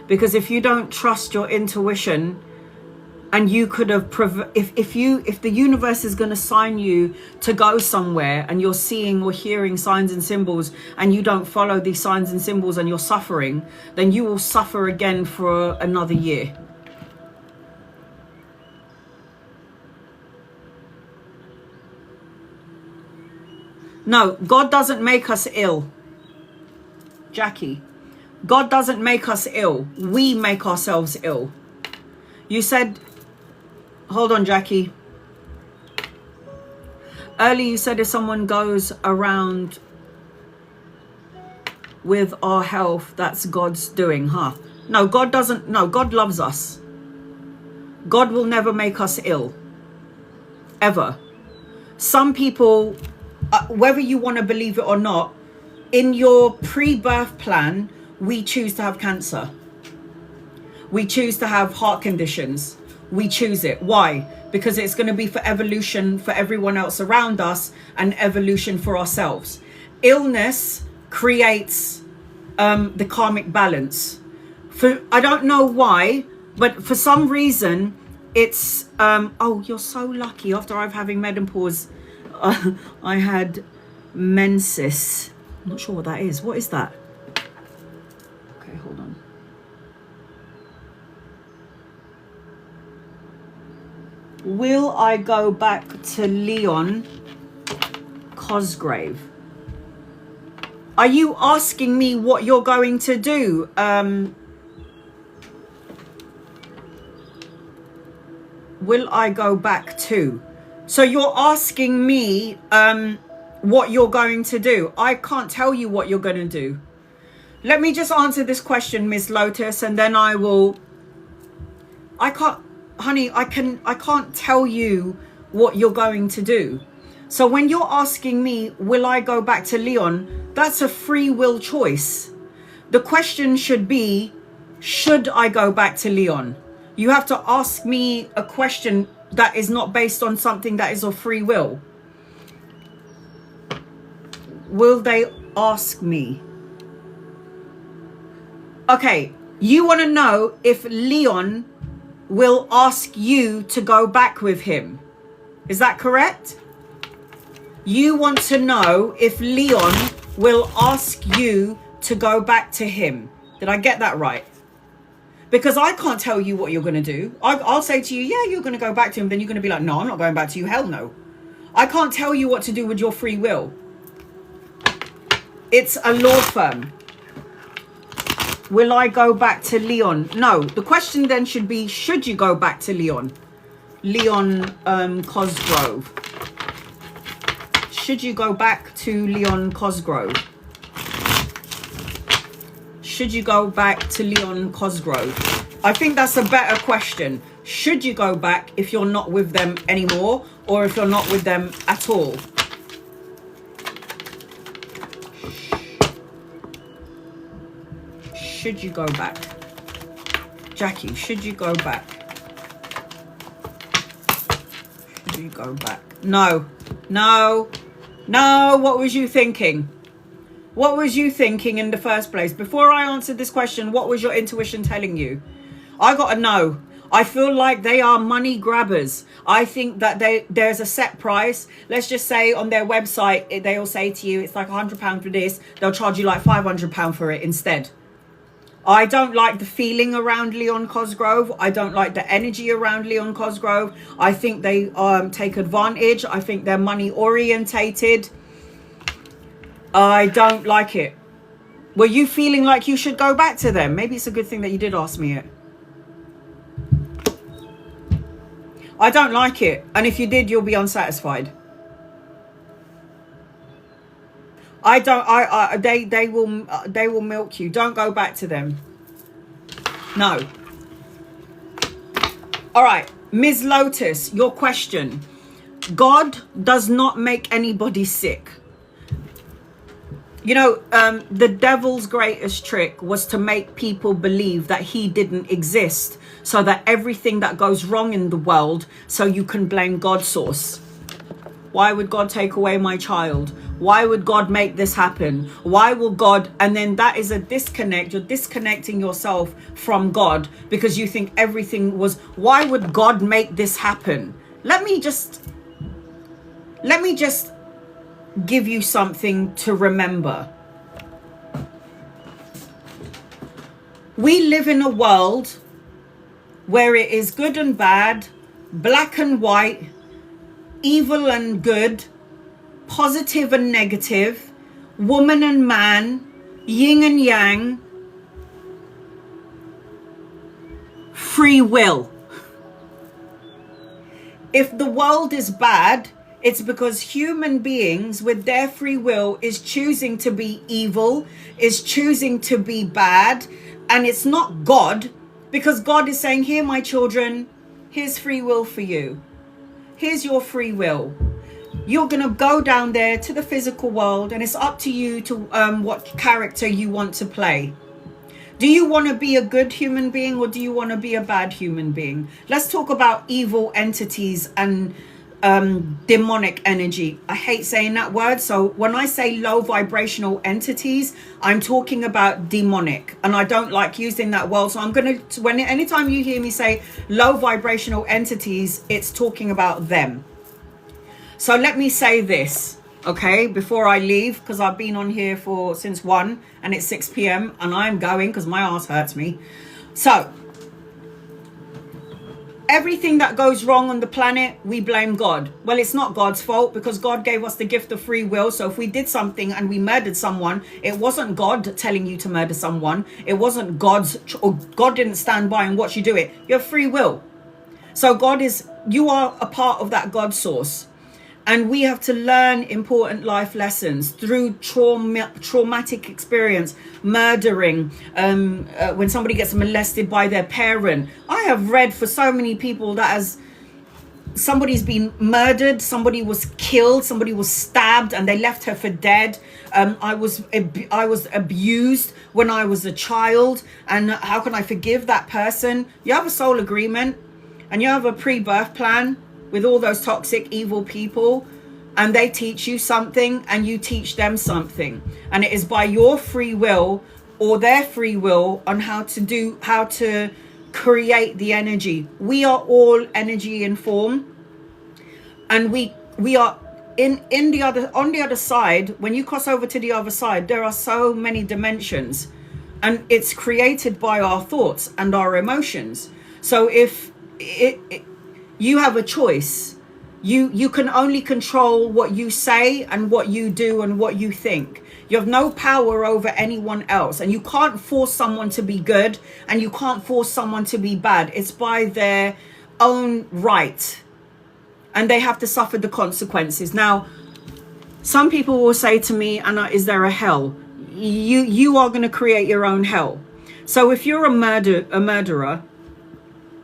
Because if you don't trust your intuition, and you could have, if the universe is going to sign you to go somewhere and you're seeing or hearing signs and symbols and you don't follow these signs and symbols and you're suffering, then you will suffer again for another year. No, God doesn't make us ill. Jackie, God doesn't make us ill. We make ourselves ill. You said, hold on, Jackie. Earlier you said if someone goes around with our health, that's God's doing, huh? No, God doesn't. No, God loves us. God will never make us ill. Ever. Some people, whether you want to believe it or not, in your pre-birth plan, we choose to have cancer. We choose to have heart conditions. We choose it. Why? Because it's going to be for evolution for everyone else around us and evolution for ourselves. Illness creates the karmic balance. I don't know why, but for some reason, it's... oh, you're so lucky. After I've having menopause, I had menses. I'm not sure what that is. What is that? Okay, hold on. Will I go back to Leon Cosgrave? Are you asking me what you're going to do? Will I go back to? So you're asking me what you're going to do. I can't tell you what you're going to do. Let me just answer this question, Miss Lotus, and then I can't, honey, I can't tell you what you're going to do. So when you're asking me, will I go back to Leon? That's a free will choice. The question should be, should I go back to Leon? You have to ask me a question that is not based on something that is of free will. Will they ask me? Okay, you want to know if Leon will ask you to go back with him. Is that correct? You want to know if Leon will ask you to go back to him. Did I get that right? Because I can't tell you what you're going to do. I'll say to you, yeah, you're going to go back to him. Then you're going to be like, no, I'm not going back to you. Hell no. I can't tell you what to do with your free will. It's a law firm. Will I go back to Leon? No. The question then should be, should you go back to Leon? Leon Cosgrove. Should you go back to Leon Cosgrove? Should you go back to Leon Cosgrove? I think that's a better question. Should you go back if you're not with them anymore, or if you're not with them at all? Should you go back? Jackie, should you go back? Should you go back? No. No. No. What was you thinking? What was you thinking in the first place? Before I answered this question, what was your intuition telling you? I got a no. I feel like they are money grabbers. I think that there's a set price. Let's just say on their website, they'll say to you, it's like £100 for this. They'll charge you like £500 for it instead. I don't like the feeling around Leon Cosgrove. I don't like the energy around Leon Cosgrove. I think they take advantage. I think they're money orientated. I don't like it. Were you feeling like you should go back to them? Maybe it's a good thing that you did ask me it. I don't like it. And if you did, you'll be unsatisfied. They will milk you. Don't go back to them. No. All right, Ms. Lotus, your question. God does not make anybody sick. You know, the devil's greatest trick was to make people believe that he didn't exist, so that everything that goes wrong in the world, so you can blame God's source. Why would God take away my child? Why would God make this happen? Why will God? And then that is a disconnect. You're disconnecting yourself from God because you think everything was, why would God make this happen? Let me just give you something to remember. We live in a world where it is good and bad, black and white, evil and good, positive and negative, woman and man, yin and yang, free will. If the world is bad, it's because human beings with their free will is choosing to be evil, is choosing to be bad, and it's not God, because God is saying, here, my children, here's free will for you. Here's your free will. You're going to go down there to the physical world, and it's up to you to what character you want to play. Do you want to be a good human being, or do you want to be a bad human being? Let's talk about evil entities and demonic energy. I hate saying that word. So when I say low vibrational entities, I'm talking about demonic, and I don't like using that word. So I'm going to, anytime you hear me say low vibrational entities, it's talking about them. So let me say this, okay, before I leave, because I've been on here since 1 and it's 6 p.m. and I'm going because my ass hurts me. So everything that goes wrong on the planet, we blame God. Well, it's not God's fault, because God gave us the gift of free will. So if we did something and we murdered someone, it wasn't God telling you to murder someone. It wasn't or God didn't stand by and watch you do it. You have free will. So you are a part of that God source. And we have to learn important life lessons through traumatic experience, murdering, when somebody gets molested by their parent. I have read for so many people that as somebody's been murdered, somebody was killed, somebody was stabbed, and they left her for dead. I was abused when I was a child, and how can I forgive that person? You have a soul agreement, and you have a pre-birth plan with all those toxic, evil people, and they teach you something and you teach them something, and it is by your free will or their free will on how to create the energy. We are all energy in form, and we are on the other side. When you cross over to the other side, there are so many dimensions, and it's created by our thoughts and our emotions. So if you have a choice, you can only control what you say and what you do and what you think. You have no power over anyone else, and you can't force someone to be good and you can't force someone to be bad. It's by their own right, and they have to suffer the consequences. Now, some people will say to me, Anna, is there a hell? You are going to create your own hell. So if you're a murderer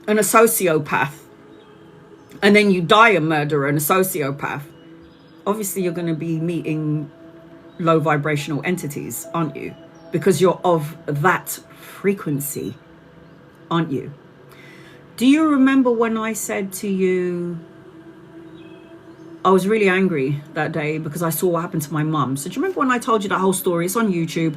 and a sociopath, and then you die a murderer and a sociopath, obviously you're going to be meeting low vibrational entities, aren't you? Because you're of that frequency, aren't you? Do you remember when I said to you, I was really angry that day because I saw what happened to my mum? So do you remember when I told you that whole story? It's on YouTube.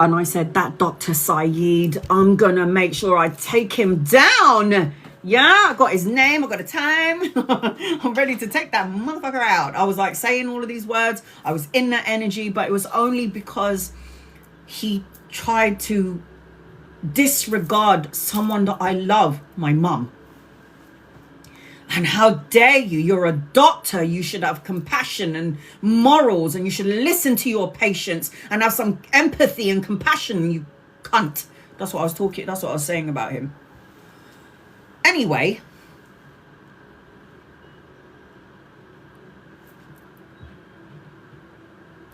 And I said, that Dr. Saeed, I'm going to make sure I take him down. Yeah, I got his name, I got a time. I'm ready to take that motherfucker out. I was like saying all of these words. I was in that energy, but it was only because he tried to disregard someone that I love, my mum. And how dare you? You're a doctor. You should have compassion and morals, and you should listen to your patients and have some empathy and compassion, you cunt. That's what I was saying about him. Anyway,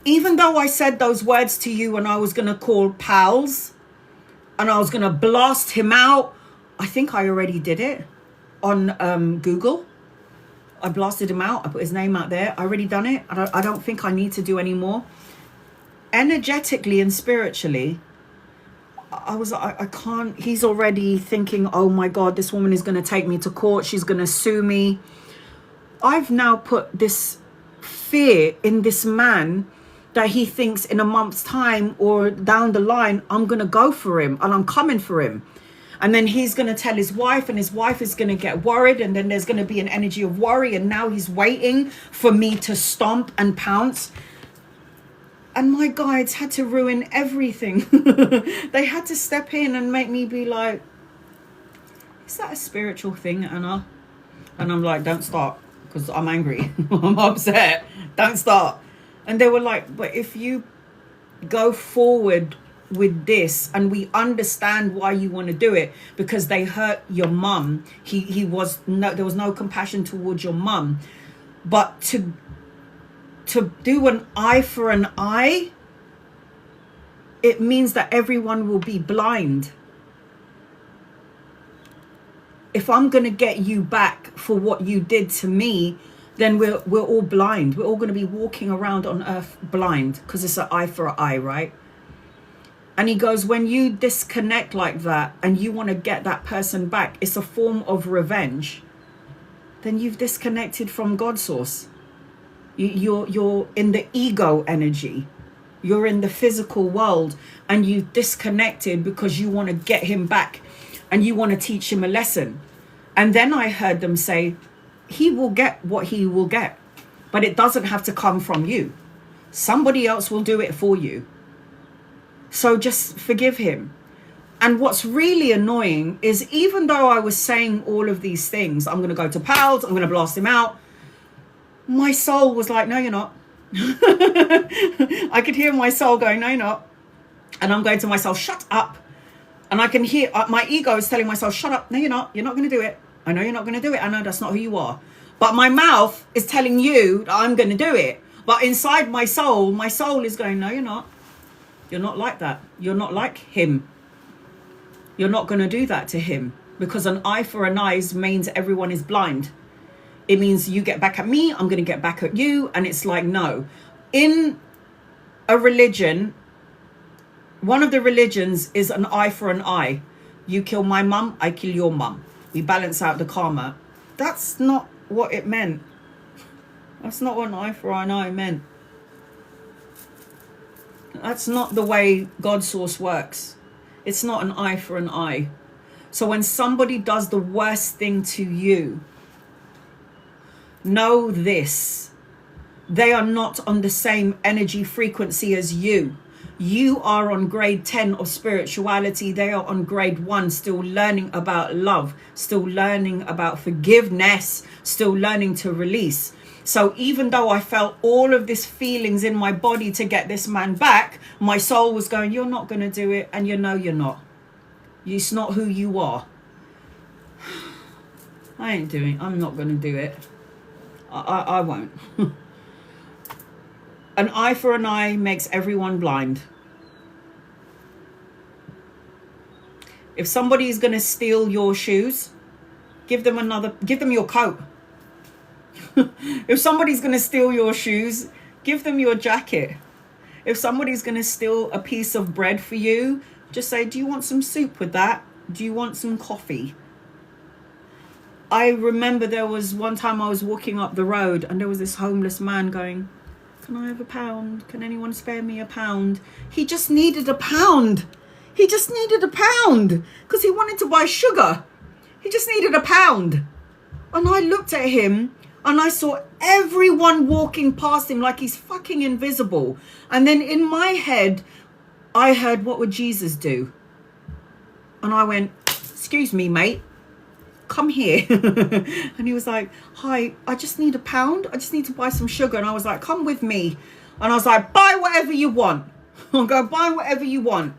even though I said those words to you and I was going to call pals and I was going to blast him out, I think I already did it on Google. I blasted him out. I put his name out there. I already done it. I don't think I need to do any more. Energetically and spiritually, I can't. He's already thinking, oh my God, this woman is going to take me to court. She's going to sue me. I've now put this fear in this man that he thinks in a month's time or down the line, I'm going to go for him and I'm coming for him. And then he's going to tell his wife, and his wife is going to get worried. And then there's going to be an energy of worry. And now he's waiting for me to stomp and pounce. And my guides had to ruin everything. They had to step in and make me be like, is that a spiritual thing, Anna? And I'm like, don't start, because I'm angry. I'm upset. Don't start. And they were like, but if you go forward with this and we understand why you want to do it, because they hurt your mum. There was no compassion towards your mum. But to do an eye for an eye, it means that everyone will be blind. If I'm going to get you back for what you did to me, then we're all blind. We're all going to be walking around on earth blind, because it's an eye for an eye, right? And he goes, when you disconnect like that and you want to get that person back, it's a form of revenge. Then you've disconnected from God's source. You're in the ego energy. You're in the physical world, and you've disconnected because you want to get him back and you want to teach him a lesson. And then I heard them say, he will get what he will get, but it doesn't have to come from you. Somebody else will do it for you. So just forgive him. And what's really annoying is, even though I was saying all of these things, I'm going to go to pals, I'm going to blast him out, my soul was like, no, you're not. I could hear my soul going, no, you're not. And I'm going to myself, shut up. And I can hear my ego is telling myself, shut up. No, you're not. You're not going to do it. I know you're not going to do it. I know that's not who you are. But my mouth is telling you that I'm going to do it. But inside my soul is going, no, you're not. You're not like that. You're not like him. You're not going to do that to him. Because an eye for an eye means everyone is blind. It means you get back at me, I'm going to get back at you. And it's like, no. In a religion, one of the religions is an eye for an eye. You kill my mum, I kill your mum. We balance out the karma. That's not what it meant. That's not what an eye for an eye meant. That's not the way God's source works. It's not an eye for an eye. So when somebody does the worst thing to you, know this. They are not on the same energy frequency as you. You are on grade 10 of spirituality. They are on grade 1, still learning about love, still learning about forgiveness, still learning to release. So even though I felt all of these feelings in my body to get this man back, my soul was going, you're not going to do it. And you know you're not. It's not who you are. I'm not going to do it. I won't. An eye for an eye makes everyone blind. If somebody is going to steal your shoes, give them your coat. If somebody's going to steal your shoes, give them your jacket. If somebody's going to steal a piece of bread for you, just say, do you want some soup with that? Do you want some coffee? I remember there was one time I was walking up the road and there was this homeless man going, can I have £1? Can anyone spare me £1? He just needed £1. He just needed £1 because he wanted to buy sugar. He just needed £1. And I looked at him and I saw everyone walking past him like he's fucking invisible. And then in my head, I heard, what would Jesus do? And I went, excuse me, mate, come here. And he was like, hi, I just need £1. I just need to buy some sugar. And I was like, come with me. And I was like, buy whatever you want. I'll go buy whatever you want.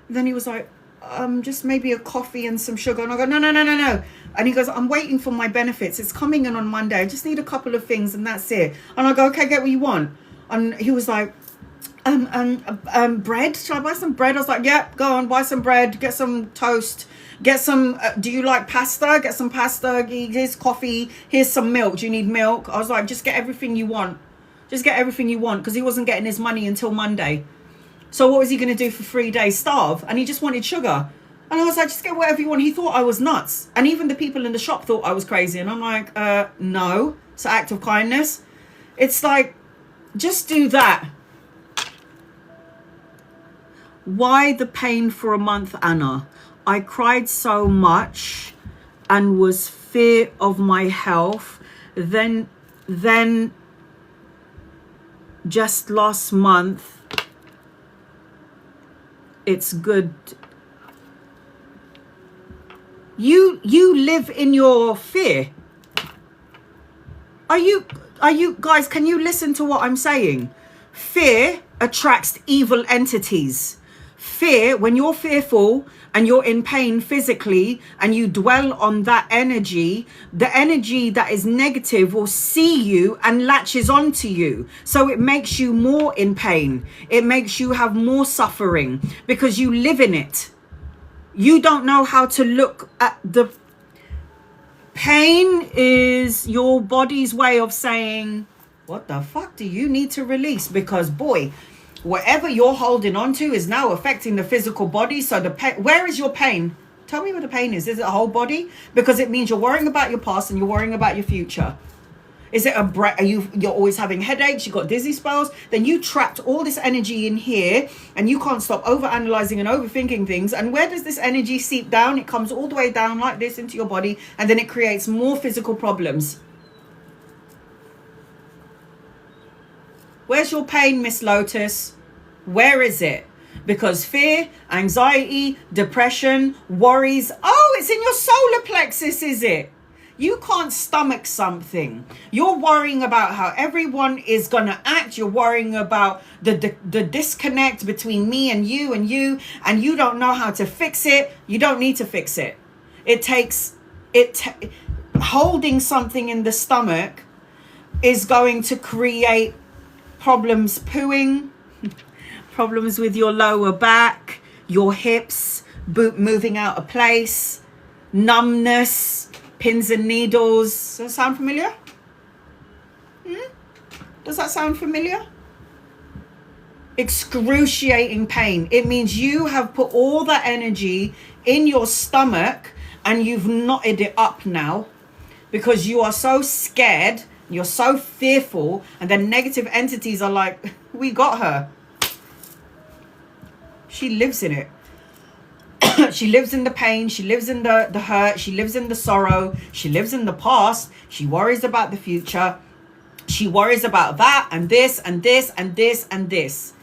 And then he was like, just maybe a coffee and some sugar. And I go, no. And he goes, I'm waiting for my benefits. It's coming in on Monday. I just need a couple of things and that's it. And I go, okay, get what you want. And he was like, bread? Should I buy some bread? I was like, yeah, go on, buy some bread, get some toast, get some, do you like pasta? Get some pasta, here's coffee, here's some milk. Do you need milk? I was like, just get everything you want. Just get everything you want, because he wasn't getting his money until Monday. So what was he going to do for 3 days? Starve? And he just wanted sugar. And I was like, just get whatever you want. He thought I was nuts. And even the people in the shop thought I was crazy. And I'm like, no, it's an act of kindness. It's like, just do that. Why the pain for a month, Anna? I cried so much and was fear of my health. Then just last month, it's good. You live in your fear. Are you guys, can you listen to what I'm saying? Fear attracts evil entities. Fear, when you're fearful and you're in pain physically and you dwell on that energy, the energy that is negative will see you and latches onto you. So it makes you more in pain. It makes you have more suffering because you live in it. You don't know how to look at the pain. Is your body's way of saying, what the fuck do you need to release? Because boy, whatever you're holding on to is now affecting the physical body. So the pain, where is your pain? Tell me where the pain is. Is it a whole body? Because it means you're worrying about your past and you're worrying about your future. Is it you're always having headaches, you got dizzy spells, then you trapped all this energy in here and you can't stop overanalyzing and overthinking things. And where does this energy seep down? It comes all the way down like this into your body, and then it creates more physical problems. Where's your pain, Miss Lotus? Where is it? Because fear, anxiety, depression, worries. Oh, it's in your solar plexus, is it? You can't stomach something. You're worrying about how everyone is going to act. You're worrying about the disconnect between me and you, and you don't know how to fix it. You don't need to fix it. holding something in the stomach is going to create problems pooing, problems with your lower back, your hips, moving out of place, numbness, pins and needles. Does that sound familiar? Does that sound familiar? Excruciating pain. It means you have put all that energy in your stomach and you've knotted it up now because you are so scared, you're so fearful, and then negative entities are like, we got her. She lives in it. She lives in the pain. She lives in the hurt. She lives in the sorrow. She lives in the past. She worries about the future. She worries about that and this and this and this and this.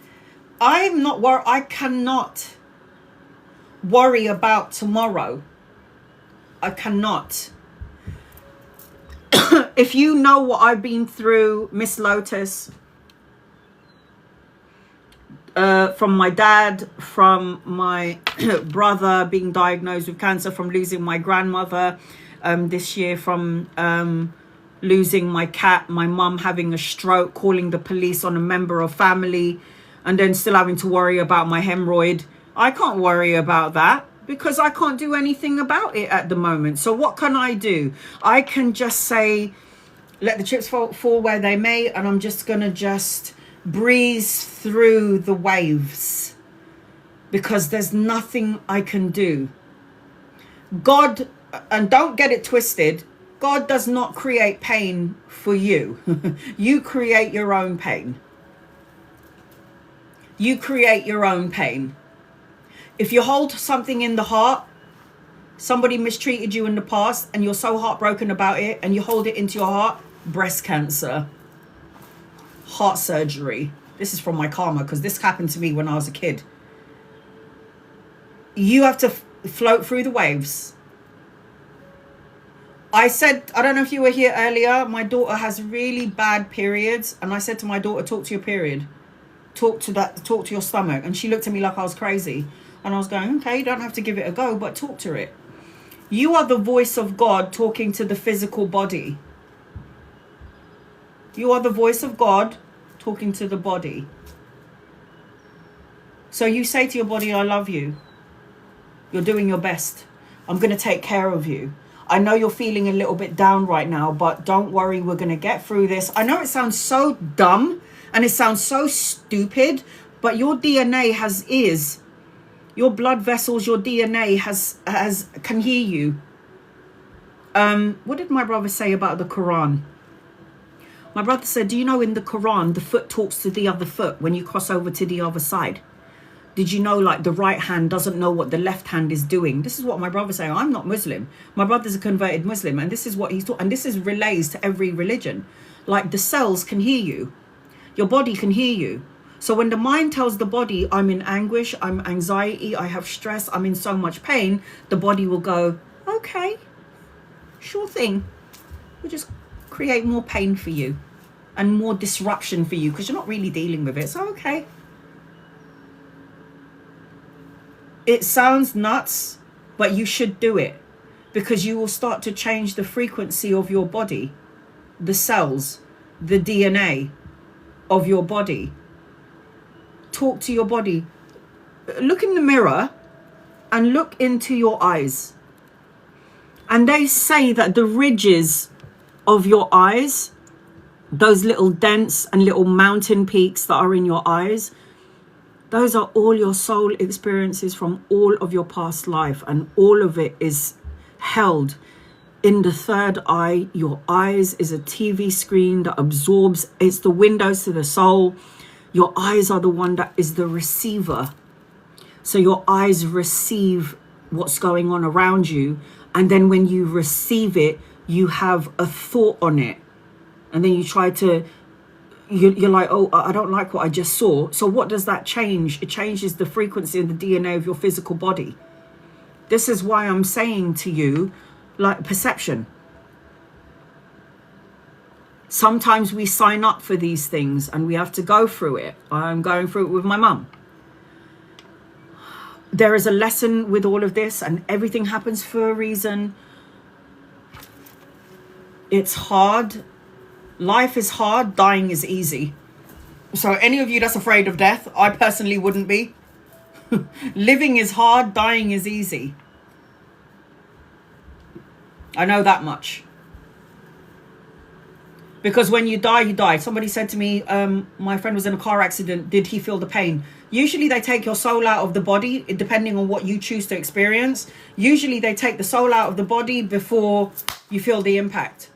I'm not worried. I cannot worry about tomorrow. I cannot. If you know what I've been through, Miss Lotus, from my dad, from my brother being diagnosed with cancer, from losing my grandmother this year, from losing my cat, my mum having a stroke, calling the police on a member of family, and then still having to worry about my hemorrhoid. I can't worry about that because I can't do anything about it at the moment. So what can I do? I can just say, let the chips fall where they may, and I'm just going to just breeze through the waves because there's nothing I can do. God, and don't get it twisted, God does not create pain for you. You create your own pain. You create your own pain. If you hold something in the heart, somebody mistreated you in the past and you're so heartbroken about it and you hold it into your heart, breast cancer, heart surgery. This is from my karma because this happened to me when I was a kid. You have to float through the waves. I said, I don't know if you were here earlier, my daughter has really bad periods, and I said to my daughter, talk to your period. Talk to your stomach. And she looked at me like I was crazy. And I was going, okay, you don't have to give it a go, but talk to it. You are the voice of God talking to the physical body. You are the voice of God talking to the body. So you say to your body, I love you. You're doing your best. I'm going to take care of you. I know you're feeling a little bit down right now, but don't worry, we're going to get through this. I know it sounds so dumb and it sounds so stupid, but your DNA has ears. Your blood vessels, your DNA can hear you. What did my brother say about the Quran? My brother said, do you know in the Quran, the foot talks to the other foot when you cross over to the other side? Did you know, like, the right hand doesn't know what the left hand is doing? This is what my brother's saying. I'm not Muslim. My brother's a converted Muslim, and this is what he's taught. And this is relays to every religion. Like, the cells can hear you. Your body can hear you. So when the mind tells the body, I'm in anguish, I'm anxiety, I have stress, I'm in so much pain, the body will go, okay, sure thing. We'll just create more pain for you and more disruption for you because you're not really dealing with it. So, okay. It sounds nuts, but you should do it because you will start to change the frequency of your body, the cells, the DNA of your body. Talk to your body. Look in the mirror and look into your eyes. And they say that the ridges of your eyes, those little dents and little mountain peaks that are in your eyes, those are all your soul experiences from all of your past life, and all of it is held in the third eye. Your eyes is a TV screen that absorbs, it's the windows to the soul. Your eyes are the one that is the receiver. So your eyes receive what's going on around you, and then when you receive it, you have a thought on it, and then you try to, you're like, oh, I don't like what I just saw. So what does that change? It changes the frequency and the DNA of your physical body. This is why I'm saying to you, like, perception. Sometimes we sign up for these things and we have to go through it. I'm going through it with my mum. There is a lesson with all of this, and everything happens for a reason. It's hard. Life is hard. Dying is easy. So any of you that's afraid of death, I personally wouldn't be. Living is hard. Dying is easy. I know that much. Because when you die, you die. Somebody said to me, my friend was in a car accident. Did he feel the pain? Usually they take your soul out of the body, depending on what you choose to experience. Usually they take the soul out of the body before you feel the impact.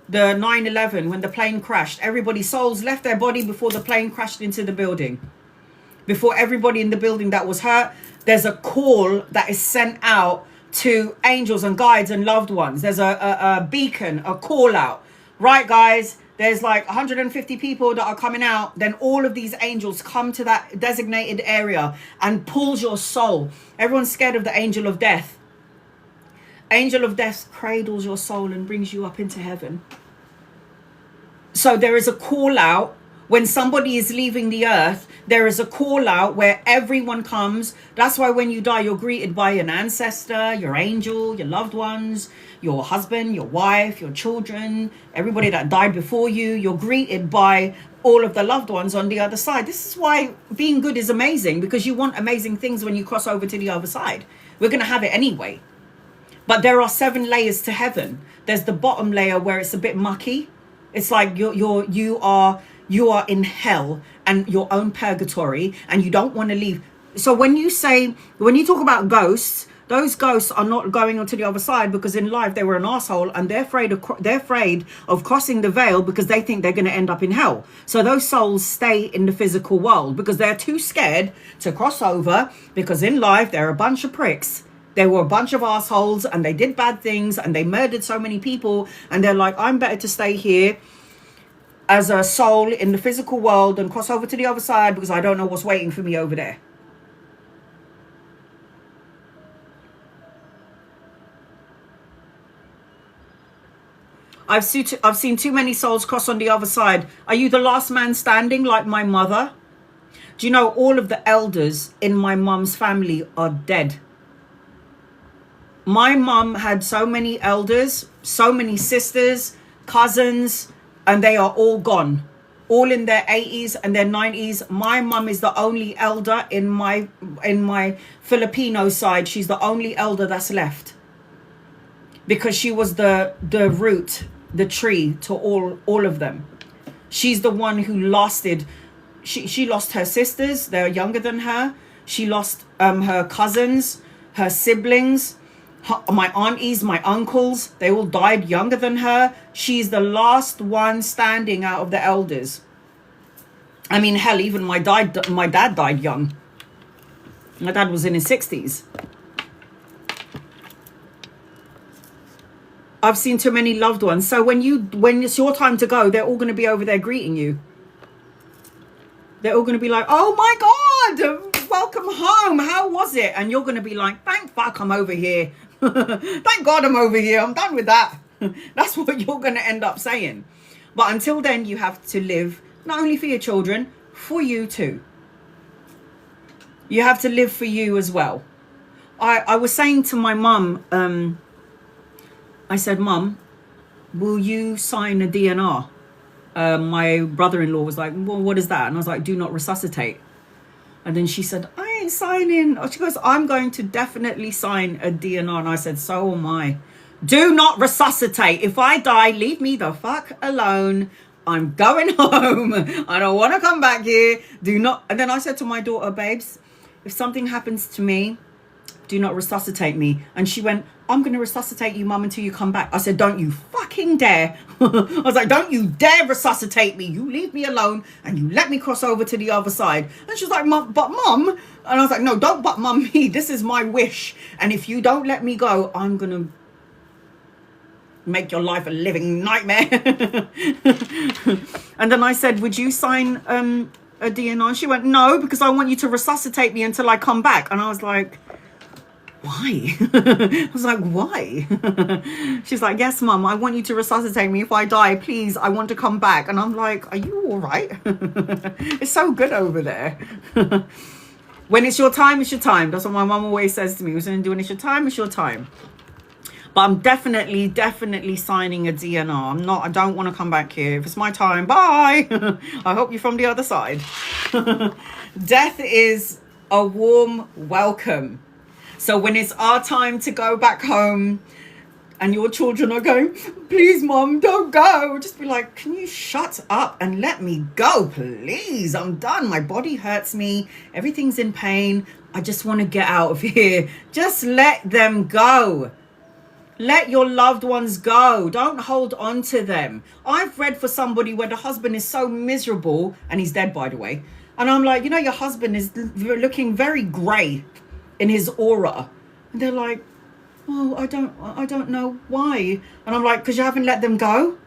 The 9/11, when the plane crashed, everybody's souls left their body before the plane crashed into the building. Before everybody in the building that was hurt, there's a call that is sent out to angels and guides and loved ones. There's a beacon, a call out. Right, guys, there's like 150 people that are coming out. Then all of these angels come to that designated area and pulls your soul. Everyone's scared of the angel of death. Angel of death cradles your soul and brings you up into heaven. So there is a call out. When somebody is leaving the earth, there is a call out where everyone comes. That's why when you die, you're greeted by an ancestor, your angel, your loved ones, your husband, your wife, your children, everybody that died before you. You're greeted by all of the loved ones on the other side. This is why being good is amazing, because you want amazing things when you cross over to the other side. We're going to have it anyway. But there are 7 layers to heaven. There's the bottom layer where it's a bit mucky. It's like you are in hell and your own purgatory, and you don't want to leave. So when you talk about ghosts, those ghosts are not going onto the other side because in life they were an asshole, and they're afraid of crossing the veil because they think they're going to end up in hell. So those souls stay in the physical world because they're too scared to cross over, because in life they're a bunch of pricks. They were a bunch of assholes and they did bad things and they murdered so many people, and they're like, I'm better to stay here as a soul in the physical world and cross over to the other side because I don't know what's waiting for me over there. I've seen too many souls cross on the other side. Are you the last man standing like my mother? Do you know all of the elders in my mum's family are dead? My mum had so many elders, so many sisters, cousins, and they are all gone, all in their 80s and their 90s. My mum is the only elder in my Filipino side. She's the only elder that's left because she was the root, the tree to all of them. She's the one who lasted. She lost her sisters. They're younger than her. She lost her cousins, her siblings. My aunties, my uncles, they all died younger than her. She's the last one standing out of the elders. I mean, hell, even my dad died young. My dad was in his 60s. I've seen too many loved ones. So when it's your time to go, they're all going to be over there greeting you. They're all going to be like, oh my God, welcome home. How was it? And you're going to be like, thank fuck I'm over here. Thank God I'm over here. I'm done with that. That's what you're going to end up saying. But until then, you have to live not only for your children, for you too. You have to live for you as well. I was saying to my mum, I said, Mum, will you sign a DNR? My brother-in-law was like, well, what is that? And I was like, do not resuscitate. And then she said, I ain't signing. She goes, I'm going to definitely sign a DNR. And I said, so am I. Do not resuscitate. If I die, leave me the fuck alone. I'm going home. I don't want to come back here. Do not. And then I said to my daughter, babes, if something happens to me, do not resuscitate me. And she went, I'm going to resuscitate you, Mum, until you come back. I said, don't you fucking dare. I was like, don't you dare resuscitate me. You leave me alone and you let me cross over to the other side. And she was like, but Mum. And I was like, no, don't but Mum me. This is my wish. And if you don't let me go, I'm going to make your life a living nightmare. And then I said, would you sign a DNR? And she went, no, because I want you to resuscitate me until I come back. And I was like, why? I was like, why? She's like, yes, Mum, I want you to resuscitate me. If I die, please, I want to come back. And I'm like, are you all right? It's so good over there. When it's your time, it's your time. That's what my mum always says to me. When it's your time, it's your time. But I'm definitely signing a DNR. I don't want to come back here. If it's my time, bye. I hope you're from the other side. Death is a warm welcome. So when it's our time to go back home and your children are going, please, Mom, don't go. Just be like, can you shut up and let me go, please? I'm done. My body hurts me. Everything's in pain. I just want to get out of here. Just let them go. Let your loved ones go. Don't hold on to them. I've read for somebody where the husband is so miserable, and he's dead, by the way. And I'm like, your husband is looking very grey in his aura. And they're like, oh, I don't know why. And I'm like, because you haven't let them go?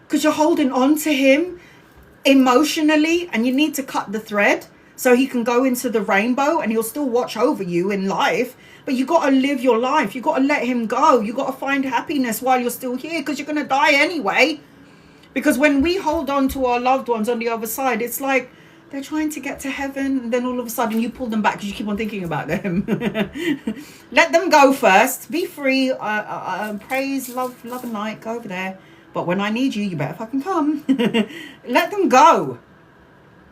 Because you're holding on to him emotionally, and you need to cut the thread so he can go into the rainbow and he'll still watch over you in life. But you got to live your life. You got to let him go. You got to find happiness while you're still here, because you're going to die anyway. Because when we hold on to our loved ones on the other side, it's like they're trying to get to heaven, and then all of a sudden you pull them back because you keep on thinking about them. Let them go first. Be free. Praise, love and light. Go over there. But when I need you, you better fucking come. Let them go.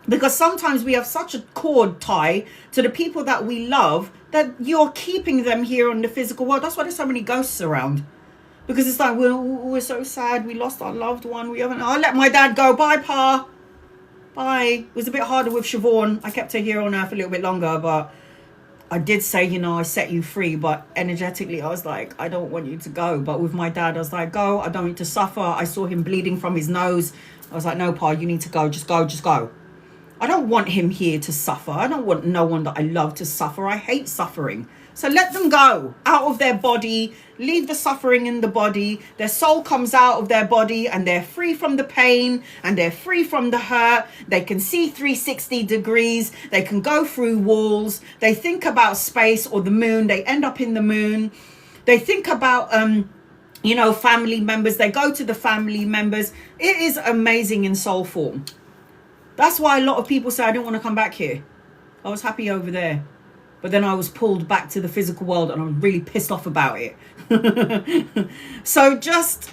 Because sometimes we have such a cord tie to the people that we love that you're keeping them here on the physical world. That's why there's so many ghosts around. Because it's like, we're so sad. We lost our loved one. I let my dad go. Bye, Pa. Bye. It was a bit harder with Siobhan. I kept her here on earth a little bit longer. But I did say, I set you free. But energetically, I was like, I don't want you to go. But with my dad, I was like, go. I don't need to suffer. I saw him bleeding from his nose. I was like, no, Pa, you need to go. Just go. Just go. I don't want him here to suffer. I don't want no one that I love to suffer. I hate suffering. So let them go out of their body. Leave the suffering in the body. Their soul comes out of their body and they're free from the pain and they're free from the hurt. They can see 360 degrees. They can go through walls. They think about space or the moon. They end up in the moon. They think about, family members. They go to the family members. It is amazing in soul form. That's why a lot of people say, I didn't want to come back here. I was happy over there. But then I was pulled back to the physical world and I'm really pissed off about it. So just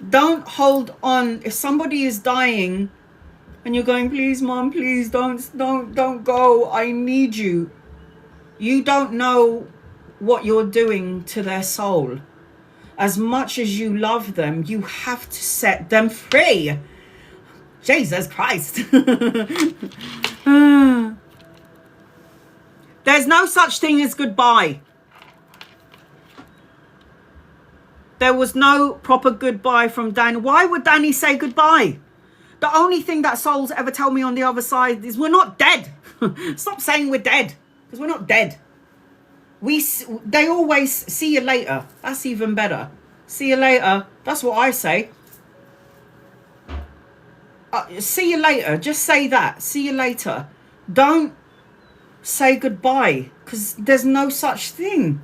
don't hold on. If somebody is dying and you're going, please, Mom, please don't go. I need you. You don't know what you're doing to their soul. As much as you love them, you have to set them free. Jesus Christ. There's no such thing as goodbye. There was no proper goodbye from Danny. Why would Danny say goodbye? The only thing that souls ever tell me on the other side is we're not dead. Stop saying we're dead, because we're not dead. They always see you later. That's even better. See you later. That's what I say. See you later. Just say that. See you later. Don't say goodbye, because there's no such thing.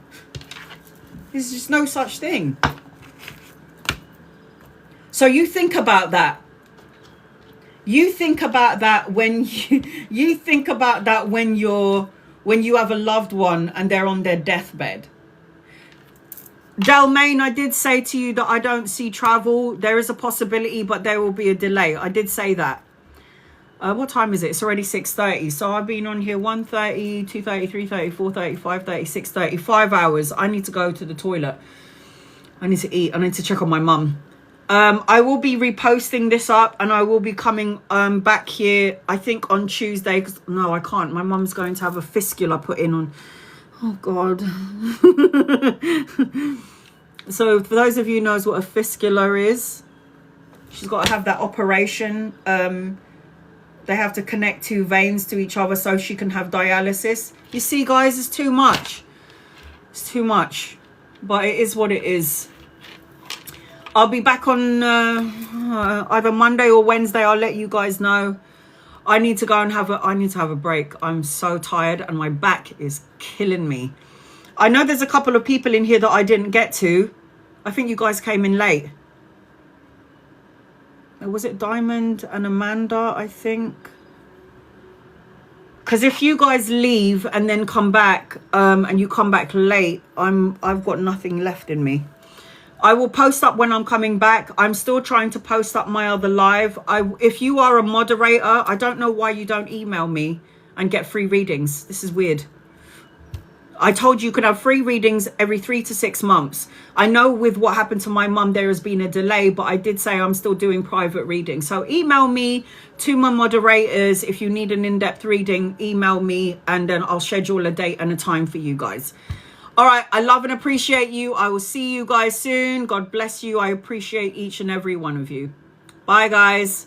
There's just no such thing. So you think about that. You think about that when you think about that when you have a loved one and they're on their deathbed. Delmaine, I did say to you that I don't see travel. There is a possibility, but there will be a delay. I did say that. What time is it? It's already 6:30. So I've been on here 1:30, 2:30, 3:30, 4:30, 5:30, 6:30. 5 hours. I need to go to the toilet. I need to eat. I need to check on my mum. I will be reposting this up and I will be coming back here, I think, on Tuesday. No, I can't. My mum's going to have a fistula put in on... Oh, God. So for those of you who knows what a fistula is, she's got to have that operation. They have to connect two veins to each other so she can have dialysis. You see, guys, it's too much. It's too much. But it is what it is. I'll be back on either Monday or Wednesday. I'll let you guys know. I need to go and have a break. I'm so tired and my back is killing me. I know there's a couple of people in here that I didn't get to. I think you guys came in late. Was it Diamond and Amanda, I think? Because if you guys leave and then come back, and you come back late, I've got nothing left in me. I will post up when I'm coming back. I'm still trying to post up my other live. If you are a moderator, I don't know why you don't email me and get free readings. This is weird. I told you could have free readings every 3 to 6 months. I know with what happened to my mum, there has been a delay, but I did say I'm still doing private readings. So email me to my moderators. If you need an in-depth reading, email me and then I'll schedule a date and a time for you guys. All right. I love and appreciate you. I will see you guys soon. God bless you. I appreciate each and every one of you. Bye, guys.